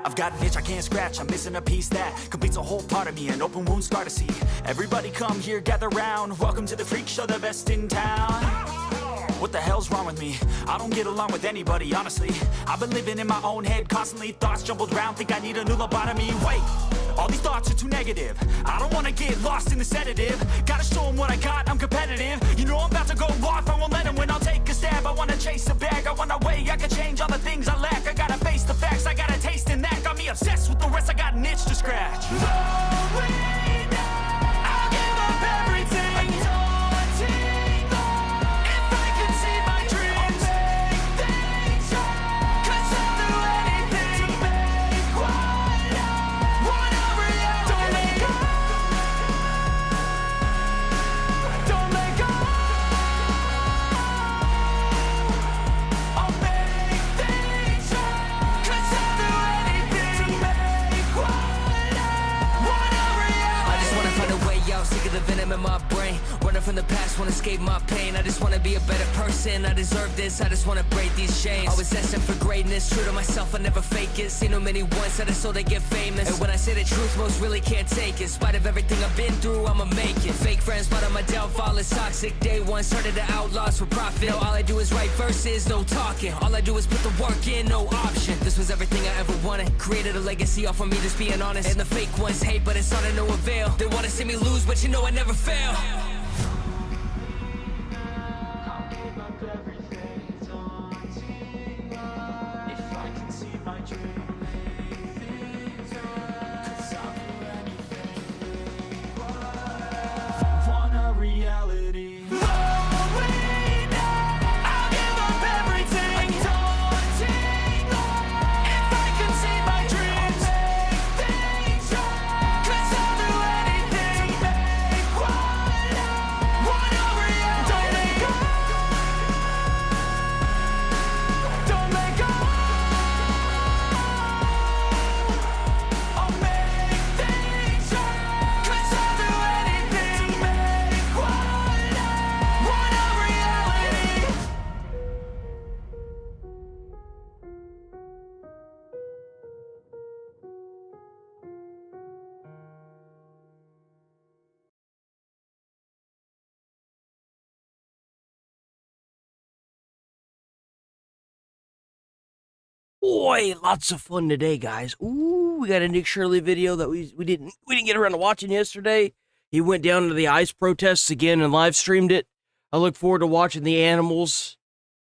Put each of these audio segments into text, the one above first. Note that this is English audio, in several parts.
I've got an itch I can't scratch, I'm missing a piece that completes a whole part of me, an open wound scar to see. Everybody come here, gather round, welcome to the freak show, the best in town. What the hell's wrong with me? I don't get along with anybody, honestly. I've been living in my own head constantly, thoughts jumbled round, think I need a new lobotomy. Wait, all these thoughts are too negative. I don't wanna get lost in the sedative. Gotta show them what I got, I'm competitive. You know I'm about to go off, I won't let them win, I'll take a stab. I wanna chase a bag, I want a way I can change all the things I lack. I gotta face the facts, I got a taste in that. Got me obsessed with the rest, I got an itch to scratch. I'll give up everything. The venom in my brain, running from the past, wanna escape my pain. I just wanna be a better person, I deserve this, I just wanna break these chains. Always destined for greatness, true to myself, I never fake it. Seen no many once that I so they get famous. And when I say the truth, most really can't take it. In spite of everything I've been through, I'ma make it. Fake friends, but on my downfall is toxic. Day one, started the outlaws for profit. Now all I do is write verses, no talking. All I do is put the work in, no option. This was everything I ever wanted, created a legacy off of me just being honest. And the fake ones hate, but it's all to no avail. They wanna see me lose, but you know I never fail. Boy, lots of fun today, guys. Ooh, we got a Nick Shirley video that we didn't get around to watching yesterday. He went down to the ICE protests again and live streamed it. I look forward to watching the animals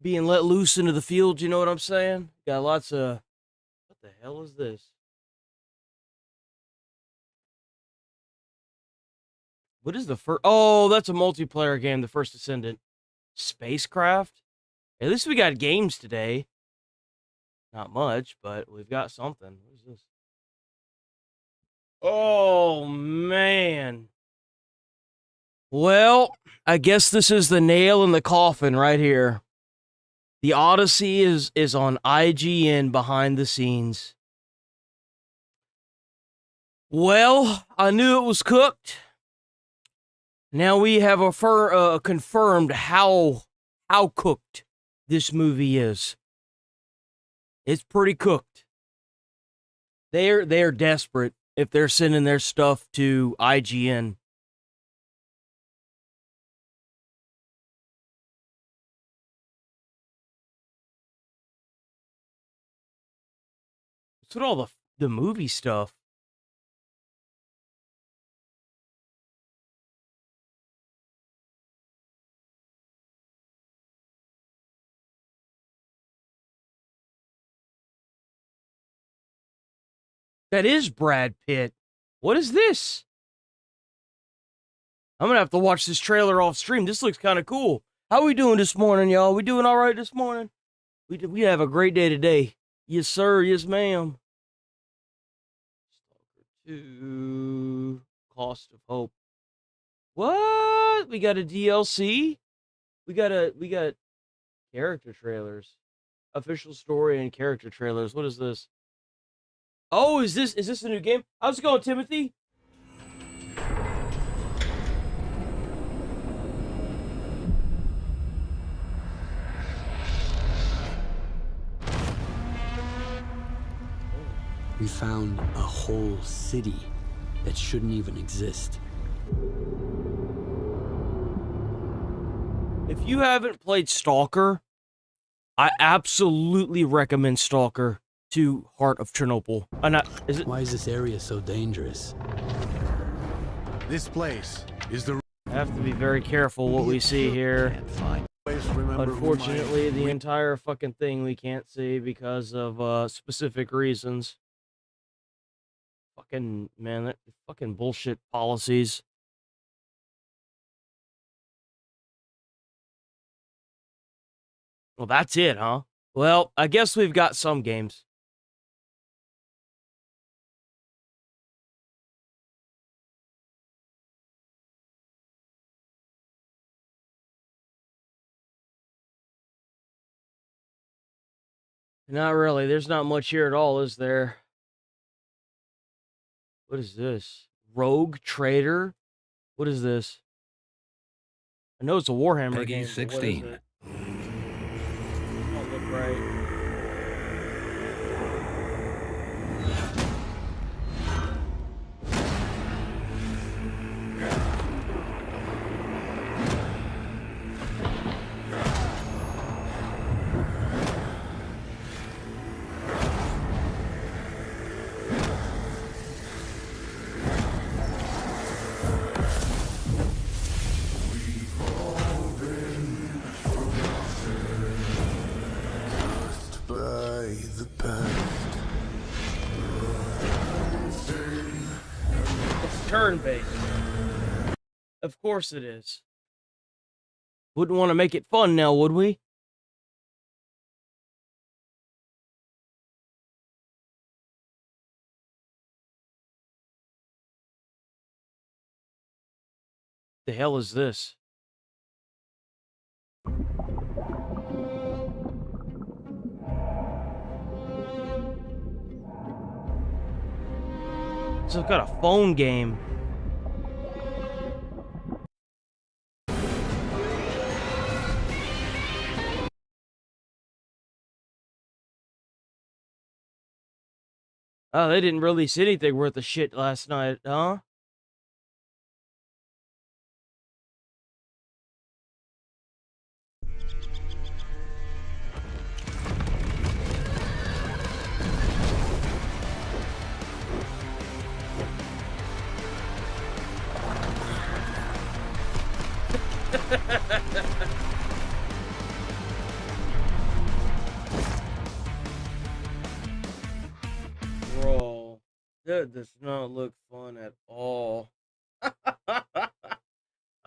being let loose into the field, you know what I'm saying? Got lots of... What the hell is this? What is the first... Oh, that's a multiplayer game, The First Descendant. Spacecraft? At least we got games today. Not much, but we've got something. What is this? Oh, man. Well, I guess this is the nail in the coffin right here. The Odyssey is on IGN behind the scenes. Well, I knew it was cooked. Now we have confirmed how cooked this movie is. It's pretty cooked. They're desperate if they're sending their stuff to IGN. What's with all the movie stuff? That is Brad Pitt. What is this? I'm gonna have to watch this trailer off stream. This looks kind of cool. How we doing this morning, y'all? We doing all right this morning? We have a great day today. Yes, sir. Yes, ma'am. Stalker 2. Cost of Hope. What? We got a DLC? We got character trailers. Official story and character trailers. What is this? Oh, is this a new game? How's it going, Timothy? We found a whole city that shouldn't even exist. If you haven't played Stalker, I absolutely recommend Stalker to Heart of Chernobyl. Why is this area so dangerous? This place is the... I have to be very careful what we see here. Unfortunately, the entire fucking thing we can't see because of specific reasons. Fucking, man, that fucking bullshit policies. Well, that's it, huh? Well, I guess we've got some games. Not really. There's not much here at all, is there? What is this? Rogue Trader? What is this? I know it's a Warhammer Peggy game. 16. What is it? Don't look right. Turn-based. Of course it is. Wouldn't want to make it fun now, would we? The hell is this? It's got a phone game. Oh, they didn't release anything worth a shit last night, huh? Bro, that does not look fun at all. I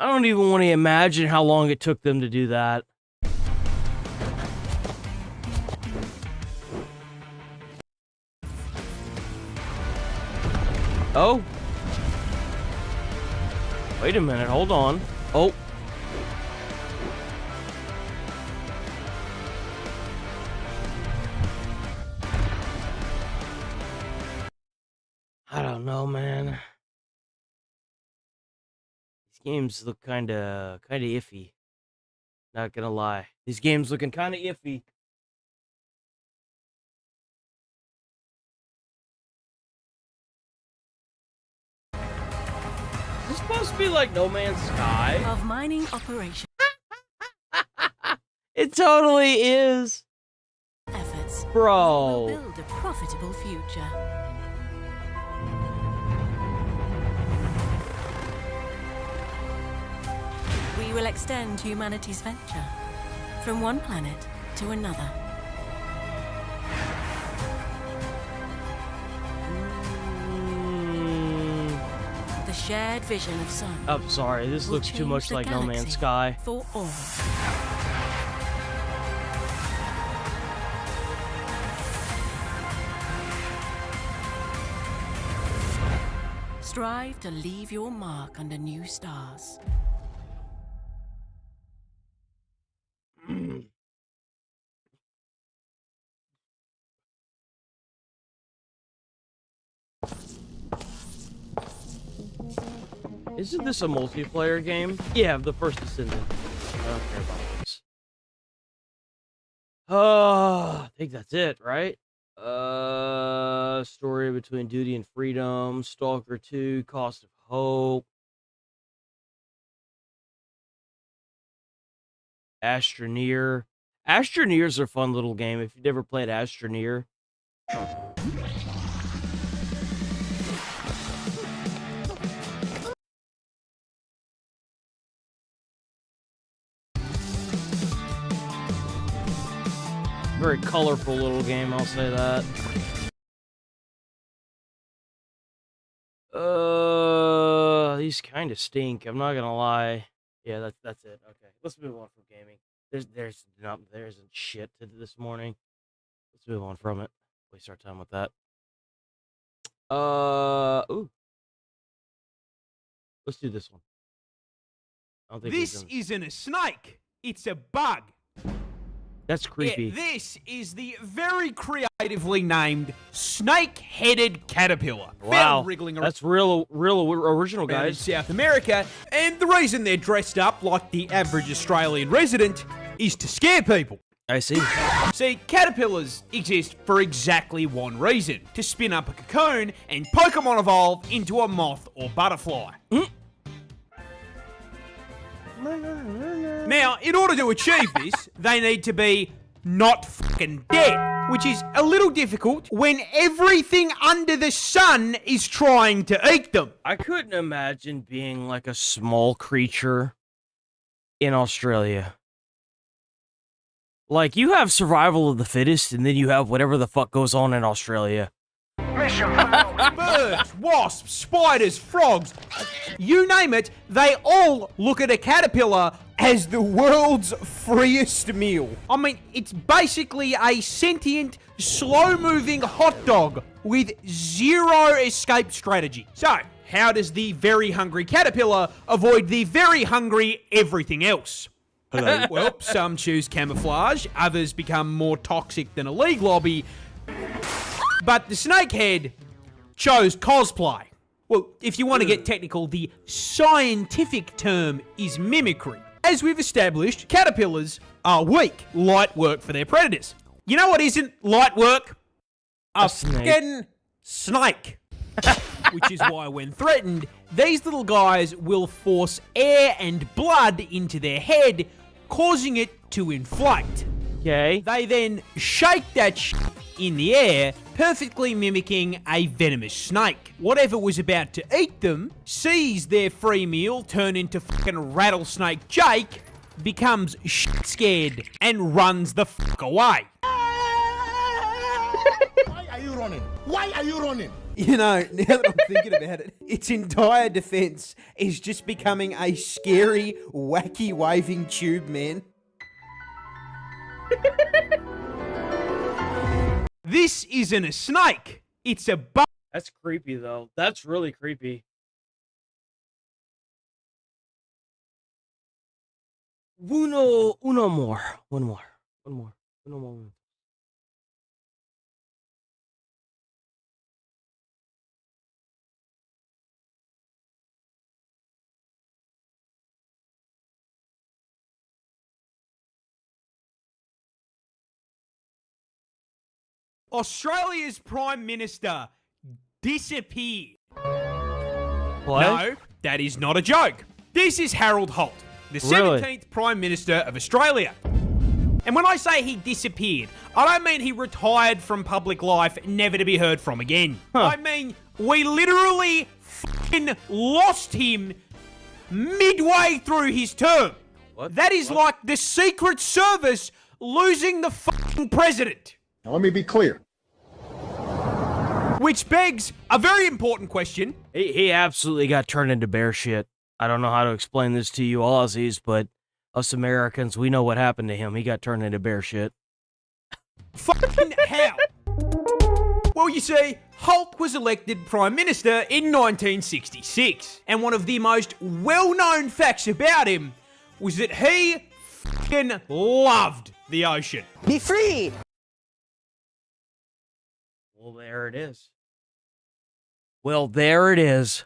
don't even want to imagine how long it took them to do that. Oh. Wait a minute, hold on. Oh. I don't know, man. These games look kind of iffy. Not gonna lie. These games looking kind of iffy. Is this supposed to be like No Man's Sky? Of mining operation It totally is. efforts. Bro. Will build a profitable future. We will extend humanity's venture from one planet to another. The shared vision of sun. I'm sorry, this will looks too change much the like No Man's galaxy Sky. For all. Strive to leave your mark under new stars. Isn't this a multiplayer game? Yeah, the first Descendant. I don't care about this. I think that's it, right? Story between duty and freedom. Stalker 2. Cost of Hope. Astroneer. Astroneer's a fun little game if you've never played Astroneer. Very colorful little game, I'll say that. These kind of stink. I'm not gonna lie. Yeah, that's it. Okay, let's move on from gaming. There isn't shit to this morning. Let's move on from it. Waste our time with that. Ooh. Let's do this one. I don't think This isn't a snake. It's a bug. That's creepy. Yeah, this is the very creatively named snake-headed caterpillar. Wow, Found wriggling around that's real original, in guys. South America, and the reason they're dressed up like the average Australian resident is to scare people. I see. See, caterpillars exist for exactly one reason: to spin up a cocoon and Pokemon evolve into a moth or butterfly. Now, in order to achieve this, they need to be not fucking dead, which is a little difficult when everything under the sun is trying to eat them. I couldn't imagine being like a small creature in Australia. Like, you have survival of the fittest, and then you have whatever the fuck goes on in Australia. Birds, wasps, spiders, frogs, you name it, they all look at a caterpillar as the world's freest meal. I mean, it's basically a sentient, slow-moving hot dog with zero escape strategy. So, how does the very hungry caterpillar avoid the very hungry everything else? Hello. Well, some choose camouflage, others become more toxic than a league lobby, but the snakehead chose cosplay. Well, if you want to get technical, the scientific term is mimicry. As we've established, caterpillars are weak, light work for their predators. You know what isn't light work? A snake. fucking snake. Which is why when threatened, these little guys will force air and blood into their head, causing it to inflate. Okay. They then shake that shit in the air, perfectly mimicking a venomous snake. Whatever was about to eat them sees their free meal turn into fucking rattlesnake Jake, becomes shit scared, and runs the fuck away. Why are you running? Why are you running? You know, now that I'm thinking about it, its entire defense is just becoming a scary, wacky, waving tube man. This isn't a snake. It's a bug. That's creepy, though. That's really creepy. Uno more. One more. Australia's Prime Minister disappeared. What? No, that is not a joke. This is Harold Holt, the 17th Prime Minister of Australia. And when I say he disappeared, I don't mean he retired from public life, never to be heard from again. I mean, we literally fucking lost him midway through his term. What? That is like the Secret Service losing the fucking president. Now let me be clear. Which begs a very important question. He absolutely got turned into bear shit. I don't know how to explain this to you Aussies, but us Americans, we know what happened to him. He got turned into bear shit. Fucking how? Well, you see, Holt was elected Prime Minister in 1966. And one of the most well-known facts about him was that he fucking loved the ocean. Be free! Well, there it is. Well, there it is.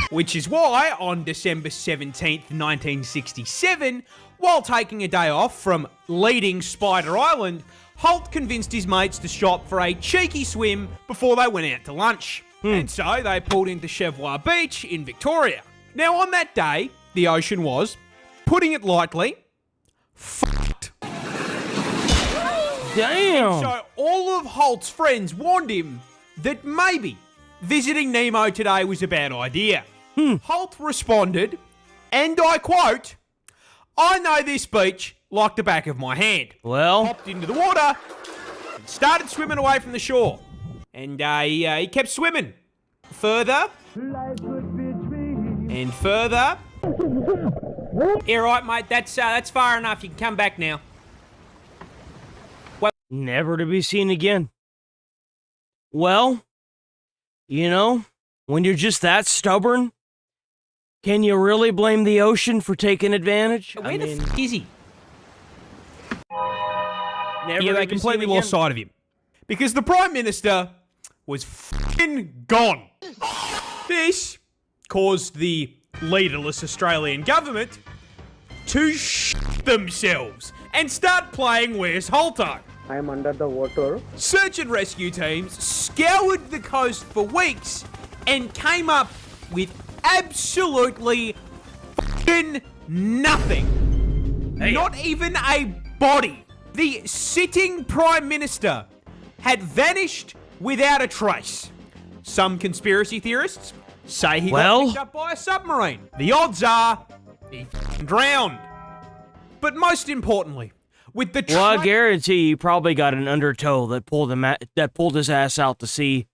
Which is why, on December 17th, 1967, while taking a day off from leading Spider Island, Holt convinced his mates to shop for a cheeky swim before they went out to lunch. And so they pulled into Cheviot Beach in Victoria. Now on that day, the ocean was, putting it lightly, fucked. Damn. So all of Holt's friends warned him that maybe visiting Nemo today was a bad idea. Holt responded, and I quote, "I know this beach like the back of my hand." Well, Hopped into the water and started swimming away from the shore. And he kept swimming. Further. And further. Yeah, right, mate. That's far enough. You can come back now. never to be seen again. Well, you know, when you're just that stubborn, can you really blame the ocean for taking advantage? Where the f*** is he? Never Yeah, to they be completely seen lost again. sight of him. Because the Prime Minister was f***ing gone. This caused the leaderless Australian government to themselves and start playing Where's Holto? I am under the water. Search and rescue teams scoured the coast for weeks and came up with absolutely f***ing nothing. Hey. Not even a body. The sitting Prime Minister had vanished without a trace. Some conspiracy theorists say he got picked up by a submarine. The odds are he f***ing drowned. But most importantly, with the Well, I guarantee he probably got an undertow that pulled his ass out to sea.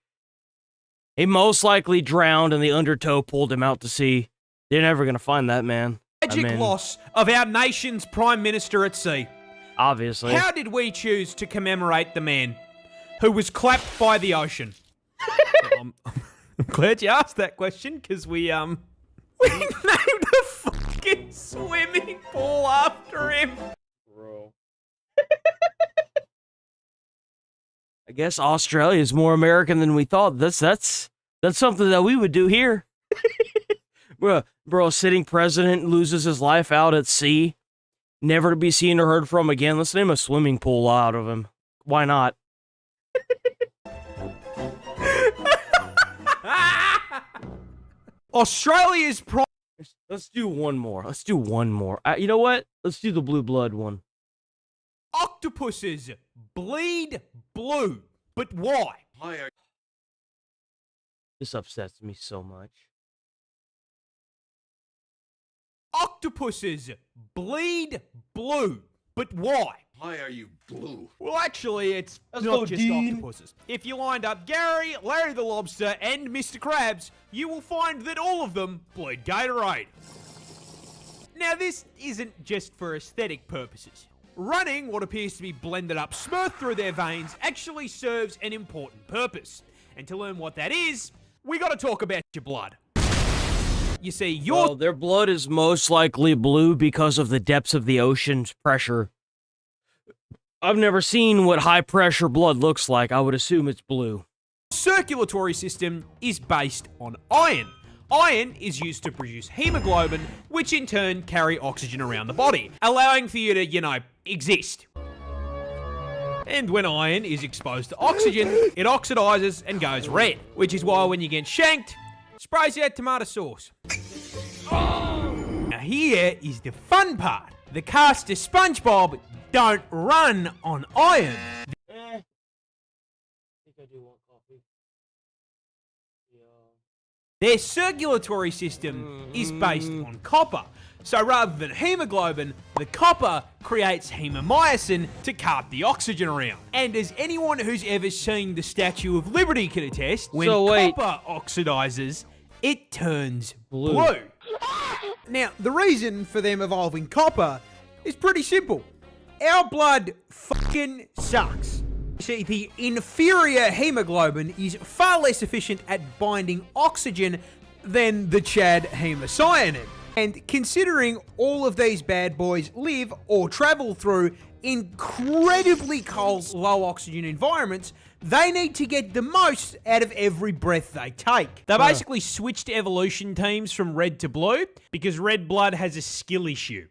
He most likely drowned and the undertow pulled him out to sea. They're never gonna find that man. tragic loss of our nation's Prime Minister at sea. Obviously. How did we choose to commemorate the man who was clapped by the ocean? I'm glad you asked that question, because we named a fucking swimming pool after him. Bro. I guess Australia is more American than we thought. That's something that we would do here. Bro, a sitting president loses his life out at sea, never to be seen or heard from again. Let's name a swimming pool out of him. Why not? Australia's prime. Let's do one more. You know what? Let's do the blue blood one. Octopuses bleed blue, but why? This upsets me so much. Octopuses bleed blue, but why? Why are you blue? Well, actually, it's Let's not go, just Dean. octopuses. If you lined up Gary, Larry the Lobster, and Mr. Krabs, you will find that all of them bleed Gatorade. Now, this isn't just for aesthetic purposes. Running what appears to be blended up smooth through their veins actually serves an important purpose. And to learn what that is, we gotta talk about your blood. You see, your Their blood is most likely blue because of the depths of the ocean's pressure. I've never seen what high pressure blood looks like. I would assume it's blue. circulatory system is based on iron. Iron is used to produce hemoglobin, which in turn carry oxygen around the body, allowing for you to, exist. And when iron is exposed to oxygen, it oxidizes and goes red, which is why when you get shanked, it sprays out tomato sauce. Now here is the fun part. The cast of SpongeBob don't run on iron. I think I do want coffee. Their circulatory system is based on copper. So rather than hemoglobin, the copper creates hemomyosin to cart the oxygen around. And as anyone who's ever seen the Statue of Liberty can attest, when copper oxidizes, it turns blue. Now, the reason for them evolving copper is pretty simple. Our blood fucking sucks. See, the inferior hemoglobin is far less efficient at binding oxygen than the Chad hemocyanin. And considering all of these bad boys live or travel through incredibly cold, low oxygen environments, they need to get the most out of every breath they take. They basically switched evolution teams from red to blue because red blood has a skill issue.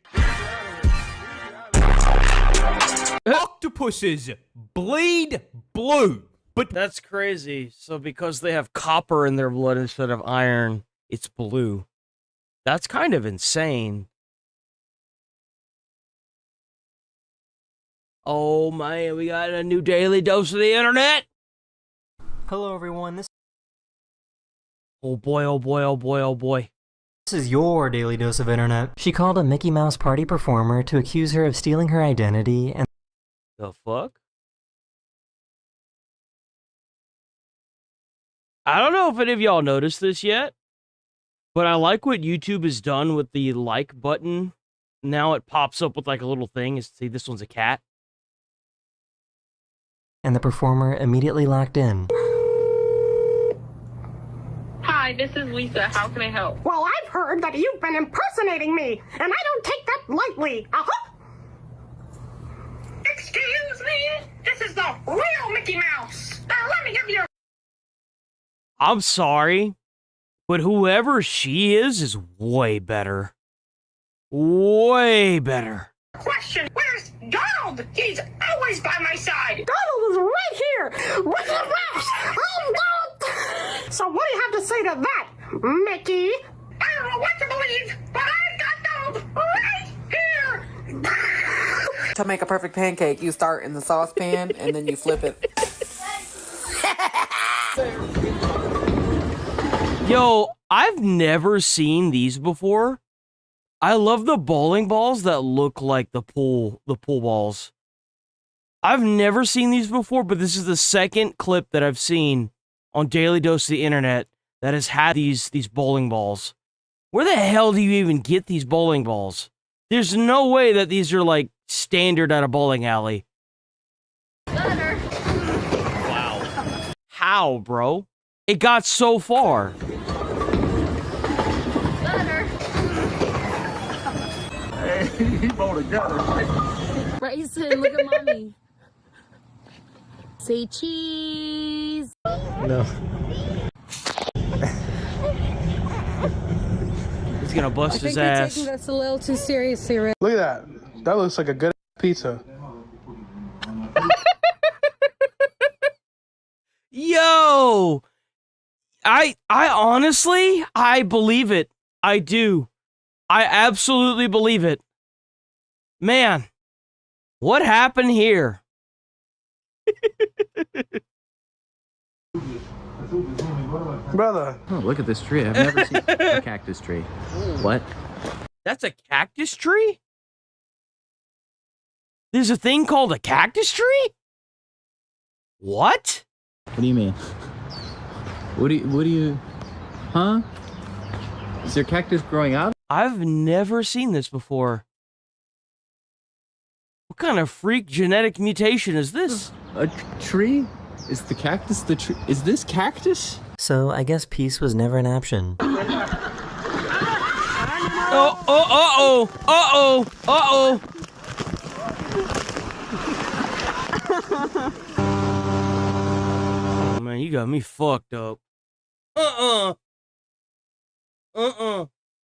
octopuses bleed blue. But That's crazy. So because they have copper in their blood instead of iron, it's blue. That's kind of insane. Oh man, we got a new daily dose of the internet. Hello everyone, this Oh boy, oh boy, oh boy, oh boy. is your daily dose of internet. She called a Mickey Mouse party performer to accuse her of stealing her identity and The fuck? I don't know if any of y'all noticed this yet, but I like what YouTube has done with the like button. Now it pops up with like a little thing. See, this one's a cat. the performer immediately locked in. Hi, this is Lisa. How can I help? Well, I've heard that you've been impersonating me, and I don't take that lightly. Excuse me? This is the real Mickey Mouse. Now let me give you. I'm sorry, but whoever she is way better. Way better. Question. Where's Donald? He's always by my side. Donald is right here with the mouse. I'm Donald. So what do you have to say to that, Mickey? I don't know what to believe, but I've got Donald right here. To make a perfect pancake, you start in the saucepan and then you flip it. Yo, I've never seen these before. I love the bowling balls that look like the pool balls. I've never seen these before, but this is the second clip that I've seen on Daily Dose of the Internet that has had these bowling balls. Where the hell do you even get these bowling balls? There's no way that these are like standard at a bowling alley. Wow. How, bro? It got so far. He both together. Bryson, look at mommy. Say cheese. No. He's gonna bust his ass. this a little too seriously, right? Look at that. That looks like a good pizza. Yo! I honestly, I believe it. I do. I absolutely believe it. Man, what happened here? Brother. Oh, look at this tree. I've never seen a cactus tree. What? That's a cactus tree? There's a thing called a cactus tree? What? What do you mean? What do you... Huh? Is there cactus growing out? I've never seen this before. What kind of freak genetic mutation is this? A tree? Is the cactus the tree? Is this cactus? So I guess peace was never an option. Oh man, you got me fucked up.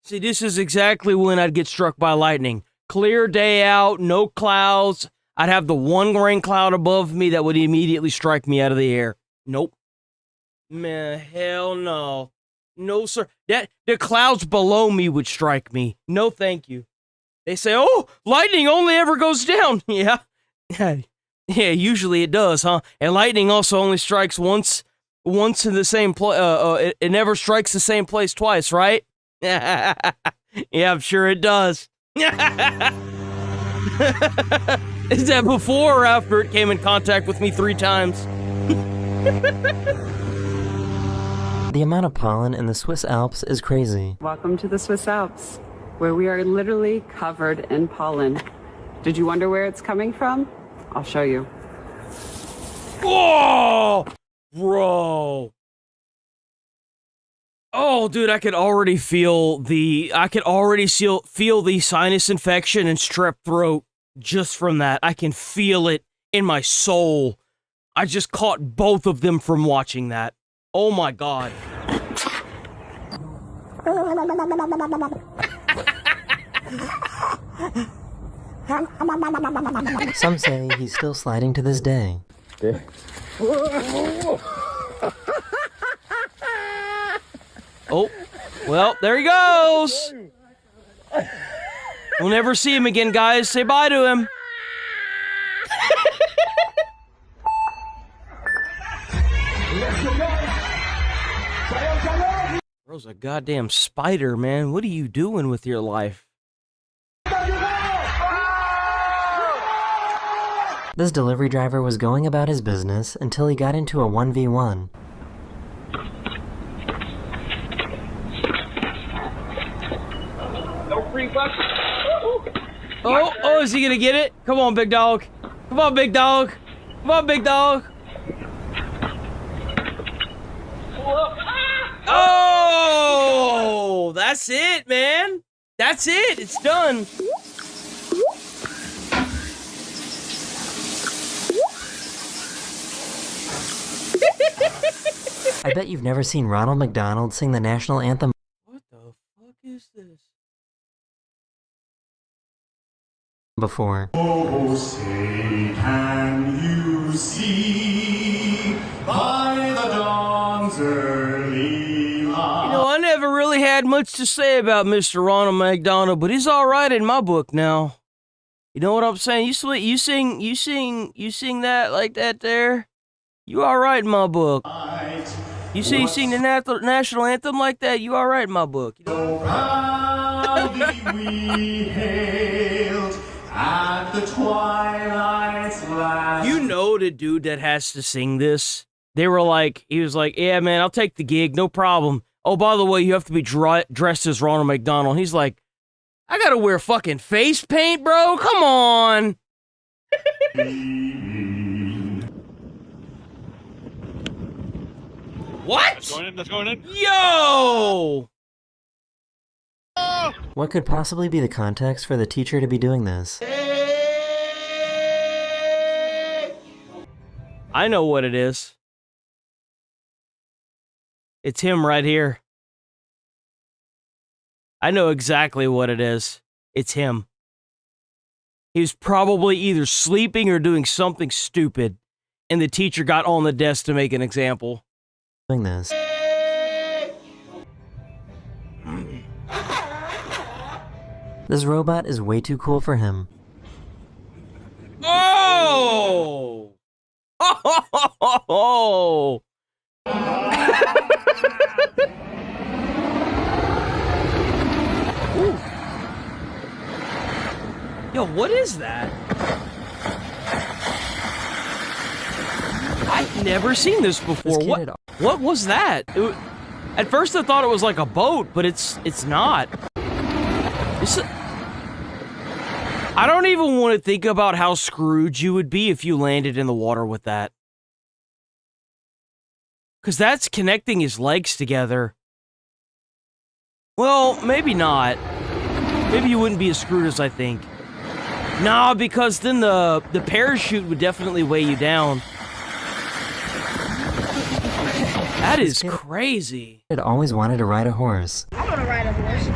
See, this is exactly when I'd get struck by lightning. Clear day out, no clouds. I'd have the one rain cloud above me that would immediately strike me out of the air. Nope. Man, hell no. No, sir. The clouds below me would strike me. No, thank you. They say, oh, lightning only ever goes down. Yeah. Yeah, usually it does, huh? And lightning also only strikes once in the same place. It never strikes the same place twice, right? Yeah, I'm sure it does. Is that before or after it came in contact with me 3 times? The amount of pollen in the Swiss Alps is crazy. Welcome to the Swiss Alps, where we are literally covered in pollen. Did you wonder where it's coming from? I'll show you. Whoa! Bro. Oh, dude, I could already feel the sinus infection and strep throat just from that. I can feel it in my soul. I just caught both of them from watching that. Oh my god. Some say he's still sliding to this day. Oh, well, there he goes. We'll never see him again, guys. Say bye to him. Bro's a goddamn spider, man. What are you doing with your life? This delivery driver was going about his business until he got into a 1v1. Oh, is he gonna get it? Come on, big dog. Come on, big dog. Come on, big dog. Oh, that's it, man. That's it. It's done. I bet you've never seen Ronald McDonald sing the national anthem. What the fuck is this? Before. Oh, say, can you see by the dawn's early light? You know, I never really had much to say about Mr. Ronald McDonald, but he's all right in my book now. You know what I'm saying? You sing that like that there. You all right in my book. You sing the national anthem like that. You all right in my book. You know? Proudly we hailed at the twilight's last. You know the dude that has to sing this. He was like, yeah, man, I'll take the gig, no problem. Oh, by the way, you have to be dressed as Ronald McDonald. He's like, I gotta wear fucking face paint, bro. Come on. What? Let's go in. Yo! What could possibly be the context for the teacher to be doing this? I know what it is. It's him right here. I know exactly what it is. It's him. He was probably either sleeping or doing something stupid, and the teacher got on the desk to make an example. Doing this. This robot is way too cool for him. Oh! Oh! Yo, what is that? I've never seen this before. What was that? At first I thought it was like a boat, but it's not. I don't even want to think about how screwed you would be if you landed in the water with that. Because that's connecting his legs together. Well, maybe not. Maybe you wouldn't be as screwed as I think. Nah, because then the parachute would definitely weigh you down. That is crazy. I'd always wanted to ride a horse. I'm gonna ride a horse.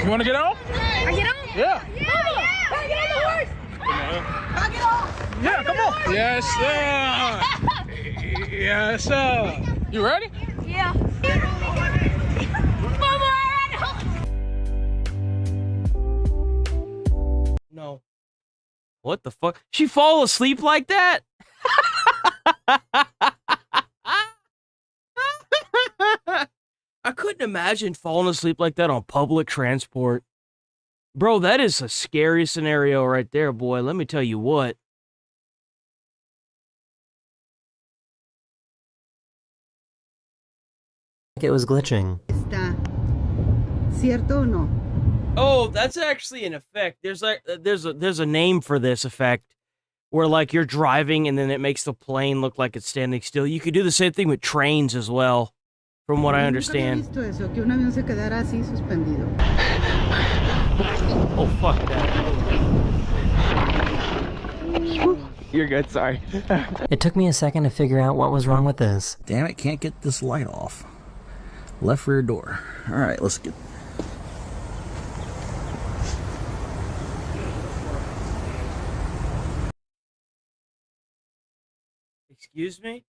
You want to get on? I get on? Yeah. Yeah. I get on the horse. I get on. Yeah, come on. Yes, sir. Yes, sir. You ready? Yeah. No. What the fuck? She fall asleep like that? I couldn't imagine falling asleep like that on public transport. Bro, that is a scary scenario right there, boy. Let me tell you what. It was glitching. ¿Cierto o no? Oh, that's actually an effect. There's a name for this effect where like you're driving and then it makes the plane look like it's standing still. You could do the same thing with trains as well, from what I understand. Nunca había visto eso, que un avión se quedara así suspendido. Oh, fuck that. You're good, sorry. It took me a second to figure out what was wrong with this. Damn it, can't get this light off. Left rear door. Alright, let's get... Excuse me?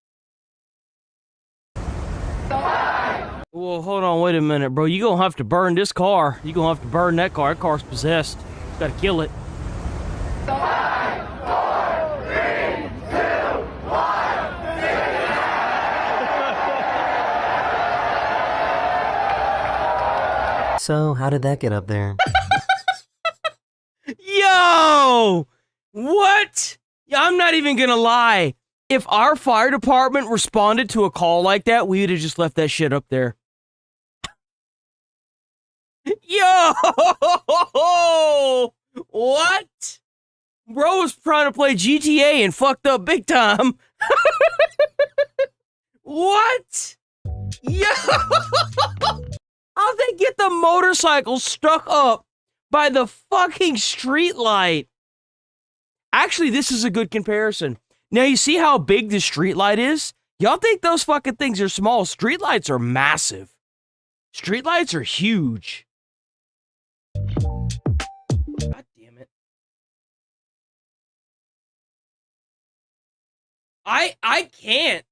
Well, hold on, wait a minute, bro. You gonna have to burn this car. You gonna have to burn that car. That car's possessed. Gotta kill it. 5, 4, 3, 2, 1. So, how did that get up there? Yo! What? Yeah, I'm not even gonna lie. If our fire department responded to a call like that, we would have just left that shit up there. Yo! What? Bro was trying to play GTA and fucked up big time. What? Yo! How'd they get the motorcycle stuck up by the fucking street light? Actually, this is a good comparison. Now, you see how big the street light is? Y'all think those fucking things are small. Street lights are massive. Street lights are huge. God damn it. I can't.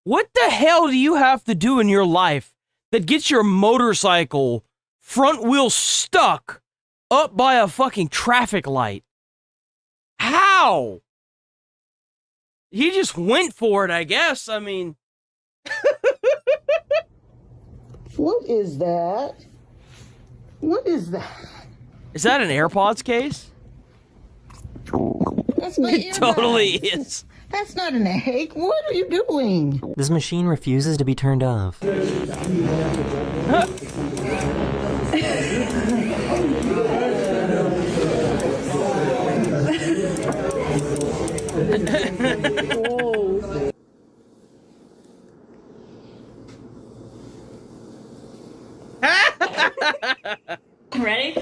What the hell do you have to do in your life that gets your motorcycle front wheel stuck up by a fucking traffic light? How? He just went for it, I guess. I mean... What is that? What is that? Is that an AirPods case? That's my It totally is. That's not an egg. What are you doing? This machine refuses to be turned off. Ready?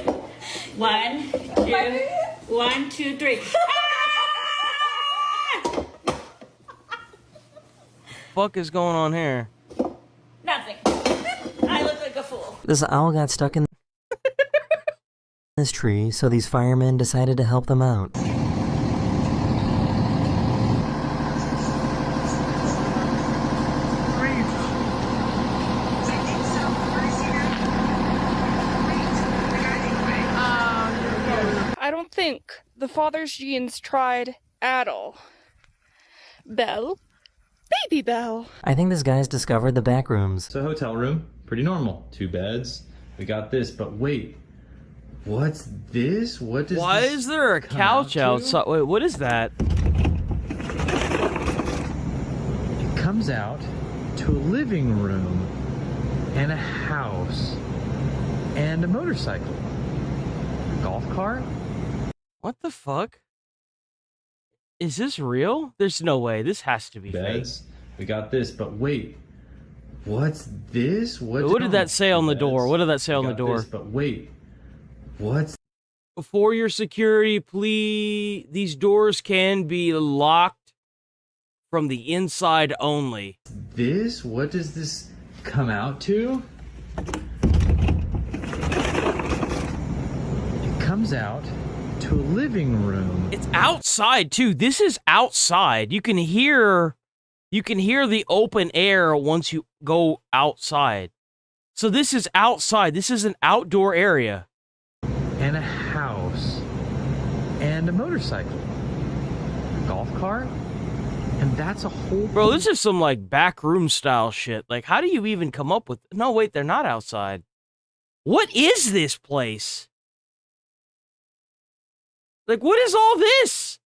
1, 2, 1, 2, 3. Fuck is going on here? Nothing. I look like a fool. This owl got stuck in this tree, so these firemen decided to help them out. I don't think the father's genes tried at all. Belle? Baby Belle. I think this guy's discovered the back rooms. It's a hotel room, pretty normal. 2 beds. We got this, but wait. What's this? What does Why this is there a couch outside? Wait, what is that? It comes out to a living room and a house and a motorcycle. A golf cart? What the fuck? Is this real? There's no way. This has to be Beds. We got this, but wait. What's this? What did that say on the door? What did that say on the door? This, but wait. What's For your security, please. These doors can be locked from the inside only. this? What does this come out to? It comes out to a living room. It's outside too. This is outside. You can hear the open air once you go outside. So this is outside. This is an outdoor area. And a house. And a motorcycle. A golf cart. And that's a whole... Bro, this is some like backroom style shit. Like, how do you even come up with... No, wait, they're not outside. What is this place? Like, what is all this?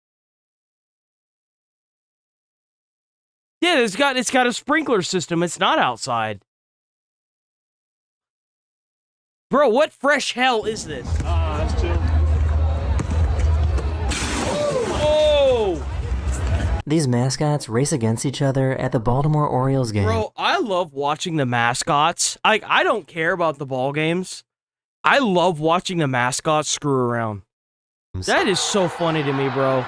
Yeah, it's got a sprinkler system. It's not outside. Bro, what fresh hell is this? That's chill. Oh! These mascots race against each other at the Baltimore Orioles game. Bro, I love watching the mascots. I don't care about the ball games. I love watching the mascots screw around. That is so funny to me, bro.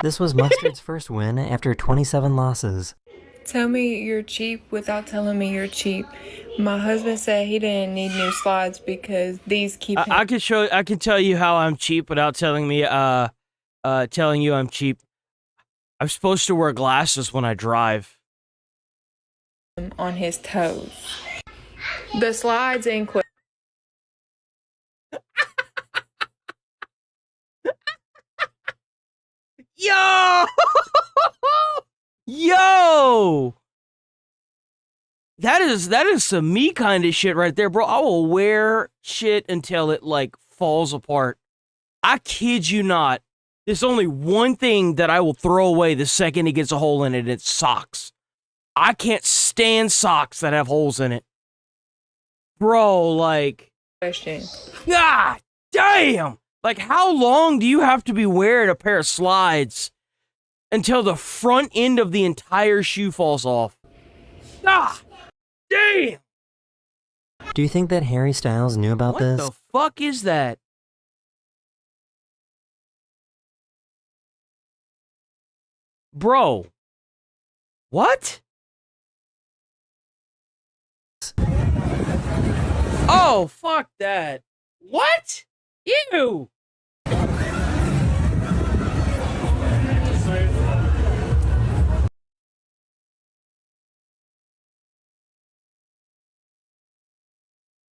This was Mustard's first win after 27 losses. Tell me you're cheap without telling me you're cheap. My husband said he didn't need new slides because these keep him... I can tell you how I'm cheap without telling me telling you I'm cheap. I'm supposed to wear glasses when I drive. On his toes. The slides in question. Yo! Yo! That is some me kind of shit right there, bro. I will wear shit until it, like, falls apart. I kid you not. There's only one thing that I will throw away the second it gets a hole in it, and it's socks. I can't stand socks that have holes in it. Bro, like... Question. God damn! Like, how long do you have to be wearing a pair of slides until the front end of the entire shoe falls off? God damn! Do you think that Harry Styles knew about this? What the fuck is that? Bro. What? Oh, fuck that. What? Ew!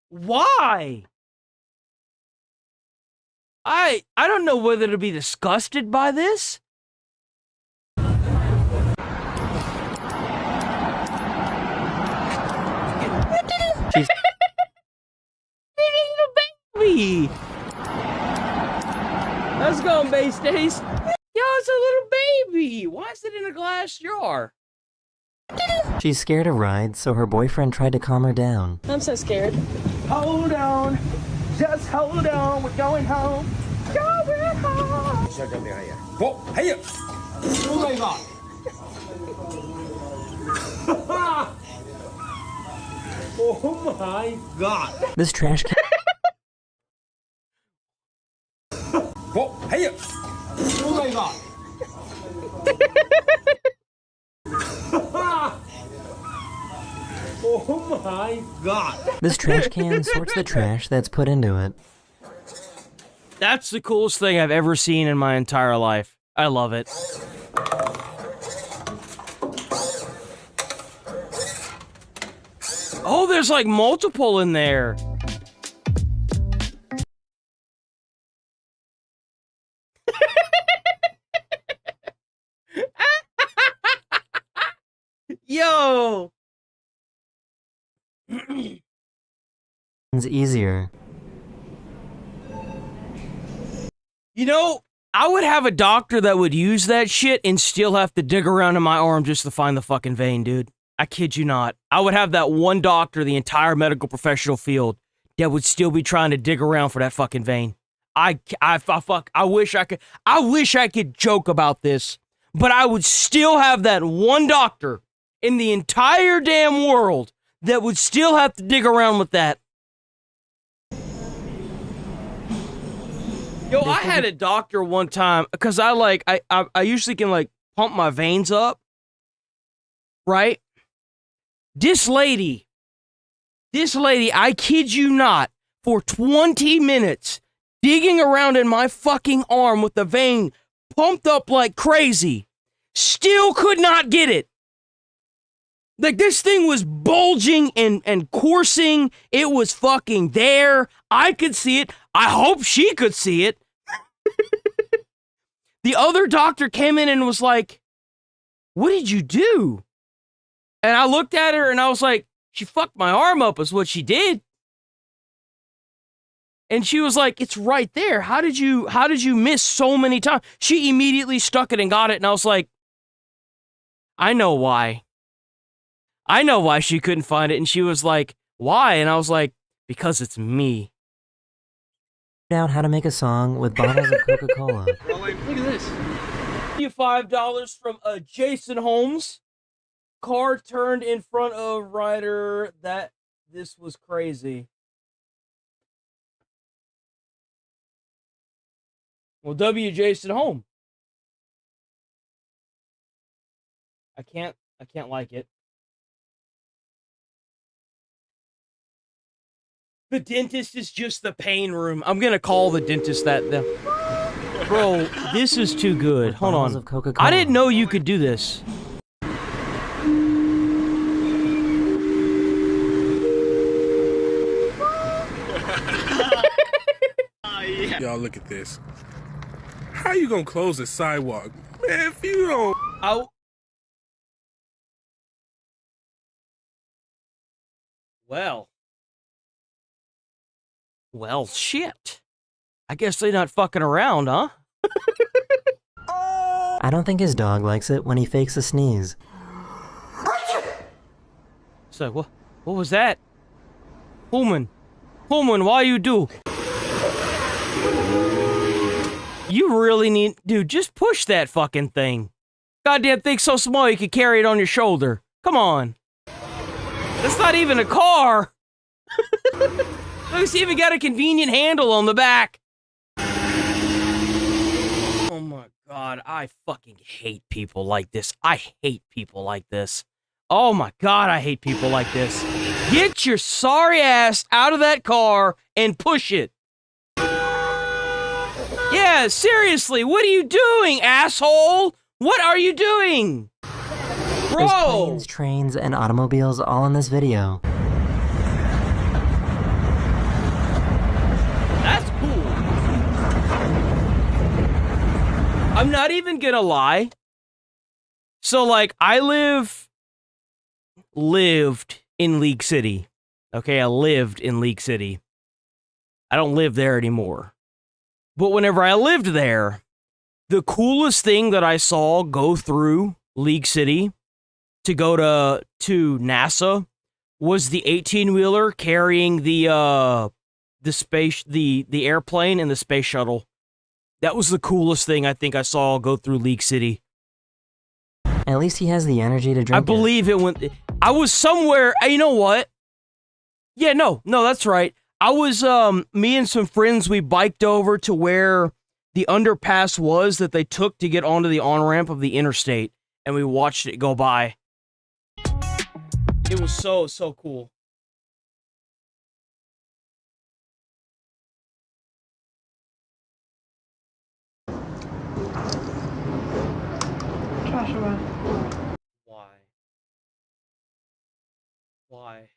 Why? I don't know whether to be disgusted by this. She's baby. Let's go, Bay Stace. Yo, it's a little baby. Why is it in a glass jar? She's scared of rides, so her boyfriend tried to calm her down. I'm so scared. Hold on. Just hold on. We're going home. Going home. Oh, hey. Oh my god. Oh my god. This trash can. Oh, hey. Oh my god. Oh my god. This trash can sorts the trash that's put into it. That's the coolest thing I've ever seen in my entire life. I love it. Oh, there's like multiple in there. Yo! It's easier. You know, I would have a doctor that would use that shit and still have to dig around in my arm just to find the fucking vein, dude. I kid you not. I would have that one doctor, the entire medical professional field, that would still be trying to dig around for that fucking vein. I wish I could joke about this, but I would still have that one doctor in the entire damn world that would still have to dig around with that. Yo, I had a doctor one time, because I usually can, like, pump my veins up, right? This lady, I kid you not, for 20 minutes, digging around in my fucking arm with the vein pumped up like crazy, still could not get it. Like, this thing was bulging and coursing. It was fucking there. I could see it. I hope she could see it. The other doctor came in and was like, "What did you do?" And I looked at her and I was like, "She fucked my arm up is what she did." And she was like, "It's right there. How did you miss so many times?" She immediately stuck it and got it. And I was like, I know why she couldn't find it. And she was like, "Why?" And I was like, "Because it's me." Out how to make a song with bottles of Coca-Cola. Oh, wait, look at this. $5 from Jason Holmes. Car turned in front of rider. This was crazy. Well, W. Jason Holmes. I can't like it. The dentist is just the pain room. I'm gonna call the dentist that. Bro, this is too good. Hold bottles on. of Coca-Cola. I didn't know you could do this. Y'all look at this. How you gonna close the sidewalk? Man, if you don't... Oh. Well. Well, shit. I guess they're not fucking around, huh? I don't think his dog likes it when he fakes a sneeze. So, what was that? Human, why you do? You really need... Dude, just push that fucking thing. Goddamn thing's so small you could carry it on your shoulder. Come on. That's not even a car. Look, it's even got a convenient handle on the back. Oh my god, I fucking hate people like this. I hate people like this. Oh my god, I hate people like this. Get your sorry ass out of that car and push it. Yeah, seriously, what are you doing, asshole? What are you doing? Bro! There's planes, trains, and automobiles all in this video. That's cool. I'm not even gonna lie. So, like, I lived in League City. Okay, I lived in League City. I don't live there anymore. But whenever I lived there, the coolest thing that I saw go through League City to go to NASA was the 18-wheeler carrying the airplane and the space shuttle. That was the coolest thing I think I saw go through League City. At least he has the energy to drink I believe it went... I was somewhere... You know what? Yeah, no, that's right. I was, me and some friends, we biked over to where the underpass was that they took to get onto the on-ramp of the interstate, and we watched it go by. It was so cool. Joshua. Why?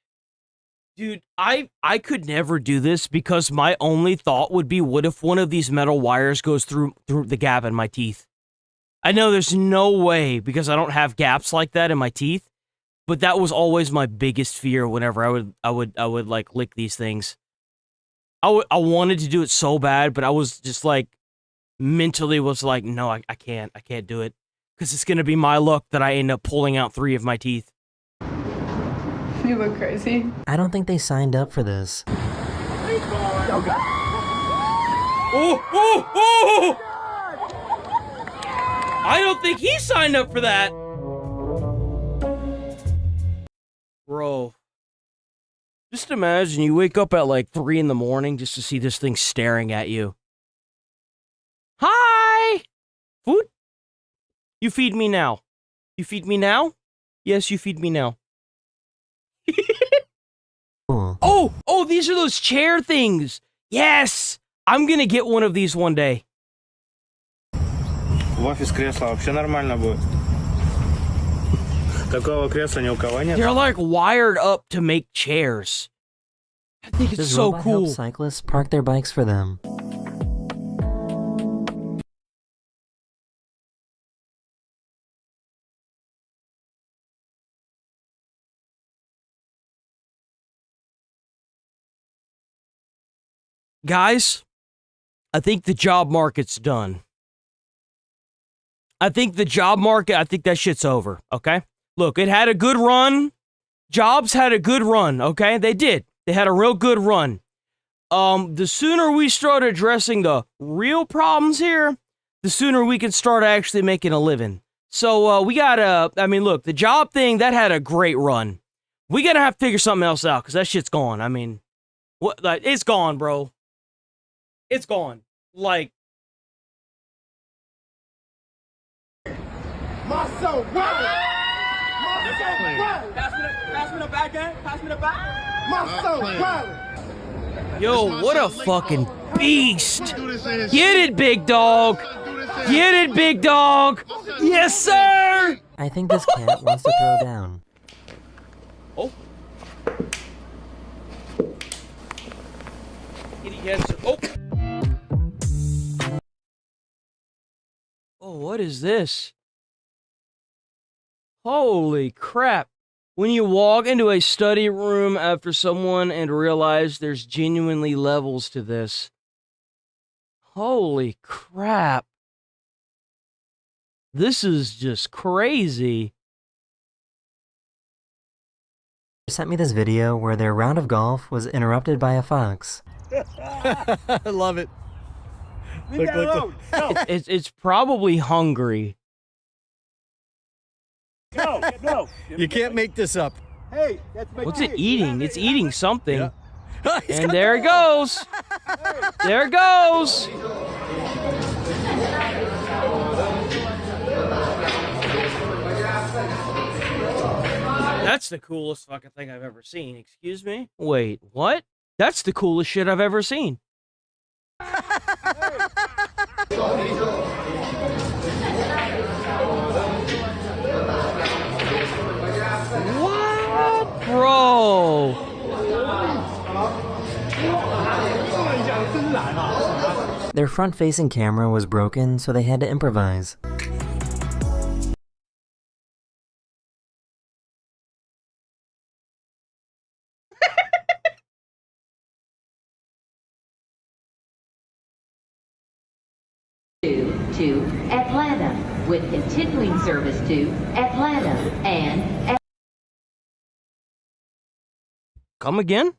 Dude, I could never do this because my only thought would be, what if one of these metal wires goes through the gap in my teeth? I know there's no way because I don't have gaps like that in my teeth, but that was always my biggest fear whenever I would like lick these things. I wanted to do it so bad, but I was just like mentally was like, no, I can't do it because it's gonna be my luck that I end up pulling out 3 of my teeth. You look crazy. I don't think they signed up for this. Oh! I don't think he signed up for that. Bro. Just imagine you wake up at like 3 in the morning just to see this thing staring at you. Hi! Food? You feed me now. You feed me now? Yes, you feed me now. Oh, these are those chair things. Yes, I'm gonna get one of these one day. В офис кресло вообще нормально будет. Такого кресла ни у кого нет. They're like wired up to make chairs. I think it's so robot cool. help cyclists park their bikes for them. Guys, I think the job market's done. I think that shit's over, okay? Look, it had a good run. Jobs had a good run, okay? They did. They had a real good run. The sooner we start addressing the real problems here, the sooner we can start actually making a living. So, we gotta, I mean, look, the job thing, that had a great run. We gotta have to figure something else out, because that shit's gone. I mean, what? Like, it's gone, bro. It's gone. Like... My soul, Pass me the back end. Pass me the back. My soul, Yo, what a fucking beast. Get it, big dog. Get it, big dog. Yes, sir. I think this cat wants to throw down. Oh. Kitty cats are... Oh. Oh, what is this? Holy crap. When you walk into a study room after someone and realize there's genuinely levels to this. Holy crap. This is just crazy. They sent me this video where their round of golf was interrupted by a fox. I love it. Look. It's probably hungry. No. You can't make this up. Hey, that's my What's kid. it eating? It's eating something. Yeah. And there it goes. There it goes. That's the coolest fucking thing I've ever seen. Excuse me? Wait, what? That's the coolest shit I've ever seen. What? Bro. Their front-facing camera was broken, so they had to improvise. To Atlanta, with continuing service to Atlanta and... Come again?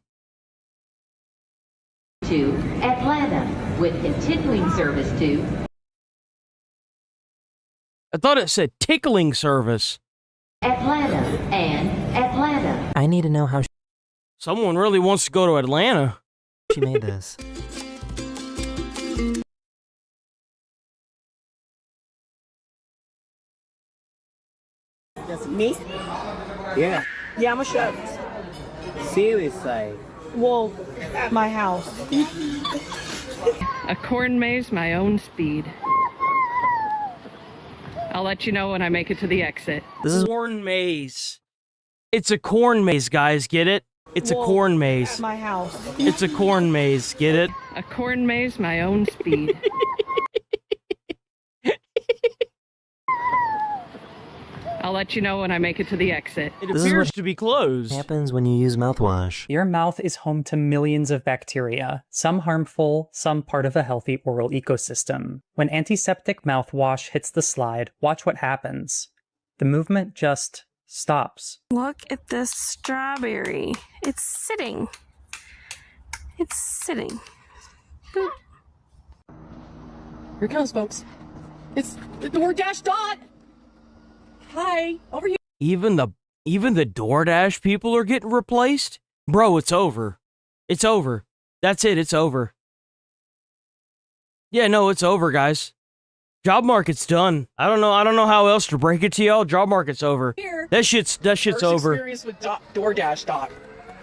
To Atlanta, with continuing service to... I thought it said tickling service. Atlanta and Atlanta. I need to know how Someone really wants to go to Atlanta. she made this. That's me? Yeah. Yeah, I'm a chef. Seriously. Well, at my house. A corn maze my own speed. I'll let you know when I make it to the exit. This is corn maze. It's a corn maze, guys. Get it? It's a corn maze. At my house. It's a corn maze. Get it? A corn maze my own speed. I'll let you know when I make it to the exit. It appears to be closed. Happens when you use mouthwash. Your mouth is home to millions of bacteria, some harmful, some part of a healthy oral ecosystem. When antiseptic mouthwash hits the slide, watch what happens. The movement just stops. Look at this strawberry. It's sitting. It's sitting. Boop. Here it comes, folks. It's the DoorDash dot. Hi, over here. Even the DoorDash people are getting replaced? Bro, it's over. It's over. That's it, it's over. Yeah, no, it's over, guys. Job market's done. I don't know how else to break it to y'all. Job market's over. Here. That shit's First over. experience with DoorDash dot.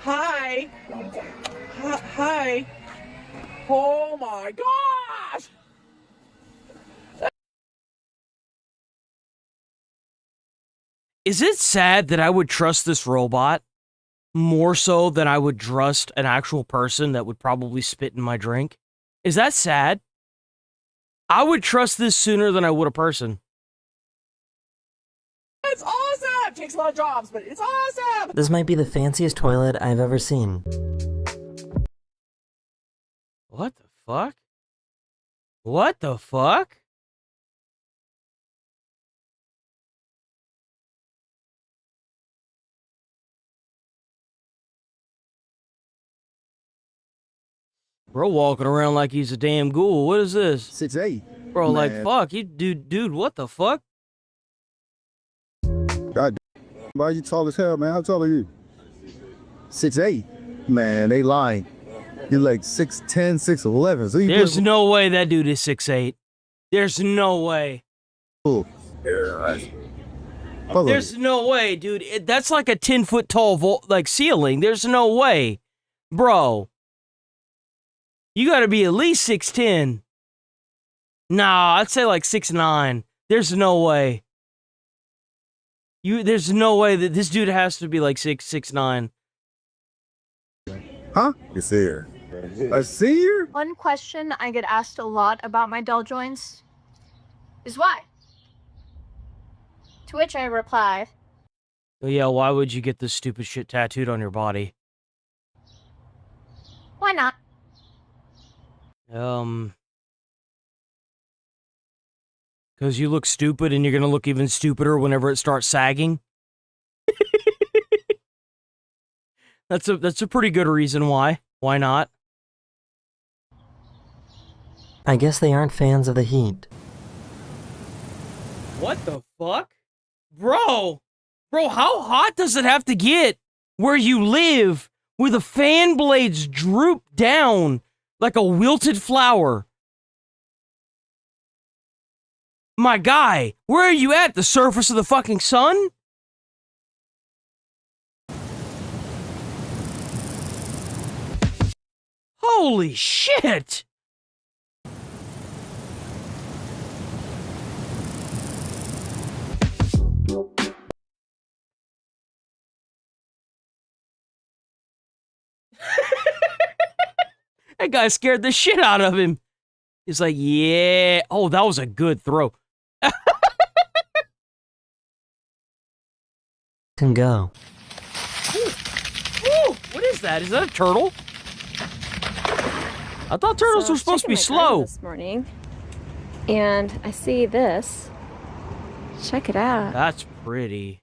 Hi. Hi. Oh my gosh. Is it sad that I would trust this robot more so than I would trust an actual person that would probably spit in my drink? Is that sad? I would trust this sooner than I would a person. It's awesome. Takes a lot of jobs, but it's awesome. This might be the fanciest toilet I've ever seen. What the fuck? What the fuck? Bro walking around like he's a damn ghoul. What is this? 6'8". Bro, Man. like, fuck. You, dude, what the fuck? God, why are you tall as hell, man? How tall are you? 6'8". Man, they lying. You're like 6'10", 6'11". So There's no way that dude is 6'8". There's no way. Cool. There's no way, dude. That's like a 10-foot tall ceiling. There's no way. Bro. You gotta be at least 6'10". Nah, I'd say like 6'9". There's no way. There's no way that this dude has to be like 6'9". Huh? You see her. A senior? One question I get asked a lot about my dell joints is why? To which I reply, Yeah, why would you get this stupid shit tattooed on your body? why not? Because you look stupid and you're gonna look even stupider whenever it starts sagging. That's a pretty good reason why. Why not? I guess they aren't fans of the heat. What the fuck? Bro, how hot does it have to get where you live, where the fan blades droop down like a wilted flower? My guy, where are you at? The surface of the fucking sun? Holy shit! That guy scared the shit out of him. He's like, yeah. Oh, that was a good throw. Can go. Ooh, what is that? Is that a turtle? I thought turtles were supposed to be slow. This morning, and I see this. Check it out. That's pretty.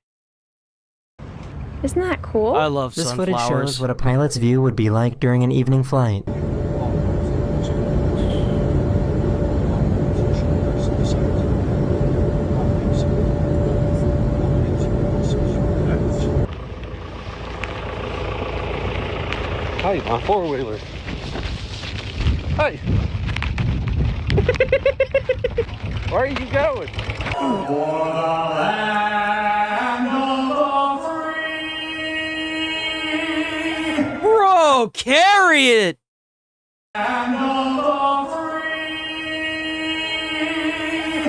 Isn't that cool? I love This sunflowers. footage shows what a pilot's view would be like during an evening flight. Hey, my four-wheeler. Hey. Where are you going? Bro, carry it!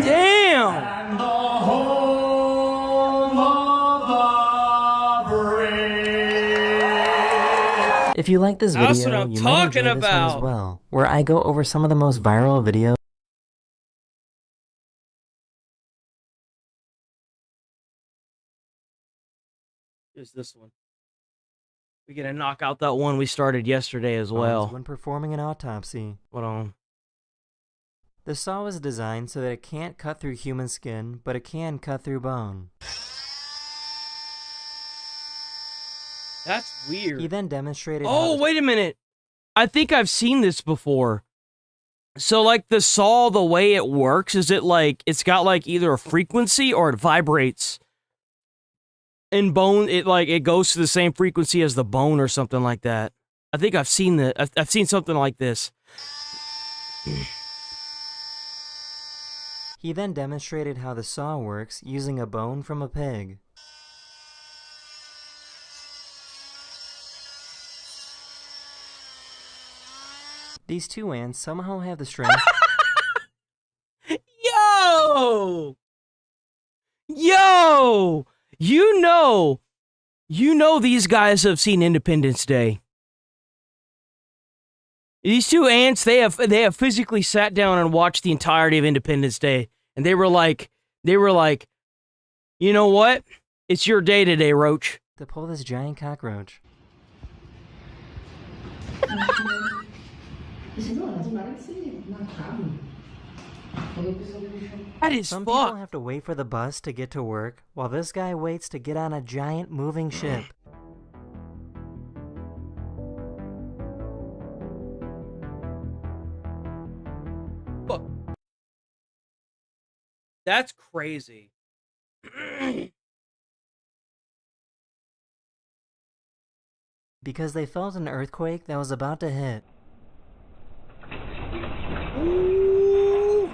Damn! If you like this That's video, what I'm you might enjoy talking this one as about. well, where I go over some of the most viral videos. Here's this one. We're gonna knock out that one we started yesterday as well. When performing an autopsy. Hold on. The saw was designed so that it can't cut through human skin, but it can cut through bone. That's weird. He then demonstrated Oh, wait a minute. I think I've seen this before. So, like, the saw, the way it works, is it like, it's got, like, either a frequency or it vibrates. In bone, it goes to the same frequency as the bone or something like that. I think I've seen that. I've seen something like this. He then demonstrated how the saw works using a bone from a pig. These two ants somehow have the strength. Yo! Yo! You know these guys have seen Independence Day. These two ants, they have physically sat down and watched the entirety of Independence Day, and they were like, you know what? It's your day today, Roach. To pull this giant cockroach. That is Some fuck. people have to wait for the bus to get to work, while this guy waits to get on a giant moving ship. Fuck. That's crazy. Because they felt an earthquake that was about to hit. Ooh.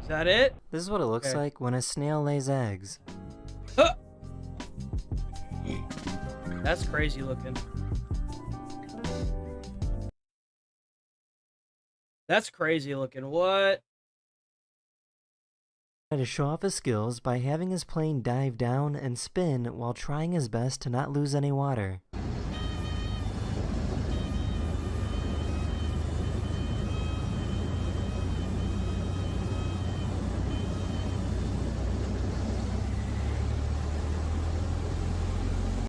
Is that it? This is what it looks like when a snail lays eggs. That's crazy looking. That's crazy looking. What? To show off his skills by having his plane dive down and spin while trying his best to not lose any water.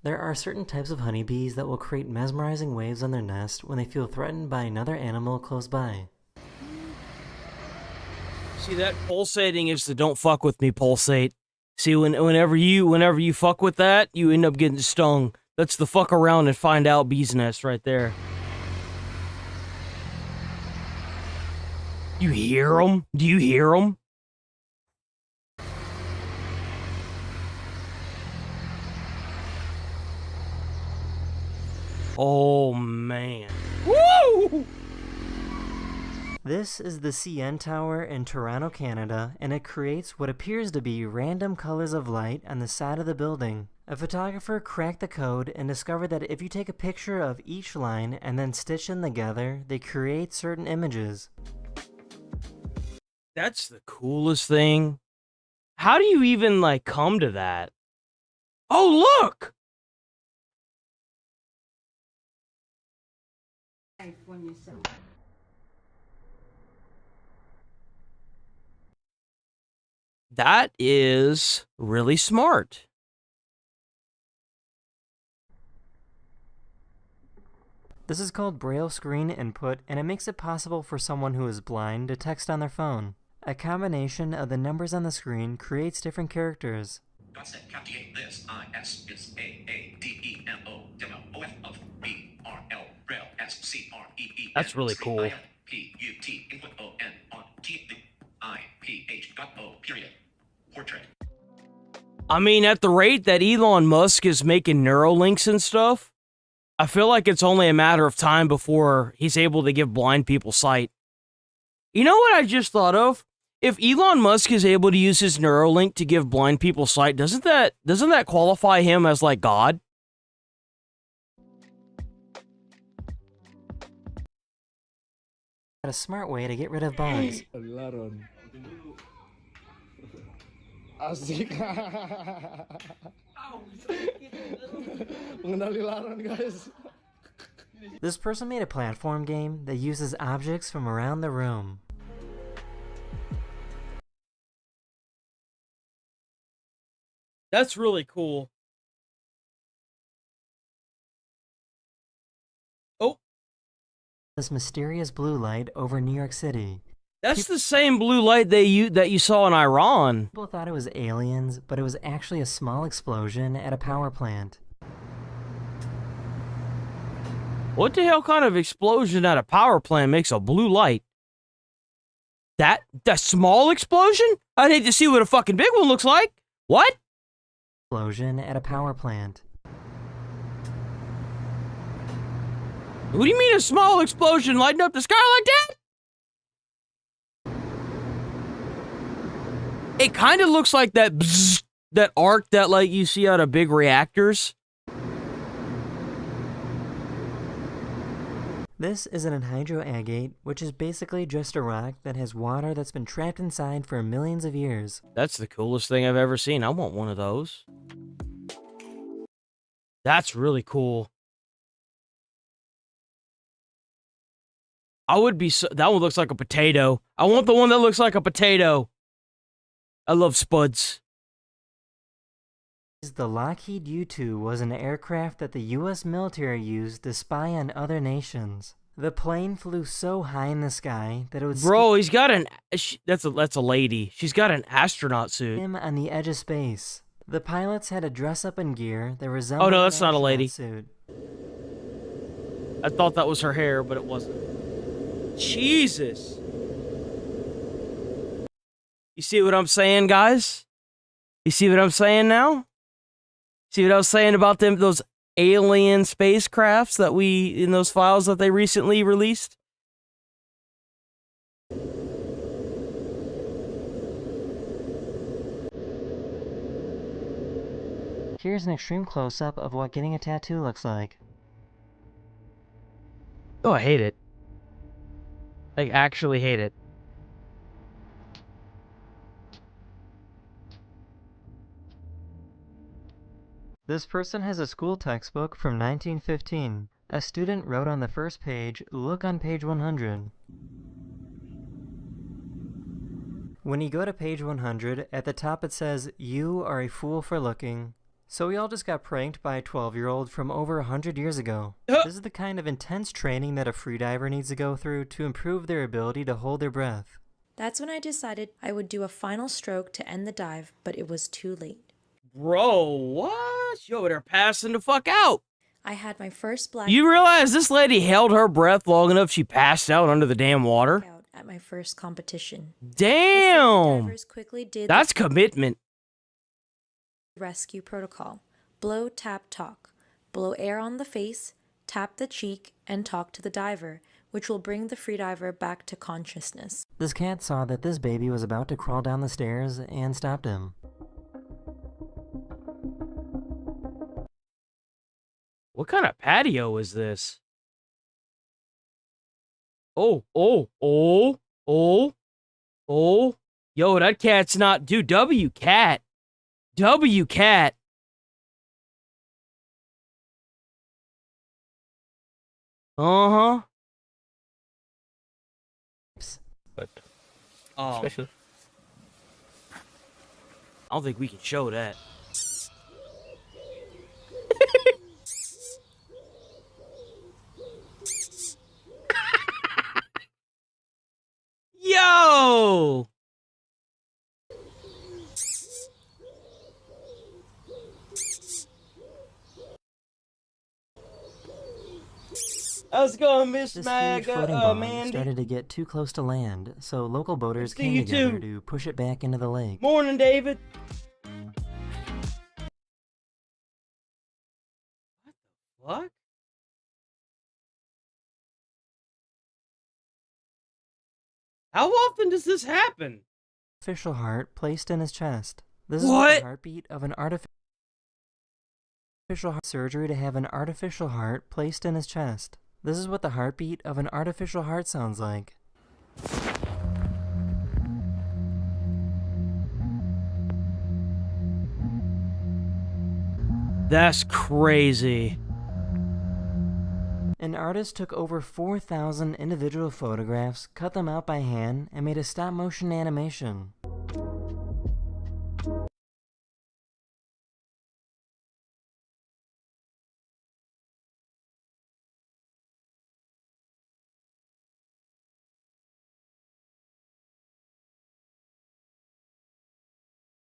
There are certain types of honeybees that will create mesmerizing waves on their nest when they feel threatened by another animal close by. See, that pulsating is the "don't fuck with me" pulsate. See, whenever you fuck with that, you end up getting stung. That's the fuck around and find out bee's nest right there. You hear them? Do you hear them? Oh, man. Woo! This is the CN Tower in Toronto, Canada, and it creates what appears to be random colors of light on the side of the building. A photographer cracked the code and discovered that if you take a picture of each line and then stitch them together, they create certain images. That's the coolest thing. How do you even, like, come to that? Oh, look! That is really smart. This is called Braille Screen Input, and it makes it possible for someone who is blind to text on their phone. A combination of the numbers on the screen creates different characters. That's really cool. I mean, at the rate that Elon Musk is making Neuralinks and stuff, I feel like it's only a matter of time before he's able to give blind people sight. You know what I just thought of? If Elon Musk is able to use his Neuralink to give blind people sight, doesn't that qualify him as like God? A smart way to get rid of bugs. Asik. Mengenali laron, guys. This person made a platform game that uses objects from around the room. That's really cool. Oh. This mysterious blue light over New York City. That's the same blue light that you saw in Iran. People thought it was aliens, but it was actually a small explosion at a power plant. What the hell kind of explosion at a power plant makes a blue light? That small explosion? I'd hate to see what a fucking big one looks like. What? Explosion at a power plant. What do you mean a small explosion lighting up the sky like that? It kind of looks like that bzzz, that arc that like you see out of big reactors. This is an anhydroagate, which is basically just a rock that has water that's been trapped inside for millions of years. That's the coolest thing I've ever seen. I want one of those. That's really cool. I would be so, that one looks like a potato. I want the one that looks like a potato. I love spuds. The Lockheed U-2 was an aircraft that the US military used to spy on other nations. The plane flew so high in the sky that it would Bro, he's got an that's a lady. She's got an astronaut suit. Him on the edge of space. The pilots had to dress up in gear that resembled Oh no, that's not a lady. Suit. I thought that was her hair, but it wasn't. Jesus. You see what I'm saying, guys? You see what I'm saying now? See what I was saying about those alien spacecrafts that in those files that they recently released? Here's an extreme close-up of what getting a tattoo looks like. Oh, I hate it. Like, actually hate it. This person has a school textbook from 1915. A student wrote on the first page, "Look on page 100." When you go to page 100, at the top it says, "You are a fool for looking." So we all just got pranked by a 12-year-old from over 100 years ago. This is the kind of intense training that a freediver needs to go through to improve their ability to hold their breath. That's when I decided I would do a final stroke to end the dive, but it was too late. Bro, what? Yo, they're passing the fuck out. I had my first black... You realize this lady held her breath long enough she passed out under the damn water? ...at my first competition. Damn! Divers quickly did That's commitment. Rescue protocol. Blow, tap, talk. Blow air on the face, tap the cheek, and talk to the diver, which will bring the freediver back to consciousness. This cat saw that this baby was about to crawl down the stairs and stopped him. What kind of patio is this? Oh, oh, oh, oh, oh. Yo, that cat's not... Dude, W cat. W cat. Uh-huh. But special. I don't think we can show that. Yo! How's it going, Miss This Mag? huge floating bog Mandy? started to get too close to land, so local boaters See came you together too. to push it back into the lake. Morning, David. What the fuck? How often does this happen? Artificial heart placed in his chest. This is What? the heartbeat of an artificial heart surgery to have an artificial heart placed in his chest. This is what the heartbeat of an artificial heart sounds like. That's crazy. An artist took over 4,000 individual photographs, cut them out by hand, and made a stop-motion animation.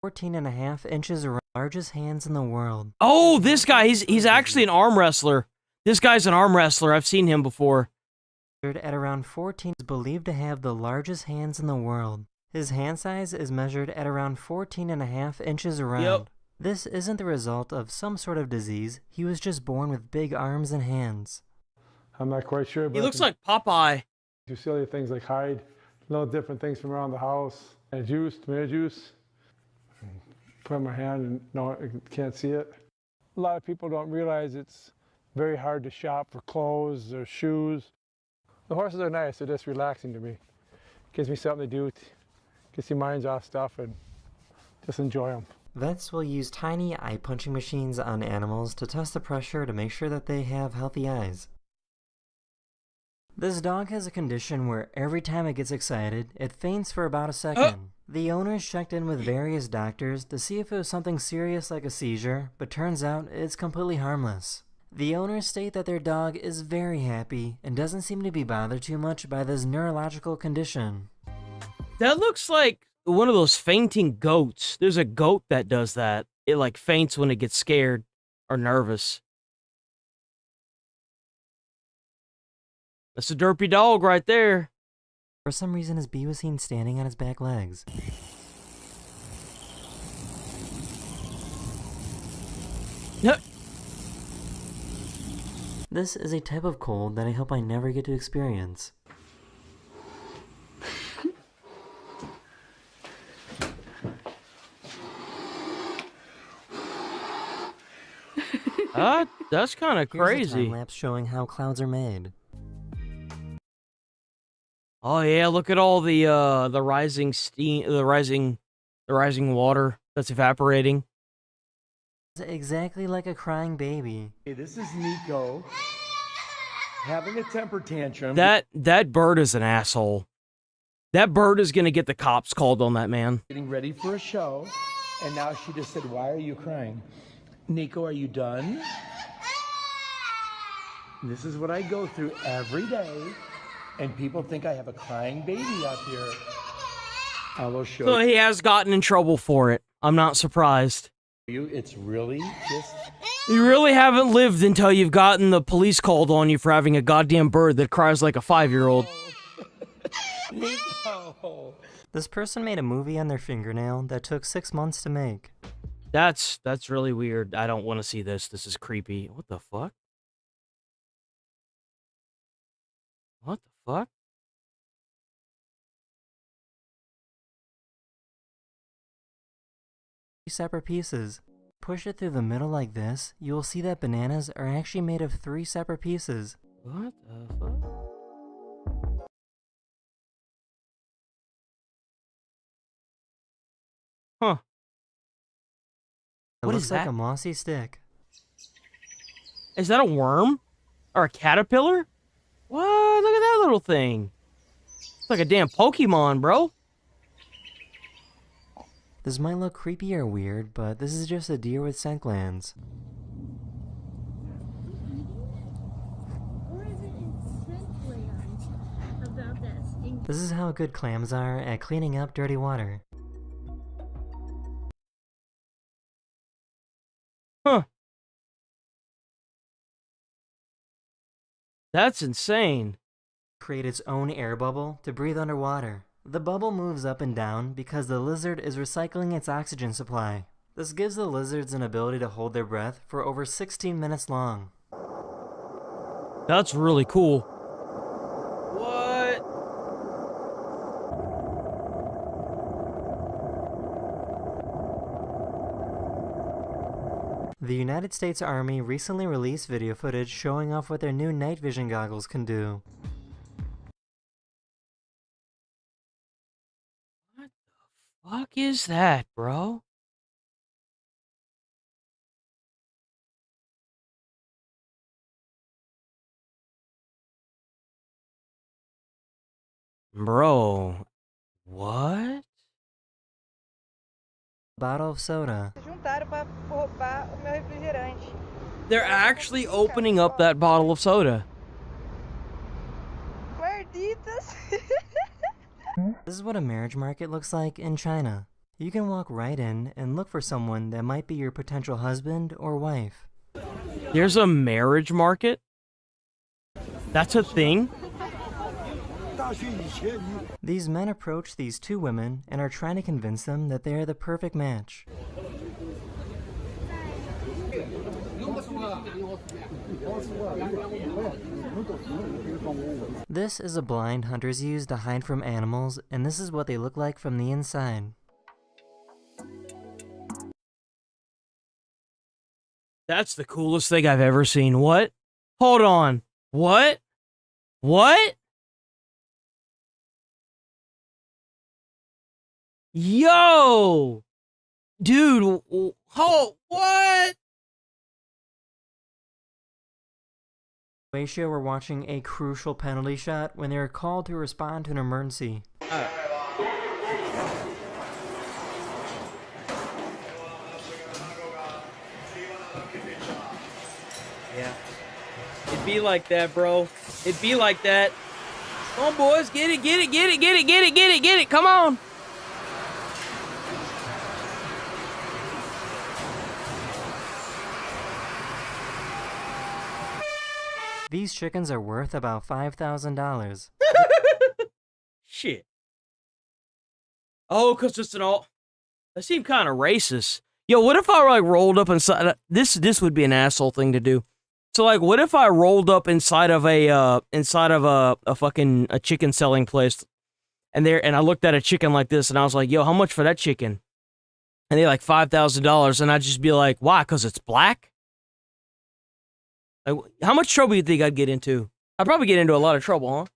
"14.5 inches around, largest hands in the world." Oh, this guy, he's actually an arm wrestler. This guy's an arm wrestler. I've seen him before. At around 14, is believed to have the largest hands in the world. His hand size is measured at around 14.5 inches around. Yep. This isn't the result of some sort of disease. He was just born with big arms and hands. I'm not quite sure. But He looks like Popeye. Do silly things like hide little different things from around the house. And juice, tomato juice. Put it in my hand and no, I can't see it. A lot of people don't realize it's very hard to shop for clothes or shoes. The horses are nice. They're just relaxing to me. Gives me something to do. Gets your minds off stuff and just enjoy them. Vets will use tiny eye-punching machines on animals to test the pressure to make sure that they have healthy eyes. This dog has a condition where every time it gets excited, it faints for about a second. The owners checked in with various doctors to see if it was something serious like a seizure, but turns out it's completely harmless. The owners state that their dog is very happy and doesn't seem to be bothered too much by this neurological condition. That looks like one of those fainting goats. There's a goat that does that. It like faints when it gets scared or nervous. That's a derpy dog right there. For some reason, his bee was seen standing on his back legs. This is a type of cold that I hope I never get to experience. That's kind of Here's a crazy. time lapse showing how clouds are made. Oh yeah, look at all the rising steam, the rising water that's evaporating. It's exactly like a crying baby. Hey, this is Nico having a temper tantrum. That bird is an asshole. That bird is gonna get the cops called on that man. Getting ready for a show, and now she just said, "Why are you crying?" Nico, are you done? This is what I go through every day, and people think I have a crying baby up here. I will show So he has gotten in trouble for it. I'm not surprised. you. It's really just... You really haven't lived until you've gotten the police called on you for having a goddamn bird that cries like a 5-year-old. Nico! This person made a movie on their fingernail that took 6 months to make. That's really weird. I don't want to see this. This is creepy. What the fuck? What the fuck? Separate pieces. Push it through the middle like this, you will see that bananas are actually made of 3 separate pieces. What the fuck? Huh. It What looks is like that? a mossy stick. Is that a worm? Or a caterpillar? What? Look at that little thing. It's like a damn Pokemon, bro. This might look creepy or weird, but this is just a deer with scent glands. This is how good clams are at cleaning up dirty water. Huh. That's insane. Create its own air bubble to breathe underwater. The bubble moves up and down because the lizard is recycling its oxygen supply. This gives the lizards an ability to hold their breath for over 16 minutes long. That's really cool. What? The United States Army recently released video footage showing off what their new night vision goggles can do. Fuck is that, bro? Bro, what? Bottle of soda. They're actually opening up that bottle of soda. This is what a marriage market looks like in China. You can walk right in and look for someone that might be your potential husband or wife. There's a marriage market? That's a thing? These men approach these 2 women and are trying to convince them that they are the perfect match. This is a blind hunters use to hide from animals, and this is what they look like from the inside. That's the coolest thing I've ever seen. What? Hold on. What? What? Yo! Dude, oh, what? Croatia were watching a crucial penalty shot when they were called to respond to an emergency. Yeah. It'd be like that, bro. It'd be like that. Come on, boys. Get it, get it, get it, get it, get it, get it, get it. Come on. These chickens are worth about $5,000. Shit. Oh, because it's an all... That seemed kind of racist. Yo, what if I, like, rolled up inside... This would be an asshole thing to do. So, like, what if I rolled up inside of a fucking chicken selling place, and I looked at a chicken like this, and I was like, yo, how much for that chicken? And they're like, $5,000, and I'd just be like, why? Because it's black? Like, how much trouble do you think I'd get into? I'd probably get into a lot of trouble, huh?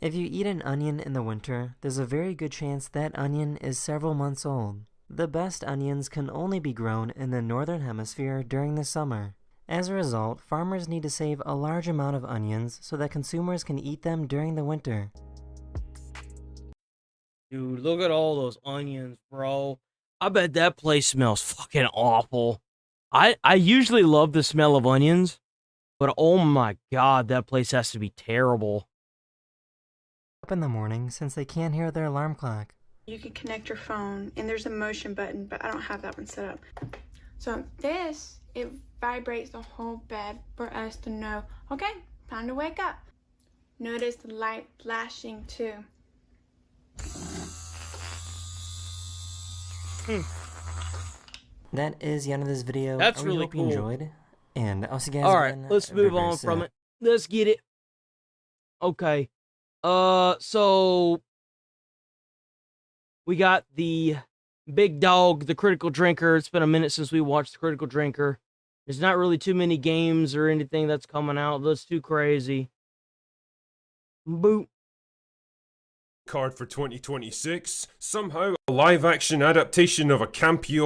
If you eat an onion in the winter, there's a very good chance that onion is several months old. The best onions can only be grown in the northern hemisphere during the summer. As a result, farmers need to save a large amount of onions so that consumers can eat them during the winter. Dude, look at all those onions, bro. I bet that place smells fucking awful. I usually love the smell of onions, but oh my god, that place has to be terrible. Up in the morning since they can't hear their alarm clock. You can connect your phone, and there's a motion button, but I don't have that one set up. So this, it vibrates the whole bed for us to know, okay, time to wake up. Notice the light flashing too. That is the end of this video. That's I really hope you cool. enjoyed. And I'll see you guys Alright, again let's move very on from soon. it. Let's get it. Okay. So we got the big dog, the Critical Drinker. It's been a minute since we watched the Critical Drinker. There's not really too many games or anything that's coming out that's too crazy. Boop. Card for 2026. Somehow, a live-action adaptation of a campy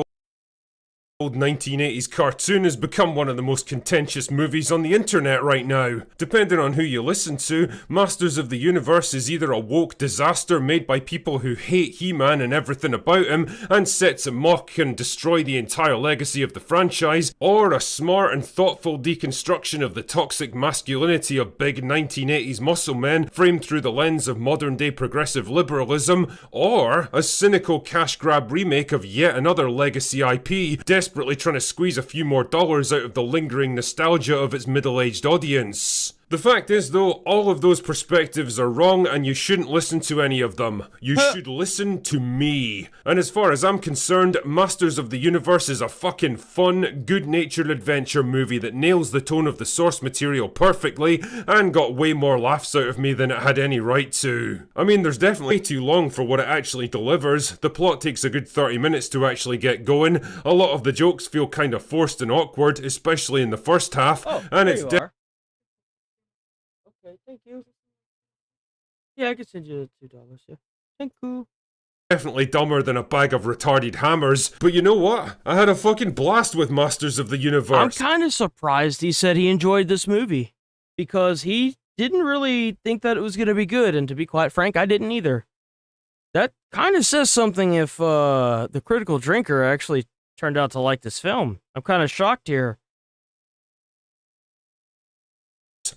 old 1980s cartoon has become one of the most contentious movies on the internet right now. Depending on who you listen to, Masters of the Universe is either a woke disaster made by people who hate He-Man and everything about him and sets him mock and destroy the entire legacy of the franchise, or a smart and thoughtful deconstruction of the toxic masculinity of big 1980s muscle men framed through the lens of modern-day progressive liberalism, or a cynical cash grab remake of yet another legacy IP, desperately trying to squeeze a few more dollars out of the lingering nostalgia of its middle-aged audience. The fact is, though, all of those perspectives are wrong and you shouldn't listen to any of them. You should listen to me. And as far as I'm concerned, Masters of the Universe is a fucking fun, good-natured adventure movie that nails the tone of the source material perfectly and got way more laughs out of me than it had any right to. I mean, there's definitely too long for what it actually delivers. The plot takes a good 30 minutes to actually get going. A lot of the jokes feel kind of forced and awkward, especially in the first half, and it's Okay, thank you. Yeah, I can send you $2. Yeah, thank you. Definitely dumber than a bag of retarded hammers, but you know what? I had a fucking blast with Masters of the Universe. I'm kind of surprised he said he enjoyed this movie, because he didn't really think that it was going to be good, and to be quite frank, I didn't either. That kind of says something if the Critical Drinker actually turned out to like this film. I'm kind of shocked here.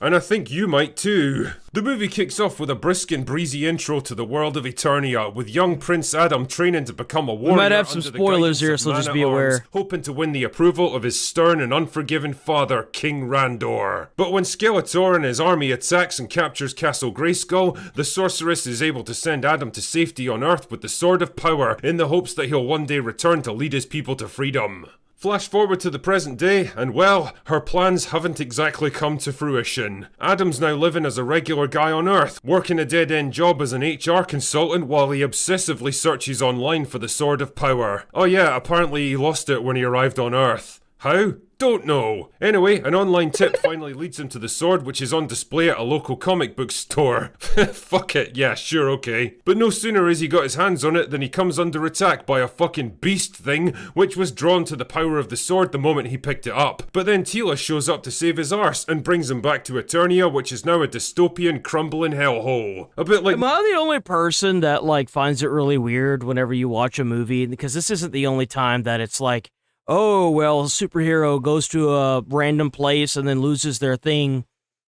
And I think you might too. The movie kicks off with a brisk and breezy intro to the world of Eternia, with young Prince Adam training to become a warrior. We might have some under the spoilers guidance here, of so just be Man-at-Arms, aware. hoping to win the approval of his stern and unforgiving father, King Randor. But when Skeletor and his army attacks and captures Castle Grayskull, the sorceress is able to send Adam to safety on Earth with the Sword of Power, in the hopes that he'll one day return to lead his people to freedom. Flash forward to the present day, and well, her plans haven't exactly come to fruition. Adam's now living as a regular guy on Earth, working a dead-end job as an HR consultant while he obsessively searches online for the Sword of Power. Oh yeah, apparently he lost it when he arrived on Earth. How? Don't know. Anyway, an online tip finally leads him to the sword, which is on display at a local comic book store. Fuck it, yeah, sure, okay. But no sooner has he got his hands on it than he comes under attack by a fucking beast thing, which was drawn to the power of the sword the moment he picked it up. But then Tila shows up to save his arse and brings him back to Eternia, which is now a dystopian, crumbling hellhole. A bit like— Am I the only person that, like, finds it really weird whenever you watch a movie? Because this isn't the only time that it's like, oh, well, a superhero goes to a random place and then loses their thing,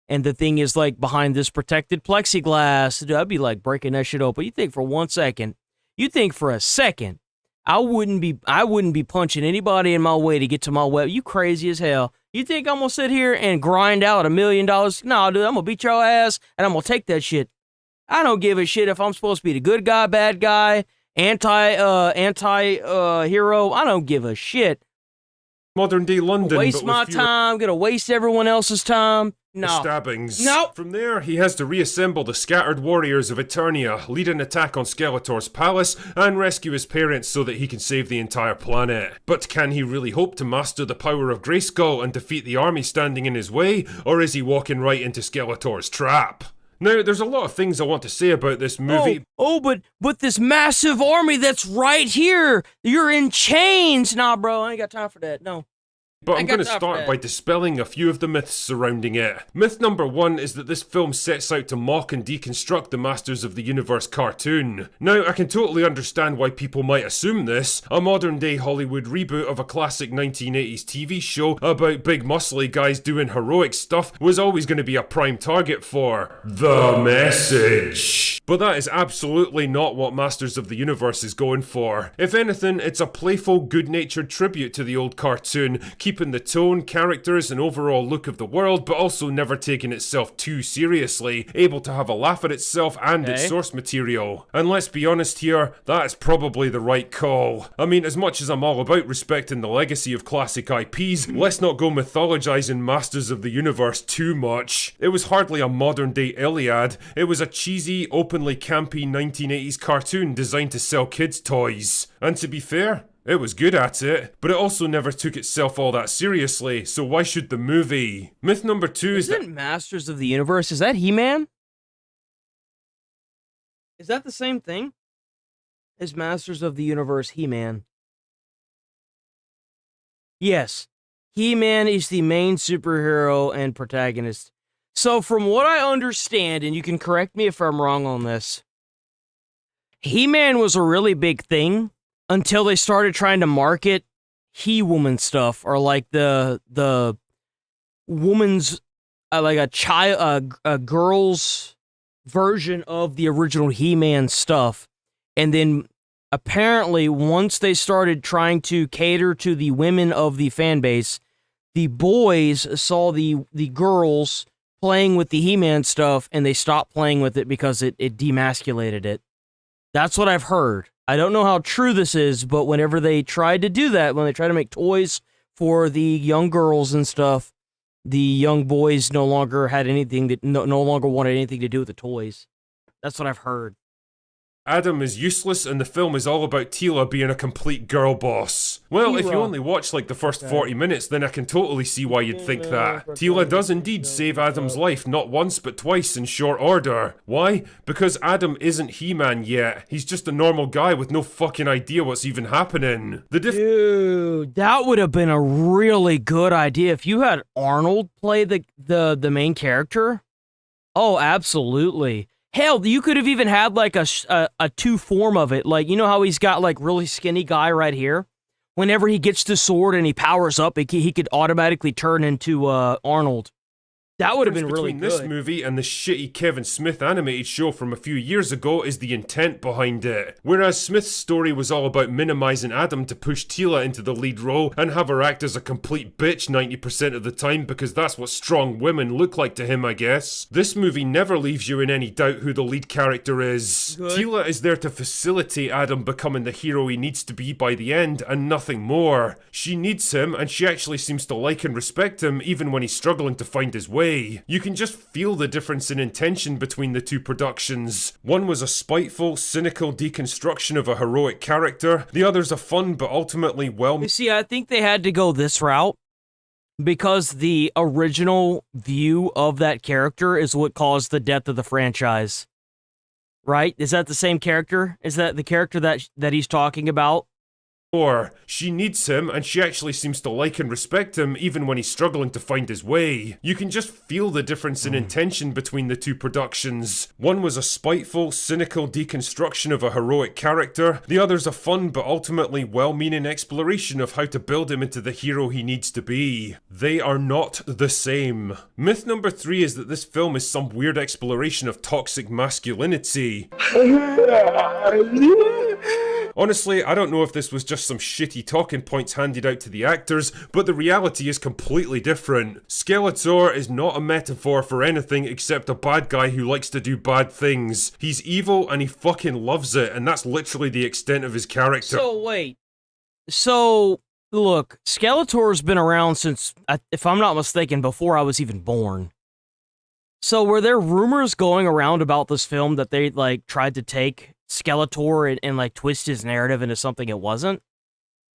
and the thing is, like, behind this protected plexiglass. Dude, I'd be, like, breaking that shit open. You think for a second, I wouldn't be punching anybody in my way to get to my web. You crazy as hell. You think I'm gonna sit here and grind out $1 million? No, dude, I'm gonna beat your ass, and I'm gonna take that shit. I don't give a shit if I'm supposed to be the good guy, bad guy, anti-hero. I don't give a shit. modern day London. Waste but my with fewer time, gonna waste everyone else's time. No. stabbings. Nope. From there, he has to reassemble the scattered warriors of Eternia, lead an attack on Skeletor's palace, and rescue his parents so that he can save the entire planet. But can he really hope to master the power of Grayskull and defeat the army standing in his way, or is he walking right into Skeletor's trap? Now, there's a lot of things I want to say about this movie. But this massive army that's right here, you're in chains. Nah, bro, I ain't got time for that. No. But I'm going to start by dispelling a few of the myths surrounding it. Myth number 1 is that this film sets out to mock and deconstruct the Masters of the Universe cartoon. Now, I can totally understand why people might assume this. A modern day Hollywood reboot of a classic 1980s TV show about big muscly guys doing heroic stuff was always going to be a prime target for the message. But that is absolutely not what Masters of the Universe is going for. If anything, it's a playful, good-natured tribute to the old cartoon, keeping the tone, characters, and overall look of the world, but also never taking itself too seriously, able to have a laugh at itself and its source material. And let's be honest here, that is probably the right call. I mean, as much as I'm all about respecting the legacy of classic IPs, let's not go mythologizing Masters of the Universe too much. It was hardly a modern day Iliad, it was a cheesy, openly campy 1980s cartoon designed to sell kids' toys. And to be fair, it was good at it, but it also never took itself all that seriously, so why should the movie? Myth number 2 is that Masters of the Universe, is that He-Man? Is that the same thing? Is Masters of the Universe He-Man? Yes. He-Man is the main superhero and protagonist. So from what I understand, and you can correct me if I'm wrong on this, He-Man was a really big thing until they started trying to market He-Woman stuff, or like the woman's, like a girl's version of the original He-Man stuff. And then apparently once they started trying to cater to the women of the fan base, the boys saw the girls playing with the He-Man stuff and they stopped playing with it because it demasculated it. That's what I've heard. I don't know how true this is, but whenever they tried to do that, when they tried to make toys for the young girls and stuff, the young boys no longer had anything that no longer wanted anything to do with the toys. That's what I've heard. Adam is useless and the film is all about Teela being a complete girl boss. Well, if you only watch like the first 40 minutes, then I can totally see why you'd think that. Teela does indeed save Adam's life not once but twice in short order. Why? Because Adam isn't He-Man yet. He's just a normal guy with no fucking idea what's even happening. Dude, that would have been a really good idea if you had Arnold play the main character. Oh, absolutely. Hell, you could have even had like a two form of it. Like, you know how he's got like really skinny guy right here? Whenever he gets the sword and he powers up, he could automatically turn into Arnold. That would have been really good. Between this movie and the shitty Kevin Smith animated show from a few years ago is the intent behind it. Whereas Smith's story was all about minimizing Adam to push Teela into the lead role and have her act as a complete bitch 90% of the time because that's what strong women look like to him, I guess. This movie never leaves you in any doubt who the lead character is. Good. Teela is there to facilitate Adam becoming the hero he needs to be by the end and nothing more. She needs him and she actually seems to like and respect him even when he's struggling to find his way. You can just feel the difference in intention between the two productions. One was a spiteful, cynical deconstruction of a heroic character. The other's a fun but ultimately well... You see, I think they had to go this route because the original view of that character is what caused the death of the franchise. Right? Is that the same character? Is that the character that he's talking about? Or, she needs him and she actually seems to like and respect him even when he's struggling to find his way. You can just feel the difference in intention between the two productions. One was a spiteful, cynical deconstruction of a heroic character. The other's a fun but ultimately well-meaning exploration of how to build him into the hero he needs to be. They are not the same. Myth number 3 is that this film is some weird exploration of toxic masculinity. Honestly, I don't know if this was just some shitty talking points handed out to the actors, but the reality is completely different. Skeletor is not a metaphor for anything except a bad guy who likes to do bad things. He's evil and he fucking loves it, and that's literally the extent of his character. So wait. So look, Skeletor's been around since, if I'm not mistaken, before I was even born. So were there rumors going around about this film that they, like, tried to take Skeletor and like, twist his narrative into something it wasn't?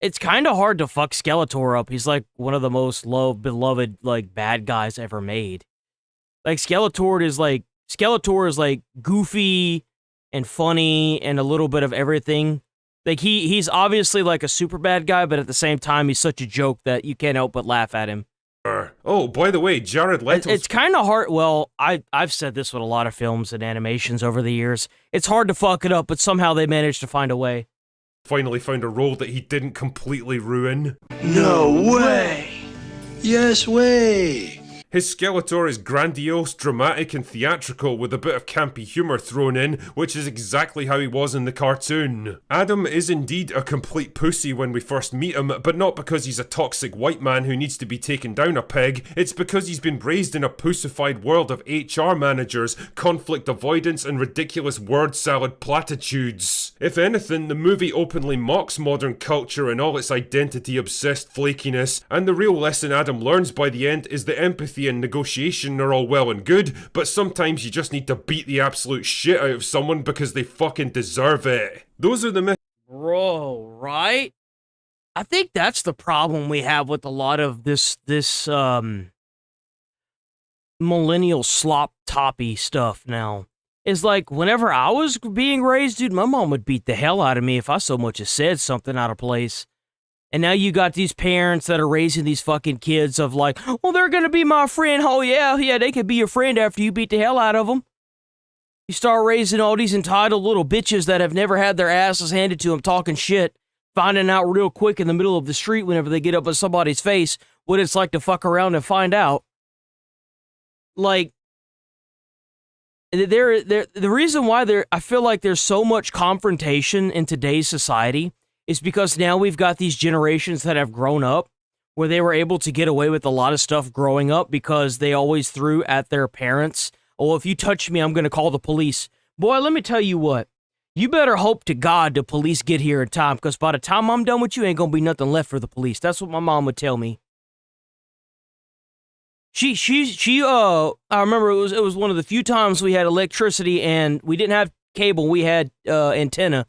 It's kind of hard to fuck Skeletor up. He's, like, one of the most beloved, like, bad guys ever made. Like, Skeletor is, like, goofy and funny and a little bit of everything. Like, he's obviously, like, a super bad guy, but at the same time, he's such a joke that you can't help but laugh at him. Oh, by the way, Jared Leto. It's kind of hard. Well, I've said this with a lot of films and animations over the years. It's hard to fuck it up, but somehow they managed to find a way. Finally found a role that he didn't completely ruin. No way! Yes way! His Skeletor is grandiose, dramatic, and theatrical with a bit of campy humour thrown in, which is exactly how he was in the cartoon. Adam is indeed a complete pussy when we first meet him, but not because he's a toxic white man who needs to be taken down a peg, it's because he's been raised in a pussified world of HR managers, conflict avoidance, and ridiculous word salad platitudes. If anything, the movie openly mocks modern culture and all its identity-obsessed flakiness, and the real lesson Adam learns by the end is that empathy and negotiation are all well and good, but sometimes you just need to beat the absolute shit out of someone because they fucking deserve it. Those are the myths. Bro, right? I think that's the problem we have with a lot of this millennial slop toppy stuff now. Is like, whenever I was being raised, dude, my mom would beat the hell out of me if I so much as said something out of place. And now you got these parents that are raising these fucking kids of like, well, they're gonna be my friend. Oh, yeah, they could be your friend after you beat the hell out of them. You start raising all these entitled little bitches that have never had their asses handed to them talking shit, finding out real quick in the middle of the street whenever they get up in somebody's face what it's like to fuck around and find out. Like, the reason why I feel like there's so much confrontation in today's society is because now we've got these generations that have grown up where they were able to get away with a lot of stuff growing up because they always threw at their parents, oh, if you touch me, I'm going to call the police. Boy, let me tell you what, you better hope to God the police get here in time, because by the time I'm done with you, ain't going to be nothing left for the police. That's what my mom would tell me. I remember it was one of the few times we had electricity and we didn't have cable, we had antenna.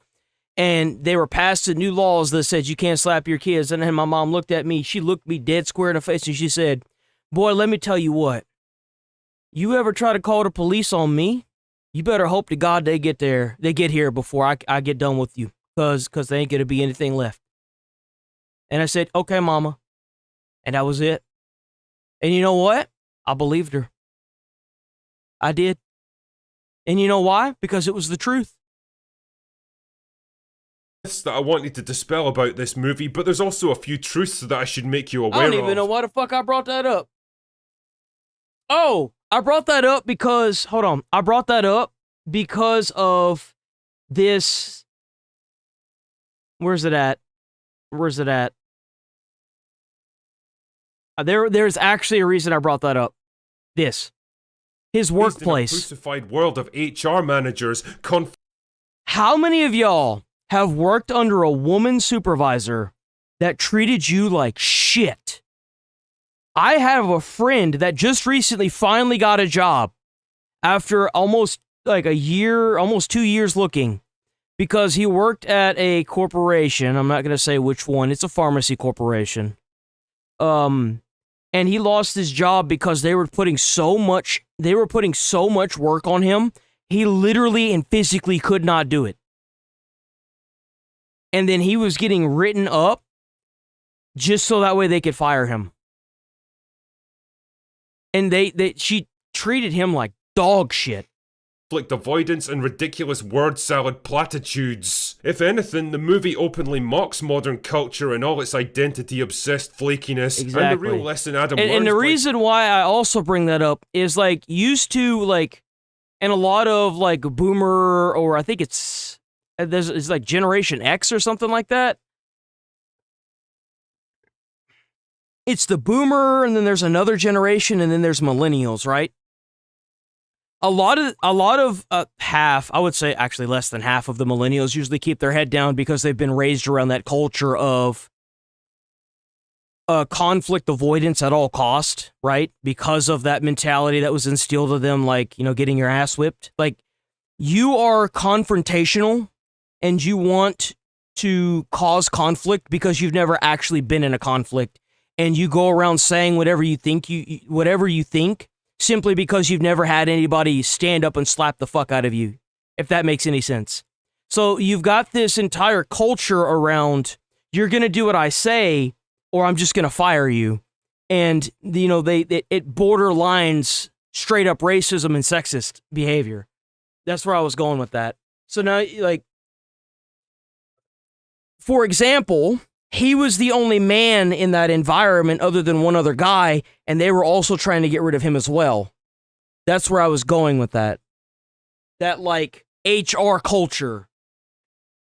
And they were passing new laws that said you can't slap your kids. And then my mom looked at me. She looked me dead square in the face and she said, boy, let me tell you what. You ever try to call the police on me? You better hope to God they get here before I get done with you. Because there ain't going to be anything left. And I said, okay, mama. And that was it. And you know what? I believed her. I did. And you know why? Because it was the truth. That I wanted to dispel about this movie, but there's also a few truths that I should make you aware of. I don't even know why the fuck I brought that up. Oh, I brought that up because, hold on, I brought that up because of this. Where's it at? There's actually a reason I brought that up. His workplace. In a crucified world of HR managers. How many of y'all have worked under a woman supervisor that treated you like shit? I have a friend that just recently finally got a job after almost like a year, almost 2 years looking, because he worked at a corporation. I'm not going to say which one. It's a pharmacy corporation. And he lost his job because they were putting so much work on him. He literally and physically could not do it. And then he was getting written up just so that way they could fire him. And she treated him like dog shit. Conflict avoidance and ridiculous word salad platitudes. If anything, the movie openly mocks modern culture and all its identity-obsessed flakiness. Exactly. And the real lesson Adam learns. And the reason why I also bring that up is like used to like, and a lot of like boomer, or I think it's like Generation X or something like that. It's the boomer, and then there's another generation, and then there's millennials, right? A lot of half, I would say actually less than half of the millennials usually keep their head down because they've been raised around that culture of conflict avoidance at all cost, right? Because of that mentality that was instilled in them, like, getting your ass whipped. Like, you are confrontational and you want to cause conflict because you've never actually been in a conflict, and you go around saying whatever you think simply because you've never had anybody stand up and slap the fuck out of you, if that makes any sense. So you've got this entire culture around, you're going to do what I say or I'm just going to fire you. And, it borderlines straight up racism and sexist behavior. That's where I was going with that. So now, like, for example, he was the only man in that environment other than one other guy, and they were also trying to get rid of him as well. That's where I was going with that. That, like, HR culture.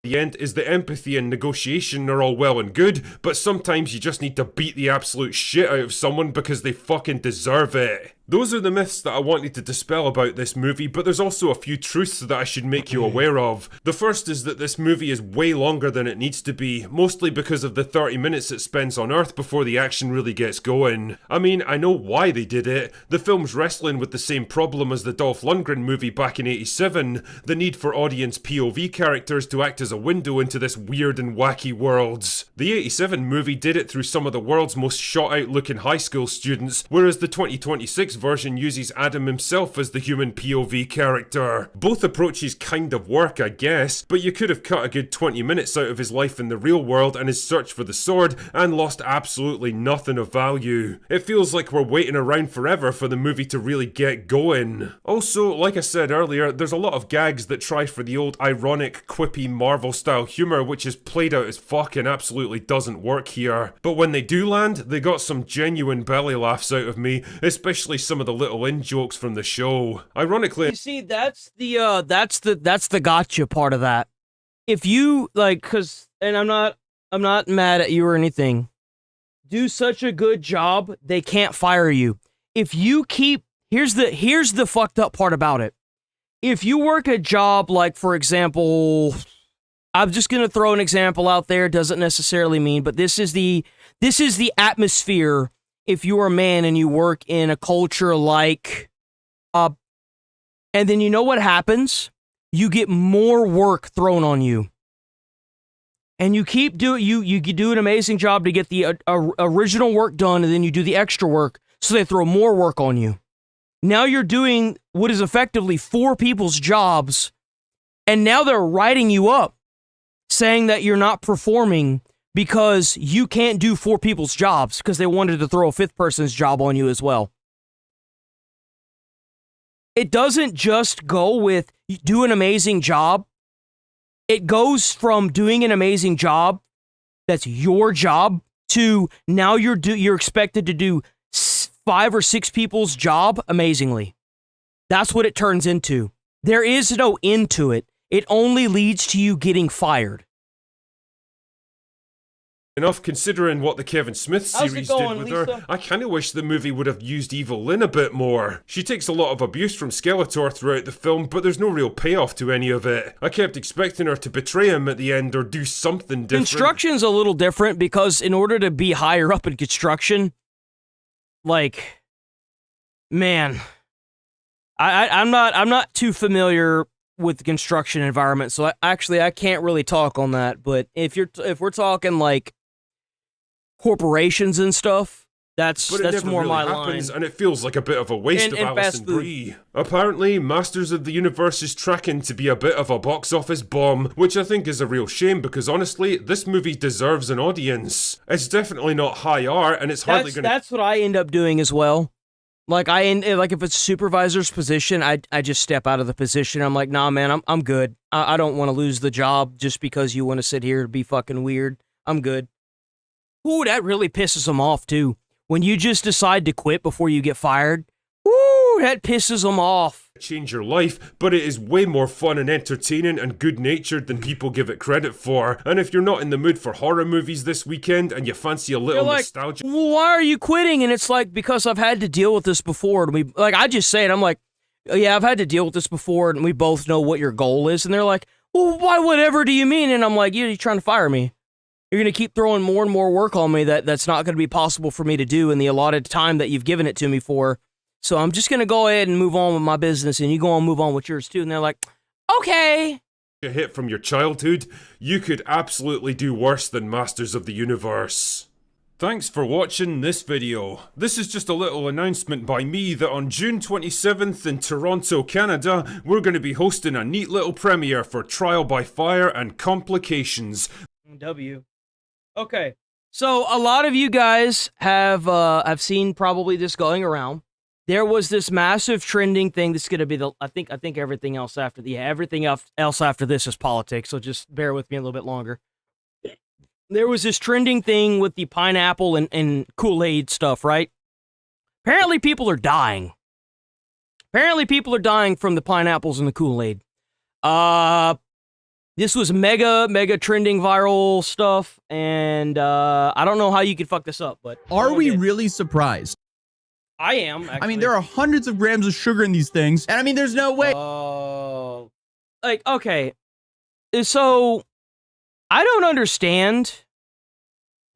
The end is the empathy and negotiation are all well and good, but sometimes you just need to beat the absolute shit out of someone because they fucking deserve it. Those are the myths that I wanted to dispel about this movie, but there's also a few truths that I should make you aware of. The first is that this movie is way longer than it needs to be, mostly because of the 30 minutes it spends on Earth before the action really gets going. I mean, I know why they did it. The film's wrestling with the same problem as the Dolph Lundgren movie back in '87, the need for audience POV characters to act as a window into this weird and wacky worlds. The '87 movie did it through some of the world's most shot out looking high school students, whereas the 2026 version uses Adam himself as the human POV character. Both approaches kind of work, I guess, but you could have cut a good 20 minutes out of his life in the real world and his search for the sword and lost absolutely nothing of value. It feels like we're waiting around forever for the movie to really get going. Also, like I said earlier, there's a lot of gags that try for the old ironic, quippy Marvel style humour, which is played out as fuck and absolutely doesn't work here. But when they do land, they got some genuine belly laughs out of me, especially some of the little in-jokes from the show. Ironically, you see, that's the gotcha part of that. If you, like, and I'm not mad at you or anything, do such a good job, they can't fire you. If you keep, here's the fucked up part about it. If you work a job, like, for example, I'm just gonna throw an example out there, doesn't necessarily mean, but this is the atmosphere. If you're a man and you work in a culture like, and then you know what happens? You get more work thrown on you. And you keep you do an amazing job to get the original work done, and then you do the extra work, so they throw more work on you. Now you're doing what is effectively 4 people's jobs, and now they're writing you up, saying that you're not performing because you can't do 4 people's jobs because they wanted to throw a 5th person's job on you as well. It doesn't just go with do an amazing job. It goes from doing an amazing job, that's your job, to now you're expected to do 5 or 6 people's job amazingly. That's what it turns into. There is no end to it. It only leads to you getting fired. Enough considering what the Kevin Smith series did with Lisa? her. I kinda wish the movie would have used Evil Lynn a bit more. She takes a lot of abuse from Skeletor throughout the film, but there's no real payoff to any of it. I kept expecting her to betray him at the end or do something different. Construction's a little different because in order to be higher up in construction, like, man, I'm not too familiar with the construction environment, so I can't really talk on that. But if we're talking like corporations and stuff, that's more really my happens, line. And it feels like a bit of a waste of Alison Brie. Apparently, Masters of the Universe is tracking to be a bit of a box office bomb, which I think is a real shame because honestly, this movie deserves an audience. It's definitely not high art, and it's hardly going to. That's what I end up doing as well. Like if it's a supervisor's position, I just step out of the position. I'm like, nah, man, I'm good. I don't want to lose the job just because you want to sit here and be fucking weird. I'm good. Ooh, that really pisses them off too. When you just decide to quit before you get fired, ooh, that pisses them off. Change your life, but it is way more fun and entertaining and good-natured than people give it credit for. And if you're not in the mood for horror movies this weekend and you fancy a little nostalgia, well, why are you quitting? And it's like, because I've had to deal with this before. And I just say it. I'm like, oh, yeah, I've had to deal with this before, and we both know what your goal is. And they're like, well, why? Whatever do you mean? And I'm like, you're trying to fire me. You're going to keep throwing more and more work on me that's not going to be possible for me to do in the allotted time that you've given it to me for. So I'm just going to go ahead and move on with my business, and you go on and move on with yours too. And they're like, okay. A hit from your childhood, you could absolutely do worse than Masters of the Universe. Thanks for watching this video. This is just a little announcement by me that on June 27th in Toronto, Canada, we're going to be hosting a neat little premiere for Trial by Fire and Complications. W. Okay. So a lot of you guys have seen probably this going around. There was this massive trending thing that's going to be the, I think everything else after everything else after this is politics, so just bear with me a little bit longer. There was this trending thing with the pineapple and Kool-Aid stuff, right? Apparently people are dying. Apparently people are dying from the pineapples and the Kool-Aid. This was mega trending viral stuff, and I don't know how you could fuck this up, but... Are we really surprised? I am, actually. I mean, there are hundreds of grams of sugar in these things, and I mean, there's no way. Oh. Like, okay. So, I don't understand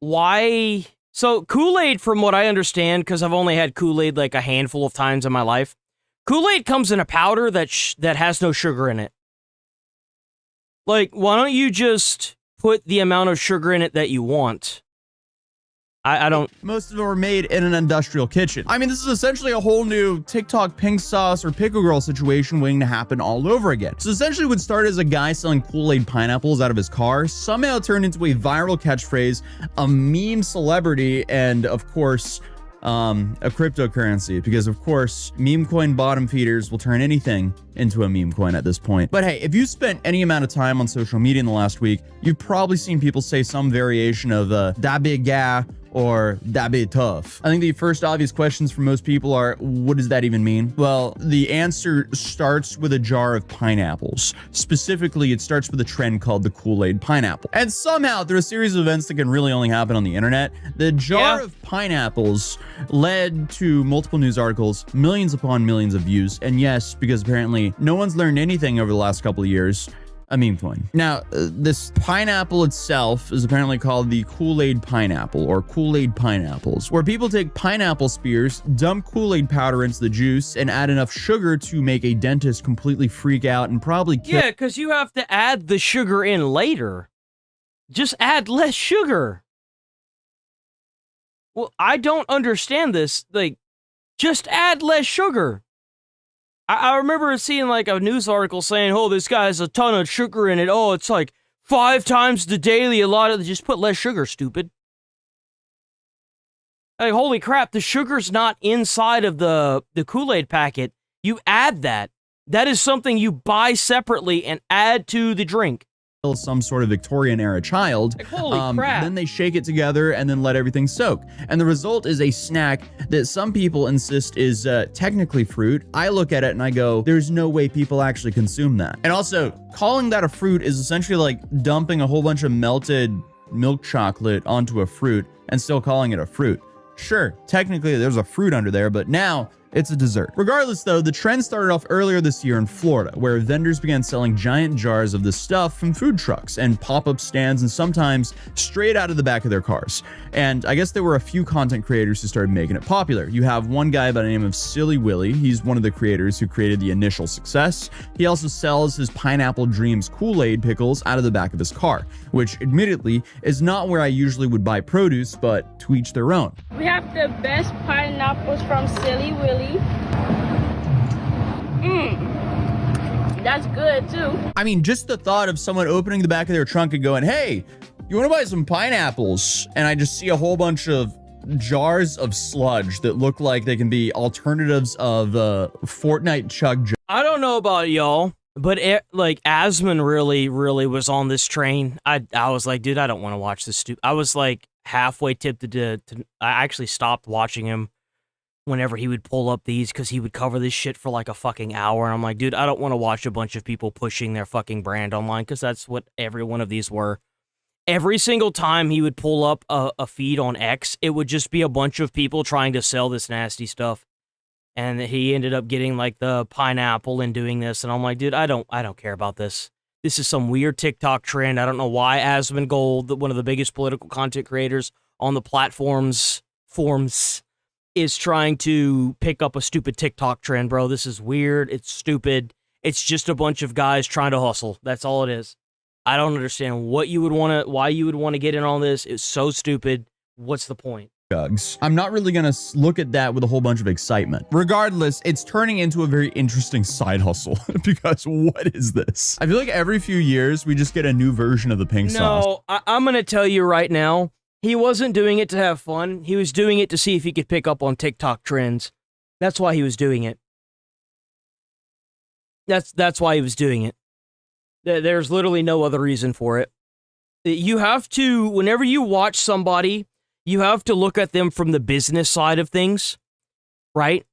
why... So, Kool-Aid, from what I understand, because I've only had Kool-Aid like a handful of times in my life, Kool-Aid comes in a powder that has no sugar in it. Like, why don't you just put the amount of sugar in it that you want? I don't... Most of them are made in an industrial kitchen. I mean, this is essentially a whole new TikTok pink sauce or pickle girl situation waiting to happen all over again. So essentially what started as a guy selling Kool-Aid pineapples out of his car somehow turned into a viral catchphrase, a meme celebrity, and of course, a cryptocurrency, because of course meme coin bottom feeders will turn anything into a meme coin at this point. But hey, if you spent any amount of time on social media in the last week, you've probably seen people say some variation of that big guy or that be tough. I think the first obvious questions for most people are, what does that even mean? Well, the answer starts with a jar of pineapples. Specifically, it starts with a trend called the Kool-Aid pineapple. And somehow, through a series of events that can really only happen on the internet, the jar of pineapples led to multiple news articles, millions upon millions of views, and yes, because apparently no one's learned anything over the last couple of years, a meme coin. Now, this pineapple itself is apparently called the Kool-Aid pineapple or Kool-Aid pineapples, where people take pineapple spears, dump Kool-Aid powder into the juice, and add enough sugar to make a dentist completely freak out and probably kill. Yeah, because you have to add the sugar in later. Just add less sugar. Well, I don't understand this. Like, just add less sugar. I remember seeing like a news article saying, oh, this guy has a ton of sugar in it. Oh, it's like 5 times the daily allotted. Just put less sugar, stupid. Like, holy crap, the sugar's not inside of the Kool-Aid packet. You add that. That is something you buy separately and add to the drink. Some sort of Victorian era child. Like, holy crap. Then they shake it together and then let everything soak. And the result is a snack that some people insist is technically fruit. I look at it and I go, there's no way people actually consume that. And also, calling that a fruit is essentially like dumping a whole bunch of melted milk chocolate onto a fruit and still calling it a fruit. Sure, technically there's a fruit under there, but now it's a dessert. Regardless though, the trend started off earlier this year in Florida, where vendors began selling giant jars of this stuff from food trucks and pop-up stands and sometimes straight out of the back of their cars. And I guess there were a few content creators who started making it popular. You have one guy by the name of Silly Willy. He's one of the creators who created the initial success. He also sells his Pineapple Dreams Kool-Aid pickles out of the back of his car, which admittedly is not where I usually would buy produce, but to each their own. We have the best pineapples from Silly Willy. That's good too. I mean, just the thought of someone opening the back of their trunk and going, hey, you want to buy some pineapples? And I just see a whole bunch of jars of sludge that look like they can be alternatives of Fortnite chug. I don't know about y'all, but like Asmon really was on this train. I was like, dude, I don't want to watch this I was like halfway tempted to I actually stopped watching him whenever he would pull up these, because he would cover this shit for like a fucking hour. And I'm like, dude, I don't want to watch a bunch of people pushing their fucking brand online, because that's what every one of these were. Every single time he would pull up a feed on X, it would just be a bunch of people trying to sell this nasty stuff. And he ended up getting like the pineapple and doing this. And I'm like, dude, I don't care about this. This is some weird TikTok trend. I don't know why Asmongold, one of the biggest political content creators on the forms, is trying to pick up a stupid TikTok trend, bro. This is weird. It's stupid. It's just a bunch of guys trying to hustle. That's all it is. I don't understand why you would want to get in on this. It's so stupid. What's the point? I'm not really going to look at that with a whole bunch of excitement. Regardless, it's turning into a very interesting side hustle because what is this? I feel like every few years we just get a new version of the pink sauce. No, I'm going to tell you right now, he wasn't doing it to have fun. He was doing it to see if he could pick up on TikTok trends. That's why he was doing it. That's why he was doing it. There's literally no other reason for it. You have to, whenever you watch somebody, you have to look at them from the business side of things, right?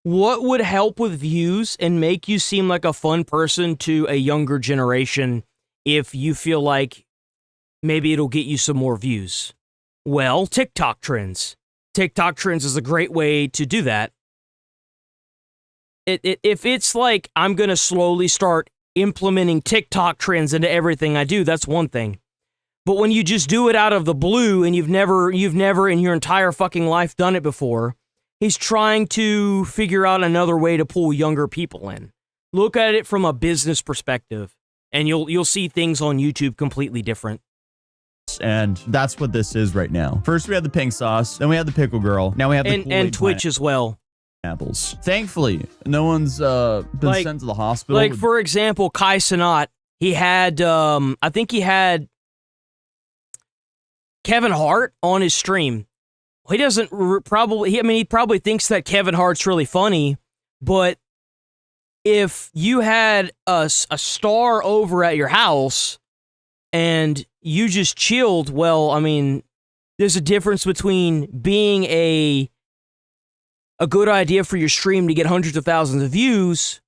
What would help with views and make you seem like a fun person to a younger generation if you feel like maybe it'll get you some more views? Well, TikTok trends. TikTok trends is a great way to do that. If it's like, I'm going to slowly start implementing TikTok trends into everything I do, that's one thing. But when you just do it out of the blue and you've never in your entire fucking life done it before, he's trying to figure out another way to pull younger people in. Look at it from a business perspective, and you'll see things on YouTube completely different. And that's what this is right now. First we had the pink sauce, then we had the pickle girl, now we have the and Twitch as well. Apples. Thankfully, no one's been sent to the hospital. Like, for example, Kai Cenat, he had, I think he had Kevin Hart on his stream. He doesn't he probably thinks that Kevin Hart's really funny, but if you had a star over at your house and you just chilled, well, I mean, there's a difference between being a good idea for your stream to get hundreds of thousands of views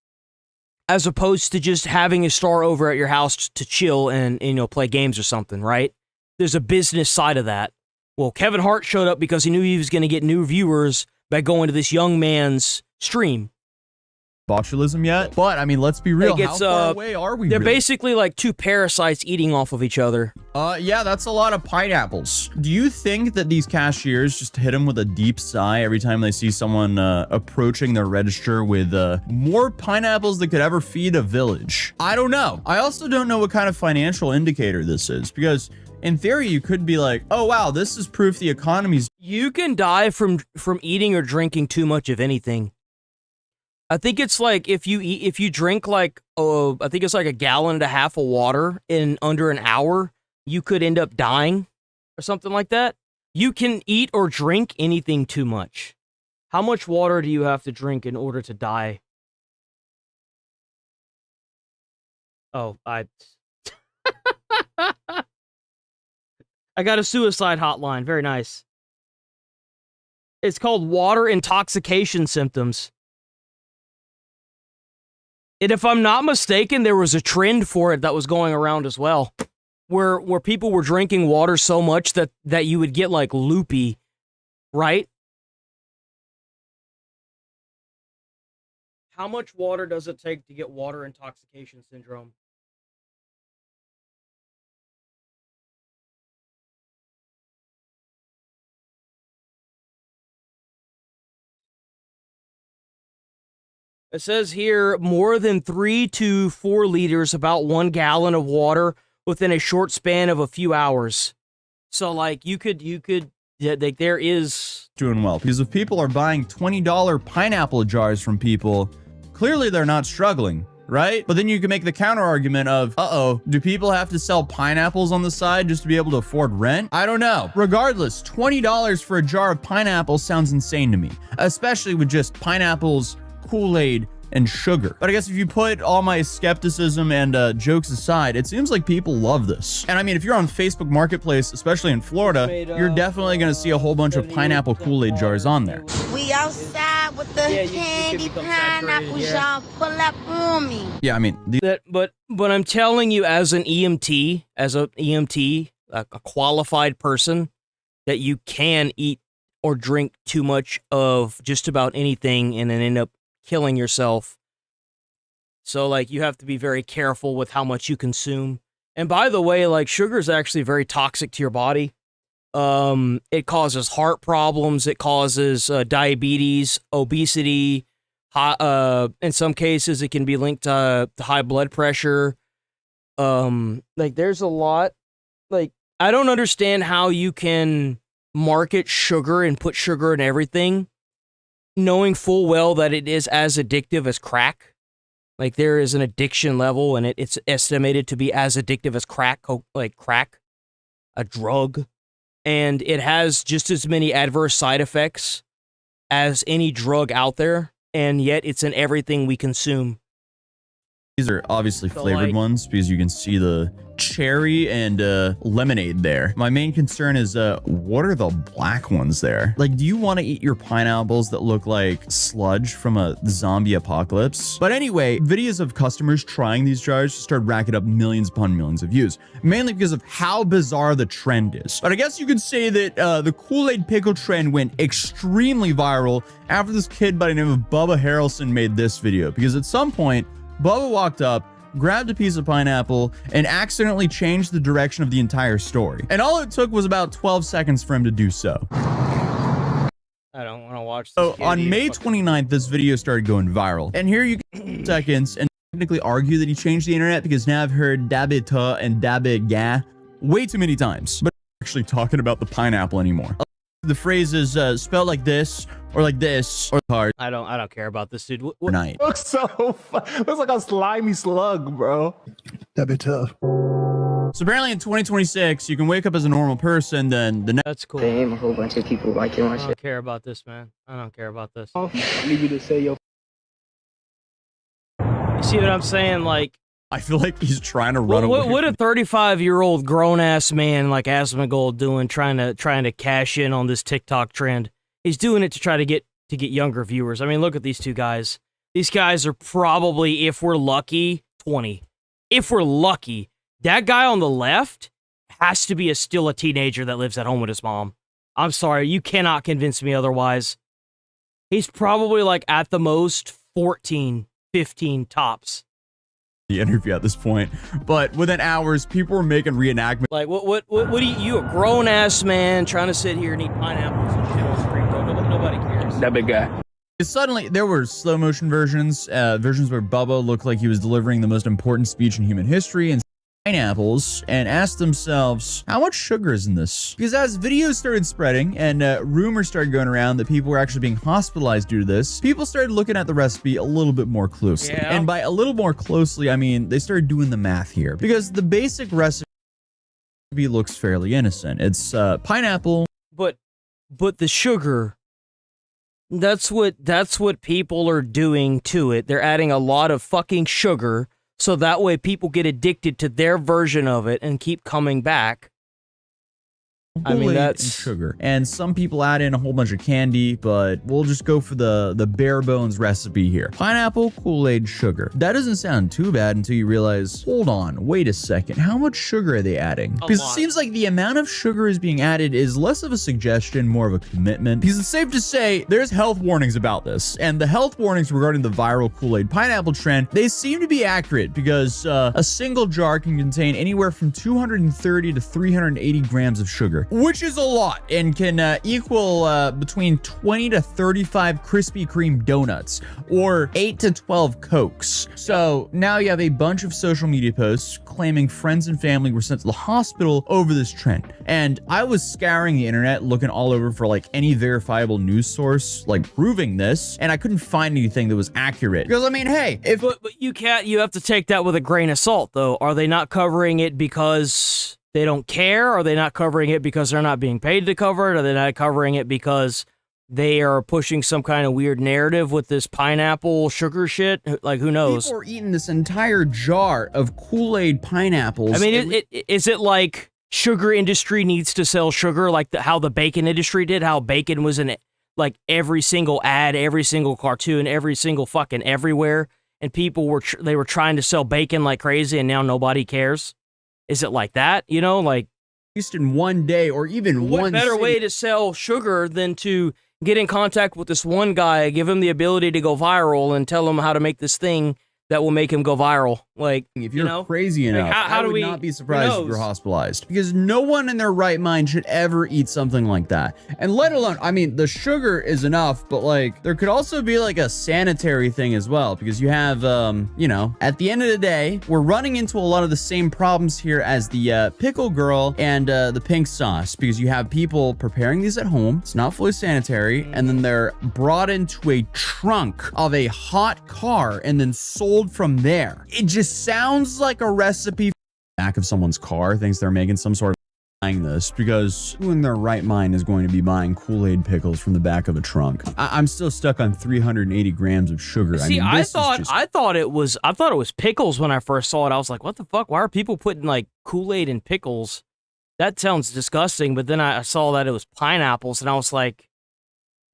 as opposed to just having a star over at your house to chill and play games or something, right? There's a business side of that. Well, Kevin Hart showed up because he knew he was going to get new viewers by going to this young man's stream. Botulism yet? But, I mean, let's be real. How far away are we? They're really? basically like two parasites eating off of each other. Yeah, that's a lot of pineapples. Do you think that these cashiers just hit them with a deep sigh every time they see someone approaching their register with more pineapples that could ever feed a village? I don't know. I also don't know what kind of financial indicator this is, because in theory, you could be like, oh, wow, this is proof the economy's... You can die from eating or drinking too much of anything. I think it's like if you drink like, I think it's like 1.5 gallons of water in under an hour, you could end up dying or something like that. You can eat or drink anything too much. How much water do you have to drink in order to die? Oh, I got a suicide hotline. Very nice. It's called water intoxication symptoms. And if I'm not mistaken, there was a trend for it that was going around as well, where people were drinking water so much that you would get like loopy, right? How much water does it take to get water intoxication syndrome? It says here more than 3 to 4 liters, about 1 gallon of water within a short span of a few hours. So like you could like there is doing well, because if people are buying $20 pineapple jars from people, clearly they're not struggling, right? But then you can make the counter argument of, do people have to sell pineapples on the side just to be able to afford rent? I don't know. Regardless, $20 for a jar of pineapples sounds insane to me, especially with just pineapples, Kool-Aid, and sugar. But I guess if you put all my skepticism and jokes aside, it seems like people love this. And I mean, if you're on Facebook Marketplace, especially in Florida, you're definitely going to see a whole bunch of pineapple Kool-Aid jars on there. We outside with the candy pineapple, y'all pull up on me. Yeah, I mean, but I'm telling you, as an EMT, a qualified person, that you can eat or drink too much of just about anything and then end up killing yourself So, like, you have to be very careful with how much you consume. And by the way, like, sugar is actually very toxic to your body. It causes heart problems. It causes diabetes, obesity. In some cases, it can be linked to high blood pressure. Like, there's a lot. Like, I don't understand how you can market sugar and put sugar in everything, knowing full well that it is as addictive as crack. Like, there is an addiction level, and it's estimated to be as addictive as crack, a drug. And it has just as many adverse side effects as any drug out there, and yet it's in everything we consume. These are obviously So, flavored like- ones because you can see the cherry and lemonade there. My main concern is what are the black ones there? Like, do you want to eat your pineapples that look like sludge from a zombie apocalypse? But anyway, videos of customers trying these jars started racking up millions upon millions of views, mainly because of how bizarre the trend is. But I guess you could say that the Kool-Aid pickle trend went extremely viral after this kid by the name of Bubba Harrelson made this video, because at some point, Bubba walked up, grabbed a piece of pineapple, and accidentally changed the direction of the entire story. And all it took was about 12 seconds for him to do so. I don't want to watch this. So on May 29th, this video started going viral. And here you can seconds and technically argue that he changed the internet, because now I've heard dabbe ta and dabbe ga way too many times. But I'm not actually talking about the pineapple anymore. The phrase is spelled like this, or like this, or hard. I don't care about this, dude. What? Night. Looks so looks like a slimy slug, bro. That'd be tough. So apparently in 2026, you can wake up as a normal person, then the next. That's cool. Damn, a whole bunch of people liking my I shit. don't care about this, man. I don't care about this. I need you to say your. You see what I'm saying? Like, I feel like he's trying to run away. what a 35-year-old grown-ass man like Asmongold doing, trying to cash in on this TikTok trend. He's doing it to try to get younger viewers. I mean, look at these two guys. These guys are probably, if we're lucky, 20. If we're lucky, that guy on the left has to be still a teenager that lives at home with his mom. I'm sorry, you cannot convince me otherwise. He's probably like at the most 14, 15 tops. The interview at this point, but within hours, people were making reenactments. Like, what do you a grown ass man trying to sit here and eat pineapples and shit on the street, bro? Nobody cares. That big guy. Suddenly, there were slow motion versions where Bubba looked like he was delivering the most important speech in human history, and pineapples, and asked themselves, how much sugar is in this? Because as videos started spreading and rumors started going around that people were actually being hospitalized due to this, people started looking at the recipe a little bit more closely. Yeah. And by a little more closely, I mean they started doing the math here, because the basic recipe looks fairly innocent. It's pineapple, But the sugar, that's what people are doing to it. They're adding a lot of fucking sugar, so that way people get addicted to their version of it and keep coming back. I mean, Kool-Aid that's and sugar. And some people add in a whole bunch of candy, but we'll just go for the bare bones recipe here. Pineapple, Kool-Aid, sugar. That doesn't sound too bad until you realize, hold on, wait a second, how much sugar are they adding? Because it seems like the amount of sugar is being added is less of a suggestion, more of a commitment. Because it's safe to say there's health warnings about this, and the health warnings regarding the viral Kool-Aid pineapple trend, they seem to be accurate, because a single jar can contain anywhere from 230 to 380 grams of sugar, which is a lot, and can equal between 20 to 35 Krispy Kreme donuts, or 8 to 12 Cokes. So now you have a bunch of social media posts claiming friends and family were sent to the hospital over this trend. And I was scouring the internet, looking all over for like any verifiable news source like proving this, and I couldn't find anything that was accurate. Because I mean, hey, if but you have to take that with a grain of salt, though. Are they not covering it because they don't care? Are they not covering it because they're not being paid to cover it? Are they not covering it because they are pushing some kind of weird narrative with this pineapple sugar shit? Like, who knows? People are eating this entire jar of Kool-Aid pineapples. I mean, is it like sugar industry needs to sell sugar like how the bacon industry did? How bacon was in like every single ad, every single cartoon, every single fucking everywhere, and people were they were trying to sell bacon like crazy, and now nobody cares? Is it like that? You know, like, at least in one day or even what one better city. way to sell sugar than to get in contact with this one guy, give him the ability to go viral, and tell him how to make this thing that will make him go viral. Like, if you're you know, crazy enough, how I do would we not be who surprised if you're knows? hospitalized, because no one in their right mind should ever eat something like that. And let alone, I mean, the sugar is enough, but like there could also be like a sanitary thing as well, because you have, you know, at the end of the day, we're running into a lot of the same problems here as the pickle girl and the pink sauce, because you have people preparing these at home. It's not fully sanitary, and then they're brought into a trunk of a hot car and then sold from there. It just sounds like a recipe. Back of someone's car thinks they're making some sort of buying this, because who in their right mind is going to be buying Kool-Aid pickles from the back of a trunk? I'm still stuck on 380 grams of sugar. See, I mean, I thought it was pickles when I first saw it. I was like, what the fuck? Why are people putting like Kool-Aid in pickles? That sounds disgusting. But then I saw that it was pineapples, and I was like,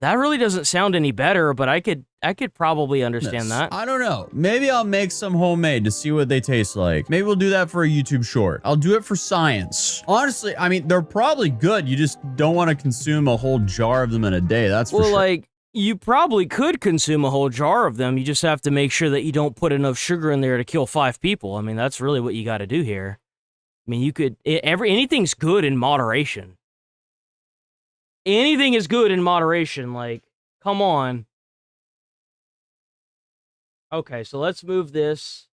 that really doesn't sound any better, but I could probably understand that. I don't know. Maybe I'll make some homemade to see what they taste like. Maybe we'll do that for a YouTube short. I'll do it for science. Honestly, I mean, they're probably good. You just don't want to consume a whole jar of them in a day. That's for sure. Well, like, you probably could consume a whole jar of them. You just have to make sure that you don't put enough sugar in there to kill 5 people. I mean, that's really what you got to do here. I mean, you could... anything's good in moderation. Anything is good in moderation. Like, come on. Okay, so let's move this.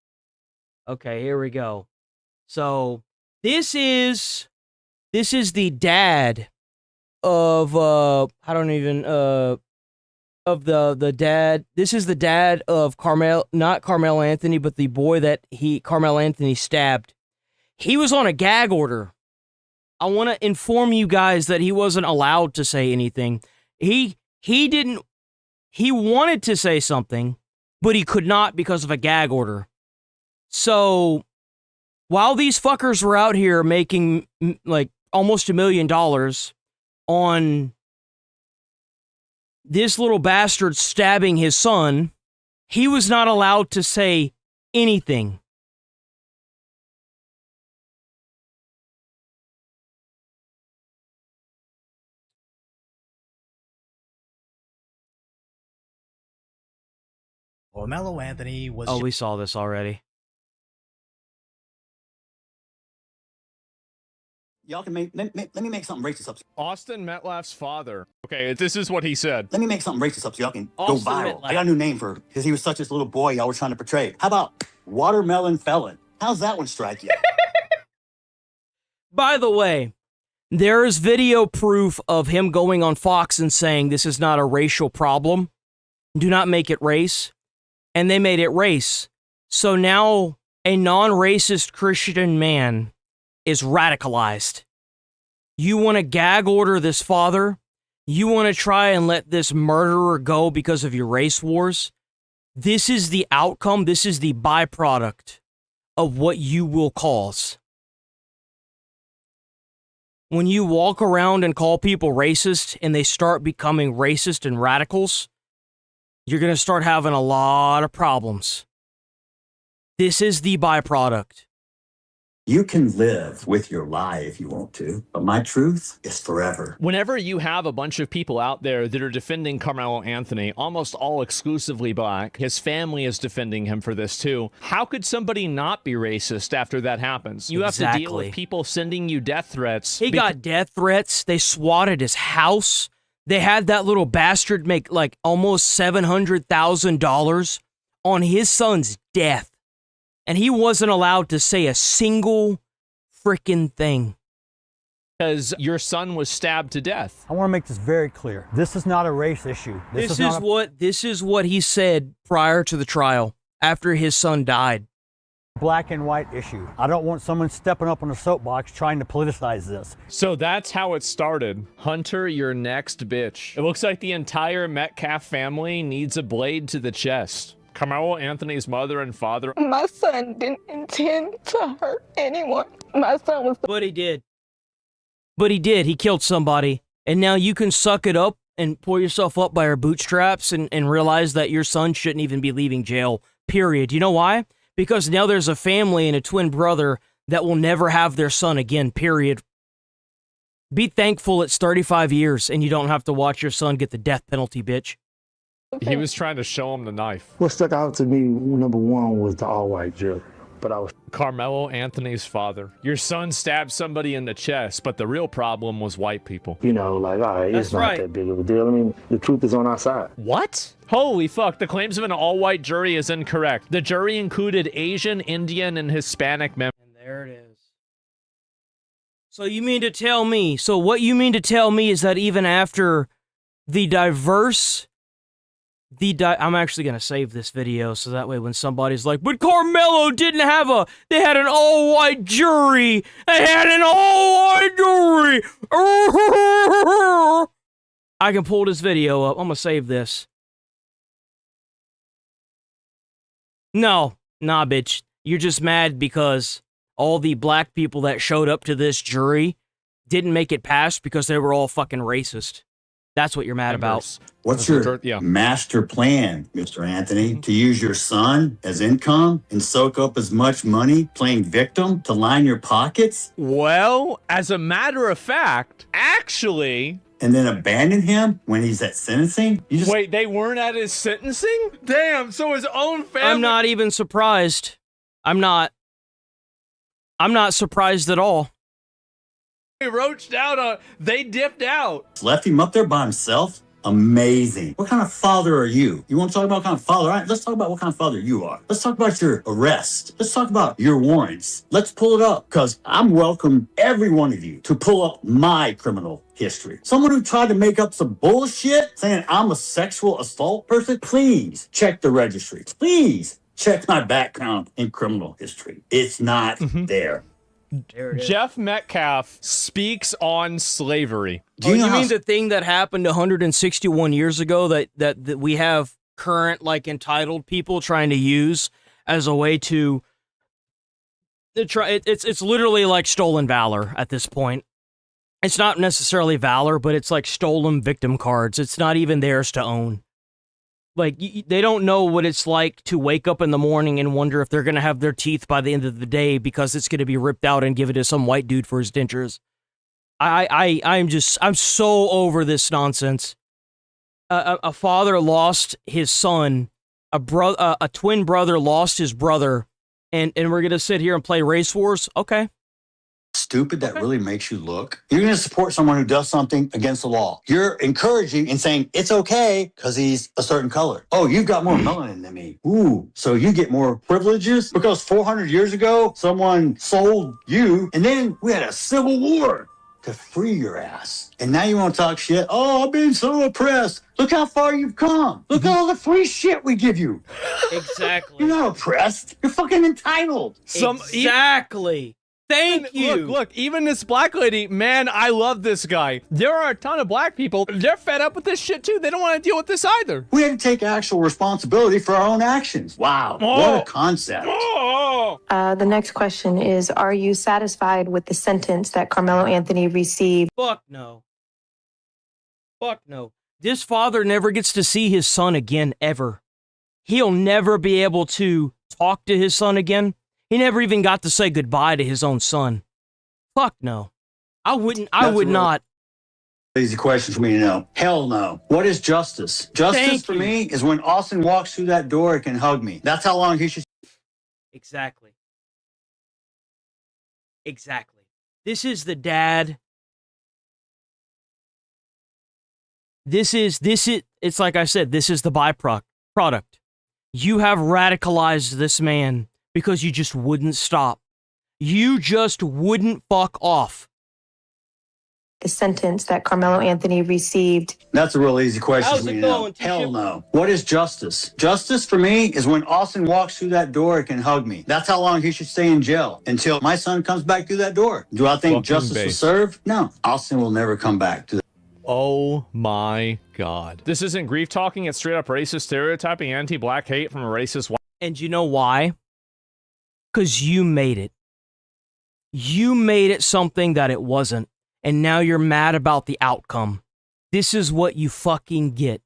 Okay, here we go. So this is the dad of of the dad. This is the dad of not Carmel Anthony, but the boy that Carmel Anthony stabbed. He was on a gag order. I want to inform you guys that he wasn't allowed to say anything. He wanted to say something, but he could not because of a gag order. So, while these fuckers were out here making like almost $1 million on this little bastard stabbing his son, he was not allowed to say anything. Carmelo Anthony was... Oh, we saw this already. Y'all can let me make something racist up. Austin Metcalf's father. Okay, this is what he said. Let me make something racist up so y'all can Austin go viral. Metcalf. I got a new name for it because he was such this little boy y'all were trying to portray. How about Watermelon Felon? How's that one strike you? By the way, there is video proof of him going on Fox and saying this is not a racial problem. Do not make it race. And they made it race. So now a non-racist Christian man is radicalized. You want to gag order this father? You want to try and let this murderer go because of your race wars? This is the outcome. This is the byproduct of what you will cause. When you walk around and call people racist and they start becoming racist and radicals, you're going to start having a lot of problems. This is the byproduct. You can live with your lie if you want to, but my truth is forever. Whenever you have a bunch of people out there that are defending Carmelo Anthony, almost all exclusively black, his family is defending him for this too. How could somebody not be racist after that happens? You have to deal with people sending you death threats. He got death threats. They swatted his house. They had that little bastard make like almost $700,000 on his son's death. And he wasn't allowed to say a single freaking thing. Because your son was stabbed to death. I want to make this very clear. This is not a race issue. This is what he said prior to the trial, after his son died. Black and white issue. I don't want someone stepping up on a soapbox trying to politicize this. So that's how it started. Hunter, your next bitch. It looks like the entire Metcalf family needs a blade to the chest. Carmelo Anthony's mother and father. My son didn't intend to hurt anyone. My son was... But he did. But he did. He killed somebody. And now you can suck it up and pull yourself up by your bootstraps and realize that your son shouldn't even be leaving jail, period. You know why? Because now there's a family and a twin brother that will never have their son again, period. Be thankful it's 35 years and you don't have to watch your son get the death penalty, bitch. He was trying to show him the knife. What stuck out to me, number one, was the all-white jury. But I was Carmelo Anthony's father. Your son stabbed somebody in the chest, but the real problem was white people. you know, like, all right, it's That's not right. that big of a deal. I mean, the truth is on our side. What? Holy fuck, the claims of an all-white jury is incorrect. The jury included Asian, Indian, and Hispanic members. And there it is. So you mean to tell me, so what you mean to tell me is that even after the diverse, I'm actually going to save this video so that way when somebody's like, but Carmelo didn't have they had an all-white jury. They had an all-white jury. I can pull this video up. I'm going to save this. No, nah, bitch. You're just mad because all the black people that showed up to this jury didn't make it past because they were all fucking racist. That's what you're mad about. What's your master plan, Mr. Anthony? To use your son as income and soak up as much money playing victim to line your pockets? Well, as a matter of fact, actually... And then abandon him when he's at sentencing? Wait, they weren't at his sentencing? Damn, so his own family... I'm not even surprised. I'm not surprised at all. They roached out they dipped out. Left him up there by himself? Amazing. What kind of father are you? You want to talk about what kind of father? All right, let's talk about what kind of father you are. Let's talk about your arrest. Let's talk about your warrants. Let's pull it up, because I'm welcome every one of you to pull up my criminal history. Someone who tried to make up some bullshit saying I'm a sexual assault person, please check the registry. Please check my background in criminal history. It's not there. Jeff Metcalf speaks on slavery. Oh, you mean the thing that happened 161 years ago that we have current, like, entitled people trying to use as a way to try? It's literally like stolen valor at this point. It's not necessarily valor, but it's like stolen victim cards. It's not even theirs to own. Like, they don't know what it's like to wake up in the morning and wonder if they're going to have their teeth by the end of the day because it's going to be ripped out and given to some white dude for his dentures. I'm so over this nonsense. A father lost his son. A twin brother lost his brother. And we're going to sit here and play race wars? Okay. Stupid that really makes you look. You're going to support someone who does something against the law. You're encouraging and saying it's okay because he's a certain color. Oh, you've got more melanin than me. Ooh, so you get more privileges because 400 years ago, someone sold you and then we had a civil war to free your ass. And now you want to talk shit? Oh, I've been so oppressed. Look how far you've come. Look at all the free shit we give you. Exactly. You're not oppressed. You're fucking entitled. Exactly. Thank you. Look, even this black lady, man, I love this guy. There are a ton of black people. They're fed up with this shit too. They don't want to deal with this either. We had to take actual responsibility for our own actions. Wow, what a concept. The next question is, are you satisfied with the sentence that Carmelo Anthony received? Fuck no. Fuck no. This father never gets to see his son again, ever. He'll never be able to talk to his son again. He never even got to say goodbye to his own son. Fuck no. I would not. Easy question for me to know. Hell no. What is justice? Justice for me is when Austin walks through that door and can hug me. That's how long he should. Exactly. Exactly. This is the dad. This is, it's like I said, this is the byproduct. You have radicalized this man because you just wouldn't stop. You just wouldn't fuck off. The sentence that Carmelo Anthony received. That's a real easy question How's for me it to know. going, Hell no. What is justice? Justice for me is when Austin walks through that door and can hug me. That's how long he should stay in jail, until my son comes back through that door. Do I think justice was served? No. Austin will never come back to that. Oh my God. This isn't grief talking, it's straight up racist stereotyping, anti-black hate from a racist white. And you know why? Because you made it. You made it something that it wasn't. And now you're mad about the outcome. This is what you fucking get.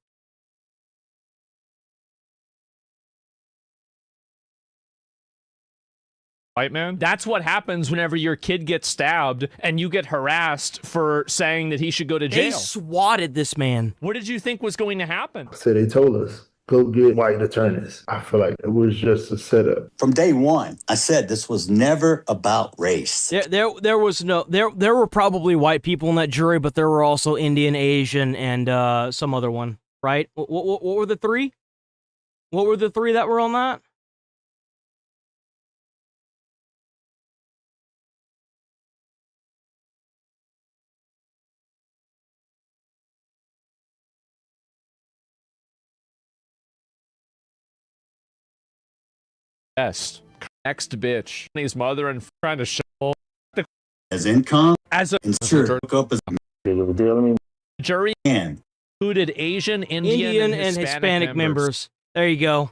white man. That's what happens whenever your kid gets stabbed and you get harassed for saying that he should go to jail. They swatted this man. What did you think was going to happen? So they told us, go get white attorneys. I feel like it was just a setup. From day one, I said this was never about race. There were probably white people in that jury, but there were also Indian, Asian, and some other one, right? What were the three? What were the three that were on that? Yes. Next bitch. His mother and trying to show As income, as a up as jury and included Asian, Indian, and Hispanic members. There you go.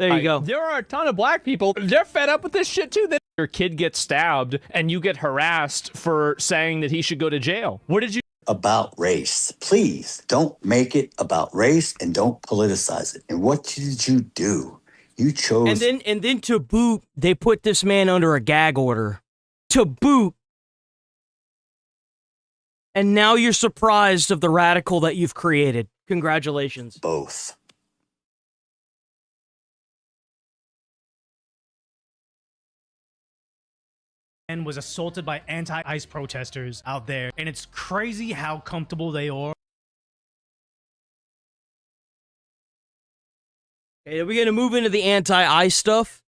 There you go. There are a ton of black people. They're fed up with this shit too. That your kid gets stabbed and you get harassed for saying that he should go to jail. What did you? About race. Please don't make it about race and don't politicize it. And what did you do? You chose. And then to boot, they put this man under a gag order. To boot. And now you're surprised of the radical that you've created. Congratulations. Both. And was assaulted by anti-ICE protesters out there. And it's crazy how comfortable they are. Okay, are we gonna move into the anti-ICE stuff?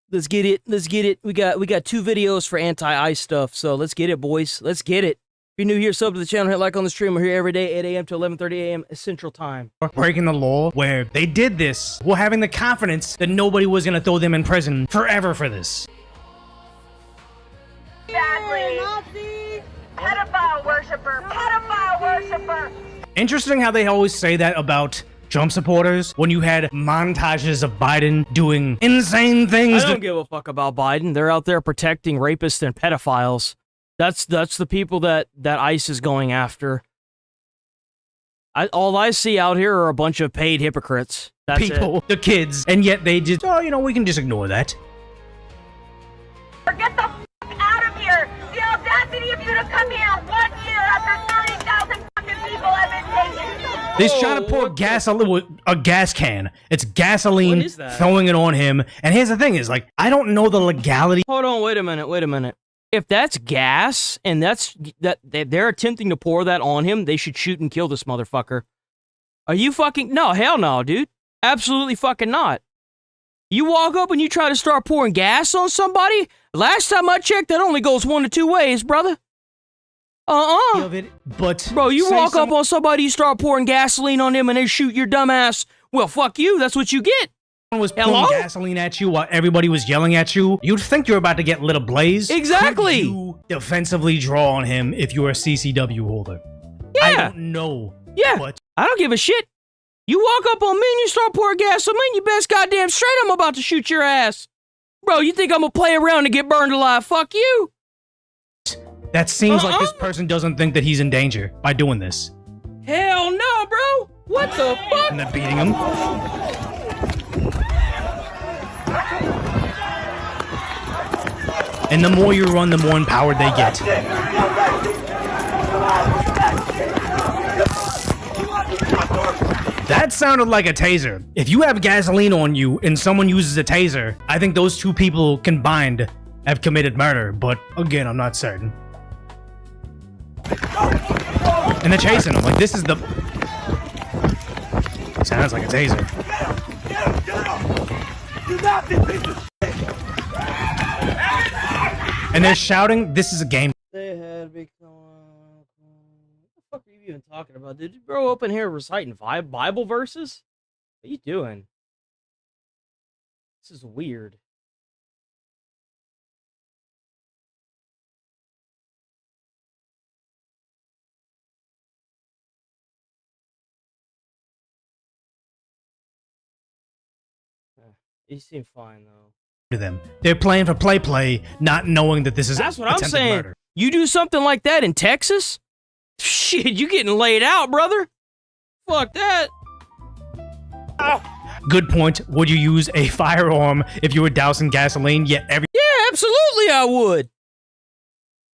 Let's get it. Let's get it. We got 2 videos for anti-ICE stuff, so let's get it, boys. Let's get it. If you're new here, sub to the channel, hit like on the stream. We're here every day, 8 a.m. to 11:30 a.m. Central Time. Breaking the law where they did this while having the confidence that nobody was going to throw them in prison forever for this. Badly. Nazi. Pedophile worshiper. Pedophile worshiper. Interesting how they always say that about Trump supporters when you had montages of Biden doing insane things. I don't give a fuck about Biden. They're out there protecting rapists and pedophiles. That's the people that ICE is going after. All I see out here are a bunch of paid hypocrites. That's people, the kids, and yet they just, oh, we can just ignore that. Get the fuck out of here! The audacity of you to come here 1 year after 30,000 fucking people have been taken! He's trying to pour gasoline with a gas can. It's gasoline, throwing it on him. And here's the thing is, like, I don't know the legality. Hold on, wait a minute. If that's gas and they're attempting to pour that on him, they should shoot and kill this motherfucker. Are you fucking... No, hell no, dude. Absolutely fucking not. You walk up and you try to start pouring gas on somebody? Last time I checked, that only goes 1 of 2 ways, brother. But bro, you walk up on somebody, you start pouring gasoline on them, and they shoot your dumb ass. Well, fuck you. That's what you get. Someone was pouring gasoline at you while everybody was yelling at you. You'd think you're about to get lit ablaze. Exactly. Could you defensively draw on him if you were a CCW holder? Yeah. I don't know. Yeah. But I don't give a shit. You walk up on me and you start pouring gasoline, you best goddamn straight I'm about to shoot your ass. Bro, you think I'm gonna play around and get burned alive? Fuck you. That seems like this person doesn't think that he's in danger by doing this. Hell no, bro. What the fuck? And they're beating him. And the more you run, the more empowered they get. That sounded like a taser. If you have gasoline on you and someone uses a taser, I think those 2 people combined have committed murder, but again, I'm not certain. And they're chasing him. Like, this is the... Sounds like a taser. And they're shouting, this is a game. They had become... What the fuck are you even talking about? Did you bro up in here reciting Bible verses? What are you doing? This is weird. You seem fine though. Them. They're playing for play, not knowing that this is That's what I'm attempted saying. murder. You do something like that in Texas? Shit, you getting laid out, brother. Fuck that. Good point. Would you use a firearm if you were dousing gasoline? Yeah, Yeah, absolutely I would.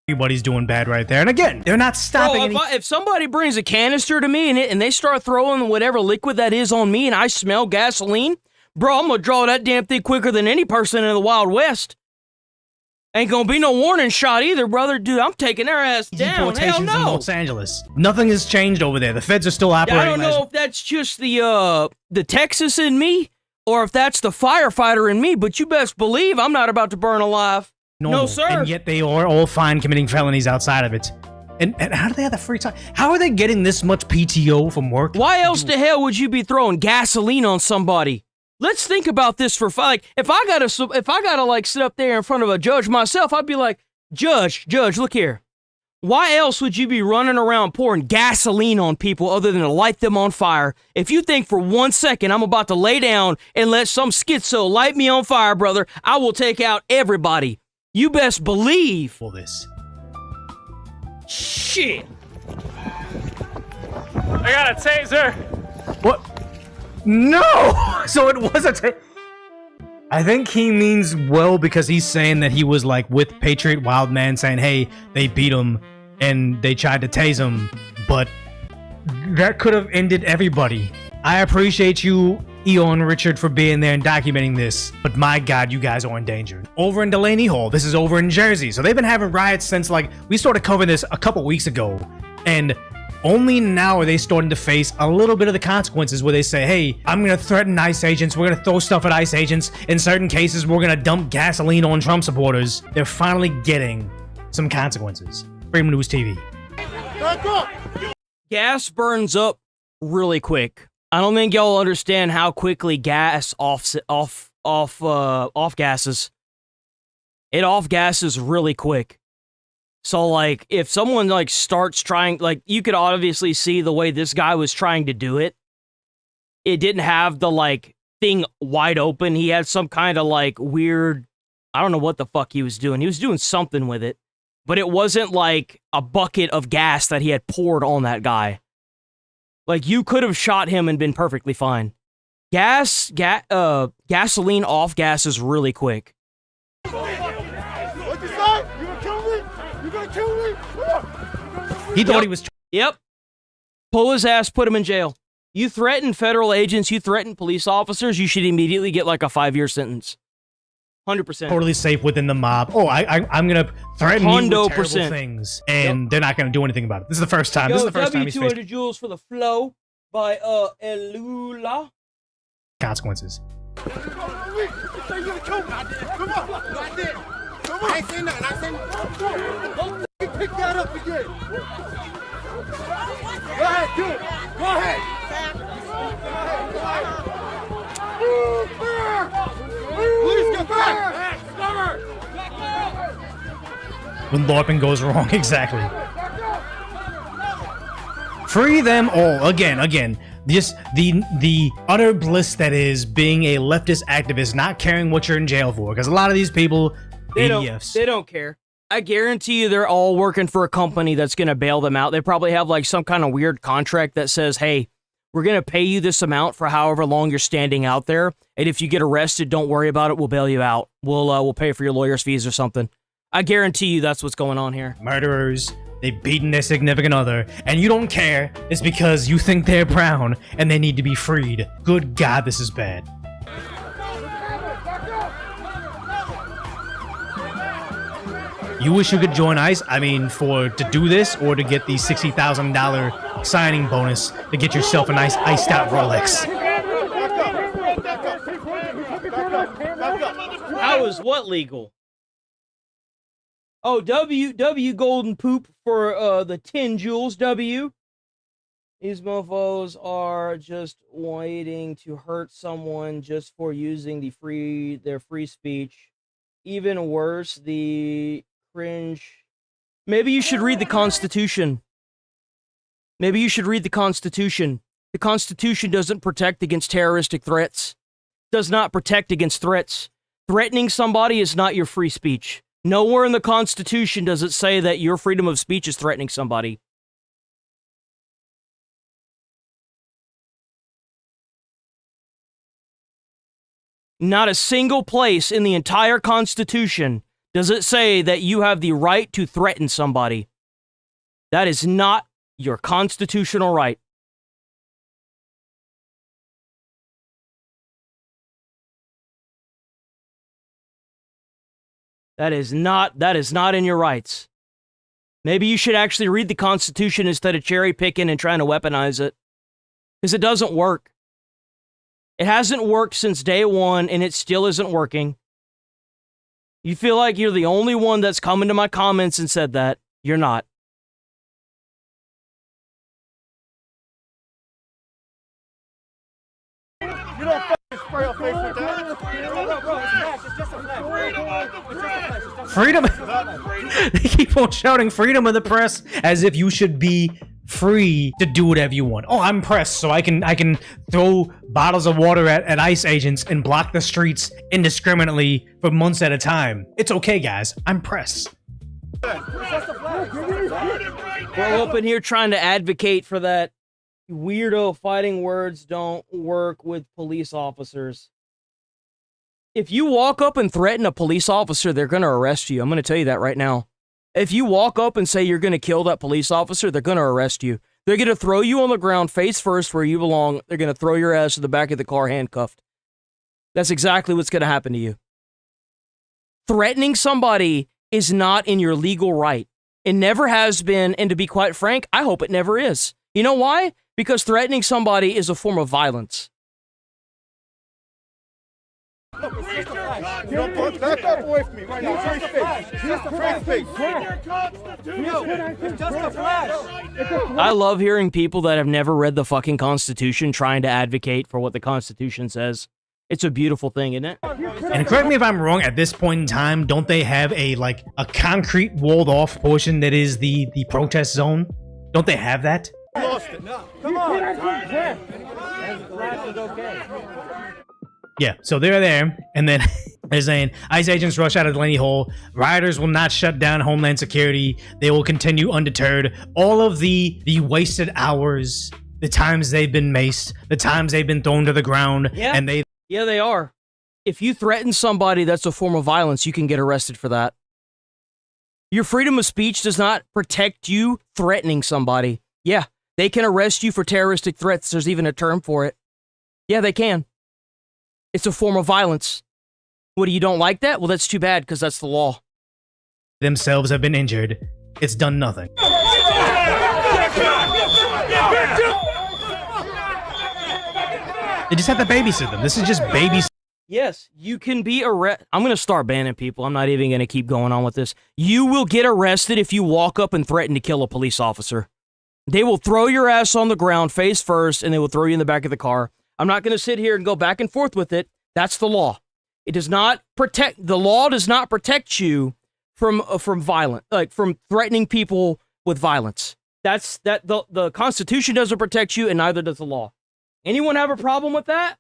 everybody's doing bad right there. And again, they're not stopping. Bro, if somebody brings a canister to me and they start throwing whatever liquid that is on me and I smell gasoline, bro, I'm gonna draw that damn thing quicker than any person in the Wild West. Ain't gonna be no warning shot either, brother. Dude, I'm taking their ass down. Hell in no. Los Angeles. Nothing has changed over there. The feds are still operating. I don't know if that's just the Texas in me or if that's the firefighter in me, but you best believe I'm not about to burn alive. normal. No, sir. And yet they are all fine committing felonies outside of it. And how do they have the free time? How are they getting this much PTO from work? Why else the hell would you be throwing gasoline on somebody? Let's think about this for like if I gotta like sit up there in front of a judge myself, I'd be like, Judge, look here. Why else would you be running around pouring gasoline on people other than to light them on fire? If you think for 1 second I'm about to lay down and let some schizo light me on fire, brother, I will take out everybody. You best believe. All this. Shit. I got a taser. What? No! So it was a taser. I think he means well because he's saying that he was like with Patriot Wildman saying, hey, they beat him and they tried to tase him, but that could have ended everybody. I appreciate you, Eon Richard, for being there and documenting this, but my God, you guys are endangered. Over in Delaney Hall, this is over in Jersey, so they've been having riots since like, we started covering this a couple weeks ago, and only now are they starting to face a little bit of the consequences where they say, hey, I'm going to threaten ICE agents. We're going to throw stuff at ICE agents. In certain cases, we're going to dump gasoline on Trump supporters. They're finally getting some consequences. Freedom News TV. Gas burns up really quick. I don't think y'all understand how quickly gas off gases. It off gases really quick. So, like, if someone, like, starts trying, like, you could obviously see the way this guy was trying to do it. It didn't have the, like, thing wide open. He had some kind of, like, weird, I don't know what the fuck he was doing. He was doing something with it. But it wasn't, like, a bucket of gas that he had poured on that guy. Like, you could have shot him and been perfectly fine. Gasoline off gas is really quick. What'd you say? You gonna kill me? You gonna kill me? He thought he was... Yep. Pull his ass, put him in jail. You threaten federal agents, you threaten police officers, you should immediately get like a 5-year sentence. 100%. Totally safe within the mob. Oh, I'm going to threaten you with terrible 100%. things, and they're not going to do anything about it. This is the first time. This is the first time he's faced 200 Joules for the Flow by Elula. consequences. You gonna kill me? Come on. I did. Come on. I ain't seen nothing. I ain't seen nothing. Don't pick that up again. Go ahead, do it. Go ahead. Please get back. When LARPing goes wrong, exactly. Free them all. Again. Just the utter bliss that is being a leftist activist, not caring what you're in jail for. Because a lot of these people, They ADFs. don't care. I guarantee you they're all working for a company that's going to bail them out. They probably have like some kind of weird contract that says, hey, we're going to pay you this amount for however long you're standing out there. And if you get arrested, don't worry about it. We'll bail you out. We'll pay for your lawyer's fees or something. I guarantee you that's what's going on here. Murderers. They've beaten their significant other, and you don't care. It's because you think they're brown and they need to be freed. Good God, this is bad. You wish you could join ICE? I mean, to do this or to get the $60,000 signing bonus to get yourself a nice iced out Rolex. How is what legal? Oh, W golden poop for the 10 Joules, W. These mofos are just waiting to hurt someone just for using their free speech. Even worse, the cringe. Maybe you should read the Constitution. The Constitution doesn't protect against terroristic threats. Does not protect against threats. Threatening somebody is not your free speech. Nowhere in the Constitution does it say that your freedom of speech is threatening somebody. Not a single place in the entire Constitution does it say that you have the right to threaten somebody. That is not your constitutional right. That is not in your rights. Maybe you should actually read the Constitution instead of cherry picking and trying to weaponize it. Because it doesn't work. It hasn't worked since day one, and it still isn't working. You feel like you're the only one that's come into my comments and said that. You're not. You don't fucking spray your face with that. Freedom. They keep on shouting freedom of the press as if you should be free to do whatever you want. Oh, I'm pressed, so I can throw bottles of water at ICE agents and block the streets indiscriminately for months at a time. It's okay, guys. I'm pressed. We're up in here trying to advocate for that. Weirdo fighting words don't work with police officers. If you walk up and threaten a police officer, they're going to arrest you. I'm going to tell you that right now. If you walk up and say you're going to kill that police officer, they're going to arrest you. They're going to throw you on the ground face first where you belong. They're going to throw your ass to the back of the car handcuffed. That's exactly what's going to happen to you. Threatening somebody is not in your legal right. It never has been, and to be quite frank, I hope it never is. You know why? Because threatening somebody is a form of violence. You don't back up away from me right now. Turn your face. Just a flash. I love hearing people that have never read the fucking Constitution trying to advocate for what the Constitution says. It's a beautiful thing, isn't it? And correct me if I'm wrong, at this point in time, don't they have a concrete walled off portion that is the protest zone? Don't they have that? Lost it. No. Come on. Yeah, so they're there, and then they're saying, ICE agents rush out of Delaney Hall. Rioters will not shut down Homeland Security. They will continue undeterred. All of the wasted hours, the times they've been maced, the times they've been thrown to the ground, and they... Yeah, they are. If you threaten somebody, that's a form of violence. You can get arrested for that. Your freedom of speech does not protect you threatening somebody. Yeah, they can arrest you for terroristic threats. There's even a term for it. Yeah, they can. It's a form of violence. What, you don't like that? Well, that's too bad, because that's the law. Themselves have been injured. It's done nothing. They just have to babysit them. This is just babysit. Yes, you can be arrested. I'm going to start banning people. I'm not even going to keep going on with this. You will get arrested if you walk up and threaten to kill a police officer. They will throw your ass on the ground face first, and they will throw you in the back of the car. I'm not going to sit here and go back and forth with it. That's the law. It does not protect, the law does not protect you from violence, like from threatening people with violence. The Constitution doesn't protect you, and neither does the law. Anyone have a problem with that?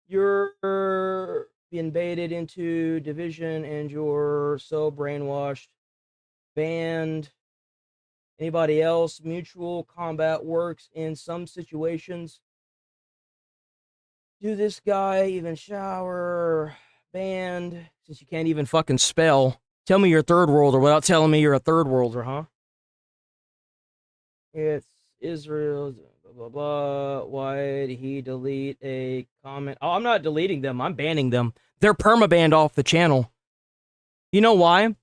You're being baited into division and you're so brainwashed. Banned. Anybody else? Mutual combat works in some situations. Do this guy even shower? Banned. Since you can't even fucking spell. Tell me you're a third worlder without telling me you're a third worlder, huh? It's Israel. Blah, blah. Why did he delete a comment? Oh, I'm not deleting them. I'm banning them. They're permabanned off the channel. You know why?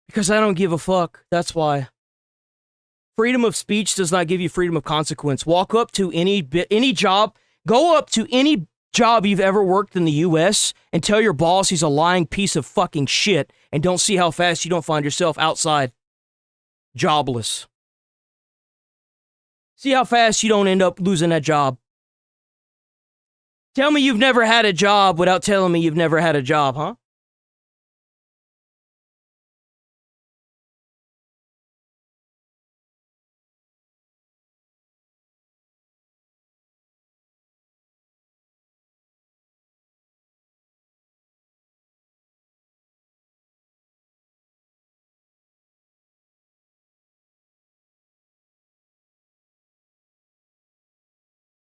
Because I don't give a fuck. That's why. Freedom of speech does not give you freedom of consequence. Walk up to any job. Go up to any job you've ever worked in the U.S. and tell your boss he's a lying piece of fucking shit and don't see how fast you don't find yourself outside jobless. See how fast you don't end up losing that job. Tell me you've never had a job without telling me you've never had a job, huh?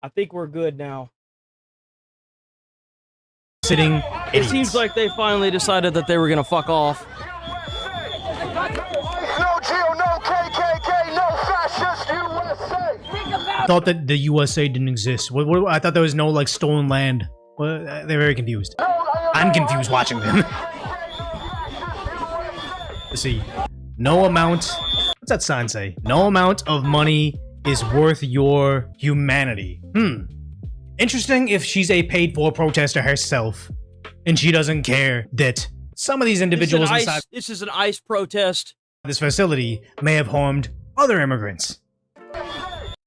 I think we're good now. sitting It idiots. seems like they finally decided that they were gonna fuck off. No Geo, no KKK, no fascist USA. I thought that the USA didn't exist. I thought there was no, like, stolen land. Well, they're very confused. I'm confused watching them. Let's see. No amount... What's that sign say? No amount of money is worth your humanity. Interesting if she's a paid-for protester herself, and she doesn't care that some of these individuals inside This is an ICE protest. this facility may have harmed other immigrants.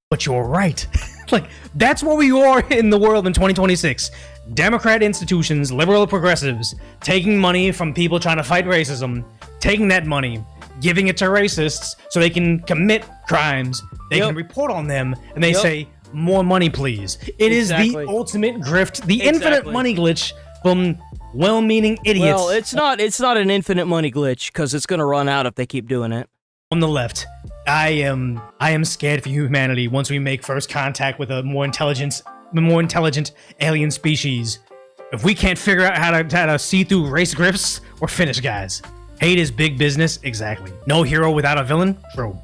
But you're right. Like, that's where we are in the world in 2026. Democrat institutions, liberal progressives, taking money from people trying to fight racism, taking that money, giving it to racists so they can commit crimes, they can report on them, and they say, more money, please. It is the ultimate grift, the infinite money glitch from well-meaning idiots. Well, it's not an infinite money glitch, because it's gonna run out if they keep doing it. On the left, I am scared for humanity once we make first contact with a more intelligent alien species. If we can't figure out how to see through race grifts, we're finished, guys. Hate is big business, exactly. No hero without a villain, true.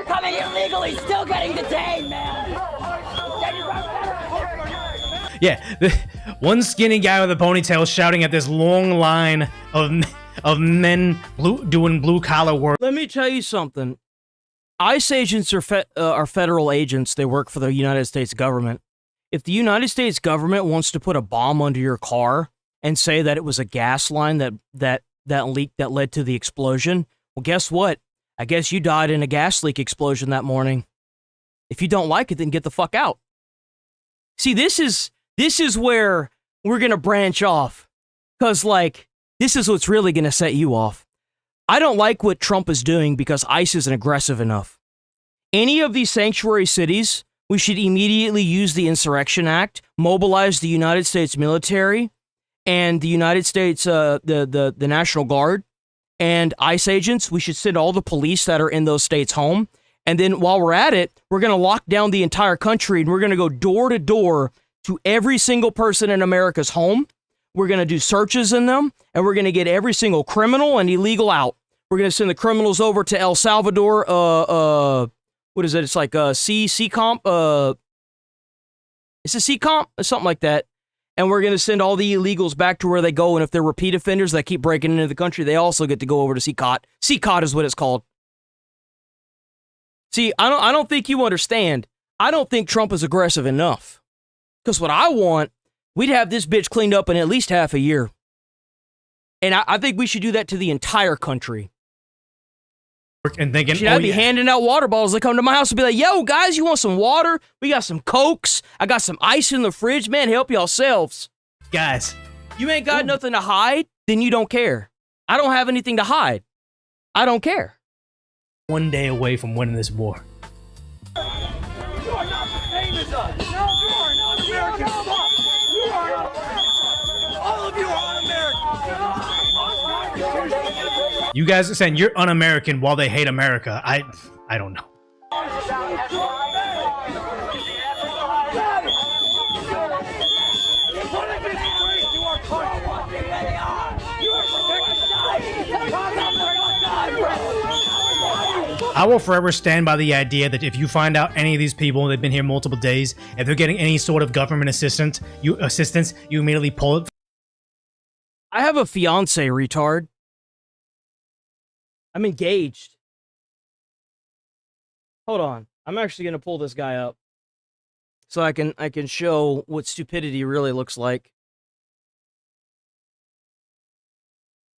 Coming illegally, still getting detained, man. Yeah, one skinny guy with a ponytail shouting at this long line of men doing blue-collar work. Let me tell you something. ICE agents are federal agents. They work for the United States government. If the United States government wants to put a bomb under your car and say that it was a gas line that leaked that led to the explosion, well, guess what? I guess you died in a gas leak explosion that morning. If you don't like it, then get the fuck out. See, this is where we're gonna branch off, because like this is what's really gonna set you off. I don't like what Trump is doing because ICE isn't aggressive enough. Any of these sanctuary cities, we should immediately use the Insurrection Act, mobilize the United States military and the United States, the National Guard and ICE agents. We should send all the police that are in those states home. And then while we're at it, we're going to lock down the entire country and we're going to go door to door to every single person in America's home. We're going to do searches in them and we're going to get every single criminal and illegal out. We're going to send the criminals over to El Salvador. What is it? It's like C-Comp. It's a C-Comp or something like that. And we're going to send all the illegals back to where they go. And if they're repeat offenders that keep breaking into the country, they also get to go over to CCOT. CCOT is what it's called. See, I don't think you understand. I don't think Trump is aggressive enough. Because what I want, we'd have this bitch cleaned up in at least half a year. And I think we should do that to the entire country. And thinking, I'd be handing out water bottles. They come to my house and be like, yo, guys, you want some water? We got some Cokes. I got some ice in the fridge. Man, help yourselves. Guys. You ain't got nothing to hide? Then you don't care. I don't have anything to hide. I don't care. One day away from winning this war. You are not the same as us. No, you are not American. You are not American. All of you are un-American. You guys are saying you're un-American while they hate America. I don't know. I will forever stand by the idea that if you find out any of these people, they've been here multiple days, if they're getting any sort of government assistance, you immediately pull it. I have a fiance, retard. I'm engaged. Hold on. I'm actually going to pull this guy up so I can show what stupidity really looks like.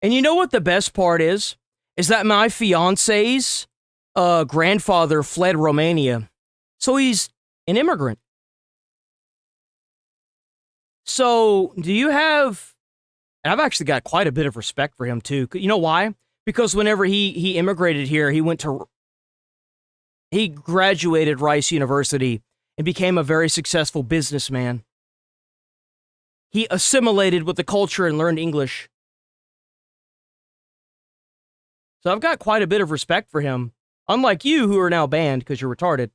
And you know what the best part is? Is that my fiance's grandfather fled Romania. So he's an immigrant. So do you have... And I've actually got quite a bit of respect for him too. You know why? Because whenever he immigrated here, he graduated Rice University and became a very successful businessman. He assimilated with the culture and learned English. So I've got quite a bit of respect for him. Unlike you, who are now banned because you're retarded.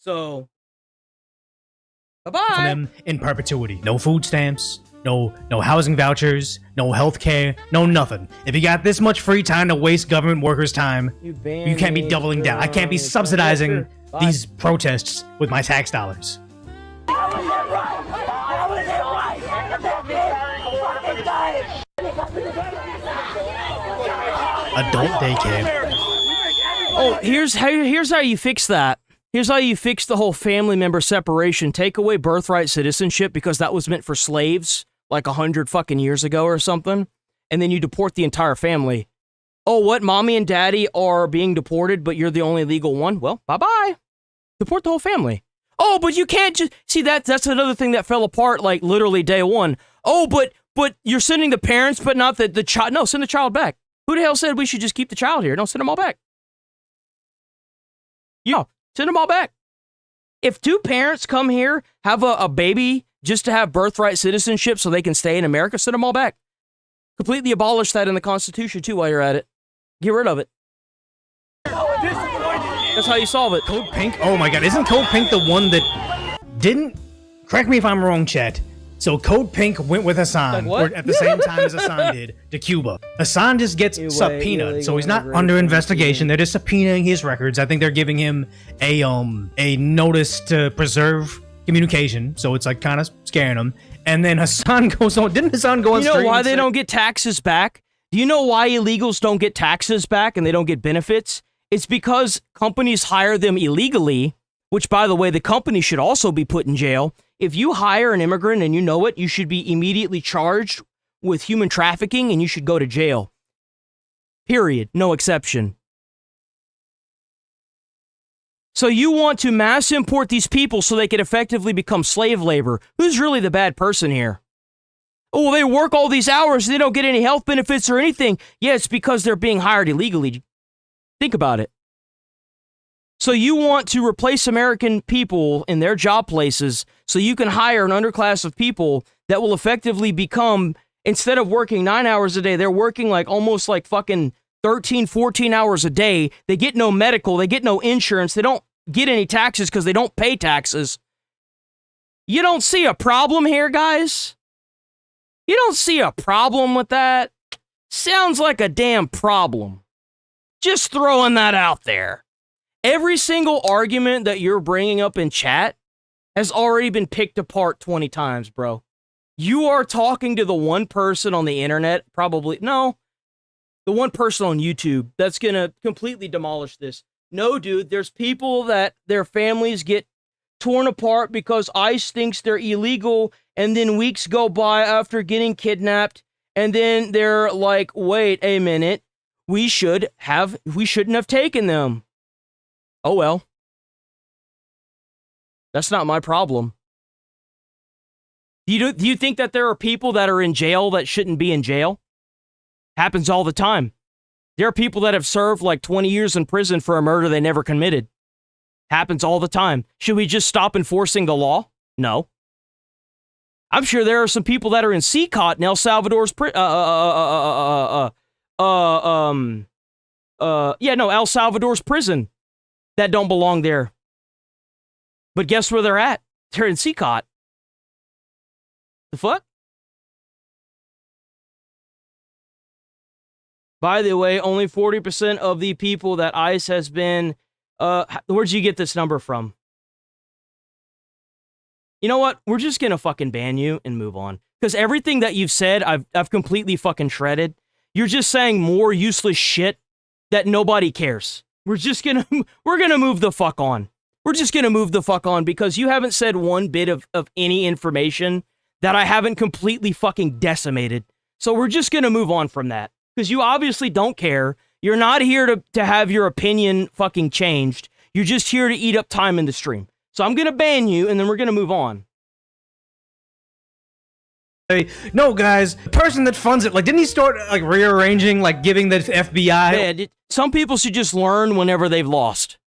So, bye-bye. From them in perpetuity. No food stamps, no housing vouchers, no health care, no nothing. If you got this much free time to waste government workers' time, you can't be doubling down. I can't be subsidizing these protests with my tax dollars. Adult daycare. Oh, here's how you fix that. Here's how you fix the whole family member separation. Take away birthright citizenship because that was meant for slaves like 100 fucking years ago or something. And then you deport the entire family. Oh, what? Mommy and daddy are being deported, but you're the only legal one? Well, bye-bye. Deport the whole family. Oh, but you can't just... See, that's another thing that fell apart like literally day one. Oh, but you're sending the parents, but not the child. No, send the child back. Who the hell said we should just keep the child here? No, send them all back. Send them all back. If two parents come here, have a baby just to have birthright citizenship so they can stay in America, send them all back. Completely abolish that in the Constitution, too, while you're at it. Get rid of it. That's how you solve it. Code Pink? Oh my god, isn't Code Pink the one that didn't... Correct me if I'm wrong, chat. So Code Pink went with Hassan, or at the same time as Hassan did, to Cuba. Hassan just gets subpoenaed, so he's not under investigation. They're just subpoenaing his records. I think they're giving him a notice to preserve communication, so it's like kind of scaring him. And then Hassan goes on. Didn't Hassan go on stream? You know why they don't get taxes back? Do you know why illegals don't get taxes back and they don't get benefits? It's because companies hire them illegally, which, by the way, the company should also be put in jail. If you hire an immigrant and you know it, you should be immediately charged with human trafficking and you should go to jail. Period. No exception. So you want to mass import these people so they can effectively become slave labor. Who's really the bad person here? Oh, they work all these hours and they don't get any health benefits or anything. Yeah, it's because they're being hired illegally. Think about it. So you want to replace American people in their job places so you can hire an underclass of people that will effectively become, instead of working 9 hours a day, they're working like almost like fucking 13, 14 hours a day. They get no medical, they get no insurance, they don't get any taxes because they don't pay taxes. You don't see a problem here, guys? You don't see a problem with that? Sounds like a damn problem. Just throwing that out there. Every single argument that you're bringing up in chat has already been picked apart 20 times, bro. You are talking to the one person on the internet, probably, no, the one person on YouTube that's going to completely demolish this. No, dude, there's people that their families get torn apart because ICE thinks they're illegal, and then weeks go by after getting kidnapped, and then they're like, wait a minute, we shouldn't have taken them. Oh well. That's not my problem. Do you think that there are people that are in jail that shouldn't be in jail? Happens all the time. There are people that have served like 20 years in prison for a murder they never committed. Happens all the time. Should we just stop enforcing the law? No. I'm sure there are some people that are in CCOT in El Salvador's El Salvador's prison that don't belong there. But guess where they're at? They're in CCOT. The fuck? By the way, only 40% of the people that ICE has been... where'd you get this number from? You know what? We're just gonna fucking ban you and move on. Because everything that you've said, I've completely fucking shredded. You're just saying more useless shit that nobody cares. We're gonna move the fuck on. We're just gonna move the fuck on because you haven't said one bit of any information that I haven't completely fucking decimated. So we're just gonna move on from that. Because you obviously don't care. You're not here to have your opinion fucking changed. You're just here to eat up time in the stream. So I'm gonna ban you and then we're gonna move on. Hey, no, guys, the person that funds it, like, didn't he start, like, rearranging, like, giving the FBI? Yeah, some people should just learn whenever they've lost.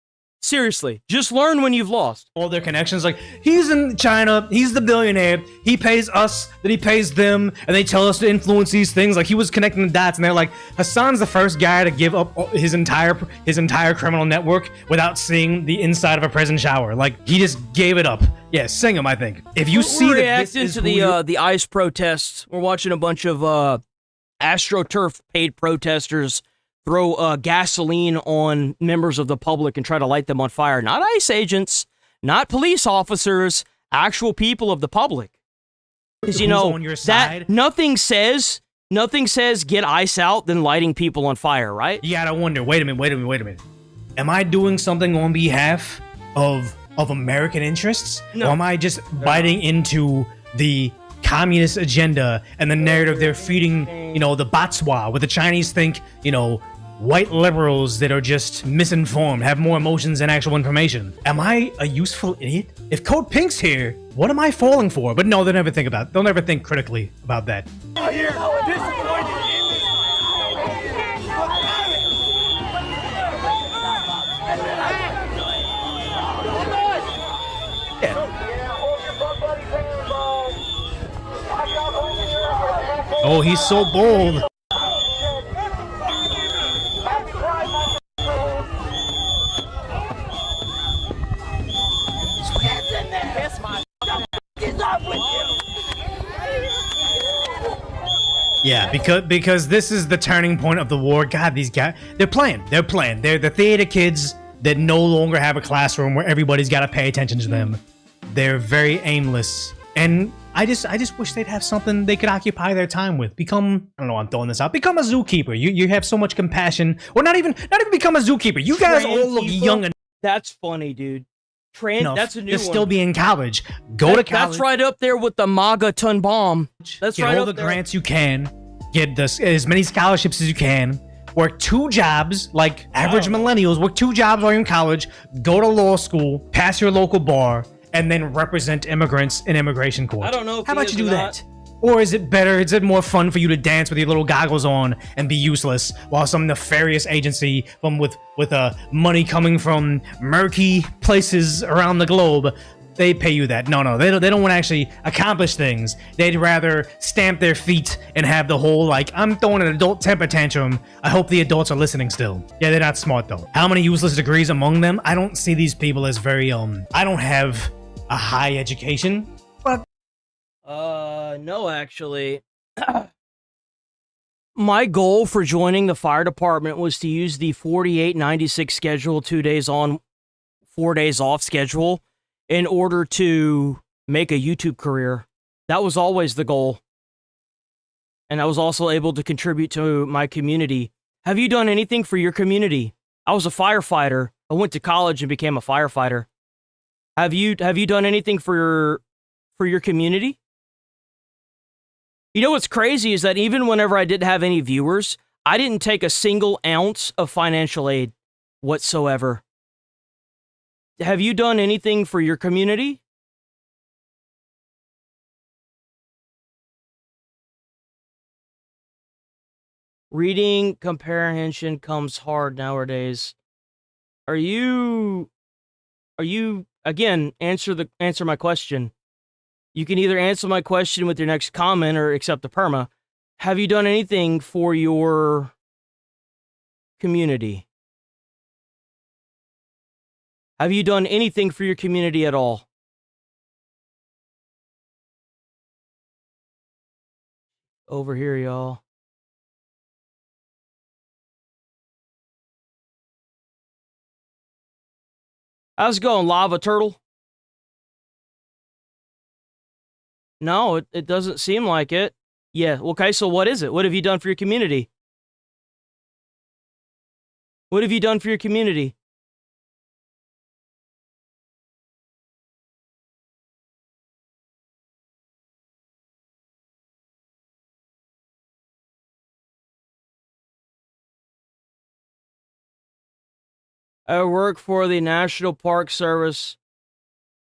Seriously, just learn when you've lost. All their connections, like, he's in China, he's the billionaire, he pays us, then he pays them, and they tell us to influence these things. Like, he was connecting the dots, and they're like, Hassan's the first guy to give up his entire criminal network without seeing the inside of a prison shower. Like, he just gave it up. Yeah, sing him, I think. If you see that this is to the ICE protests, we're watching a bunch of AstroTurf paid protesters throw gasoline on members of the public and try to light them on fire. Not ICE agents, not police officers, actual people of the public. Because, you know, on your side? that nothing says get ICE out than lighting people on fire, right? You gotta wonder, wait a minute. Am I doing something on behalf of American interests? No. Or am I just biting into the communist agenda and the narrative they're feeding, you know, the Botswa, where the Chinese think, you know, white liberals that are just misinformed have more emotions than actual information? Am I a useful idiot? If Code Pink's here, what am I falling for? But no, they'll never think critically about that. Here, disappointed in this. Oh, he's so bold. Yeah, because this is the turning point of the war. God, these guys, they're playing. They're the theater kids that no longer have a classroom where everybody's got to pay attention to them. They're very aimless. And I just wish they'd have something they could occupy their time with. Become, I don't know, I'm throwing this out. Become a zookeeper. You have so much compassion. Or not even become a zookeeper. You guys all look young and That's funny, dude. That's a new they're one. still be in college. Go to college. That's right up there with the MAGA ton bomb. That's Get right all up the there. grants you can. Get as many scholarships as you can. Work 2 jobs, like average millennials. Work 2 jobs while you're in college. Go to law school. Pass your local bar. And then represent immigrants in immigration court. I don't know if How he about is you do or not. that? Or is it better? Is it more fun for you to dance with your little goggles on and be useless while some nefarious agency with money coming from murky places around the globe, they pay you that? No, they don't want to actually accomplish things. They'd rather stamp their feet and have the whole, like, I'm throwing an adult temper tantrum. I hope the adults are listening still. Yeah, they're not smart though. How many useless degrees among them? I don't see these people as very I don't have a high education, but no, actually. My goal for joining the fire department was to use the 48-96 schedule, 2 days on, 4 days off schedule in order to make a YouTube career. That was always the goal. And I was also able to contribute to my community. Have you done anything for your community? I was a firefighter. I went to college and became a firefighter. Have you done anything for your community? You know what's crazy is that even whenever I didn't have any viewers, I didn't take a single ounce of financial aid whatsoever. Have you done anything for your community? Reading comprehension comes hard nowadays. Are you again, answer my question. You can either answer my question with your next comment or accept the perma. Have you done anything for your community? Have you done anything for your community at all? Over here, y'all. How's it going, Lava Turtle? No, it doesn't seem like it. Yeah, okay, so what is it? What have you done for your community? What have you done for your community? I work for the National Park Service,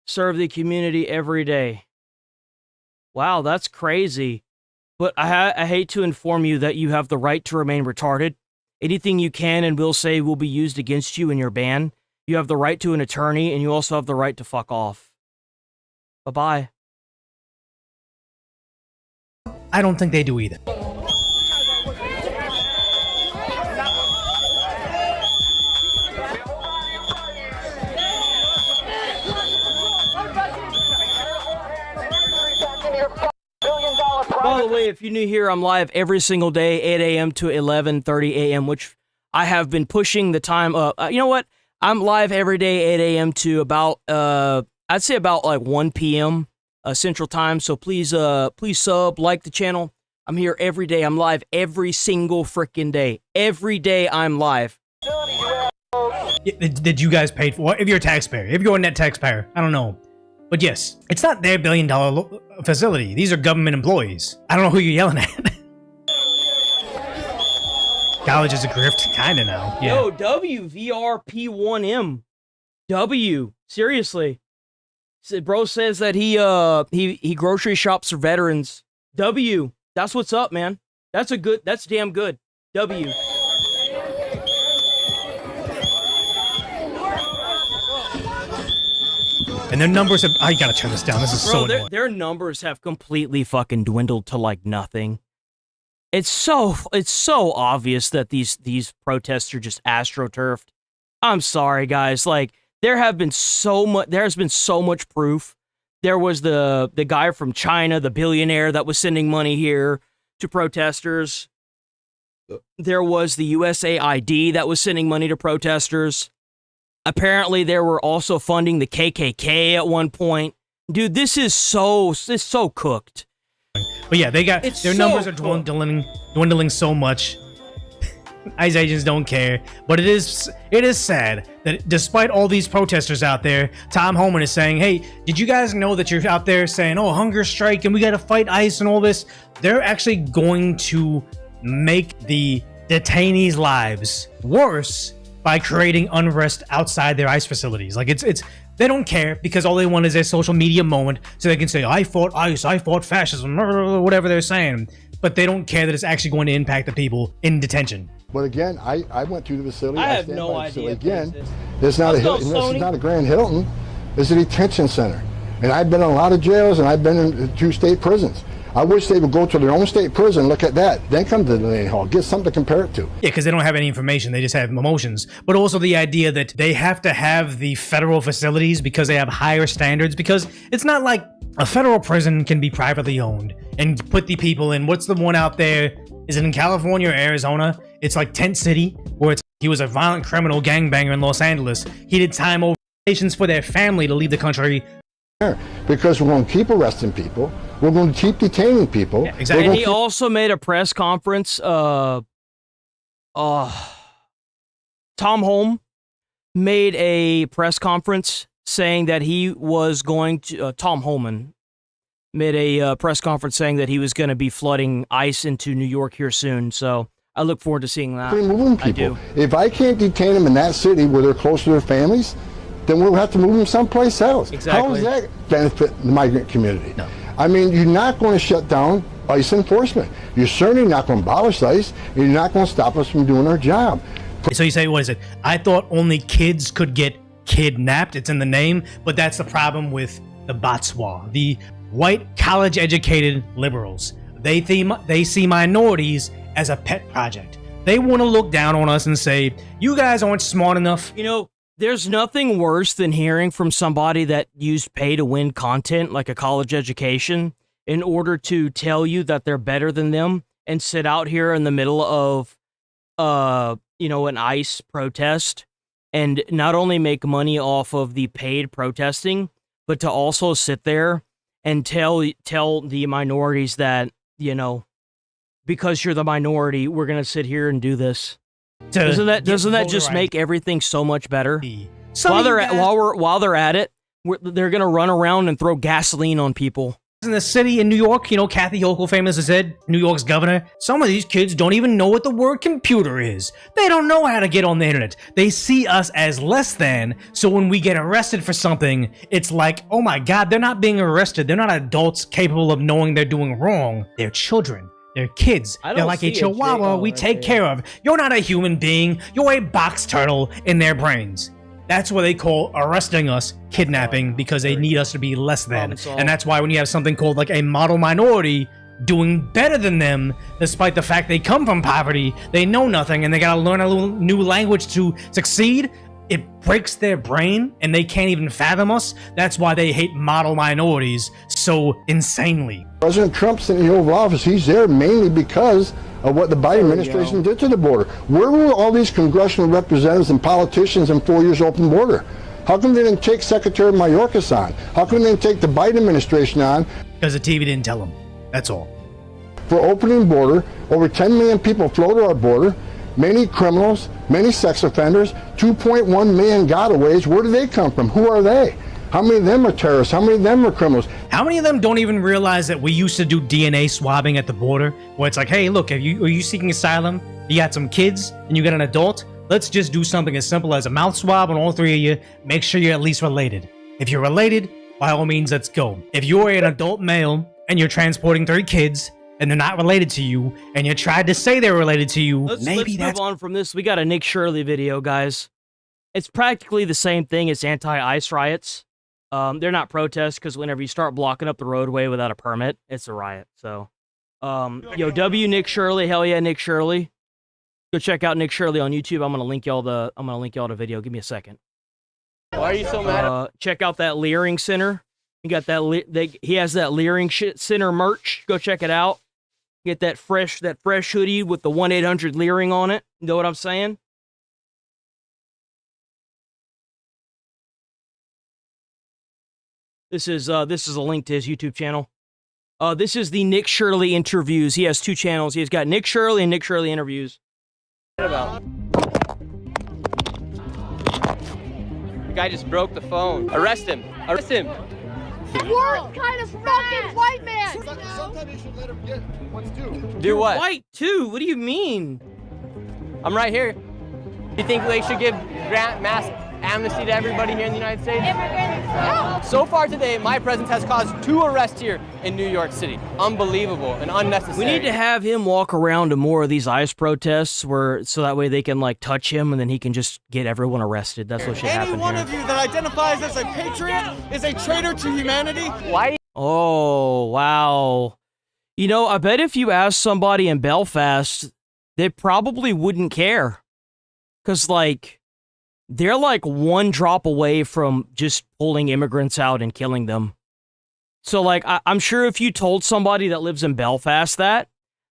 serve the community every day. Wow, that's crazy. But I hate to inform you that you have the right to remain retarded. Anything you can and will say will be used against you in your ban. You have the right to an attorney, and you also have the right to fuck off. Bye-bye. I don't think they do either. By the way, if you're new here, I'm live every single day, 8 a.m. to 11:30 a.m., which I have been pushing the time up. You know what? I'm live every day, 8 a.m. to about, I'd say about like 1 p.m. Central Time. So please sub, like the channel. I'm here every day. I'm live every single freaking day. Every day I'm live. Did you guys pay for it? If you're a taxpayer, if you're a net taxpayer, I don't know. But yes, it's not their billion-dollar facility. These are government employees. I don't know who you're yelling at. College is a grift, kinda now. Yeah. Yo, WVRP1M. W. Seriously. Bro says that he grocery shops for veterans. W. That's what's up, man. That's damn good. W. And their numbers have... I gotta turn this down. This is so annoying. Their numbers have completely fucking dwindled to like nothing. It's so obvious that these protests are just astroturfed. I'm sorry, guys. Like, there's been so much proof. There was the guy from China, the billionaire that was sending money here to protesters. There was the USAID that was sending money to protesters. Apparently, they were also funding the KKK at one point. Dude, this is so cooked. But yeah, their numbers are dwindling so much. ICE agents don't care. But it is sad that despite all these protesters out there, Tom Homan is saying, hey, did you guys know that you're out there saying, oh, hunger strike and we got to fight ICE and all this? They're actually going to make the detainees' lives worse by creating unrest outside their ICE facilities. Like, they don't care because all they want is their social media moment so they can say, I fought ICE, I fought fascism, whatever they're saying. But they don't care that it's actually going to impact the people in detention. But again, I went to the facility. I have no idea. Again, it's not a Hilton. This is not a Grand Hilton. It's a detention center. And I've been in a lot of jails, and I've been in 2 state prisons. I wish they would go to their own state prison, look at that, then come to the Delaney Hall, get something to compare it to. Yeah, because they don't have any information, they just have emotions. But also the idea that they have to have the federal facilities because they have higher standards, because it's not like a federal prison can be privately owned and put the people in. What's the one out there? Is it in California or Arizona? It's like Tent City, where he was a violent criminal gangbanger in Los Angeles. He did time over for their family to leave the country. Because we're going to keep arresting people. We're going to keep detaining people. Yeah, exactly. And he also made a press conference. Tom Holm made a press conference saying that he was going to... Tom Holman made a press conference saying that he was going to be flooding ICE into New York here soon. So I look forward to seeing that. Moving people. I do. If I can't detain them in that city where they're close to their families, then we'll have to move them someplace else. Exactly. How does that benefit the migrant community? No. I mean, you're not going to shut down ICE enforcement. You're certainly not going to abolish ICE, and you're not going to stop us from doing our job. So you say, what is it? I thought only kids could get kidnapped. It's in the name, but that's the problem with the Botswa, the white college-educated liberals. They see minorities as a pet project. They want to look down on us and say, you guys aren't smart enough. You know, there's nothing worse than hearing from somebody that used pay-to-win content, like a college education, in order to tell you that they're better than them and sit out here in the middle of, an ICE protest and not only make money off of the paid protesting, but to also sit there and tell the minorities that, because you're the minority, we're going to sit here and do this. Doesn't that just make everything so much better? While they're at it, they're gonna run around and throw gasoline on people. In the city in New York, Kathy Hochul famously said, New York's governor, some of these kids don't even know what the word computer is. They don't know how to get on the internet. They see us as less than, so when we get arrested for something, it's like, oh my God, they're not being arrested. They're not adults capable of knowing they're doing wrong. They're children. They're kids. They're like a chihuahua we take care of. You're not a human being. You're a box turtle in their brains. That's what they call arresting us, kidnapping, because they need us to be less than. And that's why when you have something called like a model minority doing better than them, despite the fact they come from poverty, they know nothing, and they gotta learn a little new language to succeed, it breaks their brain, and they can't even fathom us. That's why they hate model minorities so insanely. President Trump's in the Oval Office. He's there mainly because of what the Biden administration did to the border. Where were all these congressional representatives and politicians in 4 years open border? How come they didn't take Secretary Mayorkas on? How come they didn't take the Biden administration on? Because the TV didn't tell them. That's all. For opening border, over 10 million people flow to our border. Many criminals, many sex offenders, 2.1 million gotaways. Where do they come from? Who are they? How many of them are terrorists? How many of them are criminals? How many of them don't even realize that we used to do DNA swabbing at the border? Where it's like, hey, look, are you seeking asylum? You got some kids and you got an adult? Let's just do something as simple as a mouth swab on all three of you. Make sure you're at least related. If you're related, by all means, let's go. If you're an adult male and you're transporting 3 kids, and they're not related to you, and you tried to say they're related to you, let's move on from this. We got a Nick Shirley video, guys. It's practically the same thing as anti-ICE riots. They're not protests, because whenever you start blocking up the roadway without a permit, it's a riot. So, yo, W Nick Shirley, hell yeah, Nick Shirley. Go check out Nick Shirley on YouTube. I'm gonna link y'all the video. Give me a second. Why are you so mad? Check out that Leering Center. He got that. He has that Leering Center merch. Go check it out. Get that fresh hoodie with the 1-800 Leering on it. You know what I'm saying? This is a link to his YouTube channel. This is the Nick Shirley interviews. He has 2 channels. He's got Nick Shirley and Nick Shirley interviews. What about? The guy just broke the phone. Arrest him. Arrest him. Worst kind of fucking white man. Sometimes you should let him get what's due. Do what? White too? What do you mean? I'm right here. You think they should give mass amnesty to everybody here in the United States? Immigrants. So far today, my presence has caused 2 arrests here in New York City. Unbelievable and unnecessary. We need to have him walk around to more of these ICE protests, so that way they can like touch him and then he can just get everyone arrested. That's what should happen. Any one of you that identifies as a patriot is a traitor to humanity. Why? Oh wow! You know, I bet if you asked somebody in Belfast, they probably wouldn't care, cause like. They're like 1 drop away from just pulling immigrants out and killing them. So, like, I'm sure if you told somebody that lives in Belfast that,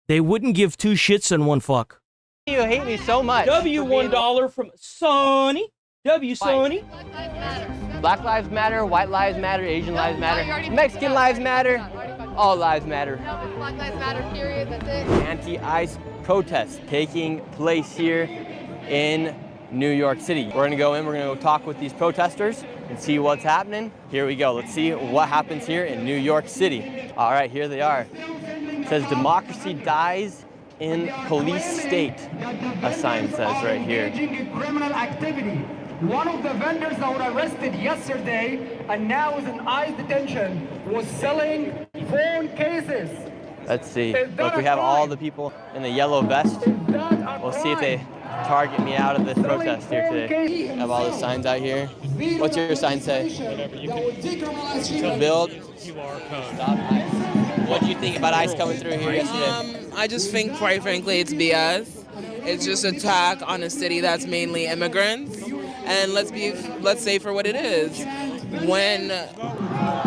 they wouldn't give 2 shits and 1 fuck. You hate me so much. W $1 from Sonny. W Sonny. Black lives matter, white lives matter, Asian lives matter, Mexican lives matter, all lives matter. Black lives matter, period, that's it. Anti-ICE protests taking place here in New York City. We're gonna go in, we're gonna go talk with these protesters and see what's happening. Here we go, let's see what happens here in New York City. All right, here they are. It says democracy dies in police state, a sign says right here. Criminal activity. One of the vendors that were arrested yesterday and now is in ICE detention was selling phone cases. Let's see, look, we have all the people in the yellow vest. We'll see if they target me out of this protest here today. I have all the signs out here. What's your sign say? Build. Stop ICE. What do you think about ICE coming through here yesterday? I just think, quite frankly, it's BS. It's just an attack on a city that's mainly immigrants. And let's say for what it is. When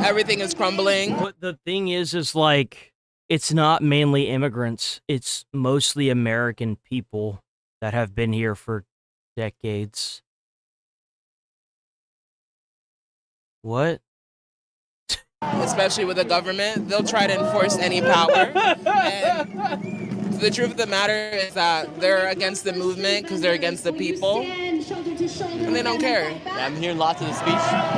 everything is crumbling. But the thing is like, it's not mainly immigrants. It's mostly American people that have been here for decades. What? Especially with the government, they'll try to enforce any power. And the truth of the matter is that they're against the movement because they're against the people. And they don't care. Yeah, I'm hearing lots of the speech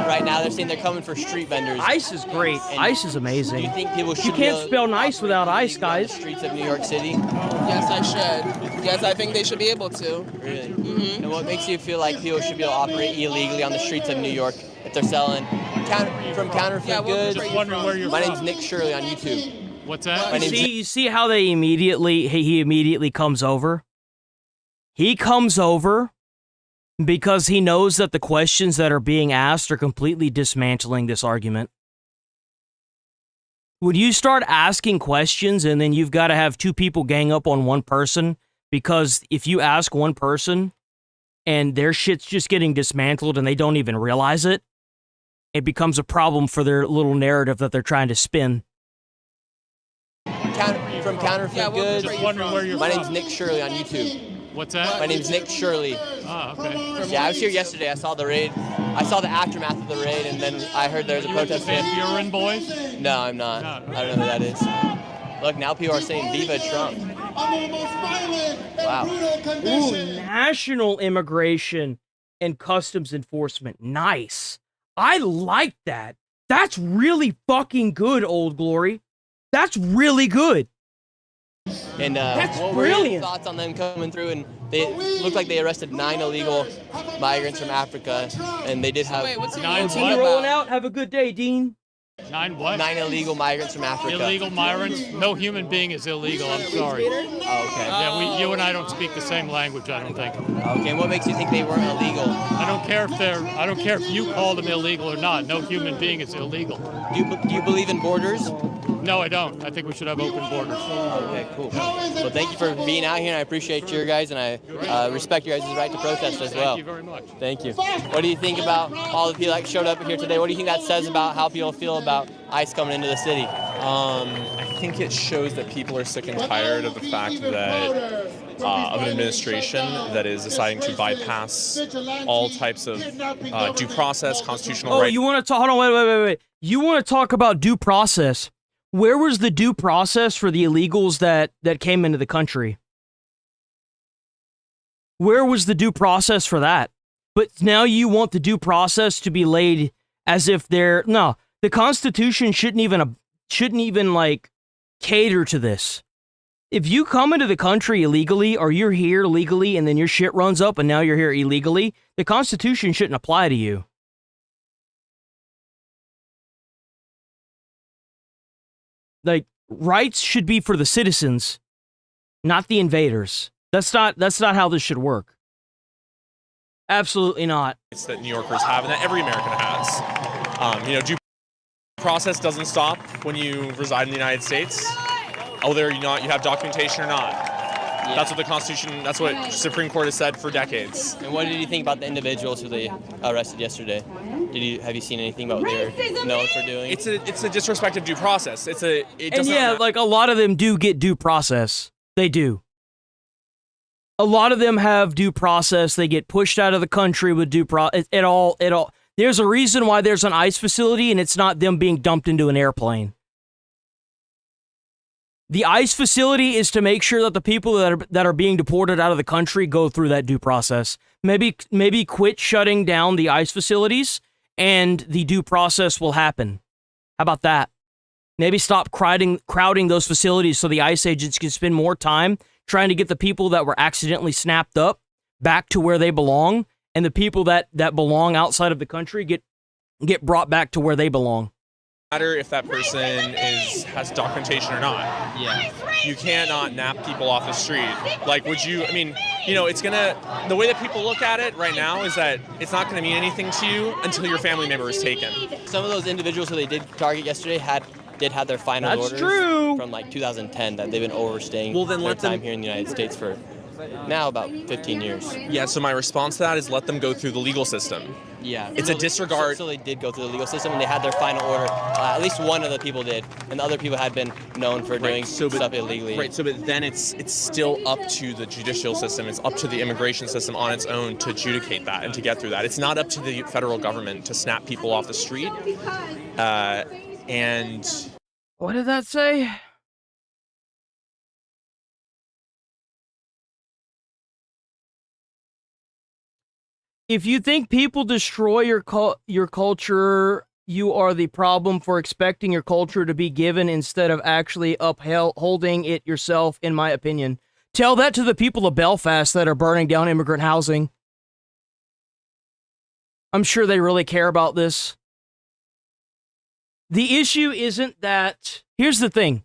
right now. They're saying they're coming for street vendors. ICE is great. ICE is amazing. Do you think people should You can't spell nice without ICE, guys. The streets of New York City? Yes, I should. Yes, I think they should be able to. Really? And what makes you feel like people should be able to operate illegally on the streets of New York if they're selling from counterfeit goods? Just wondering where you're My from. name's Nick Shirley on YouTube. What's that? You see how he immediately comes over? He comes over because he knows that the questions that are being asked are completely dismantling this argument. When you start asking questions and then you've got to have two people gang up on one person, because if you ask one person and their shit's just getting dismantled and they don't even realize it, it becomes a problem for their little narrative that they're trying to spin. From Counterfeit Good. Just wondering where you're My from. name's Nick Shirley on YouTube. What's that? My name's Nick Shirley. Oh, okay. Yeah, I was here yesterday. I saw the raid. I saw the aftermath of the raid, and then I heard there's a protest. Van Buren boys? No, I'm not. I don't know who that is. Look, now people are saying Viva Trump. Wow. Ooh, national immigration and customs enforcement. Nice. I like that. That's really fucking good, Old Glory. That's really good. And That's what were your brilliant. thoughts on them coming through? And they looked like they arrested 9 illegal migrants from Africa, and they did have wait, what's 9 Dean rolling out. Have a good day, Dean. 9 what? 9 illegal migrants from Africa. Illegal migrants? No human being is illegal, I'm sorry. Oh, okay. Yeah, you and I don't speak the same language, I don't think. Okay, and what makes you think they weren't illegal? I don't care if you call them illegal or not. No human being is illegal. Do you believe in borders? No, I don't. I think we should have open borders. Okay, cool. Well, thank you for being out here, and I appreciate your guys, and I respect your guys' right to protest as well. Thank you very much. Thank you. What do you think about all the people that showed up here today? What do you think that says about how people feel about ICE coming into the city? I think it shows that people are sick and tired of the fact that of an administration that is deciding to bypass all types of due process, constitutional rights. You want to talk? Hold on, wait. You want to talk about due process? Where was the due process for the illegals that came into the country? Where was the due process for that? But now you want the due process to be laid as if no, the Constitution shouldn't even like cater to this. If you come into the country illegally, or you're here legally and then your shit runs up and now you're here illegally, the Constitution shouldn't apply to you. Like, rights should be for the citizens, not the invaders. That's not how this should work. Absolutely not. That New Yorkers have and that every American has. Due process doesn't stop when you reside in the United States. Whether you have documentation or not. Yeah. That's what the Constitution, that's what Supreme Court has said for decades. And what did you think about the individuals who they arrested yesterday? Have you seen anything about what they were known for doing? It's a disrespect of due process. Like a lot of them do get due process. They do. A lot of them have due process. They get pushed out of the country with due process. It all. There's a reason why there's an ICE facility, and it's not them being dumped into an airplane. The ICE facility is to make sure that the people that are being deported out of the country go through that due process. Maybe quit shutting down the ICE facilities, and the due process will happen. How about that? Maybe stop crowding those facilities so the ICE agents can spend more time trying to get the people that were accidentally snapped up back to where they belong, and the people that belong outside of the country get brought back to where they belong. Matter if that person has documentation or not. Yeah. You cannot nap people off the street. Like, it's the way that people look at it right now is that it's not gonna mean anything to you until your family member is taken. Some of those individuals who they did target yesterday did have their final orders. That's true. From like 2010 that they've been overstaying their time here in the United States for now about 15 years. Yeah, so my response to that is let them go through the legal system. Yeah. It's a disregard. So they did go through the legal system and they had their final order. At least one of the people did. And the other people had been known for doing stuff illegally. Right, but then it's still up to the judicial system. It's up to the immigration system on its own to adjudicate that and to get through that. It's not up to the federal government to snap people off the street. And what did that say? If you think people destroy your culture, you are the problem for expecting your culture to be given instead of actually upholding it yourself, in my opinion. Tell that to the people of Belfast that are burning down immigrant housing. I'm sure they really care about this. The issue isn't that... Here's the thing.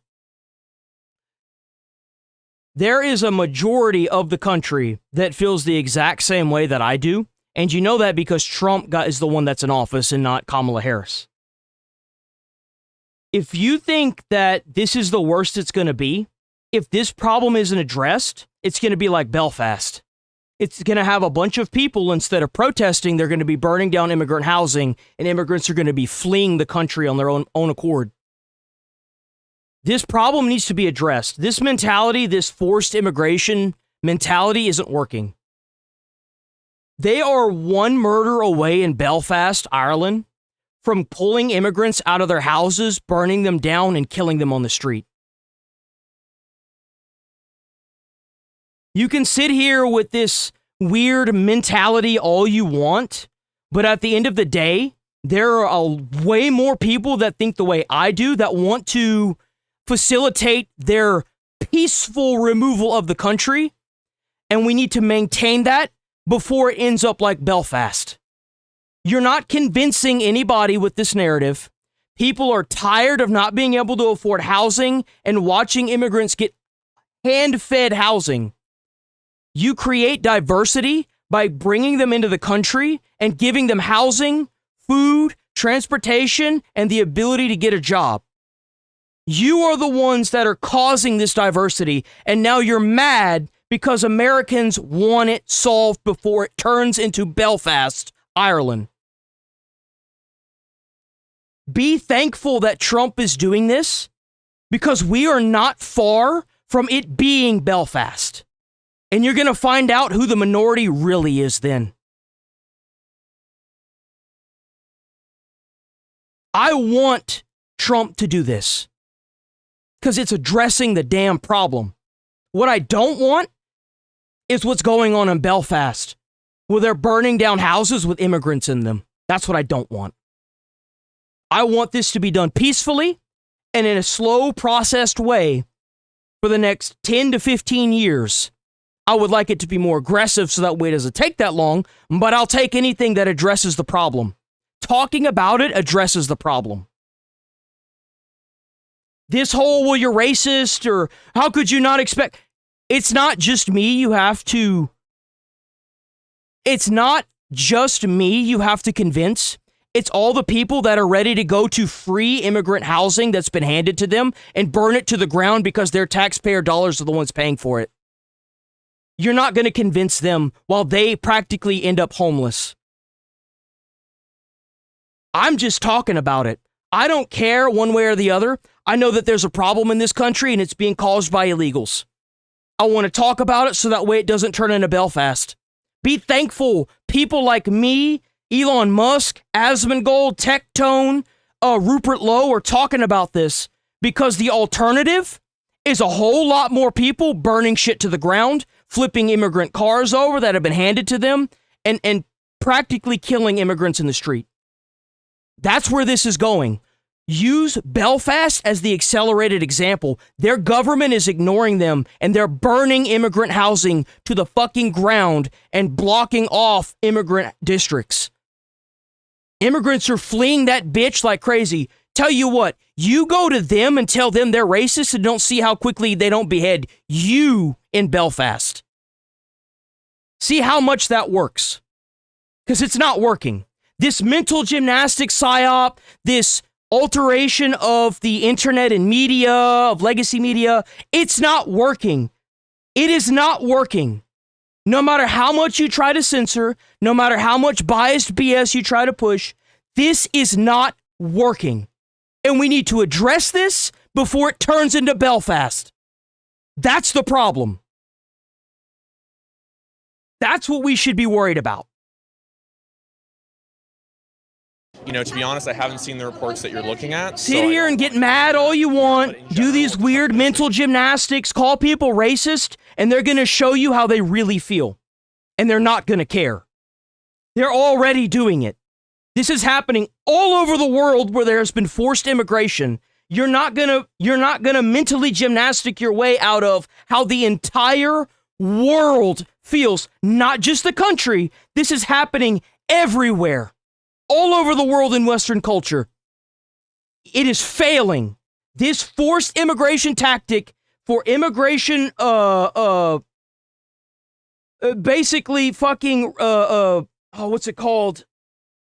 There is a majority of the country that feels the exact same way that I do. And you know that because Trump is the one that's in office and not Kamala Harris. If you think that this is the worst it's going to be, if this problem isn't addressed, it's going to be like Belfast. It's going to have a bunch of people, instead of protesting, they're going to be burning down immigrant housing, and immigrants are going to be fleeing the country on their own accord. This problem needs to be addressed. This mentality, this forced immigration mentality isn't working. They are one murder away in Belfast, Ireland, from pulling immigrants out of their houses, burning them down, and killing them on the street. You can sit here with this weird mentality all you want, but at the end of the day, there are way more people that think the way I do, that want to facilitate their peaceful removal of the country, and we need to maintain that before it ends up like Belfast. You're not convincing anybody with this narrative. People are tired of not being able to afford housing and watching immigrants get hand-fed housing. You create diversity by bringing them into the country and giving them housing, food, transportation, and the ability to get a job. You are the ones that are causing this diversity, and now you're mad because Americans want it solved before it turns into Belfast, Ireland. Be thankful that Trump is doing this, because we are not far from it being Belfast. And you're going to find out who the minority really is then. I want Trump to do this, because it's addressing the damn problem. What I don't want is what's going on in Belfast, where they're burning down houses with immigrants in them. That's what I don't want. I want this to be done peacefully and in a slow, processed way for the next 10 to 15 years. I would like it to be more aggressive so that way it doesn't take that long, but I'll take anything that addresses the problem. Talking about it addresses the problem. This whole, well, you're racist, or how could you not expect... It's not just me you have to... It's not just me you have to convince. It's all the people that are ready to go to free immigrant housing that's been handed to them and burn it to the ground because their taxpayer dollars are the ones paying for it. You're not going to convince them while they practically end up homeless. I'm just talking about it. I don't care one way or the other. I know that there's a problem in this country and it's being caused by illegals. I want to talk about it so that way it doesn't turn into Belfast. Be thankful people like me, Elon Musk, Asmongold, Tectone, Rupert Lowe are talking about this, because the alternative is a whole lot more people burning shit to the ground, flipping immigrant cars over that have been handed to them, and practically killing immigrants in the street. That's where this is going. Use Belfast as the accelerated example. Their government is ignoring them, and they're burning immigrant housing to the fucking ground and blocking off immigrant districts. Immigrants are fleeing that bitch like crazy. Tell you what, you go to them and tell them they're racist and don't see how quickly they don't behead you in Belfast. See how much that works. Because it's not working. This mental gymnastics psyop, this alteration of the internet and media, of legacy media, it's not working. It is not working. No matter how much you try to censor, no matter how much biased BS you try to push, this is not working. And we need to address this before it turns into Belfast. That's the problem. That's what we should be worried about. You know, to be honest, I haven't seen the reports that you're looking at. Sit here and get mad all you want, do these weird mental gymnastics, call people racist, and they're going to show you how they really feel. And they're not going to care. They're already doing it. This is happening all over the world where there's been forced immigration. You're not going to mentally gymnastic your way out of how the entire world feels, not just the country. This is happening everywhere. All over the world in Western culture. It is failing. This forced immigration tactic for immigration, basically fucking oh, what's it called?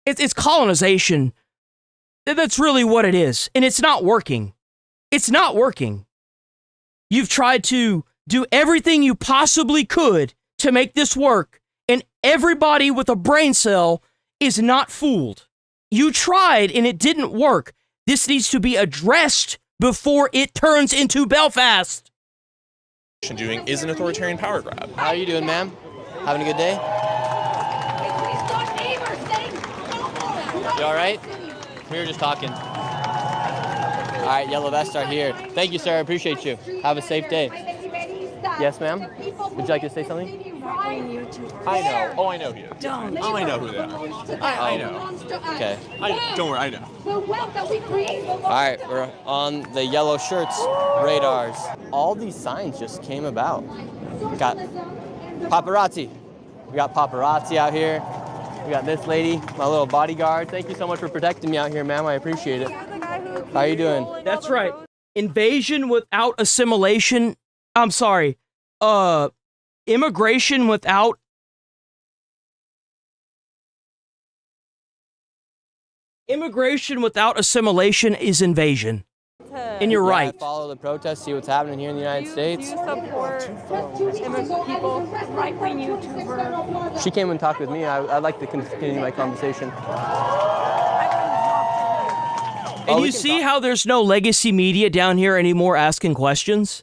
It's colonization. That's really what it is. And it's not working. It's not working. You've tried to do everything you possibly could to make this work, and everybody with a brain cell is not fooled. You tried and it didn't work. This needs to be addressed before it turns into Belfast. Doing is an authoritarian power grab. How are you doing, ma'am? Having a good day? You all right? We were just talking. All right, yellow vests are here. Thank you, sir. I appreciate you. Have a safe day. Yes, ma'am? Would you like to say something? I know. Oh, I know who you are. Oh, I know who they are. I know. Okay. Don't worry, I know. All right, we're on the yellow shirts radars. All these signs just came about. We got paparazzi. We got paparazzi out here. We got this lady, my little bodyguard. Thank you so much for protecting me out here, ma'am. I appreciate it. How are you doing? That's right. Invasion without assimilation. I'm sorry. Immigration without assimilation is invasion. And you're right. Follow the protests, see what's happening here in the United States. Do you support people, right-wing YouTubers? She came and talked with me. I'd like to continue my conversation. And you see how there's no legacy media down here anymore asking questions?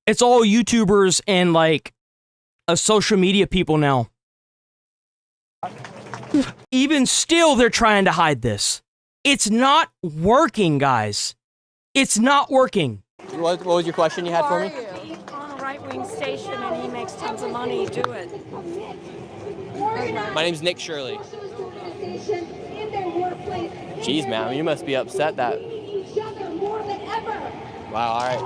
It's all YouTubers and, like, social media people now. Even still, they're trying to hide this. It's not working, guys. It's not working. What was your question you had for me? On a right-wing station and he makes tons of money, do it. My name's Nick Shirley. Jeez, ma'am, you must be upset that... Wow, all right.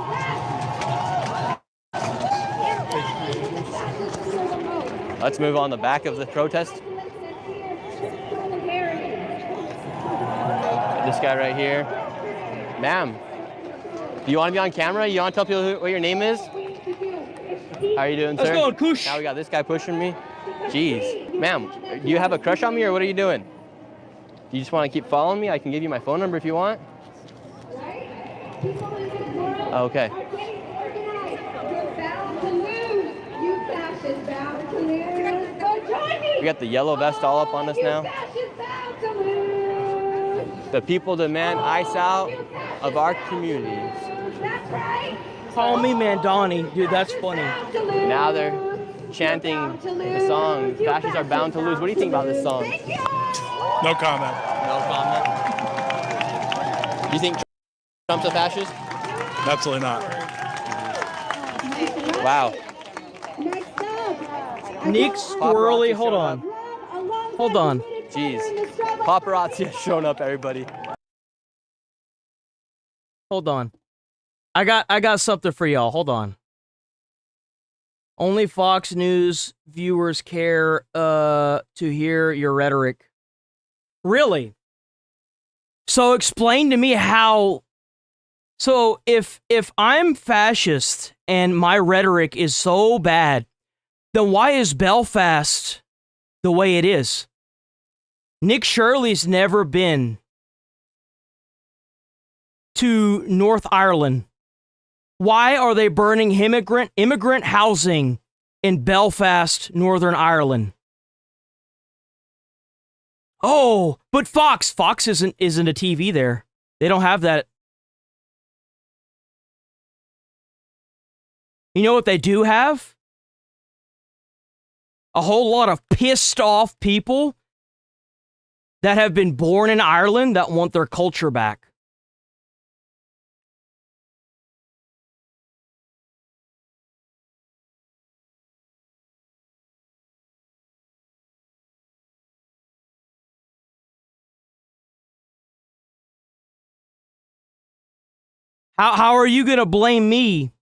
Let's move on the back of the protest. This guy right here. Ma'am, do you want to be on camera? You want to tell people what your name is? How are you doing, sir? Let's go, Kush. Now we got this guy pushing me. Jeez. Ma'am, do you have a crush on me or what are you doing? You just want to keep following me? I can give you my phone number if you want. Okay. We got the yellow vest all up on us now. The people demand ICE out of our communities. Call me Mandani. Dude, that's funny. Now they're chanting the song, fascists are bound to lose. What do you think about this song? No comment. No comment? You think Trump's a fascist? Absolutely not. Wow. Nick Squirrely, hold on. Hold on. Jeez. Paparazzi has shown up, everybody. Hold on. I got something for y'all. Hold on. Only Fox News viewers care to hear your rhetoric. Really? So explain to me how. So if I'm fascist and my rhetoric is so bad, then why is Belfast the way it is? Nick Shirley's never been to North Ireland. Why are they burning immigrant housing in Belfast, Northern Ireland? Oh, but Fox isn't a TV there. They don't have that. You know what they do have? A whole lot of pissed off people that have been born in Ireland that want their culture back. How are you going to blame me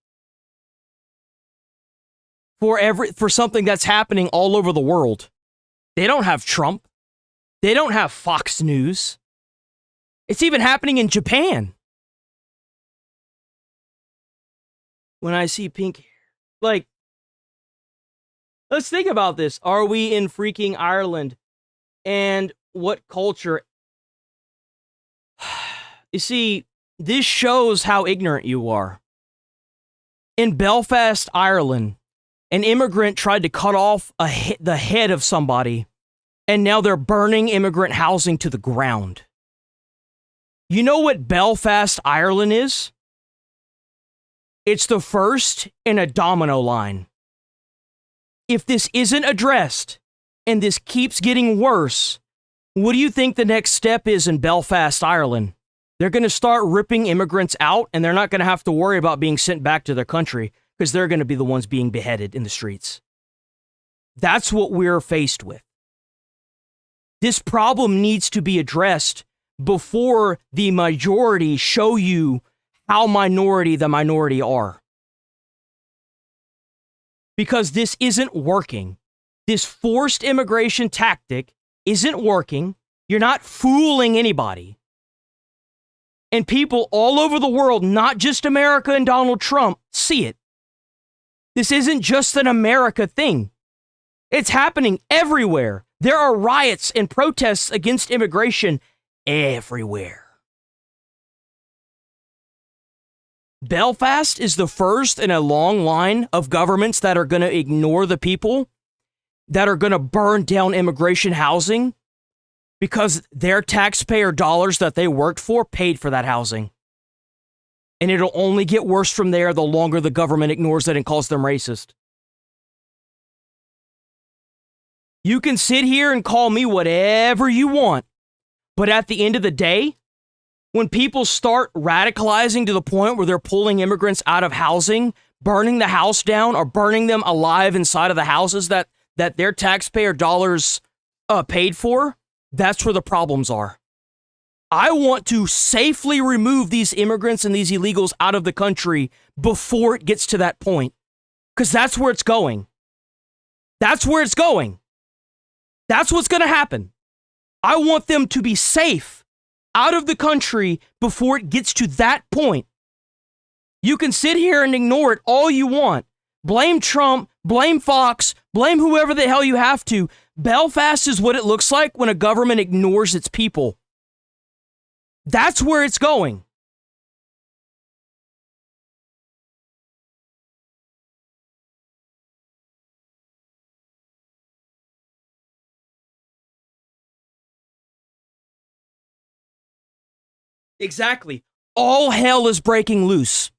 for something that's happening all over the world? They don't have Trump. They don't have Fox News. It's even happening in Japan. When I see pink hair, like, Let's think about this. Are we in freaking Ireland? And what culture? You see, this shows how ignorant you are. In Belfast, Ireland, an immigrant tried to cut off the head of somebody, and now they're burning immigrant housing to the ground. You know what Belfast, Ireland is? It's the first in a domino line. If this isn't addressed, and this keeps getting worse, what do you think the next step is in Belfast, Ireland? They're going to start ripping immigrants out, and they're not going to have to worry about being sent back to their country because they're going to be the ones being beheaded in the streets. That's what we're faced with. This problem needs to be addressed before the majority show you how minority the minority are. Because this isn't working. This forced immigration tactic isn't working. You're not fooling anybody. And people all over the world, not just America and Donald Trump, see it. This isn't just an America thing. It's happening everywhere. There are riots and protests against immigration everywhere. Belfast is the first in a long line of governments that are going to ignore the people, that are going to burn down immigration housing, because their taxpayer dollars that they worked for paid for that housing. And it'll only get worse from there the longer the government ignores it and calls them racist. You can sit here and call me whatever you want, but at the end of the day, when people start radicalizing to the point where they're pulling immigrants out of housing, burning the house down, or burning them alive inside of the houses that their taxpayer dollars paid for, that's where the problems are. I want to safely remove these immigrants and these illegals out of the country before it gets to that point. Because that's where it's going. That's where it's going. That's what's going to happen. I want them to be safe out of the country before it gets to that point. You can sit here and ignore it all you want. Blame Trump, blame Fox, blame whoever the hell you have to. Belfast is what it looks like when a government ignores its people. That's where it's going. Exactly. All hell is breaking loose.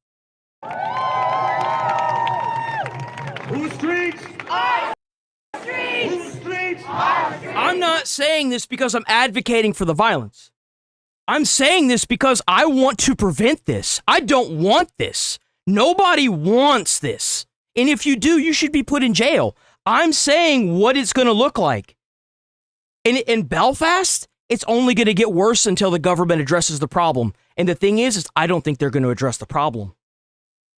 Whose streets? Our streets! Whose streets? Our streets! I'm not saying this because I'm advocating for the violence. I'm saying this because I want to prevent this. I don't want this. Nobody wants this. And if you do, you should be put in jail. I'm saying what it's going to look like. In Belfast, it's only going to get worse until the government addresses the problem. And the thing is I don't think they're going to address the problem.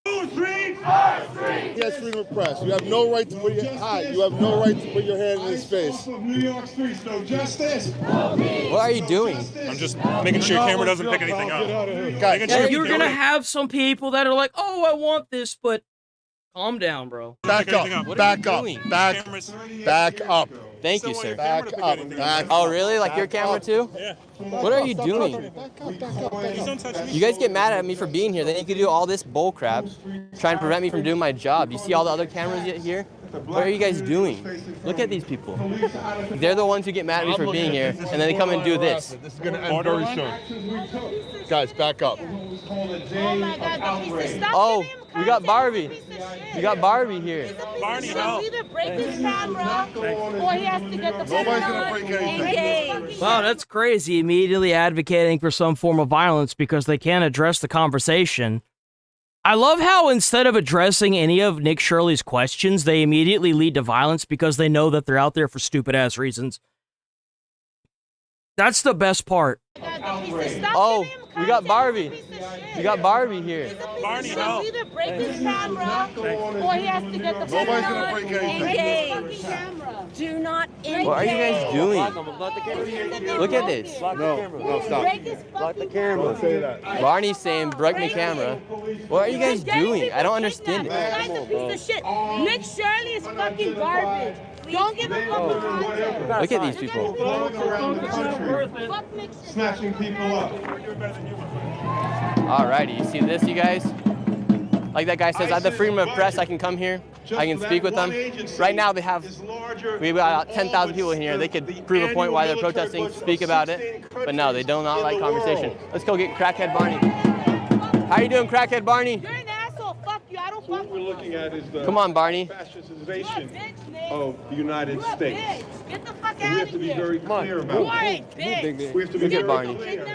Whose streets? Our streets! He has freedom of press. You have no right to put your hand. You have no right to put your hand in his face. New York streets, no justice. What are you doing? I'm just making sure your camera doesn't pick anything up. Yeah, you're going to have some people that are like, oh, I want this, but calm down, bro. Back up. Back up. Back up. Thank you, sir. Back up. Back Oh, really? Like your camera too? Yeah. What are you doing? Please don't touch me. You guys get mad at me for being here. Then you can do all this bull crap, trying to prevent me from doing my job. You see all the other cameras here? What are you guys doing? Look at these people. They're the ones who get mad at me for being here, and then they come and do this. This is going to end very soon. Guys, back up. Oh, we got Barbie. We got Barbie here. Barney, help. Either break his camera or he has to get the Nobody's going to break anything. Wow, that's crazy. Immediately advocating for some form of violence because they can't address the conversation. I love how instead of addressing any of Nick Shirley's questions, they immediately lead to violence because they know that they're out there for stupid-ass reasons. That's the best part. Oh, we got Barbie. We got Barbie here. Barney, help. Either break his camera or he has to get the Nobody's gonna break anything. engage. Do not engage. What are you guys doing? Look at this. No, stop. Break his fucking camera. Don't say that. Barney's saying, break my camera. What are you guys doing? I don't understand This guy's a piece of shit. Nick Shirley is fucking garbage. Don't give a fucking content. Look at these people. Flowing around the country, snatching people up. Alrighty, you see this, you guys? Like that guy says, I have the freedom of press, I can come here, I can speak with them. Right now we've got 10,000 people in here. They could prove a point why they're protesting, speak about it, but no, they do not like conversation. Let's go get Crackhead Barney. How you doing, Crackhead Barney? You're an asshole. Fuck you. I don't fuck What we're looking at is the Come on, Barney. fascistization of the United States. Get the fuck We out have of to be here. very clear You about are a that. bitch. We have to be Look at very Barney. clear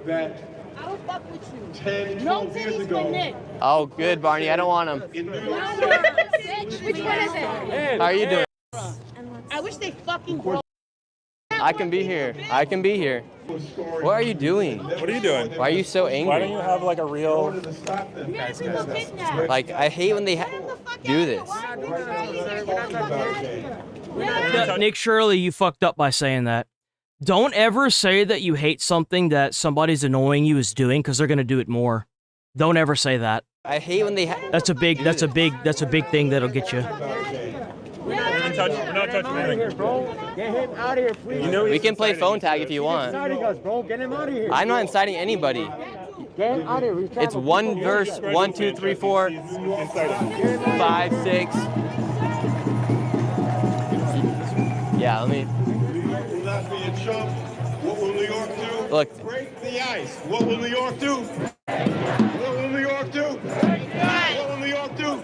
that I don't fuck with you. 10, No 12 years titties ago, for Nick. Oh, good, Barney. I don't want them. in New York Which one is it? How are you doing? I wish they fucking broke. I can be here. I can be here. What are you doing? What are you doing? Why are you so angry? Why don't you have like a real... Like, I hate when they do this. Nick Shirley, you fucked up by saying that. Don't ever say that you hate something that somebody's annoying you is doing, because they're gonna do it more. Don't ever say that. I hate when they. That's a big thing that'll get you. We're not touching anything. Get him out of here, please. You know We can play phone tag if you want. Inciting us, bro. Get him out of here. I'm not inciting anybody. Get him out of here. It's one verse, 1, 2, 3, 4, 5, 6. Yeah, let me. will not be a chump. What will New York do? Look. Break the ice. What will New York do? What will New York do? What will New York do?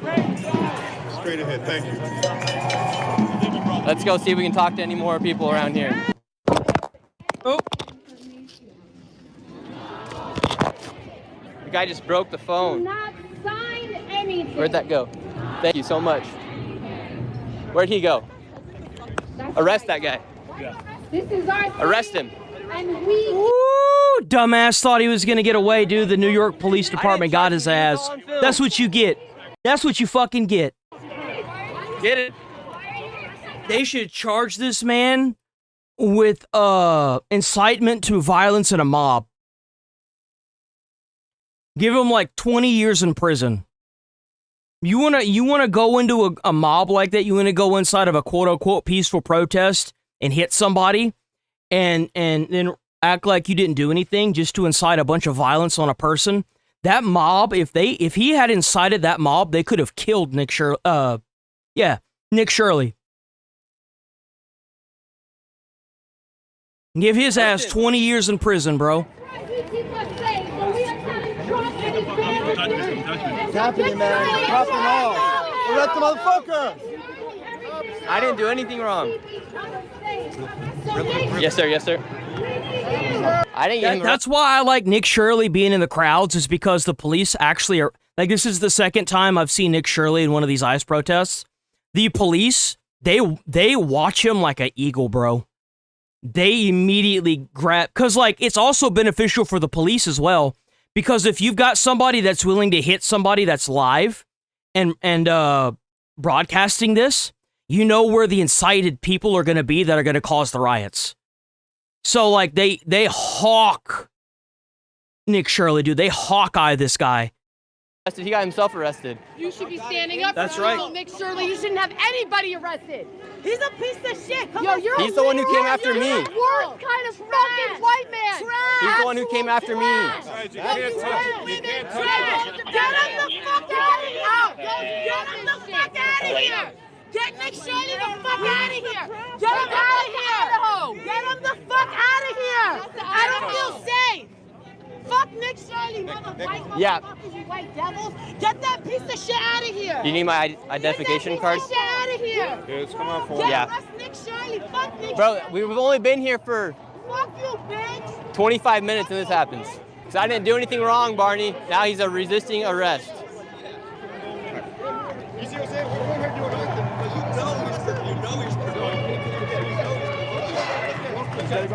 Straight ahead. Thank you. Let's go see if we can talk to any more people around here. Oh. The guy just broke the phone. Not sign anything. Where'd that go? Thank you so much. Where'd he go? Arrest that guy. This is our Arrest him. and we. Ooh, dumbass thought he was gonna get away, dude. The New York Police Department got his ass. That's what you get. That's what you fucking get. Get it? They should charge this man with incitement to violence in a mob. Give him like 20 years in prison. You wanna go into a mob like that? You wanna go inside of a quote unquote peaceful protest and hit somebody, and then act like you didn't do anything just to incite a bunch of violence on a person? That mob, if he had incited that mob, they could have killed Nick Shirley. Nick Shirley. Give his ass 20 years in prison, bro. What's happening, man? What's happening off? Arrest the motherfucker! I didn't do anything wrong. Yes, sir. Yes, sir. I didn't get him. That's why I like Nick Shirley being in the crowds, is because the police actually are, like, this is the second time I've seen Nick Shirley in one of these ICE protests. The police, they watch him like an eagle, bro. They immediately grab, because, like, it's also beneficial for the police as well, because if you've got somebody that's willing to hit somebody that's live and broadcasting this, you know where the incited people are going to be that are going to cause the riots. So, like, they hawk Nick Shirley, dude. They hawkeye this guy. He got himself arrested. You should be standing up That's for right. people, Nick Shirley. You shouldn't have anybody arrested. He's a piece of shit. Come Yo, on. you're He's the one who came after me. You're the worst kind of fucking white man. He's the one who came after me. Get him the fuck out of here. Get him the fuck out of here. Get Nick Shirley the fuck out of here. Get him out of here. Get him the fuck out of here. I don't feel safe. Fuck Nick Shirley, motherfuckers, Yeah. you white devils. Get that piece of shit out of here. You need my identification card? Get that piece of shit out of here. Kids, come on Get forward. Yeah. arrest Nick Shirley. Fuck Nick Bro, Shirley. we've only been here for Fuck you, bitch. 25 minutes and this happens. Because I didn't do anything wrong, Barney. Now he's a resisting arrest. You see what I'm saying? We're here doing nothing, but you know he's Yeah,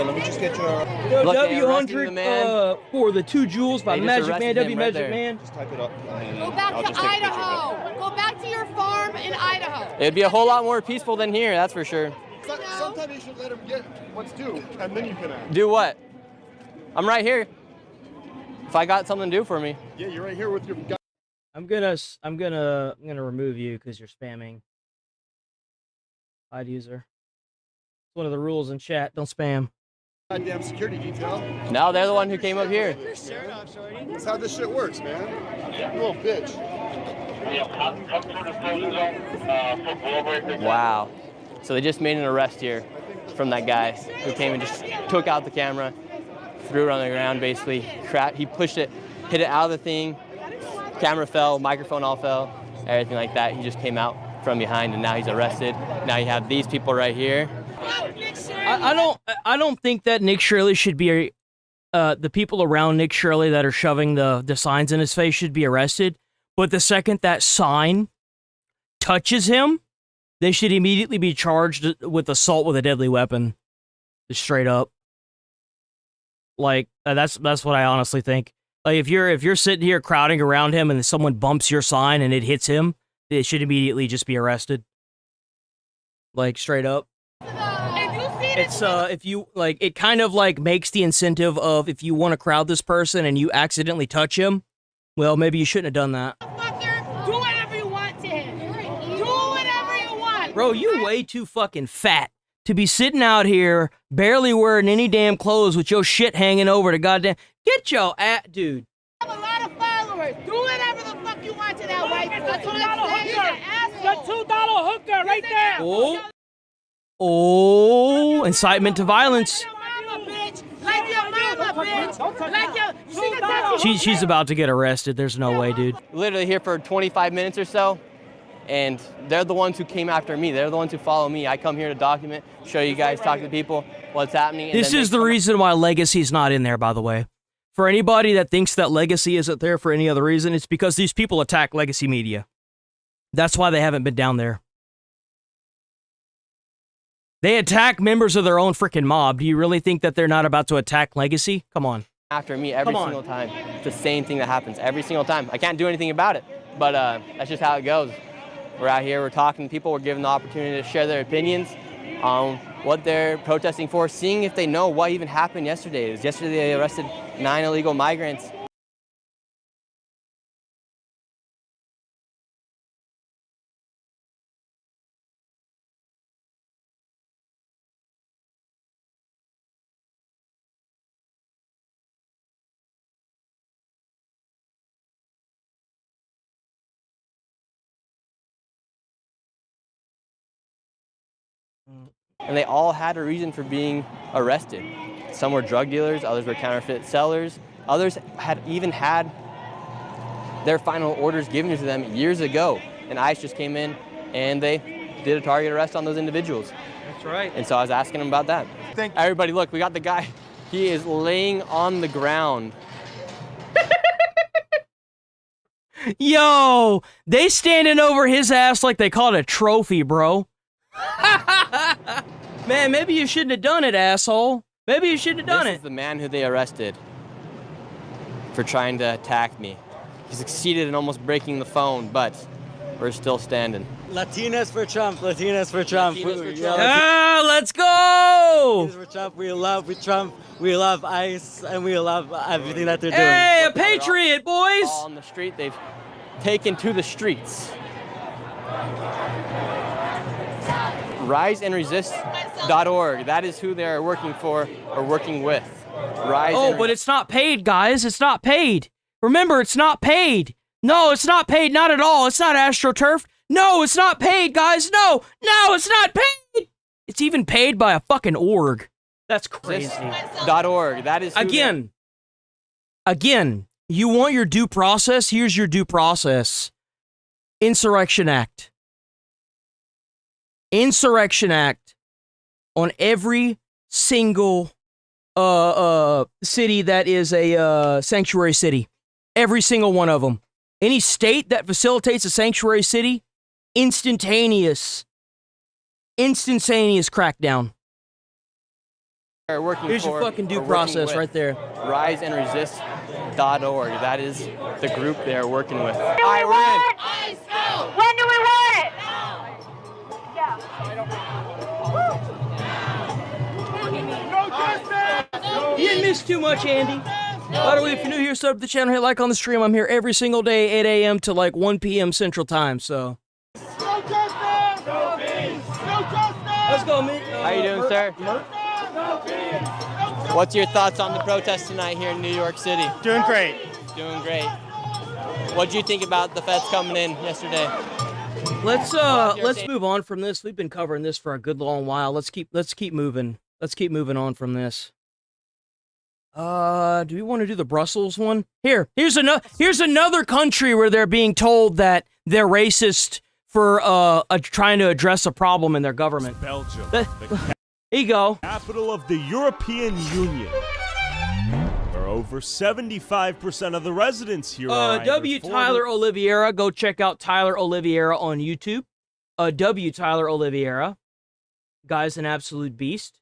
let me just get your. Yo, Look, they arrested the W100 man. For the 2 jewels by They just Magic arrested Man, him W right Magic there. Man. Just type it up. Go back to Idaho. Go back to your farm in Idaho. It'd be a whole lot more peaceful than here, that's for sure. Sometimes you should let him get what's due, and then you can act. Do what? I'm right here. If I got something to do for me. Yeah, you're right here with your guy. I'm gonna remove you because you're spamming. Hide user. It's one of the rules in chat. Don't spam. Goddamn security detail. No, they're the one who came up here. That's how this shit works, man. You little bitch. Wow. So they just made an arrest here from that guy who came and just took out the camera, threw it on the ground basically. He pushed it, hit it out of the thing. Camera fell, microphone all fell, everything like that. He just came out from behind and now he's arrested. Now you have these people right here. I don't think that Nick Shirley should be the people around Nick Shirley that are shoving the signs in his face should be arrested. But the second that sign touches him, they should immediately be charged with assault with a deadly weapon. Just straight up. Like that's what I honestly think. Like if you're sitting here crowding around him and someone bumps your sign and it hits him, they should immediately just be arrested. Like straight up. It's if you like it kind of like makes the incentive of if you want to crowd this person and you accidentally touch him, well maybe you shouldn't have done that. Do whatever you want to him. Do whatever you want. Bro, you way too fucking fat to be sitting out here barely wearing any damn clothes with your shit hanging over the goddamn. Get your dude. I have a lot of followers. Do whatever the fuck you want to that white boy. That's what I'm saying. The $2 hooker right there. Oh, incitement to violence. Like your mama, bitch. Like your... She's about to get arrested. There's no way, dude. Literally here for 25 minutes or so, and they're the ones who came after me. They're the ones who follow me. I come here to document, show you guys, talk to people, what's happening. This is the reason why Legacy's not in there, by the way. For anybody that thinks that Legacy isn't there for any other reason, it's because these people attack Legacy Media. That's why they haven't been down there. They attack members of their own freaking mob. Do you really think that they're not about to attack Legacy? Come on. After me every single time. It's the same thing that happens every single time. I can't do anything about it, but that's just how it goes. We're out here, we're talking to people, we're giving the opportunity to share their opinions on what they're protesting for, seeing if they know what even happened yesterday. Yesterday they arrested 9 illegal migrants. And they all had a reason for being arrested. Some were drug dealers, others were counterfeit sellers, others had even had their final orders given to them years ago. And ICE just came in and they did a target arrest on those individuals. That's right. And so I was asking them about that. Everybody, look, we got the guy. He is laying on the ground. Yo, they standing over his ass like they call it a trophy, bro. Man, maybe you shouldn't have done it, asshole. Maybe you shouldn't have done This it. is the man who they arrested for trying to attack me. He succeeded in almost breaking the phone, but we're still standing. Latinas for Trump. Latinas for Trump. Yeah, let's go. Latinas for Trump. We love Trump. We love ICE, and we love everything that they're doing. Hey, a patriot, boys! All on the street. They've taken to the streets. RiseandResist.org. That is who they're working for or working with. But it's not paid, guys. It's not paid. Remember, it's not paid. No, it's not paid. Not at all. It's not AstroTurf. No, it's not paid, guys. No, it's not paid. It's even paid by a fucking org. That's crazy. .org. That is who Again, you want your due process? Here's your due process. Insurrection Act. Insurrection Act on every single city that is a sanctuary city. Every single one of them. Any state that facilitates a sanctuary city, instantaneous instantaneous crackdown. Are working Here's your for, fucking due or working process with right there. RiseAndResist.org. That is the group they're working with. When do we want it? When do we want it? You didn't miss too much, Andy. By the way, if you're new here, sub to the channel, hit like on the stream. I'm here every single day, 8 a.m. to like 1 p.m. Central Time, so. Let's go, man. How you doing, sir? What's your thoughts on the protest tonight here in New York City? Doing great. Doing great. What'd you think about the feds coming in yesterday? Let's move on from this. We've been covering this for a good long while. Let's keep moving. Let's keep moving on from this. Do we want to do the Brussels one? Here's another country where they're being told that they're racist for trying to address a problem in their government. Belgium. Here you go. Capital of the European Union. Where over 75% of the residents here are W. Tyler Oliveira. Go check out Tyler Oliveira on YouTube. W. Tyler Oliveira. Guy's an absolute beast.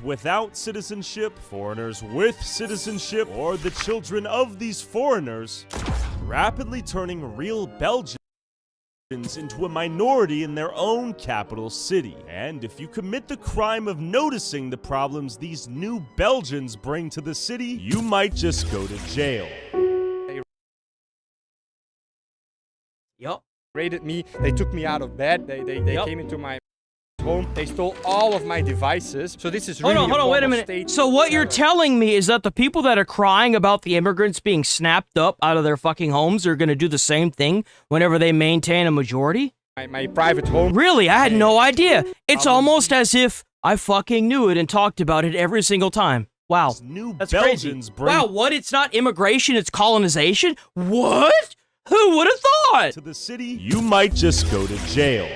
Without citizenship, foreigners with citizenship, or the children of these foreigners, rapidly turning real Belgians into a minority in their own capital city. And if you commit the crime of noticing the problems these new Belgians bring to the city, you might just go to jail. Yup. Raided me. They took me out of bed. They came into my home. They stole all of my devices. So this is really hold on, wait a minute. So what you're telling me is that the people that are crying about the immigrants being snapped up out of their fucking homes are going to do the same thing whenever they maintain a majority? My private home. Really? I had no idea. It's almost as if I fucking knew it and talked about it every single time. Wow. That's crazy. Wow, what? It's not immigration, it's colonization? What? Who would have thought? To the city, you might just go to jail.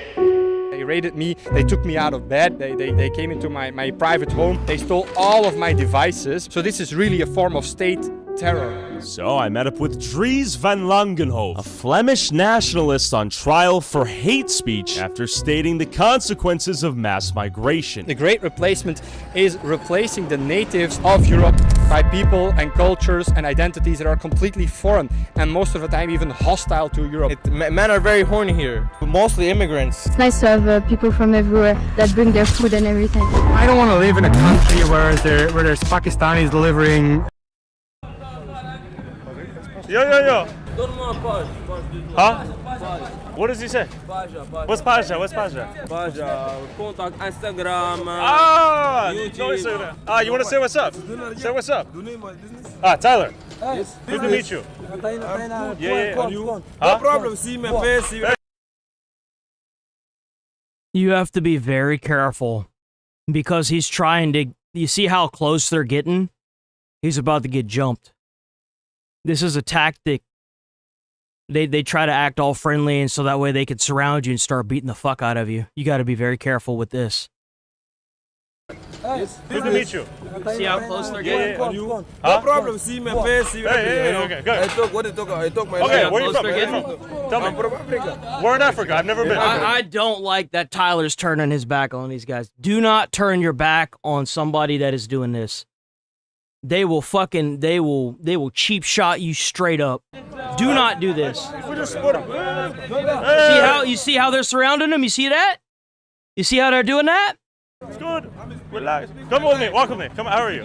They raided me. They took me out of bed. They came into my private home. They stole all of my devices. So this is really a form of state terror. So I met up with Dries van Langenhoven, a Flemish nationalist on trial for hate speech after stating the consequences of mass migration. The Great Replacement is replacing the natives of Europe by people and cultures and identities that are completely foreign and most of the time even hostile to Europe. Men are very horny here, mostly immigrants. It's nice to have people from everywhere that bring their food and everything. I don't want to live in a country where there's Pakistanis delivering. Yo. Huh? What does he say? What's Paja? Paja, contact Instagram, YouTube. No Instagram. You want to say what's up? Say what's up. Tyler. Good to meet you. Yeah. No problem, see my face. You have to be very careful because he's trying to... You see how close they're getting? He's about to get jumped. This is a tactic. They try to act all friendly and so that way they could surround you and start beating the fuck out of you. You got to be very careful with this. Good to meet you. See how close they're getting? No problem, see my face. Okay, good. I talk my Okay, language. where are you from? Tell me. I'm from Africa. We're in Africa. I've never been. I don't like that Tyler's turning his back on these guys. Do not turn your back on somebody that is doing this. They will cheap shot you straight up. Do not do this. We just split them. You see how they're surrounding him? You see that? You see how they're doing that? It's good. Relax. Come with me. Walk with me. Come. How are you?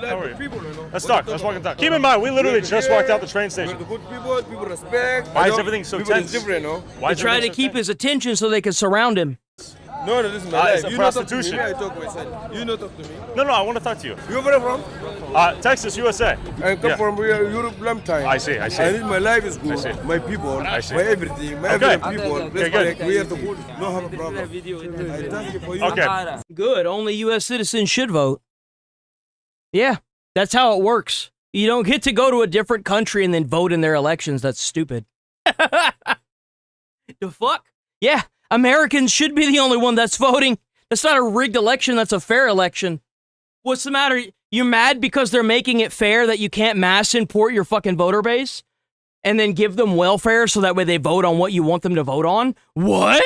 Let's talk. Let's walk and talk. Keep in mind, we literally just walked out the train station. Good people respect. Why is everything so tense? Different, no? They try to keep his attention so they can surround him. No, this is my life. It's a prostitution. I talk myself. You not talk to me. No, I want to talk to you. You where from? Texas, USA. I come from Europe long time. I see. I need my life is good. My people, my everything, my people. Good. We have the good. No have a problem. I thank you for you. Okay. Good. Only U.S. citizens should vote. Yeah, that's how it works. You don't get to go to a different country and then vote in their elections. That's stupid. The fuck? Yeah. Americans should be the only one that's voting. That's not a rigged election, that's a fair election. What's the matter? You're mad because they're making it fair that you can't mass import your fucking voter base? And then give them welfare so that way they vote on what you want them to vote on? What?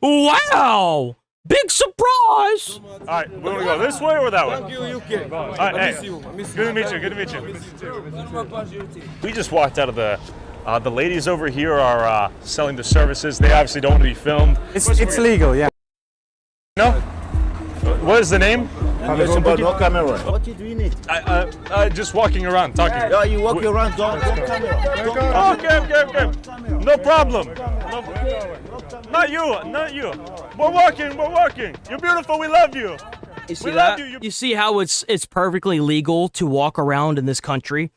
Wow! Big surprise! All right, we want to go this way or that way? Thank you, UK. All right, hey, good to meet you. Good to meet you. We just walked out of the ladies over here are selling the services. They obviously don't want to be filmed. It's legal, yeah. No? What is the name? No camera. What do you need? Just walking around, talking. Yeah, you walk around, don't camera. Okay. No problem. Not you. We're walking. You're beautiful, we love you. You see that? You see how it's perfectly legal to walk around in this country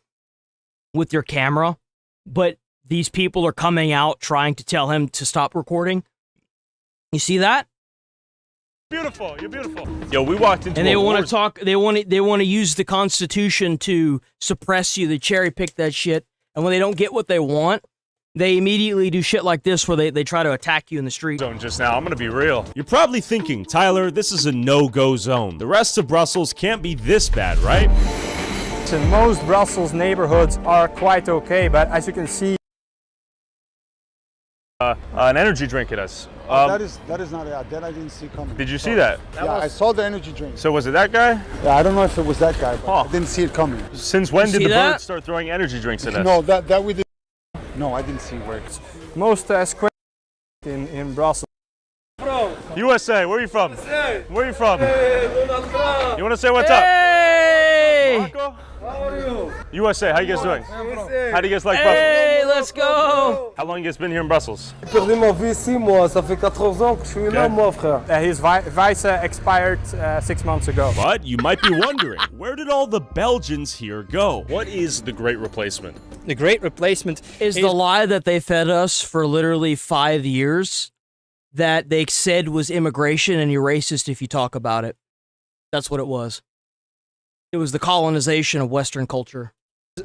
with your camera, but these people are coming out trying to tell him to stop recording? You see that? Beautiful, you're beautiful. Yo, we walked into and they want to talk. They want to use the Constitution to suppress you. They cherry pick that shit, and when they don't get what they want, they immediately do shit like this, where they try to attack you in the street. Zone just now. I'm gonna be real. You're probably thinking, Tyler, this is a no-go zone. The rest of Brussels can't be this bad, right? So most Brussels neighborhoods are quite okay, but as you can see, an energy drink at us. That is not that I didn't see coming. Did you see that? Yeah, I saw the energy drink. So was it that guy? Yeah, I don't know if it was that guy, but I didn't see it coming. Since when did the birds start throwing energy drinks at us? No, that we didn't. No, I didn't see where. most square in Brussels. USA, where are you from? Where are you from? You want to say what's up? Hey! How are you? USA, how you guys doing? How do you guys like Brussels? Hey, let's go! How long you guys been here in Brussels? Perdu ma vie 6 mois, ça fait 14 ans que je suis là, moi, frère. His visa expired 6 months ago. But you might be wondering, where did all the Belgians here go? What is the Great Replacement? The Great Replacement is the lie that they fed us for literally 5 years that they said was immigration and you're racist if you talk about it. That's what it was. It was the colonization of Western culture.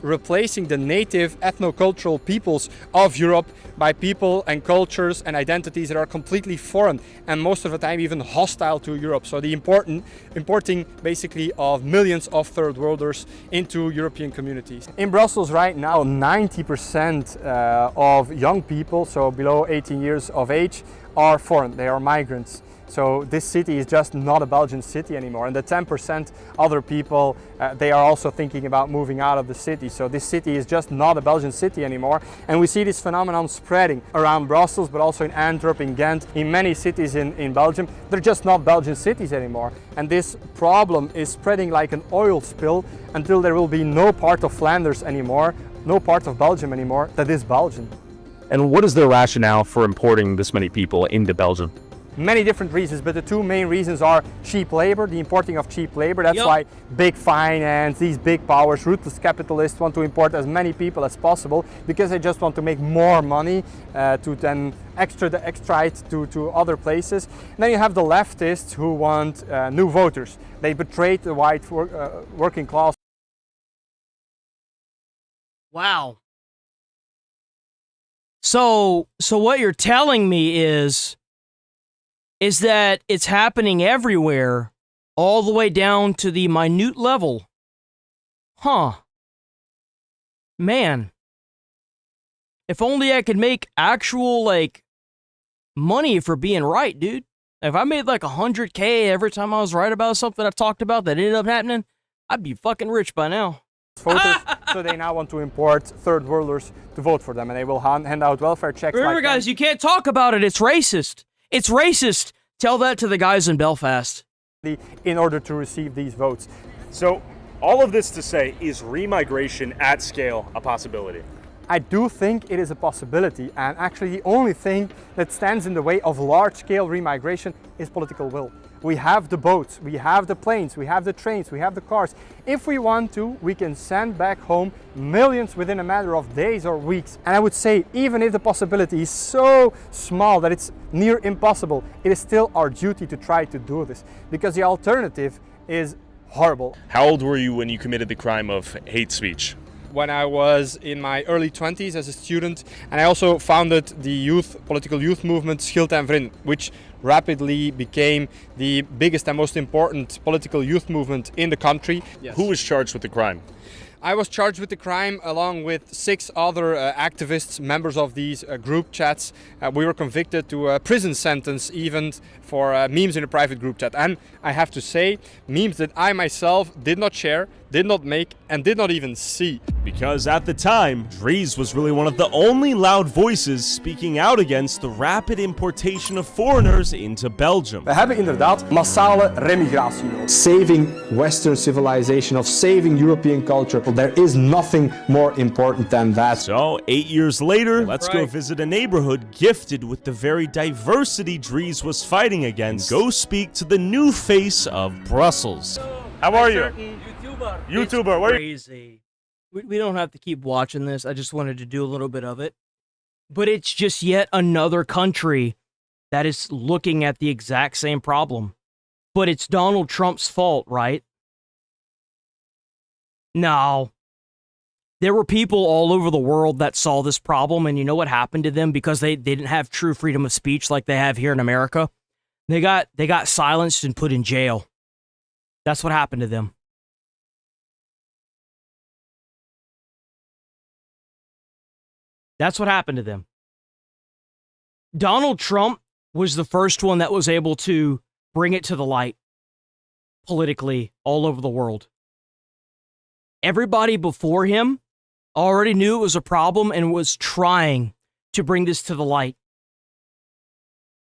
Replacing the native ethno-cultural peoples of Europe by people and cultures and identities that are completely foreign and most of the time even hostile to Europe. So the importing basically of millions of third worlders into European communities. In Brussels right now, 90% of young people, so below 18 years of age, are foreign. They are migrants. So this city is just not a Belgian city anymore. And the 10% other people, they are also thinking about moving out of the city. So this city is just not a Belgian city anymore. And we see this phenomenon spreading around Brussels, but also in Antwerp, in Ghent, in many cities in Belgium. They're just not Belgian cities anymore. And this problem is spreading like an oil spill until there will be no part of Flanders anymore, no part of Belgium anymore that is Belgian. And what is the rationale for importing this many people into Belgium? Many different reasons, but the two main reasons are cheap labor, the importing of cheap labor. That's why big finance, these big powers, ruthless capitalists want to import as many people as possible because they just want to make more money to then extract to other places. And then you have the leftists who want new voters. They betrayed the white working class. Wow. So what you're telling me is that it's happening everywhere, all the way down to the minute level. Huh. Man. If only I could make actual, like, money for being right, dude. If I made like 100K every time I was right about something I talked about that ended up happening, I'd be fucking rich by now. Voters, so they now want to import third worlders to vote for them, and they will hand out welfare checks. Remember, guys, you can't talk about it. It's racist. It's racist. Tell that to the guys in Belfast. In order to receive these votes. So, all of this to say, is remigration at scale a possibility? I do think it is a possibility, and actually the only thing that stands in the way of large-scale remigration is political will. We have the boats, we have the planes, we have the trains, we have the cars. If we want to, we can send back home millions within a matter of days or weeks. And I would say, even if the possibility is so small that it's near impossible, it is still our duty to try to do this, because the alternative is horrible. How old were you when you committed the crime of hate speech? When I was in my early 20s as a student, and I also founded the political youth movement Schild en Vriend, which rapidly became the biggest and most important political youth movement in the country. Yes. Who was charged with the crime? I was charged with the crime along with 6 other activists, members of these group chats. We were convicted to a prison sentence even for memes in a private group chat. And I have to say, memes that I myself did not share, did not make, and did not even see. Because at the time, Dries was really one of the only loud voices speaking out against the rapid importation of foreigners into Belgium. We hebben inderdaad massale remigratie nodig. Saving Western civilization, of saving European culture. Well, there is nothing more important than that. So, 8 years later, let's go visit a neighborhood gifted with the very diversity Dries was fighting against. Go speak to the new face of Brussels. How are you? YouTuber, where are you? Crazy. We don't have to keep watching this. I just wanted to do a little bit of it. But it's just yet another country that is looking at the exact same problem. But it's Donald Trump's fault, right? No. There were people all over the world that saw this problem, and you know what happened to them because they didn't have true freedom of speech like they have here in America? They got silenced and put in jail. That's what happened to them. That's what happened to them. Donald Trump was the first one that was able to bring it to the light politically all over the world. Everybody before him already knew it was a problem and was trying to bring this to the light.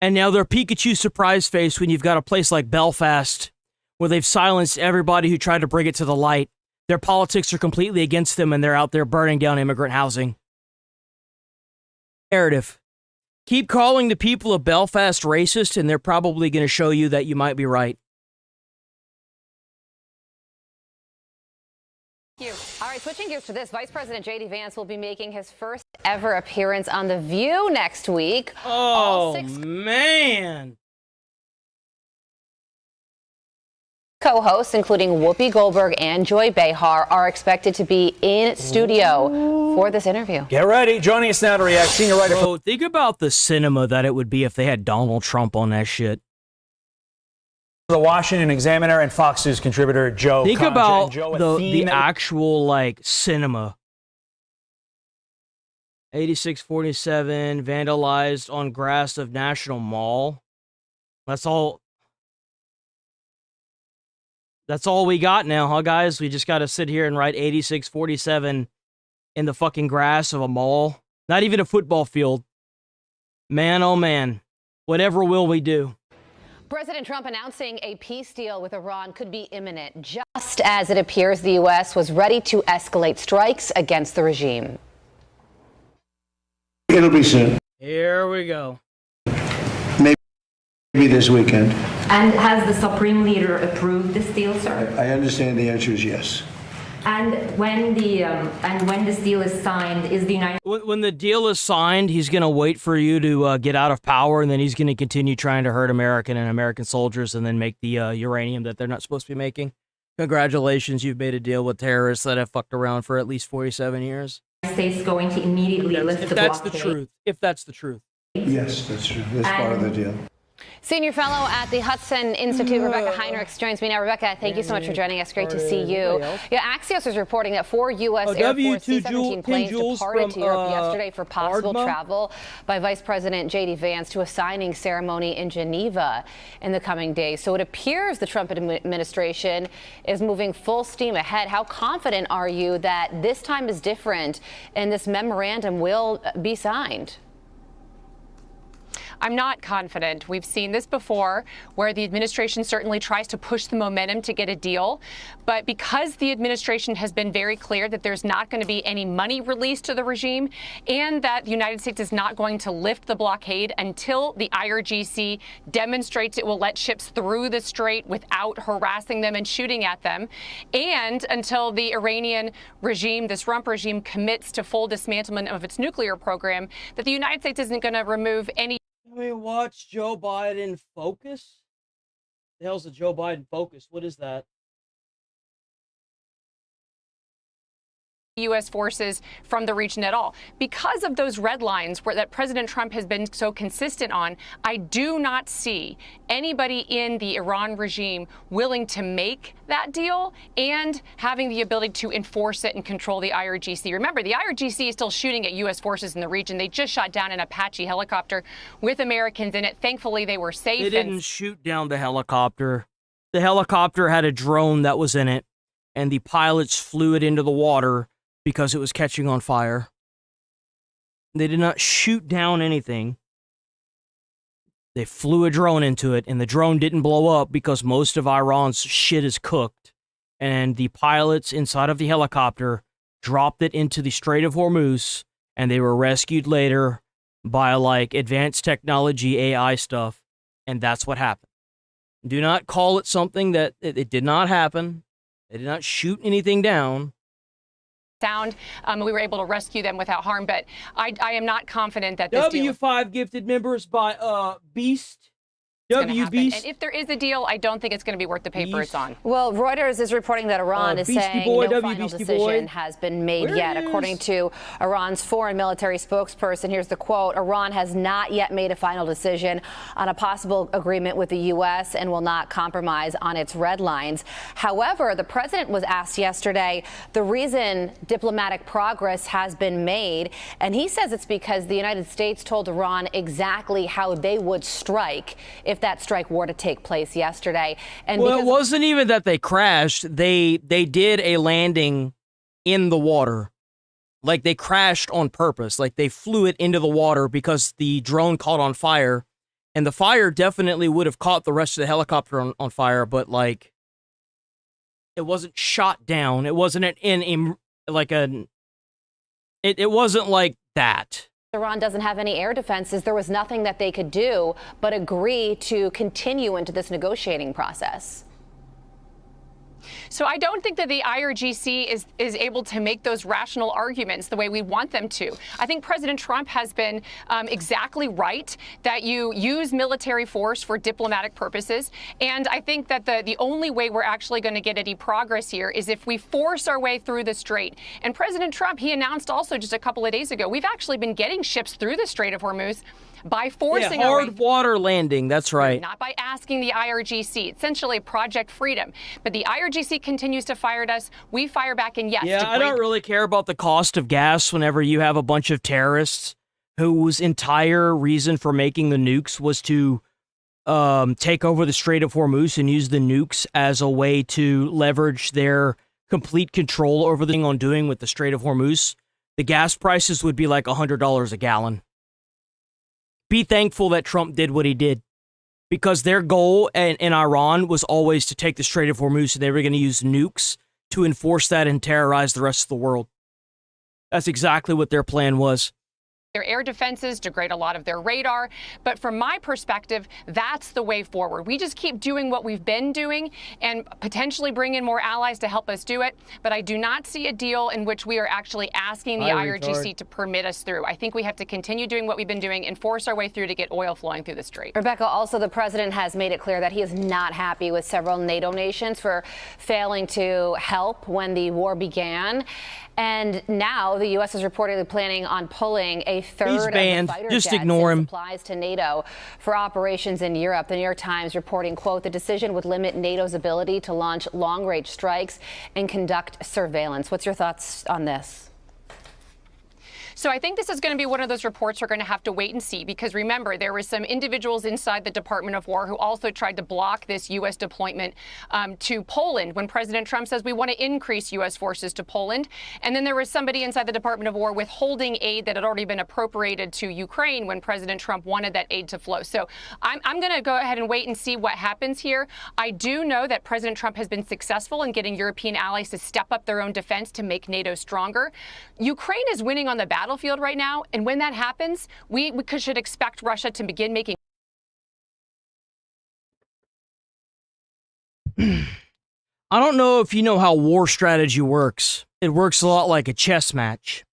And now they're Pikachu surprise face when you've got a place like Belfast where they've silenced everybody who tried to bring it to the light. Their politics are completely against them and they're out there burning down immigrant housing. Narrative. Keep calling the people of Belfast racist and they're probably going to show you that you might be right. Thank you. All right, switching gears to this, Vice President J.D. Vance will be making his first ever appearance on The View next week. Oh, man. Co-hosts, including Whoopi Goldberg and Joy Behar, are expected to be in studio for this interview. Get ready. Joining us now to react, senior writer. Bro, think about the cinema that it would be if they had Donald Trump on that shit. The Washington Examiner and Fox News contributor Joe. Think Conja. about Joe, the actual like cinema. 8647 vandalized on grass of National Mall. That's all we got now, huh, guys? We just got to sit here and write 8647 in the fucking grass of a mall. Not even a football field. Man, oh man. Whatever will we do? President Trump announcing a peace deal with Iran could be imminent, just as it appears the U.S. was ready to escalate strikes against the regime. It'll be soon. Here we go. Maybe this weekend. And has the Supreme Leader approved this deal, sir? I understand the answer is yes. And when this deal is signed, is the United When the deal is signed, he's going to wait for you to get out of power, and then he's going to continue trying to hurt American and American soldiers and then make the uranium that they're not supposed to be making. Congratulations, you've made a deal with terrorists that have fucked around for at least 47 years. States going to immediately lift the blockade? If that's the truth. If that's the truth. Yes, that's true. That's part of the deal. Senior fellow at the Hudson Institute, Rebecca Heinrichs, joins me now. Rebecca, thank you so much for joining us. Great to see you. Yeah, Axios is reporting that 4 U.S. Air Force C-17 planes departed to Europe yesterday for possible travel by Vice President J.D. Vance to a signing ceremony in Geneva in the coming days. So it appears the Trump administration is moving full steam ahead. How confident are you that this time is different and this memorandum will be signed? I'm not confident. We've seen this before, where the administration certainly tries to push the momentum to get a deal. But because the administration has been very clear that there's not going to be any money released to the regime and that the United States is not going to lift the blockade until the IRGC demonstrates it will let ships through the strait without harassing them and shooting at them, and until the Iranian regime, this rump regime, commits to full dismantlement of its nuclear program, that the United States isn't going to remove any. Can we watch Joe Biden focus? The hell's a Joe Biden focus? What is that? U.S. forces from the region at all. Because of those red lines that President Trump has been so consistent on, I do not see anybody in the Iran regime willing to make that deal and having the ability to enforce it and control the IRGC. Remember, the IRGC is still shooting at U.S. forces in the region. They just shot down an Apache helicopter with Americans in it. Thankfully, they were safe. They didn't shoot down the helicopter. The helicopter had a drone that was in it, and the pilots flew it into the water because it was catching on fire. They did not shoot down anything. They flew a drone into it, and the drone didn't blow up because most of Iran's shit is cooked. And the pilots inside of the helicopter dropped it into the Strait of Hormuz, and they were rescued later by, like, advanced technology, AI stuff, and that's what happened. Do not call it something that it did not happen. They did not shoot anything down. Sound. We were able to rescue them without harm, but I am not confident that this deal W5 gifted members by Beast. Beast. And if there is a deal, I don't think it's going to be worth the paper it's on. Well, Reuters is reporting that Iran is saying no final decision has been made yet. According to Iran's foreign military spokesperson, here's the quote: Iran has not yet made a final decision on a possible agreement with the U.S. and will not compromise on its red lines. However, the president was asked yesterday the reason diplomatic progress has been made, and he says it's because the United States told Iran exactly how they would strike if that strike were to take place yesterday. And well, it wasn't even that they crashed. They did a landing in the water. Like, they crashed on purpose. Like, they flew it into the water because the drone caught on fire. And the fire definitely would have caught the rest of the helicopter on fire, but, like, it wasn't shot down. It wasn't it wasn't like that. Iran doesn't have any air defenses. There was nothing that they could do but agree to continue into this negotiating process. So I don't think that the IRGC is able to make those rational arguments the way we want them to. I think President Trump has been exactly right that you use military force for diplomatic purposes. And I think that the only way we're actually going to get any progress here is if we force our way through the strait. And President Trump, he announced also just a couple of days ago, we've actually been getting ships through the Strait of Hormuz by forcing our way hard water landing. That's right. Not by asking the IRGC. Essentially, Project Freedom. But the IRGC continues to fire at us. We fire back, and yes. Yeah, I don't really care about the cost of gas whenever you have a bunch of terrorists whose entire reason for making the nukes was to take over the Strait of Hormuz and use the nukes as a way to leverage their complete control over the thing on doing with the Strait of Hormuz. The gas prices would be like $100 a gallon. Be thankful that Trump did what he did, because their goal in Iran was always to take the Strait of Hormuz, and they were going to use nukes to enforce that and terrorize the rest of the world. That's exactly what their plan was. Their air defenses, degrade a lot of their radar. But from my perspective, that's the way forward. We just keep doing what we've been doing and potentially bring in more allies to help us do it. But I do not see a deal in which we are actually asking the IRGC to permit us through. I think we have to continue doing what we've been doing and force our way through to get oil flowing through the strait. Rebecca, also the president has made it clear that he is not happy with several NATO nations for failing to help when the war began. And now the U.S. is reportedly planning on pulling a third of the fighter jets and supplies to NATO for operations in Europe. The New York Times reporting, quote, the decision would limit NATO's ability to launch long-range strikes and conduct surveillance. What's your thoughts on this? So I think this is going to be one of those reports we're going to have to wait and see, because remember, there were some individuals inside the Department of War who also tried to block this U.S. deployment to Poland when President Trump says we want to increase U.S. forces to Poland. And then there was somebody inside the Department of War withholding aid that had already been appropriated to Ukraine when President Trump wanted that aid to flow. So I'm going to go ahead and wait and see what happens here. I do know that President Trump has been successful in getting European allies to step up their own defense to make NATO stronger. Ukraine is winning on the battlefield right now, and when that happens, we should expect Russia to begin making. I don't know if you know how war strategy works. It works a lot like a chess match.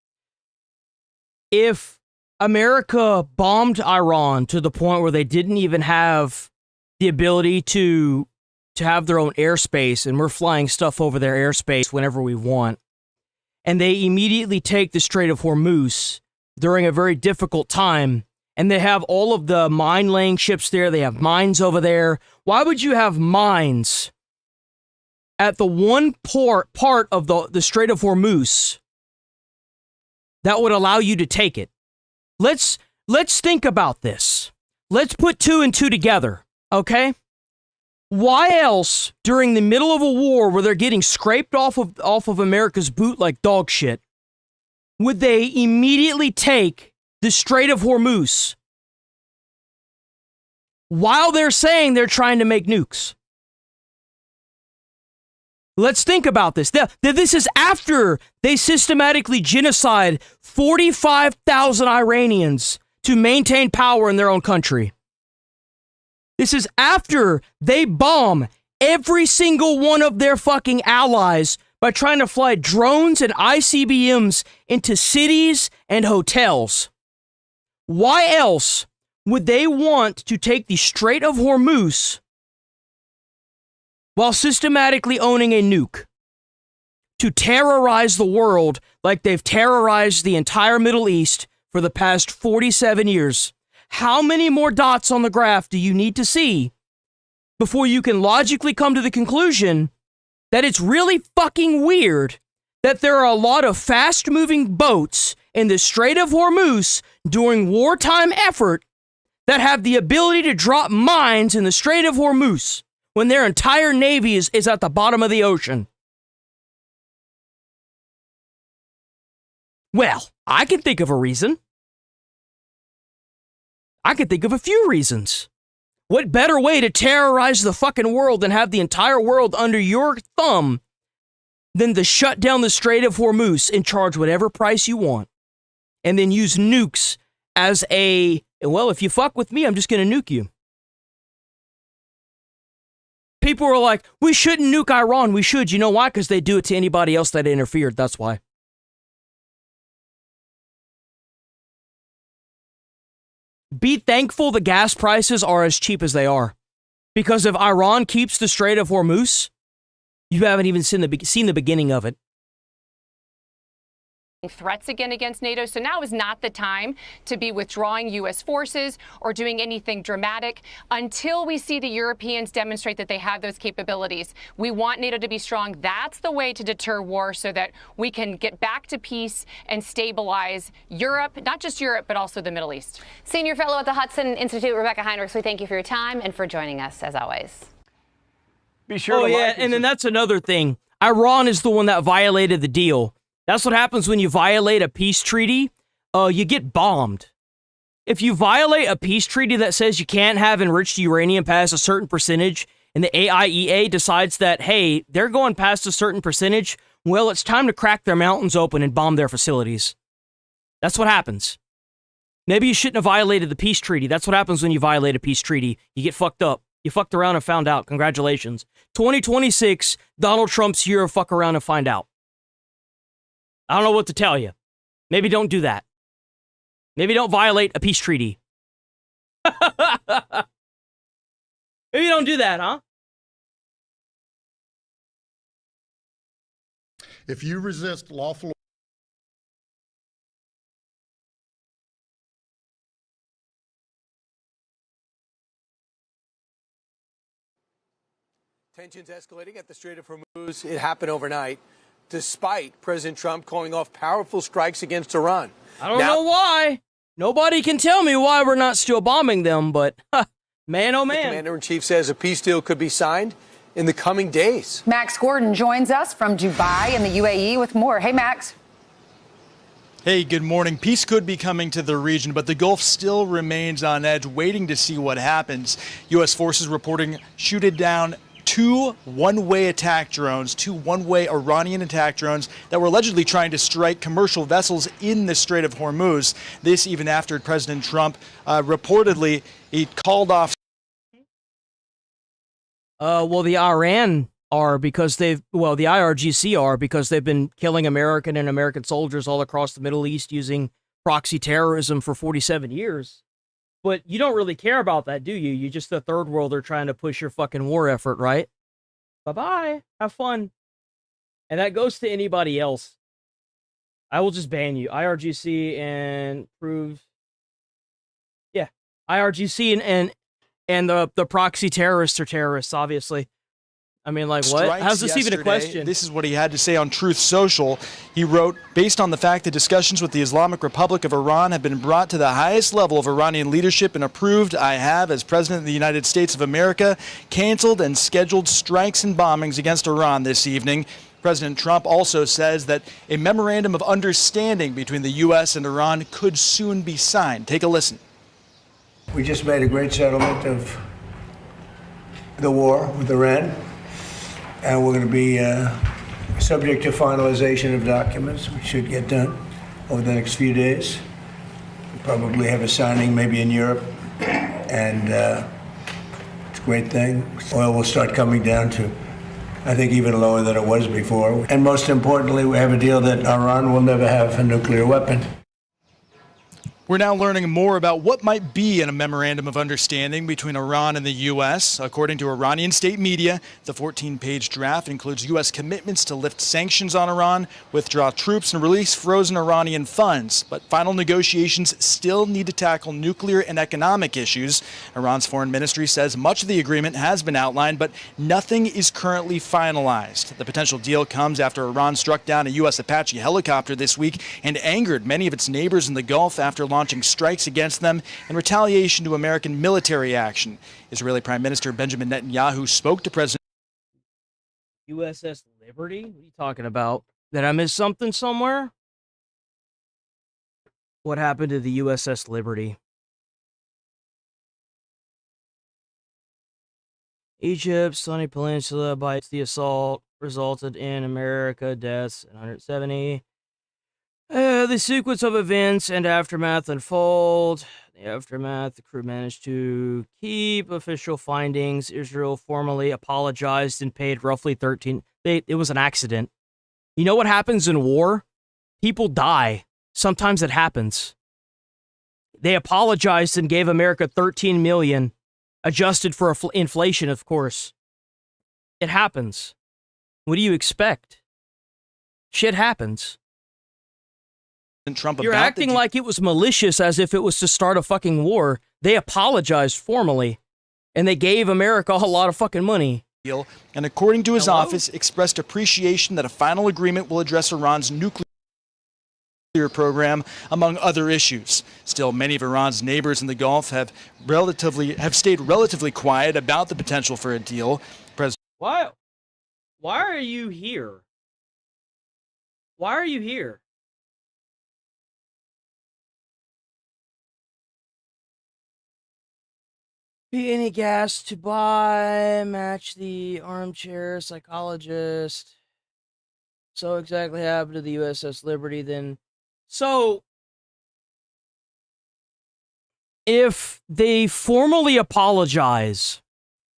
If America bombed Iran to the point where they didn't even have the ability to have their own airspace, and we're flying stuff over their airspace whenever we want, and they immediately take the Strait of Hormuz during a very difficult time, and they have all of the mine-laying ships there, they have mines over there. Why would you have mines at the one part of the Strait of Hormuz that would allow you to take it? Let's think about this. Let's put 2 and 2 together, okay? Why else, during the middle of a war where they're getting scraped off of America's boot like dog shit, would they immediately take the Strait of Hormuz while they're saying they're trying to make nukes? Let's think about this. This is after they systematically genocide 45,000 Iranians to maintain power in their own country. This is after they bomb every single one of their fucking allies by trying to fly drones and ICBMs into cities and hotels. Why else would they want to take the Strait of Hormuz while systematically owning a nuke to terrorize the world like they've terrorized the entire Middle East for the past 47 years? How many more dots on the graph do you need to see before you can logically come to the conclusion that it's really fucking weird that there are a lot of fast-moving boats in the Strait of Hormuz during wartime effort that have the ability to drop mines in the Strait of Hormuz when their entire navy is at the bottom of the ocean? Well, I can think of a reason. I can think of a few reasons. What better way to terrorize the fucking world and have the entire world under your thumb than to shut down the Strait of Hormuz and charge whatever price you want, and then use nukes as well, if you fuck with me, I'm just going to nuke you. People are like, we shouldn't nuke Iran. We should. You know why? Because they do it to anybody else that interfered. That's why. Be thankful the gas prices are as cheap as they are. Because if Iran keeps the Strait of Hormuz, you haven't even seen the beginning of it. Threats again against NATO. So now is not the time to be withdrawing U.S. forces or doing anything dramatic until we see the Europeans demonstrate that they have those capabilities. We want NATO to be strong. That's the way to deter war so that we can get back to peace and stabilize Europe, not just Europe, but also the Middle East. Senior fellow at the Hudson Institute, Rebecca Heinrichs, we thank you for your time and for joining us, as always. Be sure and then that's another thing. Iran is the one that violated the deal. That's what happens when you violate a peace treaty. You get bombed. If you violate a peace treaty that says you can't have enriched uranium past a certain percentage, and the AIEA decides that, hey, they're going past a certain percentage, well, it's time to crack their mountains open and bomb their facilities. That's what happens. Maybe you shouldn't have violated the peace treaty. That's what happens when you violate a peace treaty. You get fucked up. You fucked around and found out. Congratulations. 2026, Donald Trump's year of fuck around and find out. I don't know what to tell you. Maybe don't do that. Maybe don't violate a peace treaty. Maybe don't do that, huh? If you resist lawful Tensions escalating at the Strait of Hormuz. It happened overnight, despite President Trump calling off powerful strikes against Iran. I don't know why. Nobody can tell me why we're not still bombing them, but man, oh man. The commander-in-chief says a peace deal could be signed in the coming days. Max Gordon joins us from Dubai in the UAE with more. Hey, Max. Hey, good morning. Peace could be coming to the region, but the Gulf still remains on edge, waiting to see what happens. U.S. forces reporting shooting down two one-way attack drones, two one-way Iranian attack drones that were allegedly trying to strike commercial vessels in the Strait of Hormuz. This even after President Trump reportedly he called off. Well, the Iran are because the IRGC are because they've been killing American and American soldiers all across the Middle East using proxy terrorism for 47 years. But you don't really care about that, do you? You're just the third worlder trying to push your fucking war effort, right? Bye-bye. Have fun. And that goes to anybody else. I will just ban you. IRGC and prove. Yeah, IRGC and the proxy terrorists are terrorists, obviously. I mean, like, what? Strikes How's this even a yesterday. question? This is what he had to say on Truth Social. He wrote, based on the fact that discussions with the Islamic Republic of Iran have been brought to the highest level of Iranian leadership and approved, I have, as President of the United States of America, canceled and scheduled strikes and bombings against Iran this evening. President Trump also says that a memorandum of understanding between the U.S. and Iran could soon be signed. Take a listen. We just made a great settlement of the war with Iran, and we're going to be subject to finalization of documents. We should get done over the next few days. We'll probably have a signing maybe in Europe, and it's a great thing. Oil will start coming down to, I think, even lower than it was before. And most importantly, we have a deal that Iran will never have a nuclear weapon. We're now learning more about what might be in a memorandum of understanding between Iran and the U.S. According to Iranian state media, the 14-page draft includes U.S. commitments to lift sanctions on Iran, withdraw troops, and release frozen Iranian funds. But final negotiations still need to tackle nuclear and economic issues. Iran's foreign ministry says much of the agreement has been outlined, but nothing is currently finalized. The potential deal comes after Iran struck down a U.S. Apache helicopter this week and angered many of its neighbors in the Gulf after launching strikes against them in retaliation to American military action. Israeli Prime Minister Benjamin Netanyahu spoke to President USS Liberty? What are you talking about? Did I miss something somewhere? What happened to the USS Liberty? Egypt, Sunny Peninsula, bites the assault, resulted in America deaths and 170. The sequence of events and aftermath unfold. The aftermath, the crew managed to keep official findings. Israel formally apologized and paid roughly 13. It was an accident. You know what happens in war? People die. Sometimes it happens. They apologized and gave America $13 million, adjusted for inflation, of course. It happens. What do you expect? Shit happens. Trump You're acting like it was malicious, as if it was to start a fucking war. They apologized formally, and they gave America a lot of fucking money. And according to his office, expressed appreciation that a final agreement will address Iran's nuclear program, among other issues. Still, many of Iran's neighbors in the Gulf have stayed relatively quiet about the potential for a deal. Why are you here? Why are you here? Be any gas to buy, match the armchair psychologist. So exactly happened to the USS Liberty then. So, if they formally apologize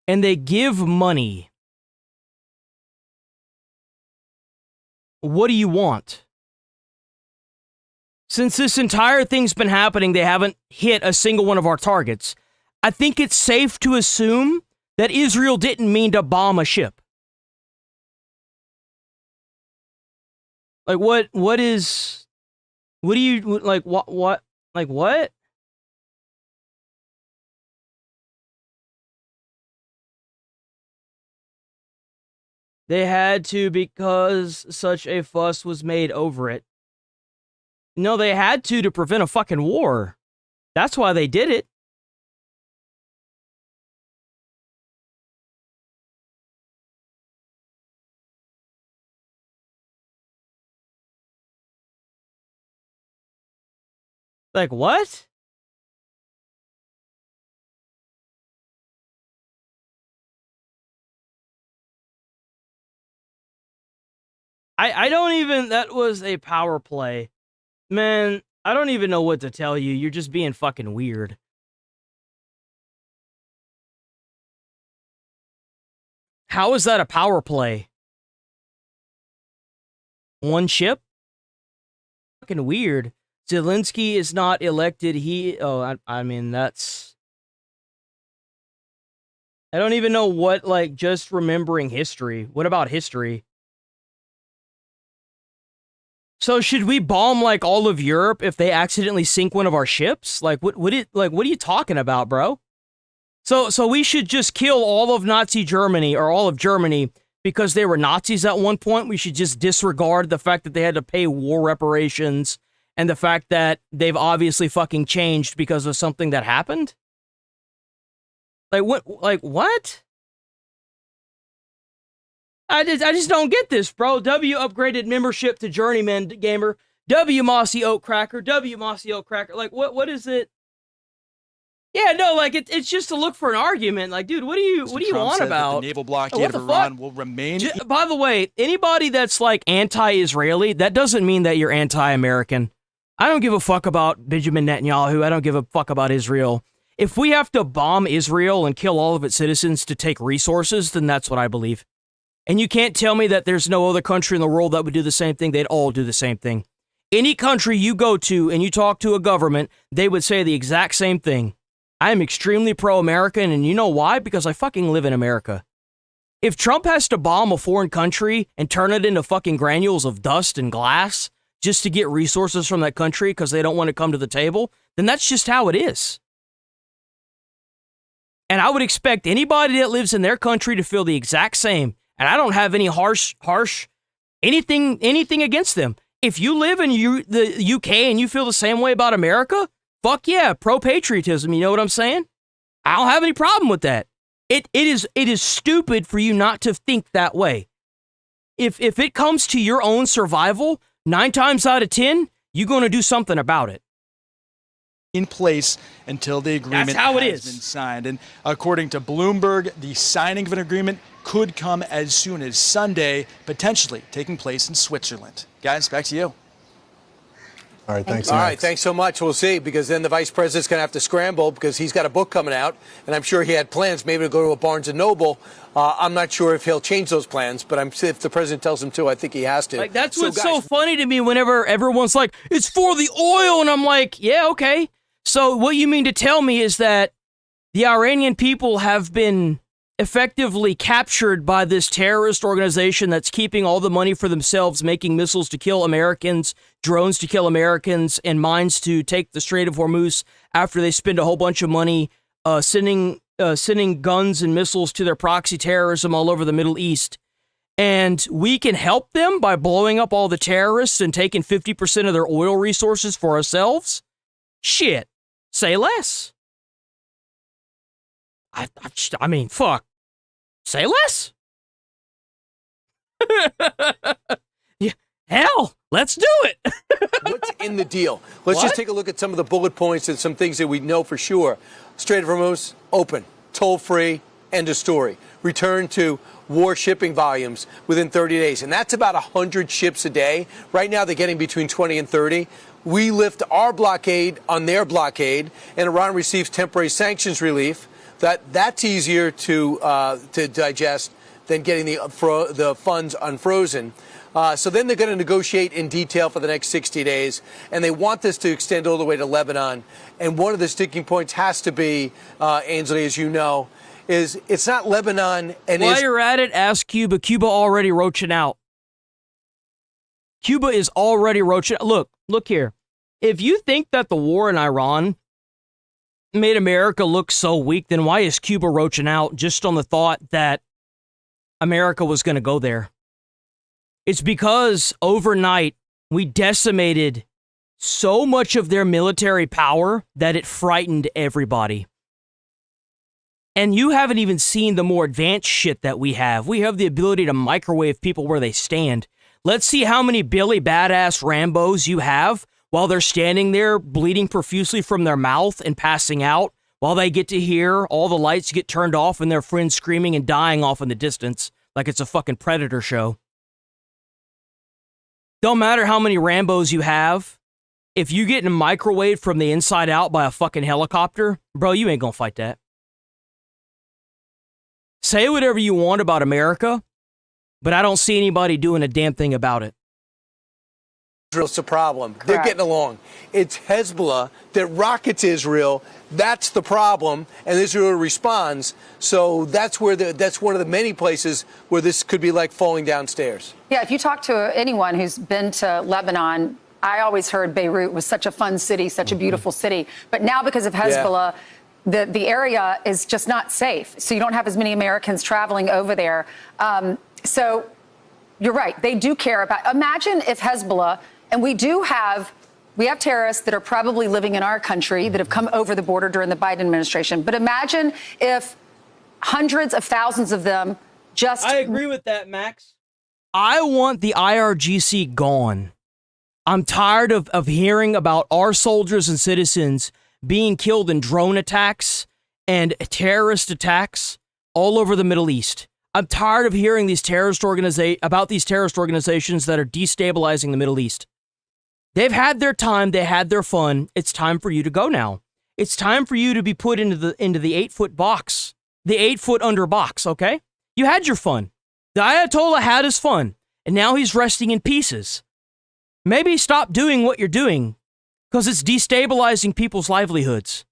and they give money, what do you want? Since this entire thing's been happening, they haven't hit a single one of our targets. I think it's safe to assume that Israel didn't mean to bomb a ship. Like, what do you, like, what, like, what? They had to because such a fuss was made over it. No, they had to prevent a fucking war. That's why they did it. Like, what? I don't even, that was a power play. Man, I don't even know what to tell you. You're just being fucking weird. How is that a power play? One ship? Fucking weird. Zelensky is not elected. I mean, that's... I don't even know what, like, just remembering history. What about history? So should we bomb like all of Europe if they accidentally sink one of our ships? Like what are you talking about, bro? So we should just kill all of Nazi Germany or all of Germany because they were Nazis at one point. We should just disregard the fact that they had to pay war reparations and the fact that they've obviously fucking changed because of something that happened? Like what? I just don't get this, bro. W upgraded membership to Journeyman Gamer. W Mossy Oak Cracker. W Mossy Oak Cracker. Like, what is it? Yeah, no, like it's just to look for an argument. Like, dude, what do you want about? The naval blockade of Iran will remain. By the way, anybody that's like anti-Israeli, that doesn't mean that you're anti-American. I don't give a fuck about Benjamin Netanyahu. I don't give a fuck about Israel. If we have to bomb Israel and kill all of its citizens to take resources, then that's what I believe. And you can't tell me that there's no other country in the world that would do the same thing. They'd all do the same thing. Any country you go to and you talk to a government, they would say the exact same thing. I am extremely pro-American, and you know why? Because I fucking live in America. If Trump has to bomb a foreign country and turn it into fucking granules of dust and glass just to get resources from that country because they don't want to come to the table, then that's just how it is. And I would expect anybody that lives in their country to feel the exact same. And I don't have any harsh anything against them. If you live in the UK and you feel the same way about America, fuck yeah, pro-patriotism, you know what I'm saying? I don't have any problem with that. It is stupid for you not to think that way. If it comes to your own survival, 9 times out of 10, you're going to do something about it. In place until the agreement has been signed. And according to Bloomberg, the signing of an agreement could come as soon as Sunday, potentially taking place in Switzerland. Guys, back to you. All right, thanks. All right, thanks so much. We'll see, because then the vice president's going to have to scramble because he's got a book coming out, and I'm sure he had plans maybe to go to a Barnes & Noble. I'm not sure if he'll change those plans, but if the president tells him to, I think he has to. Like, that's what's so funny to me whenever everyone's like, it's for the oil, and I'm like, yeah, okay. So what you mean to tell me is that the Iranian people have been effectively captured by this terrorist organization that's keeping all the money for themselves, making missiles to kill Americans, drones to kill Americans, and mines to take the Strait of Hormuz after they spend a whole bunch of money sending guns and missiles to their proxy terrorism all over the Middle East. And we can help them by blowing up all the terrorists and taking 50% of their oil resources for ourselves? Shit. Say less. I mean, fuck. Say less. Yeah, hell, let's do it. What's in the deal? Let's just take a look at some of the bullet points and some things that we know for sure. Strait of Hormuz, open, toll-free, end of story. Return to war shipping volumes within 30 days. And that's about 100 ships a day. Right now, they're getting between 20 and 30. We lift our blockade on their blockade, and Iran receives temporary sanctions relief. That's easier to digest than getting the funds unfrozen. So then they're going to negotiate in detail for the next 60 days, and they want this to extend all the way to Lebanon. And one of the sticking points has to be, Ainsley, as you know, is it's not Lebanon and While you're at it, ask Cuba. Cuba already roaching out. Cuba is already roaching out. Look here. If you think that the war in Iran made America look so weak, then why is Cuba roaching out just on the thought that America was going to go there? It's because overnight we decimated so much of their military power that it frightened everybody. And you haven't even seen the more advanced shit that we have. We have the ability to microwave people where they stand. Let's see how many Billy Badass Rambos you have while they're standing there bleeding profusely from their mouth and passing out, while they get to hear all the lights get turned off and their friends screaming and dying off in the distance like it's a fucking Predator show. Don't matter how many Rambos you have, if you get microwaved from the inside out by a fucking helicopter, bro, you ain't gonna fight that. Say whatever you want about America, but I don't see anybody doing a damn thing about it. Israel's the problem. They're getting along. It's Hezbollah that rockets Israel. That's the problem, and Israel responds. So that's where that's one of the many places where this could be like falling downstairs. Yeah, if you talk to anyone who's been to Lebanon, I always heard Beirut was such a fun city, such a beautiful city. But now because of Hezbollah, the area is just not safe. So you don't have as many Americans traveling over there. So you're right. They do care about. Imagine if Hezbollah, and we have terrorists that are probably living in our country that have come over the border during the Biden administration. But imagine if hundreds of thousands of them just. I agree with that, Max. I want the IRGC gone. I'm tired of hearing about our soldiers and citizens being killed in drone attacks and terrorist attacks all over the Middle East. I'm tired of hearing about these terrorist organizations that are destabilizing the Middle East. They've had their time. They had their fun. It's time for you to go now. It's time for you to be put into the 8-foot box, the 8-foot under box. Okay, you had your fun. The Ayatollah had his fun, and now he's resting in pieces. Maybe stop doing what you're doing because it's destabilizing people's livelihoods.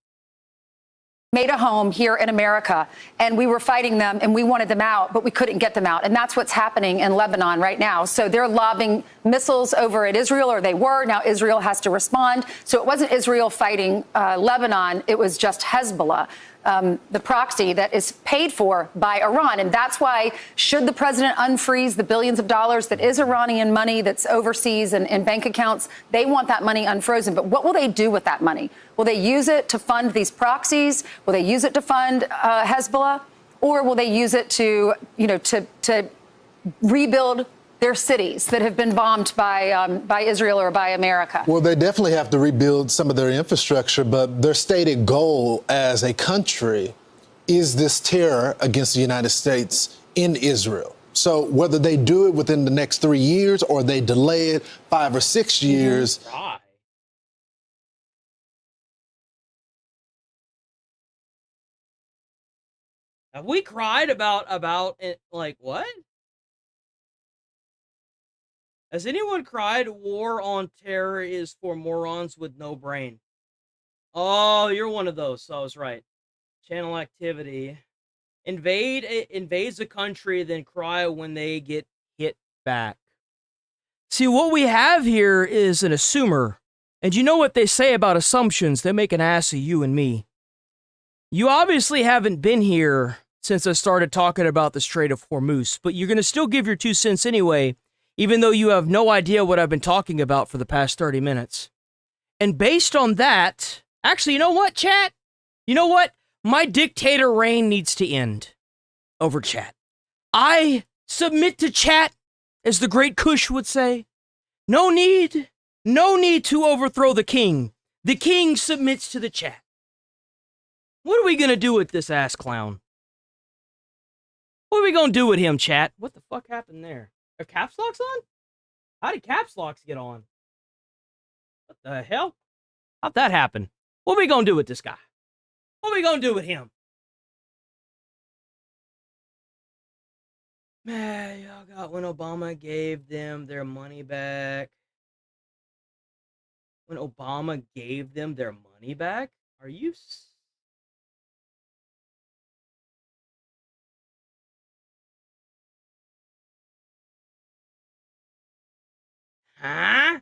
Made a home here in America, and we were fighting them and we wanted them out, but we couldn't get them out. And that's what's happening in Lebanon right now. So they're lobbing missiles over at Israel, or they were. Now Israel has to respond. So it wasn't Israel fighting Lebanon. It was just Hezbollah, the proxy that is paid for by Iran. And that's why, should the president unfreeze the billions of dollars that is Iranian money that's overseas and in bank accounts, they want that money unfrozen. But what will they do with that money? Will they use it to fund these proxies? Will they use it to fund Hezbollah? Or will they use it to, to rebuild their cities that have been bombed by Israel or by America? Well, they definitely have to rebuild some of their infrastructure, but their stated goal as a country is this terror against the United States in Israel. So whether they do it within the next 3 years or they delay it 5 or 6 years. Have we cried about it? Like, what? Has anyone cried war on terror is for morons with no brain? Oh, you're one of those. So I was right. Channel activity. Invades a country, then cry when they get hit back. See, what we have here is an assumer. And you know what they say about assumptions? They make an ass of you and me. You obviously haven't been here since I started talking about the Strait of Hormuz, but you're going to still give your 2 cents anyway, even though you have no idea what I've been talking about for the past 30 minutes. And based on that, actually, you know what, chat? You know what? My dictator reign needs to end over chat. I submit to chat, as the great Kush would say. No need to overthrow the king. The king submits to the chat. What are we going to do with this ass clown? What are we going to do with him, chat? What the fuck happened there? Are caps locks on? How did caps locks get on? What the hell? How'd that happen? What are we going to do with this guy? What are we going to do with him? Man, y'all got when Obama gave them their money back. When Obama gave them their money back? Are you... Huh?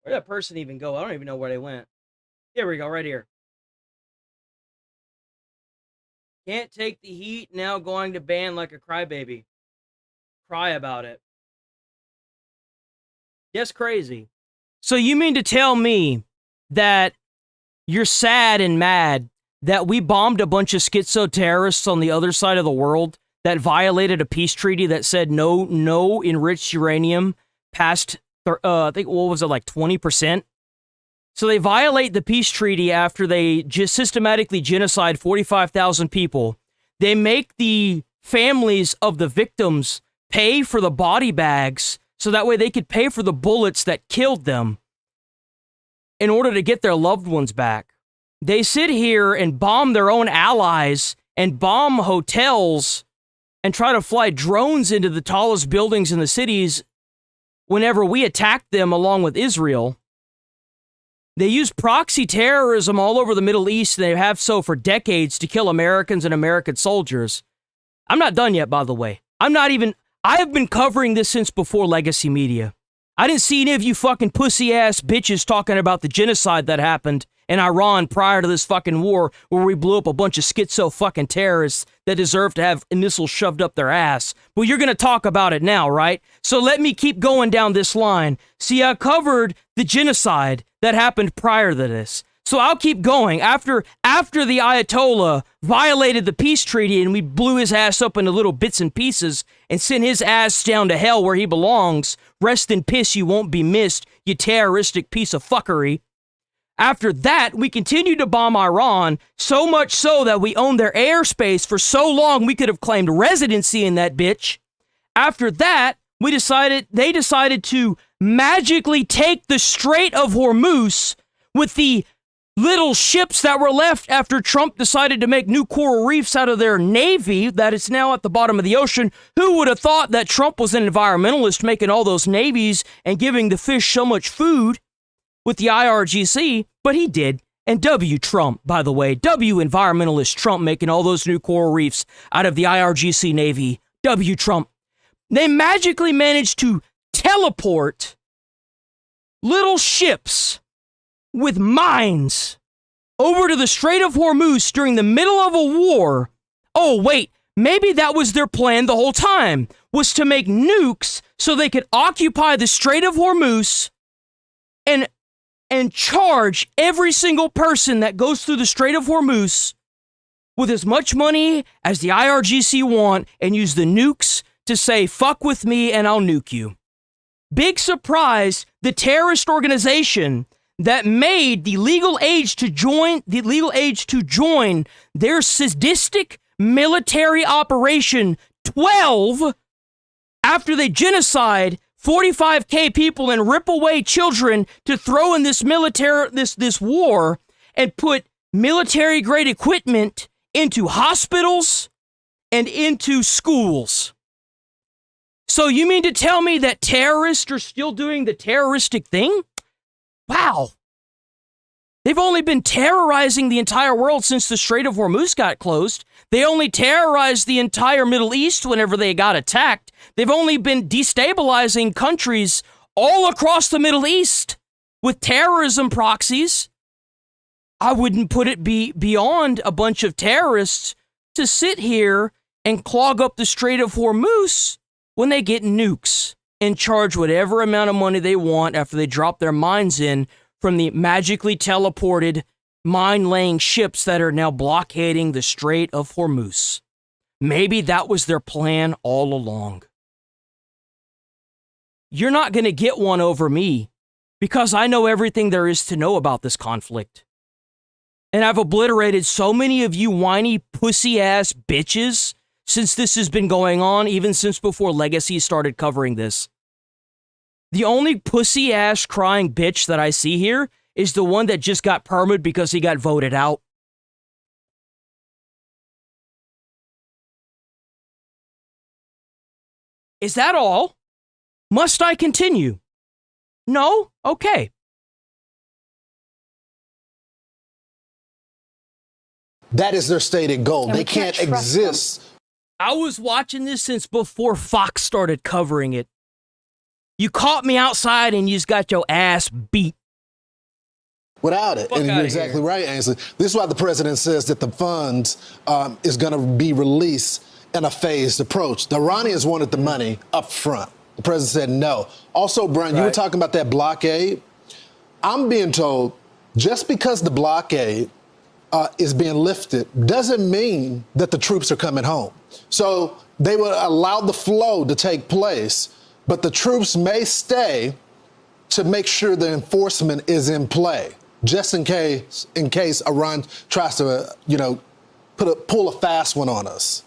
Where'd that person even go? I don't even know where they went. Here we go, right here. Can't take the heat, now going to ban like a crybaby. Cry about it. Yes, crazy. So you mean to tell me that you're sad and mad that we bombed a bunch of schizo terrorists on the other side of the world that violated a peace treaty that said no enriched uranium past, I think, what was it, like 20%? So they violate the peace treaty after they just systematically genocide 45,000 people. They make the families of the victims pay for the body bags so that way they could pay for the bullets that killed them in order to get their loved ones back. They sit here and bomb their own allies and bomb hotels and try to fly drones into the tallest buildings in the cities whenever we attack them along with Israel. They use proxy terrorism all over the Middle East, and they have so for decades to kill Americans and American soldiers. I'm not done yet, by the way. I have been covering this since before legacy media. I didn't see any of you fucking pussy-ass bitches talking about the genocide that happened in Iran prior to this fucking war, where we blew up a bunch of schizo fucking terrorists that deserve to have missiles shoved up their ass. Well, you're gonna talk about it now, right? So let me keep going down this line. See, I covered the genocide that happened prior to this. So I'll keep going. After the Ayatollah violated the peace treaty and we blew his ass up into little bits and pieces and sent his ass down to hell where he belongs, rest in piss, you won't be missed, you terroristic piece of fuckery. After that, we continued to bomb Iran, so much so that we owned their airspace for so long we could have claimed residency in that bitch. After that, they decided to magically take the Strait of Hormuz with the little ships that were left after Trump decided to make new coral reefs out of their navy that is now at the bottom of the ocean. Who would have thought that Trump was an environmentalist making all those navies and giving the fish so much food with the IRGC? But he did. And W Trump, by the way, W environmentalist Trump making all those new coral reefs out of the IRGC Navy. W Trump. They magically managed to teleport little ships with mines over to the Strait of Hormuz during the middle of a war. Oh, wait, maybe that was their plan the whole time, was to make nukes so they could occupy the Strait of Hormuz and charge every single person that goes through the Strait of Hormuz with as much money as the IRGC want and use the nukes to say, fuck with me and I'll nuke you. Big surprise, the terrorist organization that made the legal age to join their sadistic military operation 12 after they genocide 45K people and rip away children to throw in this war and put military grade equipment into hospitals and into schools. So you mean to tell me that terrorists are still doing the terroristic thing? Wow. They've only been terrorizing the entire world since the Strait of Hormuz got closed. They only terrorized the entire Middle East whenever they got attacked. They've only been destabilizing countries all across the Middle East with terrorism proxies. I wouldn't put it beyond a bunch of terrorists to sit here and clog up the Strait of Hormuz when they get nukes and charge whatever amount of money they want after they drop their mines in from the magically teleported mine-laying ships that are now blockading the Strait of Hormuz. Maybe that was their plan all along. You're not going to get one over me because I know everything there is to know about this conflict. And I've obliterated so many of you whiny pussy-ass bitches since this has been going on, even since before Legacy started covering this. The only pussy-ass crying bitch that I see here is the one that just got permed because he got voted out. Is that all? Must I continue? No? Okay. That is their stated goal. And they can't exist. I was watching this since before Fox started covering it. You caught me outside and you just got your ass beat. Without it. And you're exactly right, Ainsley. This is why the president says that the funds is going to be released in a phased approach. The Iranians wanted the money up front. The president said no. Also, Brian, you were talking about that blockade. I'm being told just because the blockade is being lifted doesn't mean that the troops are coming home. So they will allow the flow to take place, but the troops may stay to make sure the enforcement is in play, just in case Iran tries to, pull a fast one on us.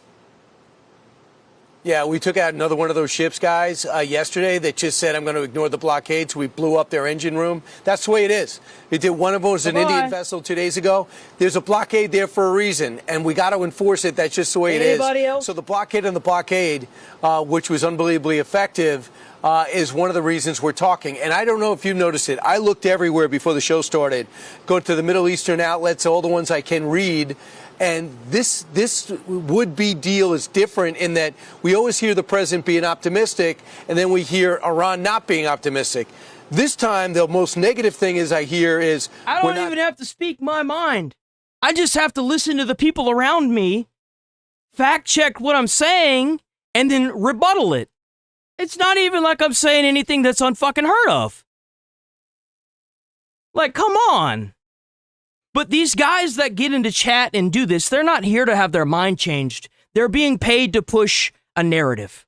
Yeah, we took out another one of those ships, guys, yesterday that just said, I'm going to ignore the blockade, so we blew up their engine room. That's the way it is. It did. One of them was an Indian vessel 2 days ago. There's a blockade there for a reason, and we got to enforce it. That's just the way it is. Anybody else? So the blockade on the blockade, which was unbelievably effective, is one of the reasons we're talking. And I don't know if you noticed it. I looked everywhere before the show started, go to the Middle Eastern outlets, all the ones I can read. And this would-be deal is different in that we always hear the president being optimistic, and then we hear Iran not being optimistic. This time, the most negative thing I hear is... I don't even have to speak my mind. I just have to listen to the people around me, fact-check what I'm saying, and then rebuttal it. It's not even like I'm saying anything that's unfucking heard of. Like, come on. But these guys that get into chat and do this, they're not here to have their mind changed. They're being paid to push a narrative.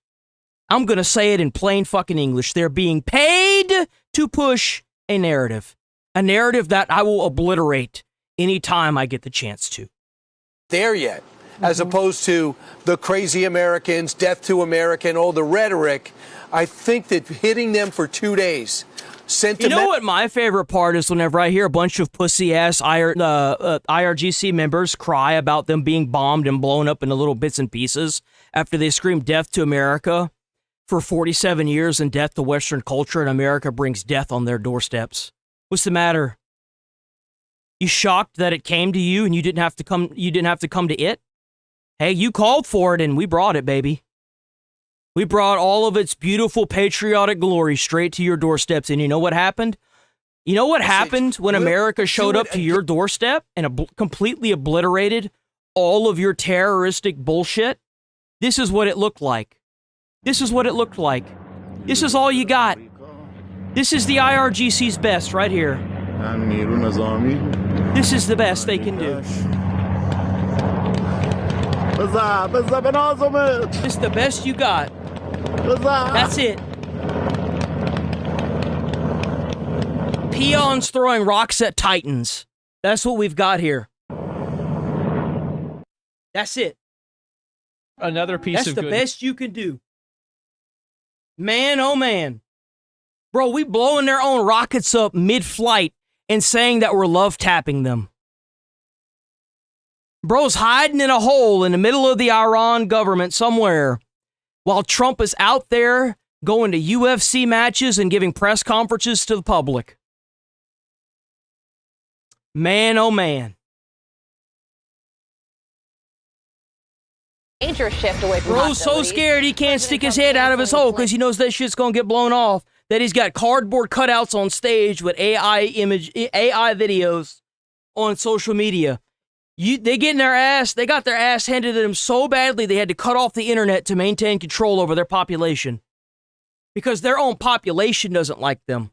I'm going to say it in plain fucking English. They're being paid to push a narrative. A narrative that I will obliterate anytime I get the chance to. There yet, as opposed to the crazy Americans, death to American, all the rhetoric. I think that hitting them for 2 days... You know what my favorite part is? Whenever I hear a bunch of pussy-ass IRGC members cry about them being bombed and blown up into little bits and pieces after they scream death to America for 47 years and death to Western culture, and America brings death on their doorsteps. What's the matter? You shocked that it came to you and you didn't have to come to it? Hey, you called for it and we brought it, baby. We brought all of its beautiful patriotic glory straight to your doorsteps. And you know what happened? You know what happened when America showed up to your doorstep and completely obliterated all of your terroristic bullshit? This is what it looked like. This is what it looked like. This is all you got. This is the IRGC's best right here. This is the best they can do. This is the best you got. That's it. Peons throwing rocks at Titans. That's what we've got here. That's it. Another piece That's of the good. best you can do. Man, oh man. Bro, we blowing their own rockets up mid-flight and saying that we're love tapping them. Bro's hiding in a hole in the middle of the Iran government somewhere while Trump is out there going to UFC matches and giving press conferences to the public. Man, oh man. Major shift away from Bro's so scared he can't stick his head out of his hole because he knows that shit's gonna get blown off. That he's got cardboard cutouts on stage with AI videos on social media. They got their ass handed to them so badly they had to cut off the internet to maintain control over their population. Because their own population doesn't like them.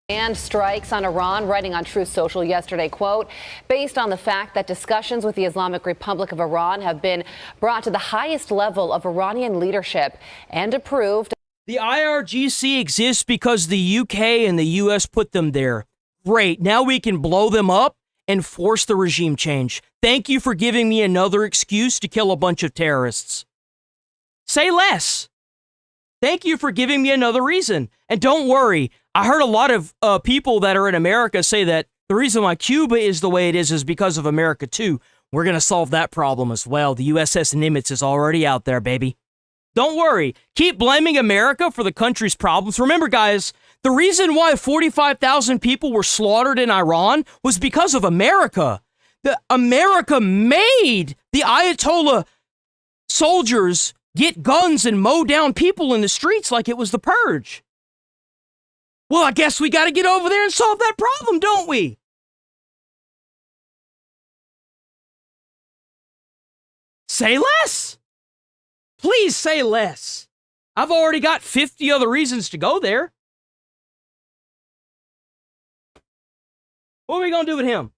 And strikes on Iran, writing on Truth Social yesterday, quote, based on the fact that discussions with the Islamic Republic of Iran have been brought to the highest level of Iranian leadership and approved. The IRGC exists because the UK and the US put them there. Great, now we can blow them up and force the regime change. Thank you for giving me another excuse to kill a bunch of terrorists. Say less. Thank you for giving me another reason. And don't worry, I heard a lot of people that are in America say that the reason why Cuba is the way it is because of America too. We're going to solve that problem as well. The USS Nimitz is already out there, baby. Don't worry. Keep blaming America for the country's problems. Remember, guys, the reason why 45,000 people were slaughtered in Iran was because of America. America made the Ayatollah soldiers get guns and mow down people in the streets like it was the purge. Well, I guess we got to get over there and solve that problem, don't we? Say less. Please say less. I've already got 50 other reasons to go there. What are we going to do with him?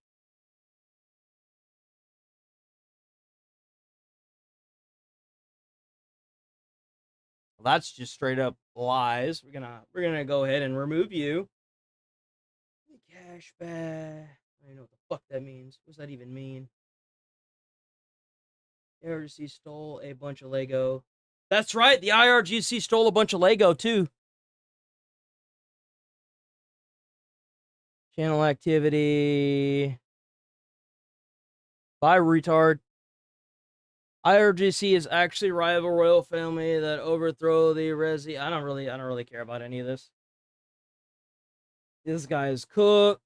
Well, that's just straight up lies. We're gonna go ahead and remove you. Cashback. I don't know what the fuck that means. What does that even mean? ARC stole a bunch of Lego. That's right. The IRGC stole a bunch of Lego, too. Channel activity. Bye, retard. IRGC is actually rival royal family that overthrow the Resi. I don't really care about any of this. This guy is cooked.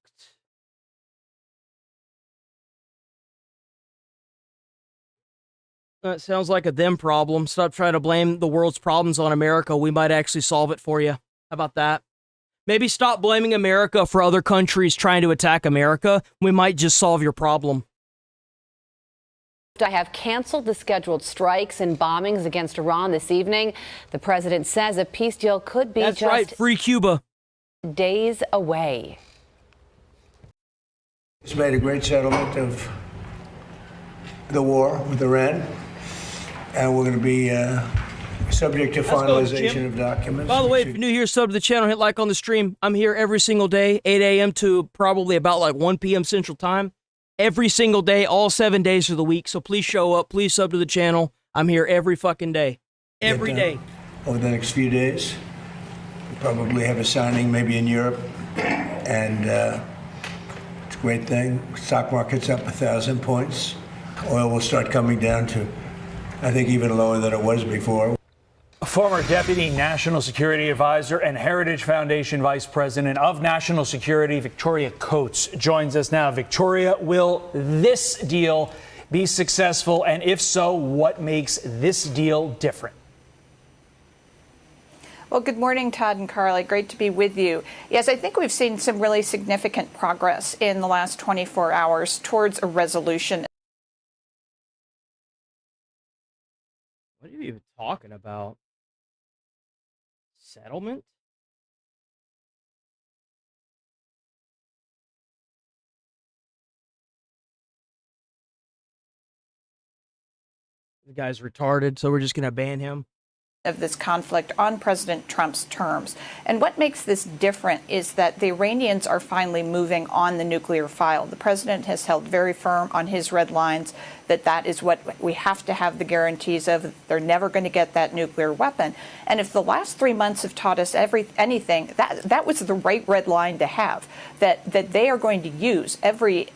That sounds like a them problem. Stop trying to blame the world's problems on America. We might actually solve it for you. How about that? Maybe stop blaming America for other countries trying to attack America. We might just solve your problem. I have canceled the scheduled strikes and bombings against Iran this evening. The president says a peace deal could be That's right, free Cuba. Days away. It's made a great settlement of the war with Iran, and we're going to be subject to finalization of documents. By the way, if you're new here, sub to the channel, hit like on the stream. I'm here every single day, 8 a.m. to probably about like 1 p.m. Central Time. Every single day, all 7 days of the week. So please show up. Please sub to the channel. I'm here every fucking day. Every day. Over the next few days, we'll probably have a signing maybe in Europe. And it's a great thing. Stock market's up 1,000 points. Oil will start coming down to, I think, even lower than it was before. A former deputy national security advisor and Heritage Foundation vice president of national security, Victoria Coates, joins us now. Victoria, will this deal be successful? And if so, what makes this deal different? Well, good morning, Todd and Carly. Great to be with you. Yes, I think we've seen some really significant progress in the last 24 hours towards a resolution. What are you even talking about? Settlement? The guy's retarded, so we're just going to ban him. Of this conflict on President Trump's terms. And what makes this different is that the Iranians are finally moving on the nuclear file. The president has held very firm on his red lines that that is what we have to have the guarantees of. They're never going to get that nuclear weapon. And if the last 3 months have taught us anything, that was the right red line to have, that they are going to use every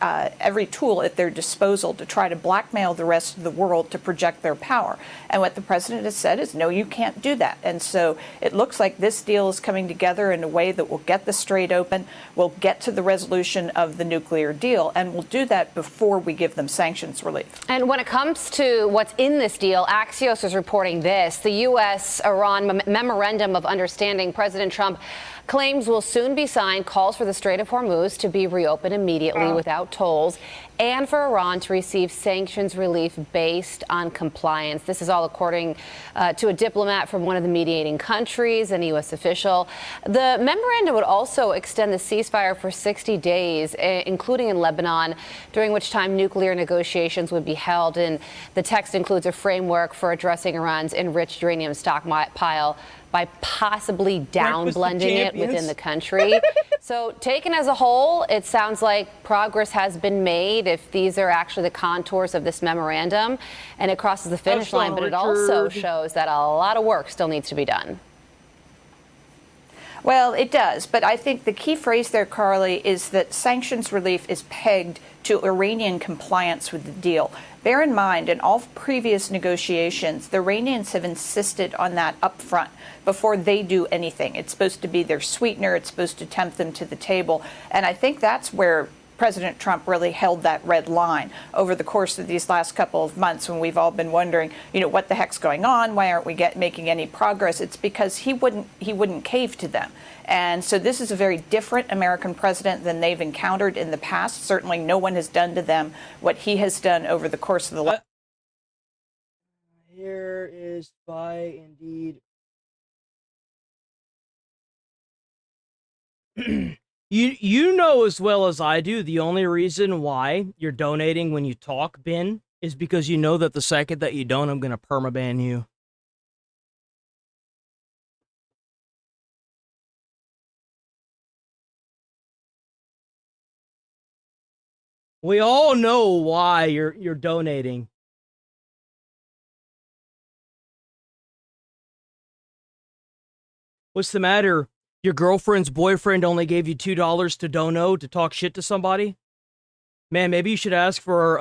tool at their disposal to try to blackmail the rest of the world to project their power. And what the president has said is, no, you can't do that. And so it looks like this deal is coming together in a way that will get the Strait open, will get to the resolution of the nuclear deal, and will do that before we give them sanctions relief. And when it comes to what's in this deal, Axios is reporting this. The U.S.-Iran Memorandum of Understanding President Trump claims will soon be signed, calls for the Strait of Hormuz to be reopened immediately without tolls, and for Iran to receive sanctions relief based on compliance. This is all according to a diplomat from one of the mediating countries and a U.S. official. The memorandum would also extend the ceasefire for 60 days, including in Lebanon, during which time nuclear negotiations would be held. And the text includes a framework for addressing Iran's enriched uranium stockpile by possibly down-blending it within the country. So taken as a whole, it sounds like progress has been made if these are actually the contours of this memorandum and it crosses the finish line, but it also shows that a lot of work still needs to be done. Well, it does. But I think the key phrase there, Carly, is that sanctions relief is pegged to Iranian compliance with the deal. Bear in mind, in all previous negotiations, the Iranians have insisted on that up front before they do anything. It's supposed to be their sweetener. It's supposed to tempt them to the table. And I think that's where President Trump really held that red line over the course of these last couple of months when we've all been wondering, what the heck's going on? Why aren't we making any progress? It's because he wouldn't cave to them. And so this is a very different American president than they've encountered in the past. Certainly no one has done to them what he has done over the course of the last. Here is by Indeed. You know as well as I do, the only reason why you're donating when you talk, Ben, is because you know that the second that you don't, I'm going to permaban you. We all know why you're donating. What's the matter? Your girlfriend's boyfriend only gave you $2 to dono to talk shit to somebody? Man, maybe you should ask for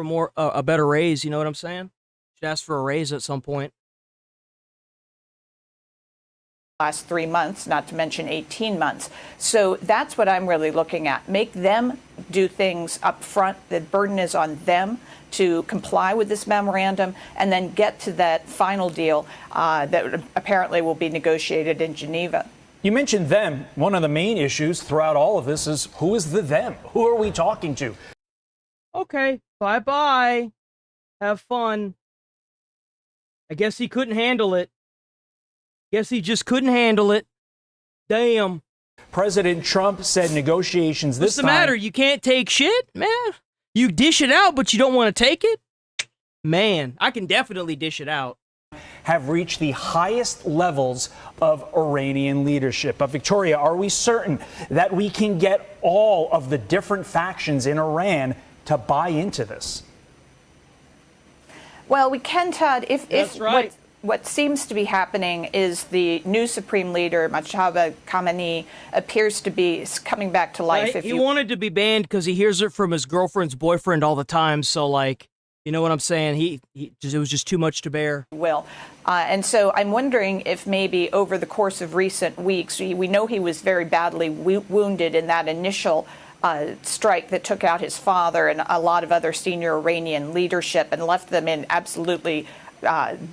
more a better raise, you know what I'm saying? You should ask for a raise at some point. Last 3 months, not to mention 18 months. So that's what I'm really looking at. Make them do things up front. The burden is on them to comply with this memorandum and then get to that final deal that apparently will be negotiated in Geneva. You mentioned them. One of the main issues throughout all of this is who is the them? Who are we talking to? Okay, bye-bye. Have fun. I guess he couldn't handle it. Guess he just couldn't handle it. Damn. President Trump said negotiations this time. What's the matter? You can't take shit, man? You dish it out, but you don't want to take it? Man, I can definitely dish it out. Have reached the highest levels of Iranian leadership. But Victoria, are we certain that we can get all of the different factions in Iran to buy into this? Well, we can, Todd, That's right. What seems to be happening is the new supreme leader, Mojtaba Khamenei, appears to be coming back to life. Right? He wanted to be banned because he hears it from his girlfriend's boyfriend all the time. So, like, you know what I'm saying? It was just too much to bear. And so I'm wondering if maybe over the course of recent weeks, we know he was very badly wounded in that initial strike that took out his father and a lot of other senior Iranian leadership and left them in absolute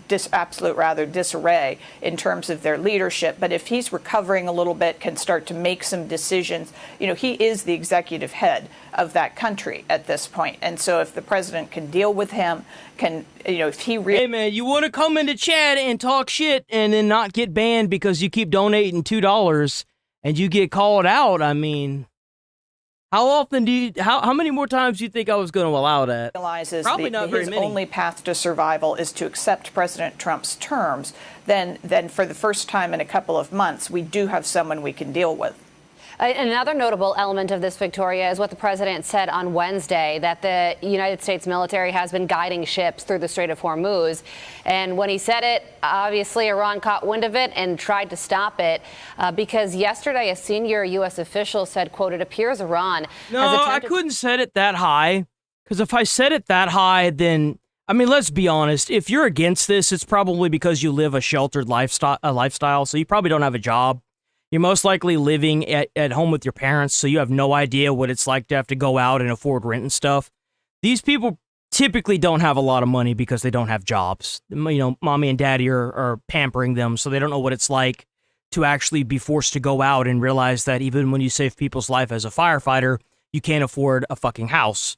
disarray in terms of their leadership. But if he's recovering a little bit, can start to make some decisions, you know, he is the executive head of that country at this point. And so if the president can deal with him, if he really... Hey, man, you want to come into chat and talk shit and then not get banned because you keep donating $2 and you get called out, I mean... How many more times do you think I was going to allow that? Realizes Probably not very his many. only path to survival is to accept President Trump's terms, then for the first time in a couple of months, we do have someone we can deal with. Another notable element of this, Victoria, is what the president said on Wednesday, that the United States military has been guiding ships through the Strait of Hormuz. And when he said it, obviously Iran caught wind of it and tried to stop it because yesterday a senior U.S. official said, quote, it appears Iran has attempted... I couldn't set it that high because if I set it that high, then, I mean, let's be honest. If you're against this, it's probably because you live a sheltered lifestyle, so you probably don't have a job. You're most likely living at home with your parents, so you have no idea what it's like to have to go out and afford rent and stuff. These people typically don't have a lot of money because they don't have jobs. You know, mommy and daddy are pampering them, so they don't know what it's like to actually be forced to go out and realize that even when you save people's life as a firefighter, you can't afford a fucking house.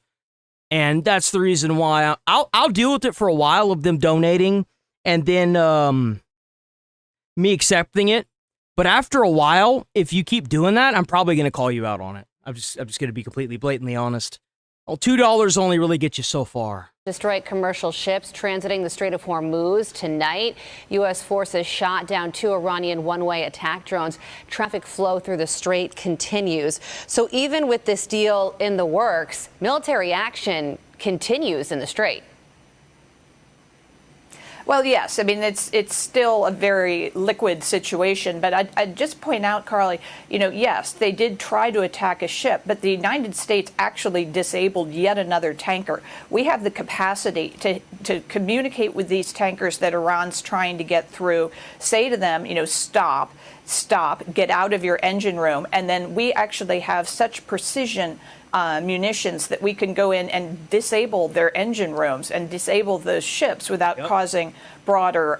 And that's the reason why I'll deal with it for a while of them donating and then me accepting it. But after a while, if you keep doing that, I'm probably going to call you out on it. I'm just going to be completely blatantly honest. Well, $2 only really gets you so far. Destroy commercial ships transiting the Strait of Hormuz tonight. U.S. forces shot down 2 Iranian one-way attack drones. Traffic flow through the strait continues. So even with this deal in the works, military action continues in the strait. Well, yes. I mean, it's still a very liquid situation. But I'd just point out, Carly, yes, they did try to attack a ship, but the United States actually disabled yet another tanker. We have the capacity to communicate with these tankers that Iran's trying to get through, say to them, stop, get out of your engine room. And then we actually have such precision munitions that we can go in and disable their engine rooms and disable those ships without causing broader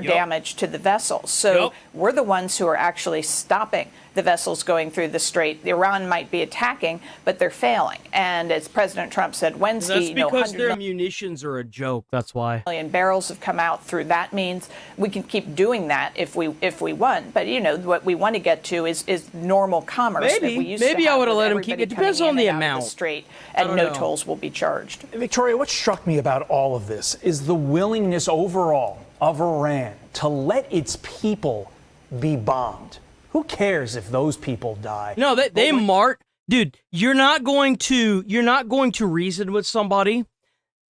damage to the vessels. So we're the ones who are actually stopping the vessels going through the strait. Iran might be attacking, but they're failing. And as President Trump said Wednesday, that's because their munitions are a joke. That's why. Million barrels have come out through that means. We can keep doing that if we want. But what we want to get to is normal commerce. Maybe I would have let him keep. It depends on the amount. Strait, and no tolls will be charged. Victoria, what struck me about all of this is the willingness overall of Iran to let its people be bombed. Who cares if those people die? No, dude, you're not going to reason with somebody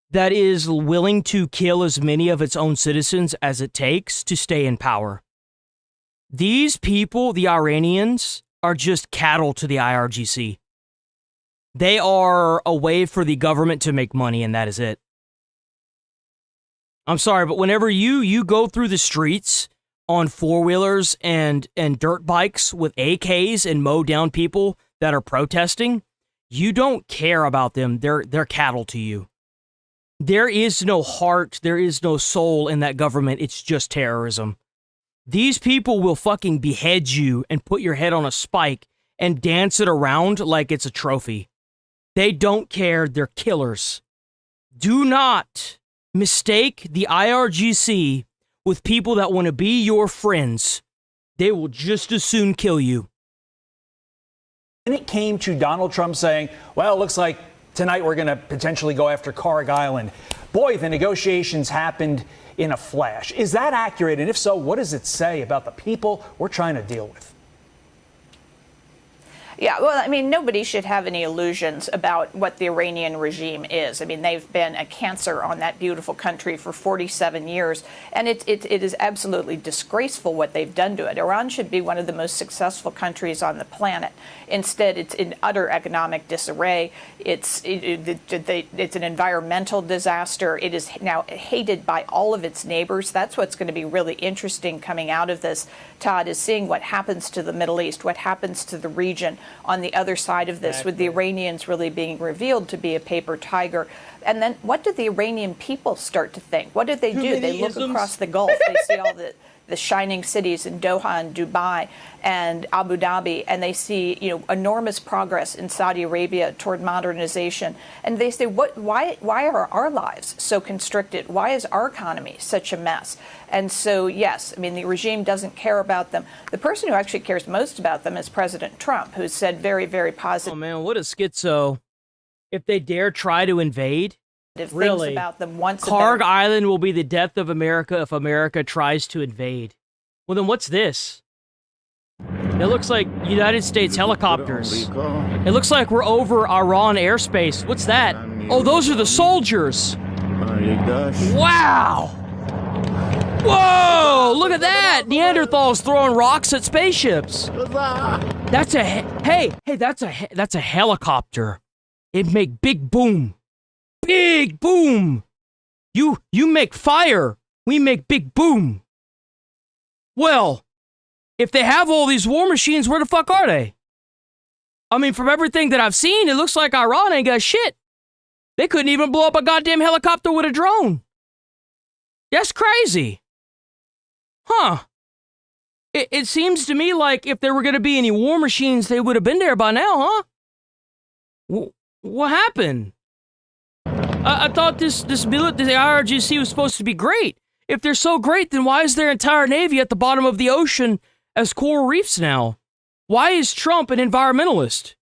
that is willing to kill as many of its own citizens as it takes to stay in power. These people, the Iranians, are just cattle to the IRGC. They are a way for the government to make money, and that is it. I'm sorry, but whenever you go through the streets on four-wheelers and dirt bikes with AKs and mow down people that are protesting, you don't care about them. They're cattle to you. There is no heart, there is no soul in that government. It's just terrorism. These people will fucking behead you and put your head on a spike and dance it around like it's a trophy. They don't care. They're killers. Do not mistake the IRGC with people that want to be your friends. They will just as soon kill you. And it came to Donald Trump saying, well, it looks like tonight we're going to potentially go after Carg Island. Boy, the negotiations happened in a flash. Is that accurate? And if so, what does it say about the people we're trying to deal with? Yeah, well, I mean, nobody should have any illusions about what the Iranian regime is. I mean, they've been a cancer on that beautiful country for 47 years, and it is absolutely disgraceful what they've done to it. Iran should be one of the most successful countries on the planet. Instead, it's in utter economic disarray. It's an environmental disaster. It is now hated by all of its neighbors. That's what's going to be really interesting coming out of this, Todd, is seeing what happens to the Middle East, what happens to the region on the other side of this, with the Iranians really being revealed to be a paper tiger. And then what do the Iranian people start to think? What do they do? They look across the Gulf. They see all the shining cities in Doha and Dubai and Abu Dhabi, and they see, enormous progress in Saudi Arabia toward modernization. And they say, why are our lives so constricted? Why is our economy such a mess? And so, yes, I mean, the regime doesn't care about them. The person who actually cares most about them is President Trump, who said very, very positive. Oh, man, what a schizo. If they dare try to invade, things about them once Carg Island will be the death of America if America tries to invade. Well, then what's this? It looks like United States helicopters. It looks like we're over Iran airspace. What's that? Oh, those are the soldiers. Wow. Whoa, look at that. Neanderthals throwing rocks at spaceships. That's a helicopter. It make big boom. Big boom. You make fire. We make big boom. Well, if they have all these war machines, where the fuck are they? I mean, from everything that I've seen, it looks like Iran ain't got shit. They couldn't even blow up a goddamn helicopter with a drone. That's crazy. Huh. It seems to me like if there were going to be any war machines, they would have been there by now, huh? What happened? I thought the IRGC was supposed to be great. If they're so great, then why is their entire navy at the bottom of the ocean as coral reefs now? Why is Trump an environmentalist?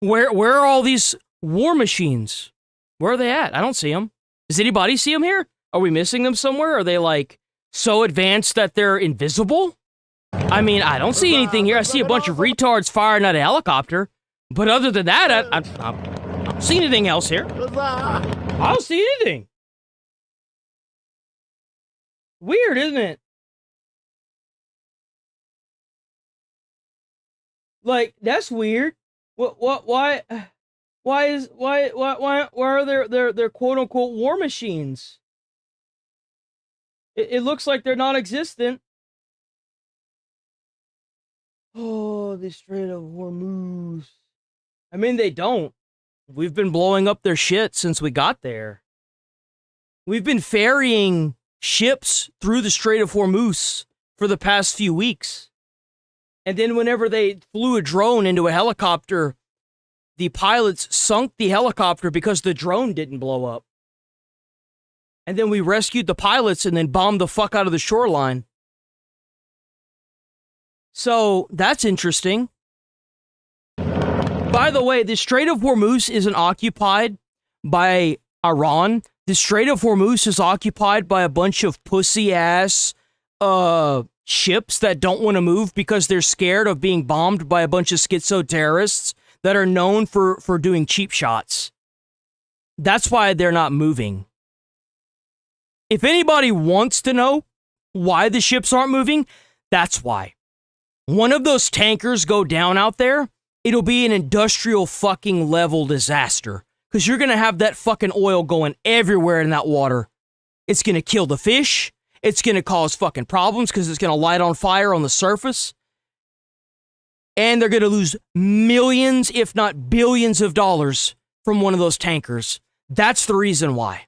Where are all these war machines? Where are they at? I don't see them. Does anybody see them here? Are we missing them somewhere? Are they like so advanced that they're invisible? I mean, I don't see anything here. I see a bunch of retards firing at a helicopter. But other than that, I don't see anything else here. I don't see anything. Weird, isn't it? Like, that's weird. Why are there quote unquote war machines? It looks like they're non-existent. Oh, the Strait of Hormuz. I mean, they don't. We've been blowing up their shit since we got there. We've been ferrying ships through the Strait of Hormuz for the past few weeks. And then whenever they flew a drone into a helicopter, the pilots sunk the helicopter because the drone didn't blow up. And then we rescued the pilots and then bombed the fuck out of the shoreline. So that's interesting. By the way, the Strait of Hormuz isn't occupied by Iran. The Strait of Hormuz is occupied by a bunch of pussy-ass ships that don't want to move because they're scared of being bombed by a bunch of schizo terrorists that are known for doing cheap shots. That's why they're not moving. If anybody wants to know Why the ships aren't moving? That's why. One of those tankers go down out there, it'll be an industrial fucking level disaster. Because you're going to have that fucking oil going everywhere in that water. It's going to kill the fish. It's going to cause fucking problems because it's going to light on fire on the surface. And they're going to lose millions, if not billions of dollars from one of those tankers. That's the reason why.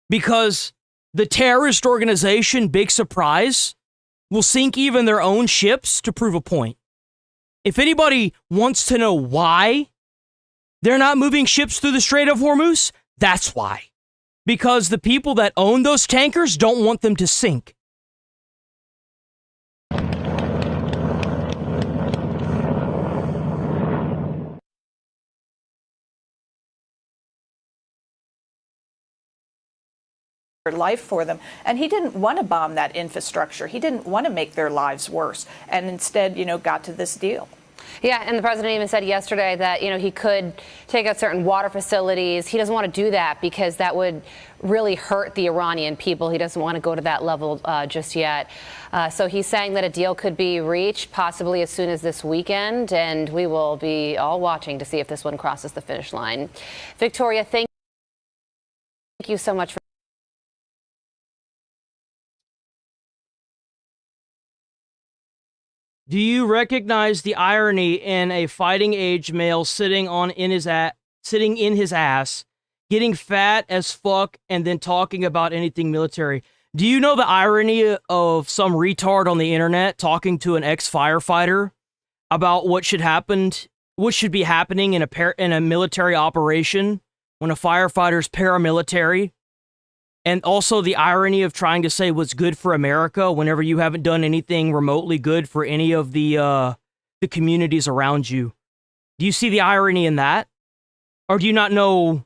Because the terrorist organization, big surprise, will sink even their own ships to prove a point. If anybody wants to know why they're not moving ships through the Strait of Hormuz, that's why. Because the people that own those tankers don't want them to sink. Life for them, and he didn't want to bomb that infrastructure. He didn't want to make their lives worse, and instead, got to this deal. Yeah, and the president even said yesterday that, he could take out certain water facilities. He doesn't want to do that because that would really hurt the Iranian people. He doesn't want to go to that level just yet. So he's saying that a deal could be reached possibly as soon as this weekend, and we will be all watching to see if this one crosses the finish line. Victoria, thank you so much for Do you recognize the irony in a fighting age male sitting in his ass, getting fat as fuck, and then talking about anything military? Do you know the irony of some retard on the internet talking to an ex-firefighter about what should be happening in a military operation when a firefighter's paramilitary? And also the irony of trying to say what's good for America whenever you haven't done anything remotely good for any of the communities around you. Do you see the irony in that? Or do you not know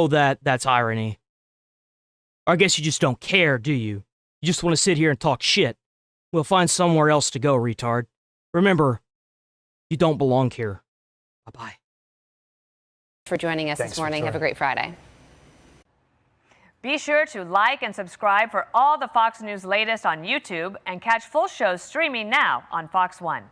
that that's irony? Or I guess you just don't care, do you? You just want to sit here and talk shit. We'll find somewhere else to go, retard. Remember, you don't belong here. Bye-bye. for joining us this morning. Have a great Friday. Be sure to like and subscribe for all the Fox News latest on YouTube and catch full shows streaming now on Fox One.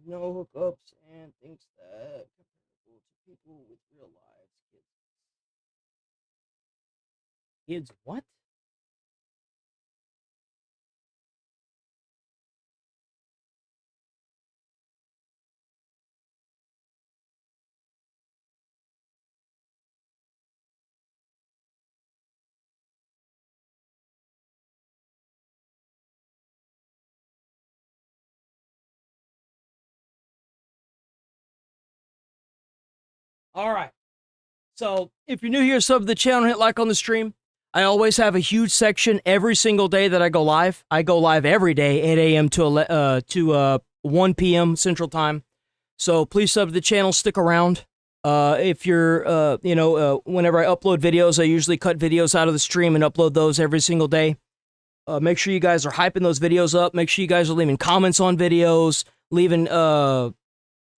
No hookups and things that comparable to people with real lives. Kids what? All right. So if you're new here, sub to the channel, hit like on the stream. I always have a huge section every single day that I go live. I go live every day, 8 a.m. to 1 p.m. Central Time. So please sub to the channel, stick around. If you're, whenever I upload videos, I usually cut videos out of the stream and upload those every single day. Make sure you guys are hyping those videos up. Make sure you guys are leaving comments on videos, leaving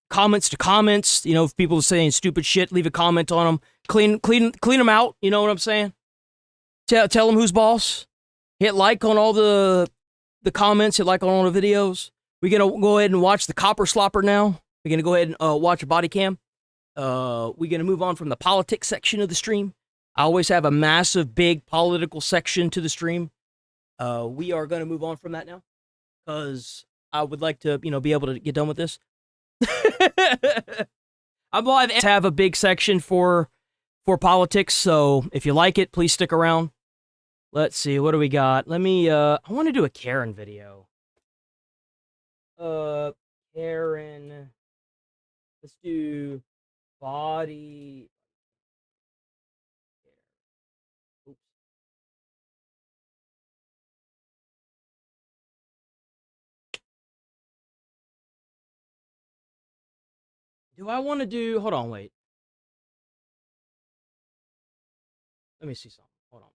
comments to comments. You know, if people are saying stupid shit, leave a comment on them. Clean them out. You know what I'm saying? Tell them who's boss. Hit like on all the comments. Hit like on all the videos. We're gonna go ahead and watch the Copper Slopper now. We're gonna go ahead and watch a body cam. We're gonna move on from the politics section of the stream. I always have a massive, big political section to the stream. We are gonna move on from that now because I would like to, be able to get done with this. I'm live and have a big section for politics, so if you like it, please stick around. Let's see, what do we got? Let me, I want to do a Karen video. Karen, let's do body. Oops. Do I want to do, hold on, wait. Let me see something. Hold on.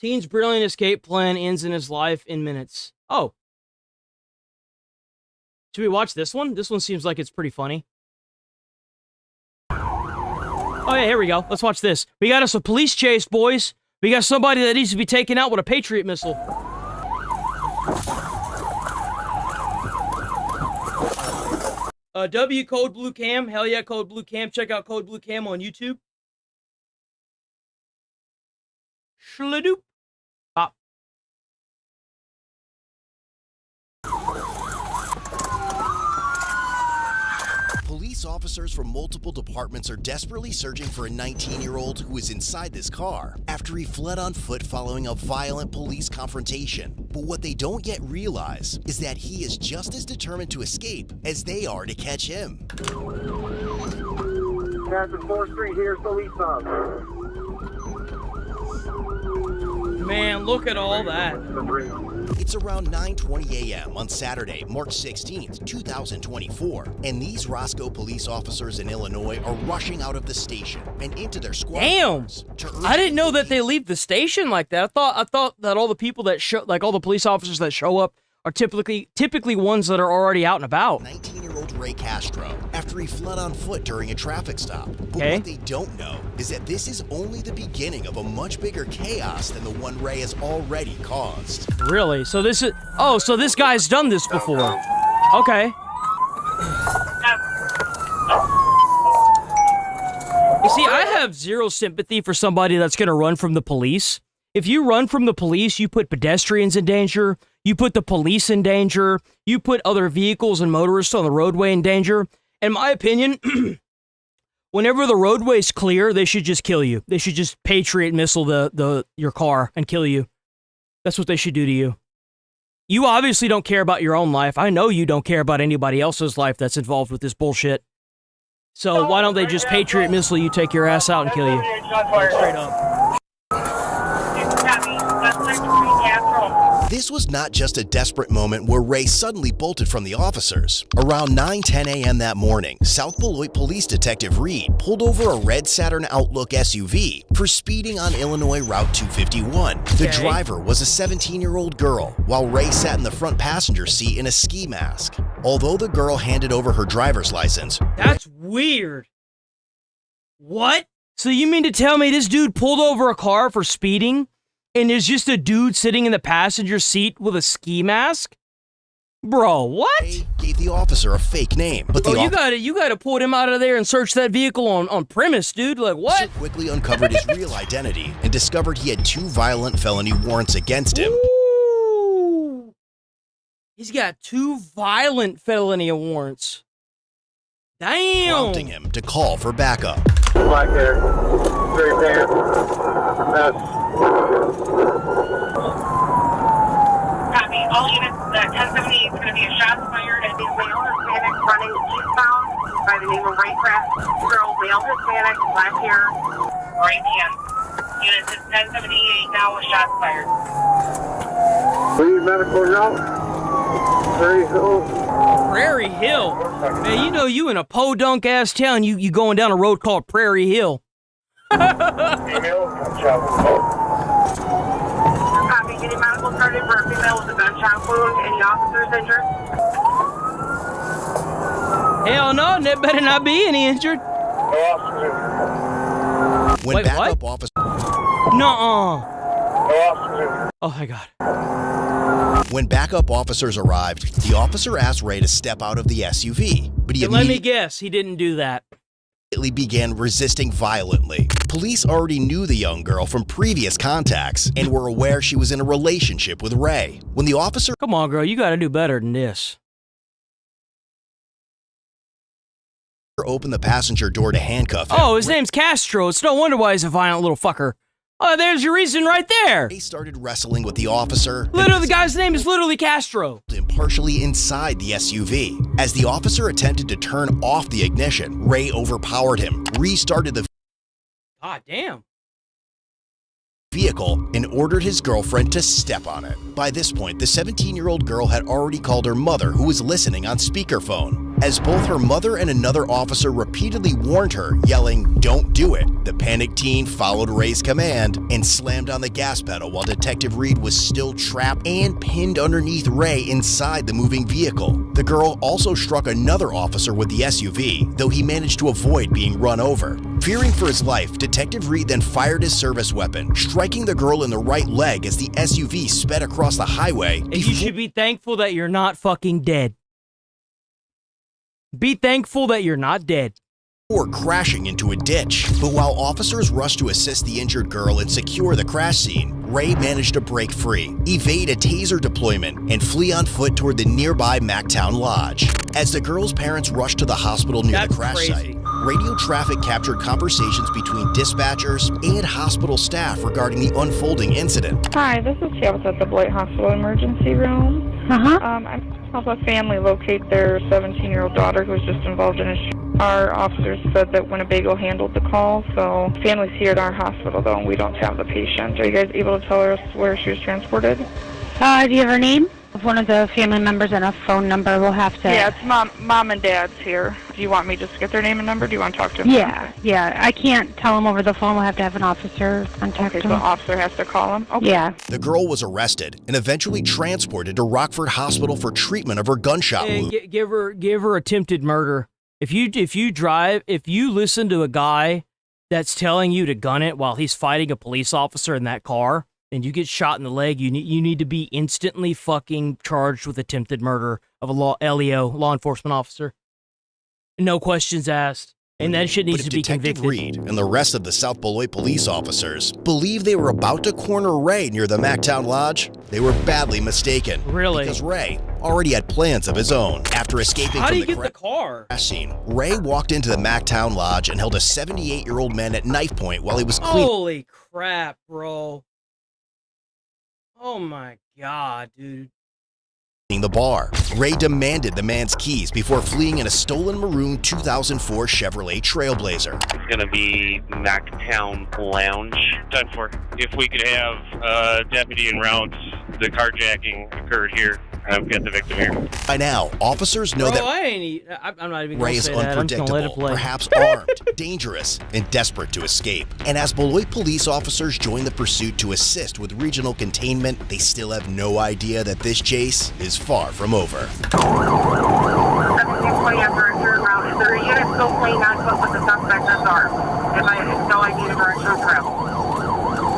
Teen's brilliant escape plan ends in his life in minutes. Oh. Should we watch this one? This one seems like it's pretty funny. Oh, yeah, here we go. Let's watch this. We got us a police chase, boys. We got somebody that needs to be taken out with a Patriot missile. W Code Blue Cam. Hell yeah, Code Blue Cam. Check out Code Blue Cam on YouTube. Schladoop. Pop. Police officers from multiple departments are desperately searching for a 19-year-old who is inside this car after he fled on foot following a violent police confrontation. But what they don't yet realize is that he is just as determined to escape as they are to catch him. Captain 4th Street, here's police officer. Man, look at all that. It's around 9:20 a.m. on Saturday, March 16th, 2024, and these Roscoe police officers in Illinois are rushing out of the station and into their squad. Damn! I didn't know that they leave the station like that. I thought that all the people that show, like all the police officers that show up, are typically ones that are already out and about. 19-year-old Ray Castro, after he fled on foot during a traffic stop. But what they don't know is that this is only the beginning of a much bigger chaos than the one Ray has already caused. Really? So this is... Oh, so this guy's done this before. Okay. You see, I have zero sympathy for somebody that's going to run from the police. If you run from the police, you put pedestrians in danger, you put the police in danger, you put other vehicles and motorists on the roadway in danger. In my opinion, whenever the roadway's clear, they should just kill you. They should just Patriot missile your car and kill you. That's what they should do to you. You obviously don't care about your own life. I know you don't care about anybody else's life that's involved with this bullshit. So why don't they just Patriot missile you, take your ass out, and kill you? Straight up. This was not just a desperate moment where Ray suddenly bolted from the officers. Around 9:10 a.m. that morning, South Beloit Police Detective Reed pulled over a red Saturn Outlook SUV for speeding on Illinois Route 251. The driver was a 17-year-old girl, while Ray sat in the front passenger seat in a ski mask. Although the girl handed over her driver's license. That's weird. What? So you mean to tell me this dude pulled over a car for speeding? And there's just a dude sitting in the passenger seat with a ski mask? Bro, what? Ray gave the officer a fake name, but the you gotta pull him out of there and search that vehicle on premise, dude. Like, what? Officer quickly uncovered his real identity and discovered he had 2 violent felony warrants against him. Ooh. He's got 2 violent felony warrants. Damn. Prompting him to call for backup. Black there. Straight there. Copy. All units, 1070 is going to be a shot fired at the male Hispanic running eastbound by the name of Ray Castro, male Hispanic, black hair, right hand. Units is 1078 now with shots fired. Please medical now. Prairie Hill. Prairie Hill? Man, you know you in a podunk ass town, you going down a road called Prairie Hill. Copy. Getting medical started for a female with a gunshot wound. Any officers injured? Hell no, there better not be any injured. No officers injured. When backup officer... Nuh-uh. No officers injured. Oh my God. When backup officers arrived, the officer asked Ray to step out of the SUV, but he let me guess, he didn't do that. Immediately began resisting violently. Police already knew the young girl from previous contacts and were aware she was in a relationship with Ray. When the officer... Come on, girl, you gotta do better than this. Opened the passenger door to handcuff him. Oh, his name's Castro. It's no wonder why he's a violent little fucker. Oh, there's your reason right there. Ray started wrestling with the officer. Literally, the guy's name is literally Castro. Partially inside the SUV. As the officer attempted to turn off the ignition, Ray overpowered him, restarted the God damn. vehicle, and ordered his girlfriend to step on it. By this point, the 17-year-old girl had already called her mother, who was listening on speakerphone. As both her mother and another officer repeatedly warned her, yelling, "Don't do it," the panicked teen followed Ray's command and slammed on the gas pedal while Detective Reed was still trapped and pinned underneath Ray inside the moving vehicle. The girl also struck another officer with the SUV, though he managed to avoid being run over. Fearing for his life, Detective Reed then fired his service weapon, striking the girl in the right leg as the SUV sped across the highway. And you should be thankful that you're not fucking dead. Be thankful that you're not dead. Or crashing into a ditch. But while officers rushed to assist the injured girl and secure the crash scene, Ray managed to break free, evade a taser deployment, and flee on foot toward the nearby Mactown Lodge. As the girl's parents rushed to the hospital near the crash site, radio traffic captured conversations between dispatchers and hospital staff regarding the unfolding incident. Hi, this is Tabitha at the Beloit Hospital Emergency Room. I'm help a family locate their 17-year-old daughter who was just involved in a shooting. Our officers said that Winnebago handled the call, so family's here at our hospital, though, and we don't have the patient. Are you guys able to tell us where she was transported? Do you have her name? If one of the family members and a phone number, we'll have to... Yeah, it's mom and dad's here. Do you want me just to get their name and number? Do you want to talk to them? Yeah. I can't tell them over the phone. We'll have to have an officer contact them. Okay, so the officer has to call them? Okay. Yeah. The girl was arrested and eventually transported to Rockford Hospital for treatment of her gunshot wound. Give her attempted murder. If you listen to a guy that's telling you to gun it while he's fighting a police officer in that car, and you get shot in the leg, you need to be instantly fucking charged with attempted murder of a law enforcement officer. No questions asked. And that shit needs to be convicted. Reed and the rest of the South Beloit police officers believed they were about to corner Ray near the Mactown Lodge, they were badly mistaken. Really? Because Ray already had plans of his own. After escaping from the car crash scene, Ray walked into the Mactown Lodge and held a 78-year-old man at knife point while he was cleaning. Holy crap, bro. Oh my God, dude. The bar. Ray demanded the man's keys before fleeing in a stolen maroon 2004 Chevrolet Trailblazer. It's going to be Mactown Lounge. 10-4. If we could have a deputy en route, the carjacking occurred here. I've got the victim here. By now, officers know that I'm not even Ray is unpredictable, perhaps armed, dangerous, and desperate to escape. And as Beloit police officers join the pursuit to assist with regional containment, they still have no idea that this chase is far from over. 1720 after a third round. Is there a unit still playing on foot with the suspect that's armed? If I have no idea the direction of travel.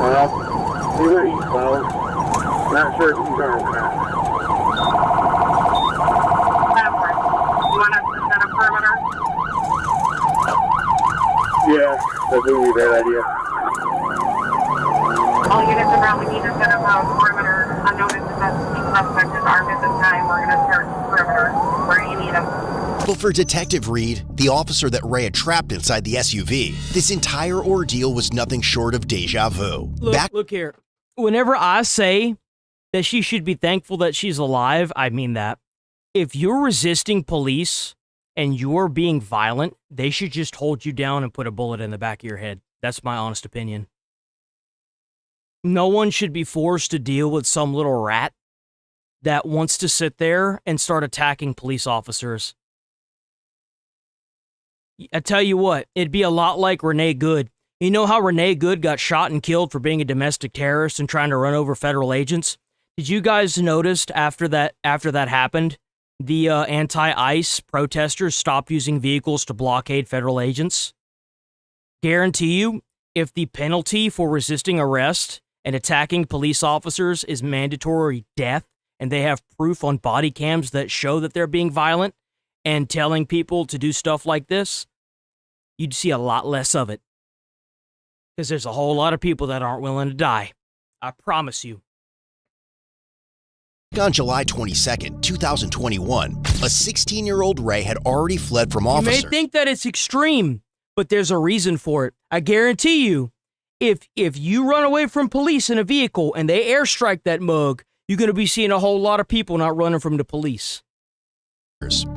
Well, either eastbound. Not sure if he's armed or not. Yeah, that would be a bad idea. All units around, we need to set up a perimeter. I noticed that the suspect is armed at this time. We're going to start perimeter where you need them. But for Detective Reed, the officer that Ray had trapped inside the SUV, this entire ordeal was nothing short of deja vu. Look here. Whenever I say that she should be thankful that she's alive, I mean that. If you're resisting police and you're being violent, they should just hold you down and put a bullet in the back of your head. That's my honest opinion. No one should be forced to deal with some little rat that wants to sit there and start attacking police officers. I tell you what, it'd be a lot like Renee Good. You know how Renee Good got shot and killed for being a domestic terrorist and trying to run over federal agents? Did you guys notice after that happened, the anti-ICE protesters stopped using vehicles to blockade federal agents? Guarantee you, if the penalty for resisting arrest and attacking police officers is mandatory death, and they have proof on body cams that show that they're being violent and telling people to do stuff like this, you'd see a lot less of it. Because there's a whole lot of people that aren't willing to die. I promise you. On July 22nd, 2021, a 16-year-old Ray had already fled from officers. You may think that it's extreme, but there's a reason for it. I guarantee you, if you run away from police in a vehicle and they airstrike that mug, you're going to be seeing a whole lot of people not running from the police.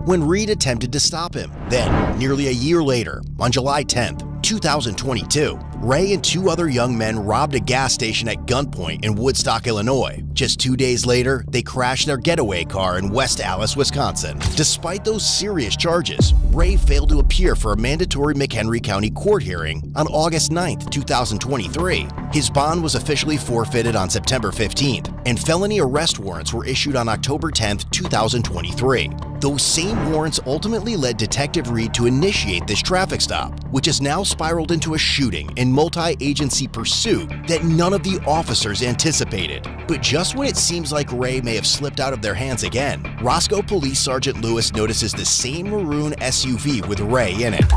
When Reed attempted to stop him. Then, nearly a year later, on July 10th, 2022, Ray and 2 other young men robbed a gas station at gunpoint in Woodstock, Illinois. Just 2 days later, they crashed their getaway car in West Allis, Wisconsin. Despite those serious charges, Ray failed to appear for a mandatory McHenry County court hearing on August 9th, 2023. His bond was officially forfeited on September 15th, and felony arrest warrants were issued on October 10th, 2023. Those same warrants ultimately led Detective Reed to initiate this traffic stop, which has now spiraled into a shooting and multi-agency pursuit that none of the officers anticipated. But just when it seems like Ray may have slipped out of their hands again, Roscoe Police Sergeant Lewis notices the same maroon SUV with Ray in it.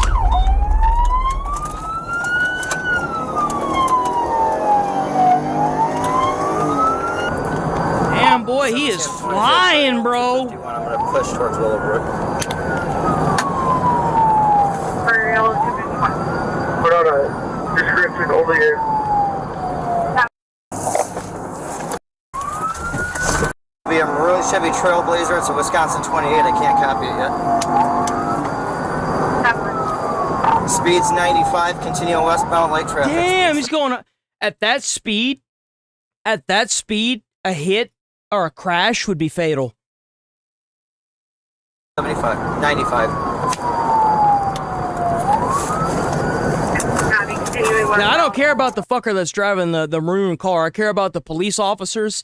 Damn, boy, he is flying, bro. I'm going to push towards Willowbrook. Put out a description over here. Be a maroon Chevy Trailblazer. It's a Wisconsin 28. I can't copy it yet. Speed's 95. Continue westbound light traffic. Damn, he's going at that speed. At that speed, a hit or a crash would be fatal. 75. 95. Now, I don't care about the fucker that's driving the maroon car. I care about the police officers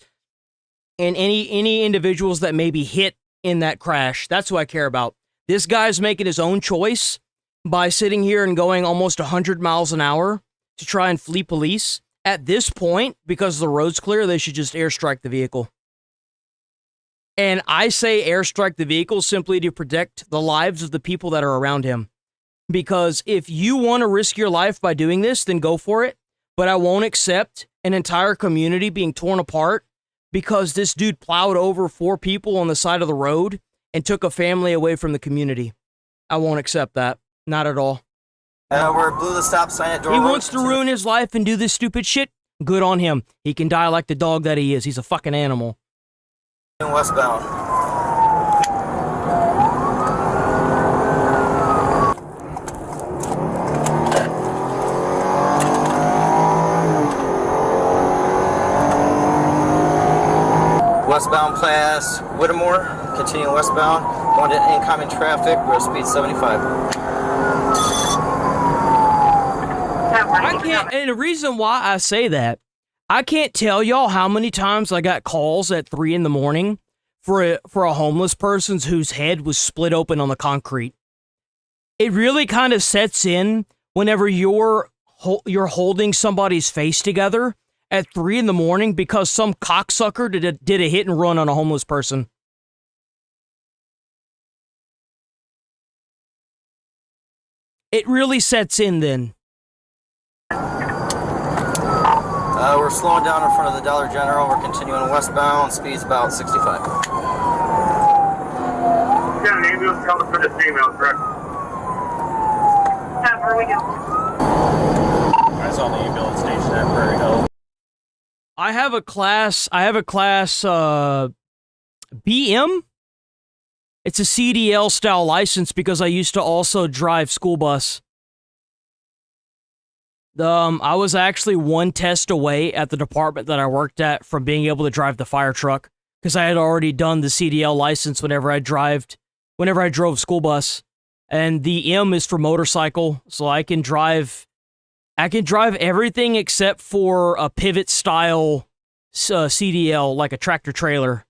and any individuals that may be hit in that crash. That's what I care about. This guy's making his own choice by sitting here and going almost 100 miles an hour to try and flee police. At this point, because the road's clear, they should just airstrike the vehicle. And I say airstrike the vehicle simply to protect the lives of the people that are around him. Because if you want to risk your life by doing this, then go for it. But I won't accept an entire community being torn apart because this dude plowed over 4 people on the side of the road and took a family away from the community. I won't accept that. Not at all. We're blew the stop sign at Door He Road. wants to ruin his life and do this stupid shit. Good on him. He can die like the dog that he is. He's a fucking animal. Westbound. Westbound past Whittemore, continue westbound, going to incoming traffic, we're at speed 75. I can't, and the reason why I say that, I can't tell y'all how many times I got calls at 3 in the morning for a homeless person whose head was split open on the concrete. It really kind of sets in whenever you're holding somebody's face together at 3 in the morning because some cocksucker did a hit and run on a homeless person. It really sets in then. We're slowing down in front of the Dollar General. We're continuing westbound. Speed's about 65. You got an ambulance coming for this female, correct? Where we go? I saw the ambulance station at Prairie Hill. I have a class BM. It's a CDL style license because I used to also drive school bus. I was actually one test away at the department that I worked at from being able to drive the fire truck because I had already done the CDL license whenever I drove school bus. And the M is for motorcycle, so I can drive everything except for a pivot style CDL, like a tractor trailer.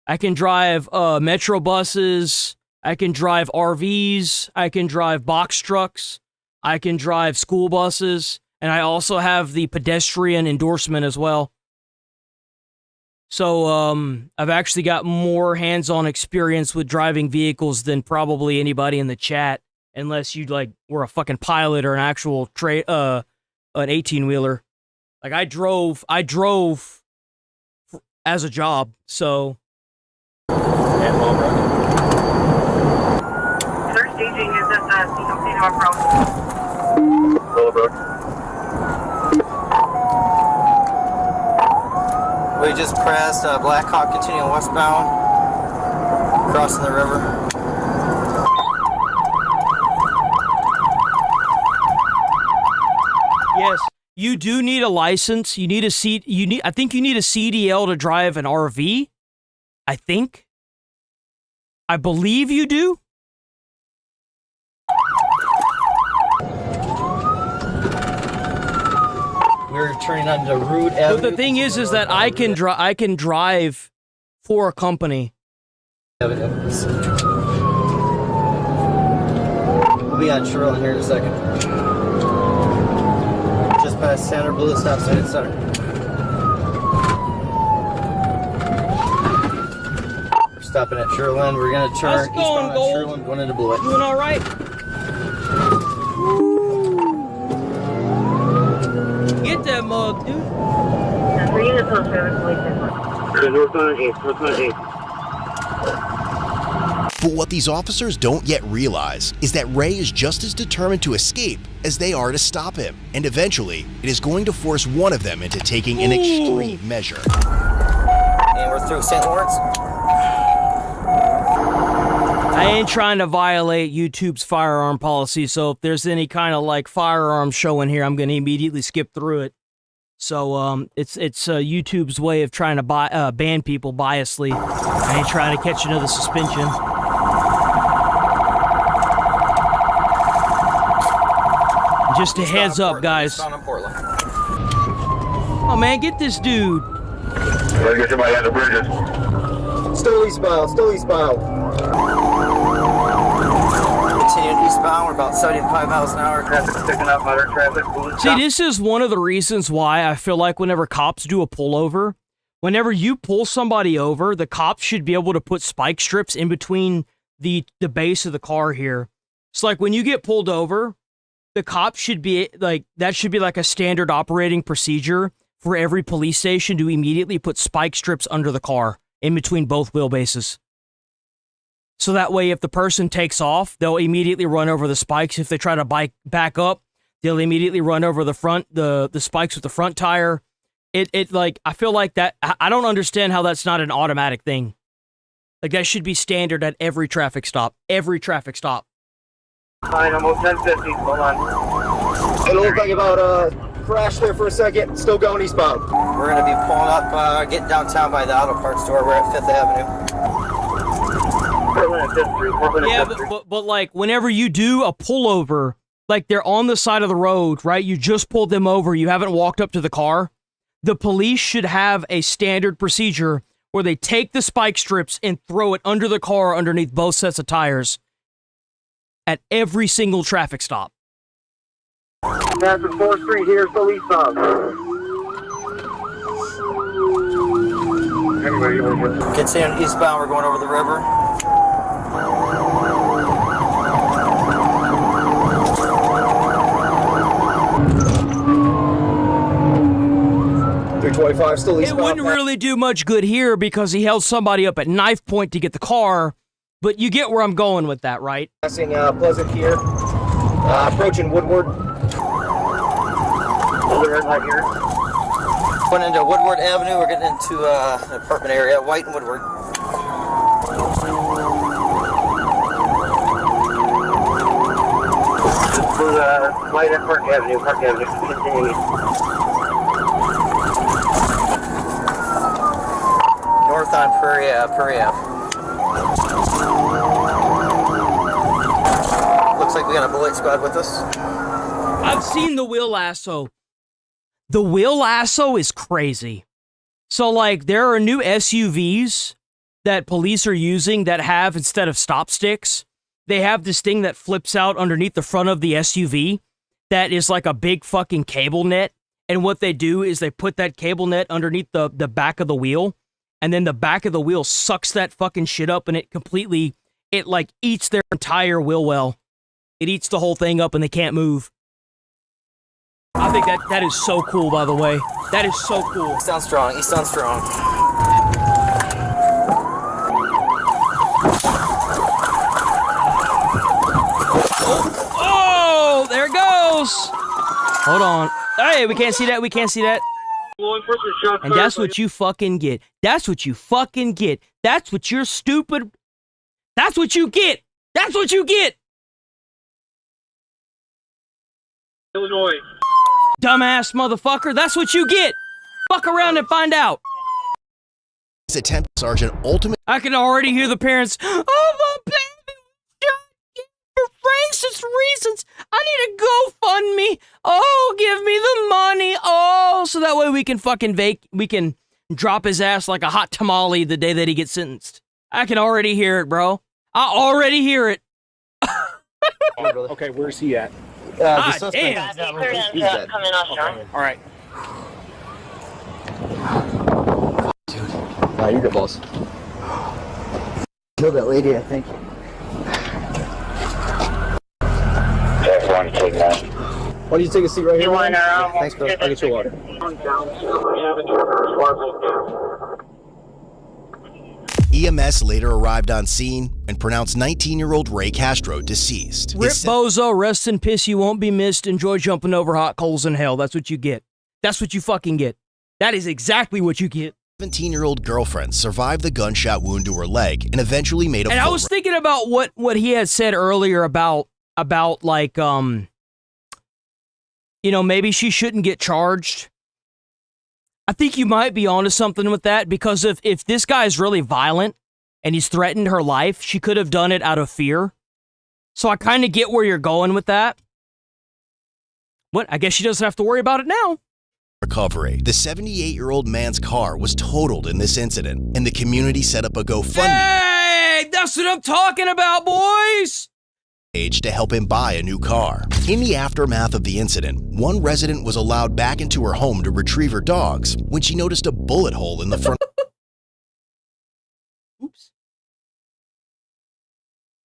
I can drive metro buses, I can drive RVs, I can drive box trucks, I can drive school buses, and I also have the pedestrian endorsement as well. So I've actually got more hands-on experience with driving vehicles than probably anybody in the chat, unless you were a fucking pilot or an actual an 18-wheeler. Like I drove as a job, so. They're staging is at the CMC approach. Willowbrook. We just pressed Blackhawk, continuing westbound, crossing the river. You do need a license. You need a I think you need a CDL to drive an RV. I think. I believe you do. We're turning onto Root Avenue. But the thing is that I can drive for a company. We'll be on Shirley here in a second. Just past Center, Blue stop sign at Center. We're stopping at Sherland. We're gonna turn eastbound on Sherland, going into Blue. Doing all right? Get that mug, dude. But what these officers don't yet realize is that Ray is just as determined to escape as they are to stop him. And eventually, it is going to force one of them into taking an extreme measure. And we're through St. Lawrence. I ain't trying to violate YouTube's firearm policy, so if there's any kind of like firearm show in here, I'm going to immediately skip through it. So it's YouTube's way of trying to ban people biasly. I ain't trying to catch another suspension. Just a heads up, guys. Oh man, get this dude. Gotta get somebody on the bridges. Still eastbound, still eastbound. Continuing eastbound, we're about 75 miles an hour. Traffic's picking up, modern traffic. See, this is one of the reasons why I feel like whenever cops do a pullover, whenever you pull somebody over, the cops should be able to put spike strips in between the base of the car here. It's like when you get pulled over, the cops should be like, that should be like a standard operating procedure for every police station to immediately put spike strips under the car in between both wheelbases. So that way, if the person takes off, they'll immediately run over the spikes. If they try to back up, they'll immediately run over the spikes with the front tire. It like, I feel like that, I don't understand how that's not an automatic thing. Like that should be standard at every traffic stop. Every traffic stop. Fine, I'm on 1050. Hold on. It looked like about crash there for a second. Still going eastbound. We're going to be pulling up, getting downtown by the auto parts store. We're at 5th Avenue. Yeah, but like whenever you do a pullover, like they're on the side of the road, right? You just pulled them over. You haven't walked up to the car. The police should have a standard procedure where they take the spike strips and throw it under the car underneath both sets of tires at every single traffic stop. Passing 4th Street here, still eastbound. Continuing eastbound, we're going over the river. Still it wouldn't really do much good here because he held somebody up at knife point to get the car, but you get where I'm going with that, right? Passing Pleasant here, approaching Woodward. Red light here. Going into Woodward Avenue, we're getting into an apartment area, White and Woodward. Just for light at Park Avenue, continuing. North on Prairie Ave. Looks like we got a bullet squad with us. I've seen the wheel lasso. The wheel lasso is crazy. So, like, there are new SUVs that police are using that have, instead of stop sticks, they have this thing that flips out underneath the front of the SUV that is like a big fucking cable net. And what they do is they put that cable net underneath the back of the wheel. And then the back of the wheel sucks that fucking shit up and it like eats their entire wheel well. It eats the whole thing up and they can't move. I think that is so cool, by the way. That is so cool. East on strong. Oh, there it goes. Hold on. Hey, we can't see that. And that's what you fucking get. That's what you're stupid. That's what you get. Illinois. Dumbass motherfucker. That's what you get. Fuck around and find out. His attempt, Sergeant ultimately. I can already hear the parents. Oh, my baby was shot for racist reasons. I need a GoFundMe. Oh, give me the money. Oh, so that way we can fucking we can drop his ass like a hot tamale the day that he gets sentenced. I can already hear it, bro. I already hear it. Okay, where's he at? The suspect. Damn. He's dead. Come in on strong. All right. You're good, boss. Killed that lady, I think. Why don't you take a seat right here? Thanks, bro. I'll get you water. EMS later arrived on scene and pronounced 19-year-old Ray Castro deceased. Rip Bozo, rest in piss, you won't be missed. Enjoy jumping over hot coals in hell. That's what you get. That's what you fucking get. That is exactly what you get. 17-year-old girlfriend survived the gunshot wound to her leg and eventually made a. And I was thinking about what he had said earlier about like maybe she shouldn't get charged. I think you might be onto something with that, because if this guy is really violent and he's threatened her life, she could have done it out of fear. So I kind of get where you're going with that. What? I guess she doesn't have to worry about it now. Recovery. The 78-year-old man's car was totaled in this incident, and the community set up a GoFundMe Hey, that's what I'm talking about, boys! page to help him buy a new car. In the aftermath of the incident, one resident was allowed back into her home to retrieve her dogs when she noticed a bullet hole in the front. Oops.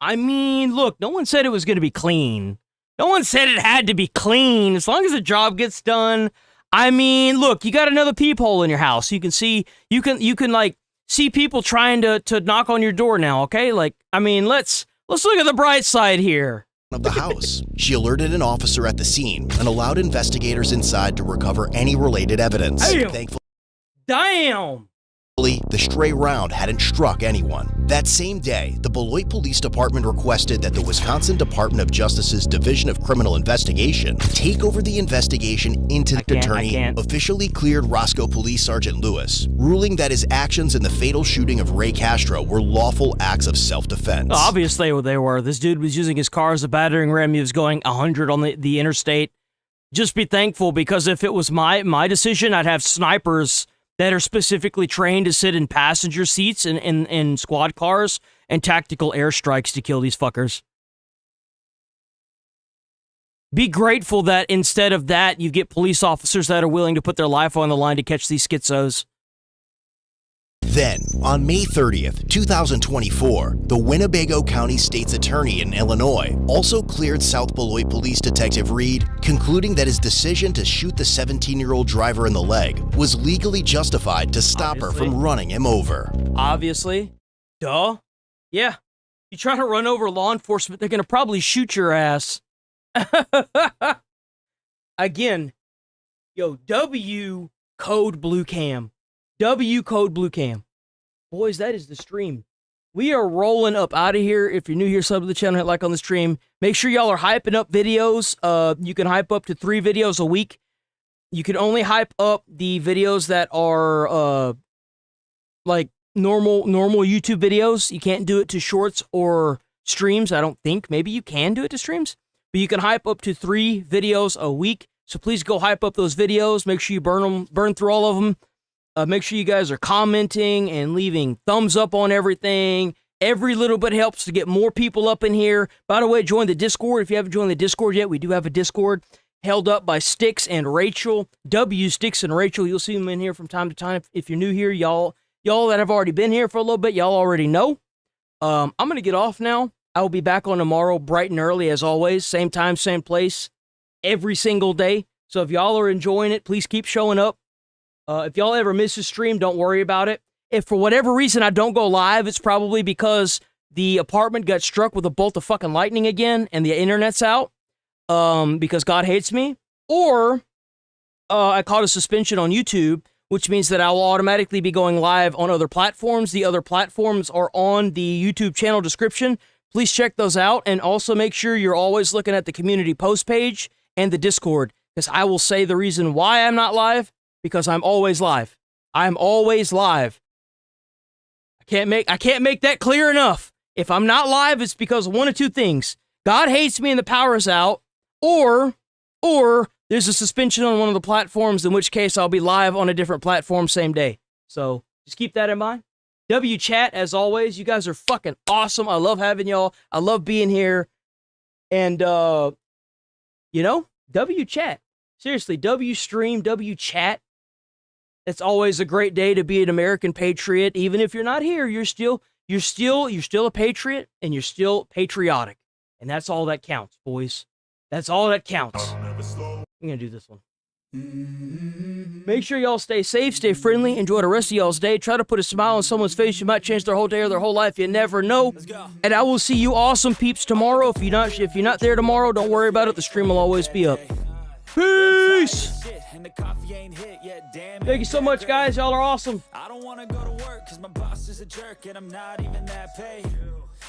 I mean, look, no one said it was going to be clean. No one said it had to be clean. As long as the job gets done. I mean, look, you got another peephole in your house. You can see, you can like see people trying to knock on your door now. Okay, like, I mean, let's look at the bright side here. Of the house. She alerted an officer at the scene and allowed investigators inside to recover any related evidence. Damn. The stray round hadn't struck anyone. That same day, the Beloit Police Department requested that the Wisconsin Department of Justice's Division of Criminal Investigation take over the investigation into the attorney officially cleared Roscoe Police Sergeant Lewis, ruling that his actions in the fatal shooting of Ray Castro were lawful acts of self-defense. Obviously they were. This dude was using his car as a battering ram. He was going 100 on the interstate. Just be thankful, because if it was my decision, I'd have snipers that are specifically trained to sit in passenger seats in squad cars and tactical airstrikes to kill these fuckers. Be grateful that instead of that, you get police officers that are willing to put their life on the line to catch these schizos. Then, on May 30th, 2024, the Winnebago County State's Attorney in Illinois also cleared South Beloit Police Detective Reed, concluding that his decision to shoot the 17-year-old driver in the leg was legally justified to stop her from running him over. Obviously. Duh. Yeah. You try to run over law enforcement, they're going to probably shoot your ass. Again, yo, W code blue cam. W code blue cam. Boys, that is the stream. We are rolling up out of here. If you're new here, sub to the channel, hit like on the stream. Make sure y'all are hyping up videos. You can hype up to 3 videos a week. You can only hype up the videos that are like normal YouTube videos. You can't do it to shorts or streams, I don't think. Maybe you can do it to streams, but you can hype up to 3 videos a week. So please go hype up those videos. Make sure you burn through all of them. Make sure you guys are commenting and leaving thumbs up on everything. Every little bit helps to get more people up in here. By the way, join the Discord. If you haven't joined the Discord yet, we do have a Discord held up by Styx and Rachel. Styx and Rachel. You'll see them in here from time to time. If you're new here, y'all that have already been here for a little bit, y'all already know. I'm going to get off now. I will be back on tomorrow bright and early as always. Same time, same place, every single day. So if y'all are enjoying it, please keep showing up. If y'all ever miss a stream, don't worry about it. If for whatever reason I don't go live, it's probably because the apartment got struck with a bolt of fucking lightning again and the internet's out because God hates me. Or I caught a suspension on YouTube, which means that I will automatically be going live on other platforms. The other platforms are on the YouTube channel description. Please check those out. And also make sure you're always looking at the community post page and the Discord. because I will say the reason why I'm not live, because I'm always live. I'm always live. I can't make that clear enough. If I'm not live, it's because of one of two things. God hates me and the power is out, or there's a suspension on one of the platforms, in which case I'll be live on a different platform same day. So just keep that in mind. W chat, as always, you guys are fucking awesome. I love having y'all. I love being here. And, you know, W chat. Seriously, W stream, W chat. It's always a great day to be an American patriot. Even if you're not here, you're still a patriot, and you're still patriotic. And that's all that counts, boys. That's all that counts. I'm gonna do this one. Make sure y'all stay safe, stay friendly, enjoy the rest of y'all's day. Try to put a smile on someone's face. You might change their whole day or their whole life. You never know. And I will see you awesome peeps tomorrow. If you're not there tomorrow, don't worry about it. The stream will always be up. Peace. Thank you so much, guys. Y'all are awesome. I don't want to go to work because my boss is a jerk and I'm not even that paid.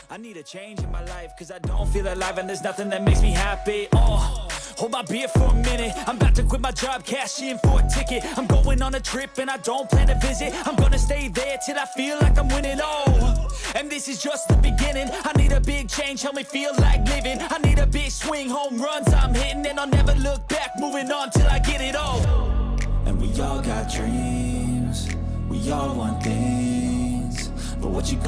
I need a change in my life because I don't feel alive and there's nothing that makes me happy. Oh, hold my beer for a minute. I'm about to quit my job, cash in for a ticket. I'm going on a trip and I don't plan to visit. I'm gonna stay there till I feel like I'm winning. Oh, and this is just the beginning. I need a big change, help me feel like living. I need a big swing, home runs I'm hitting, and I'll never look back, moving on till I get it all. And we all got dreams, we all want things, but what you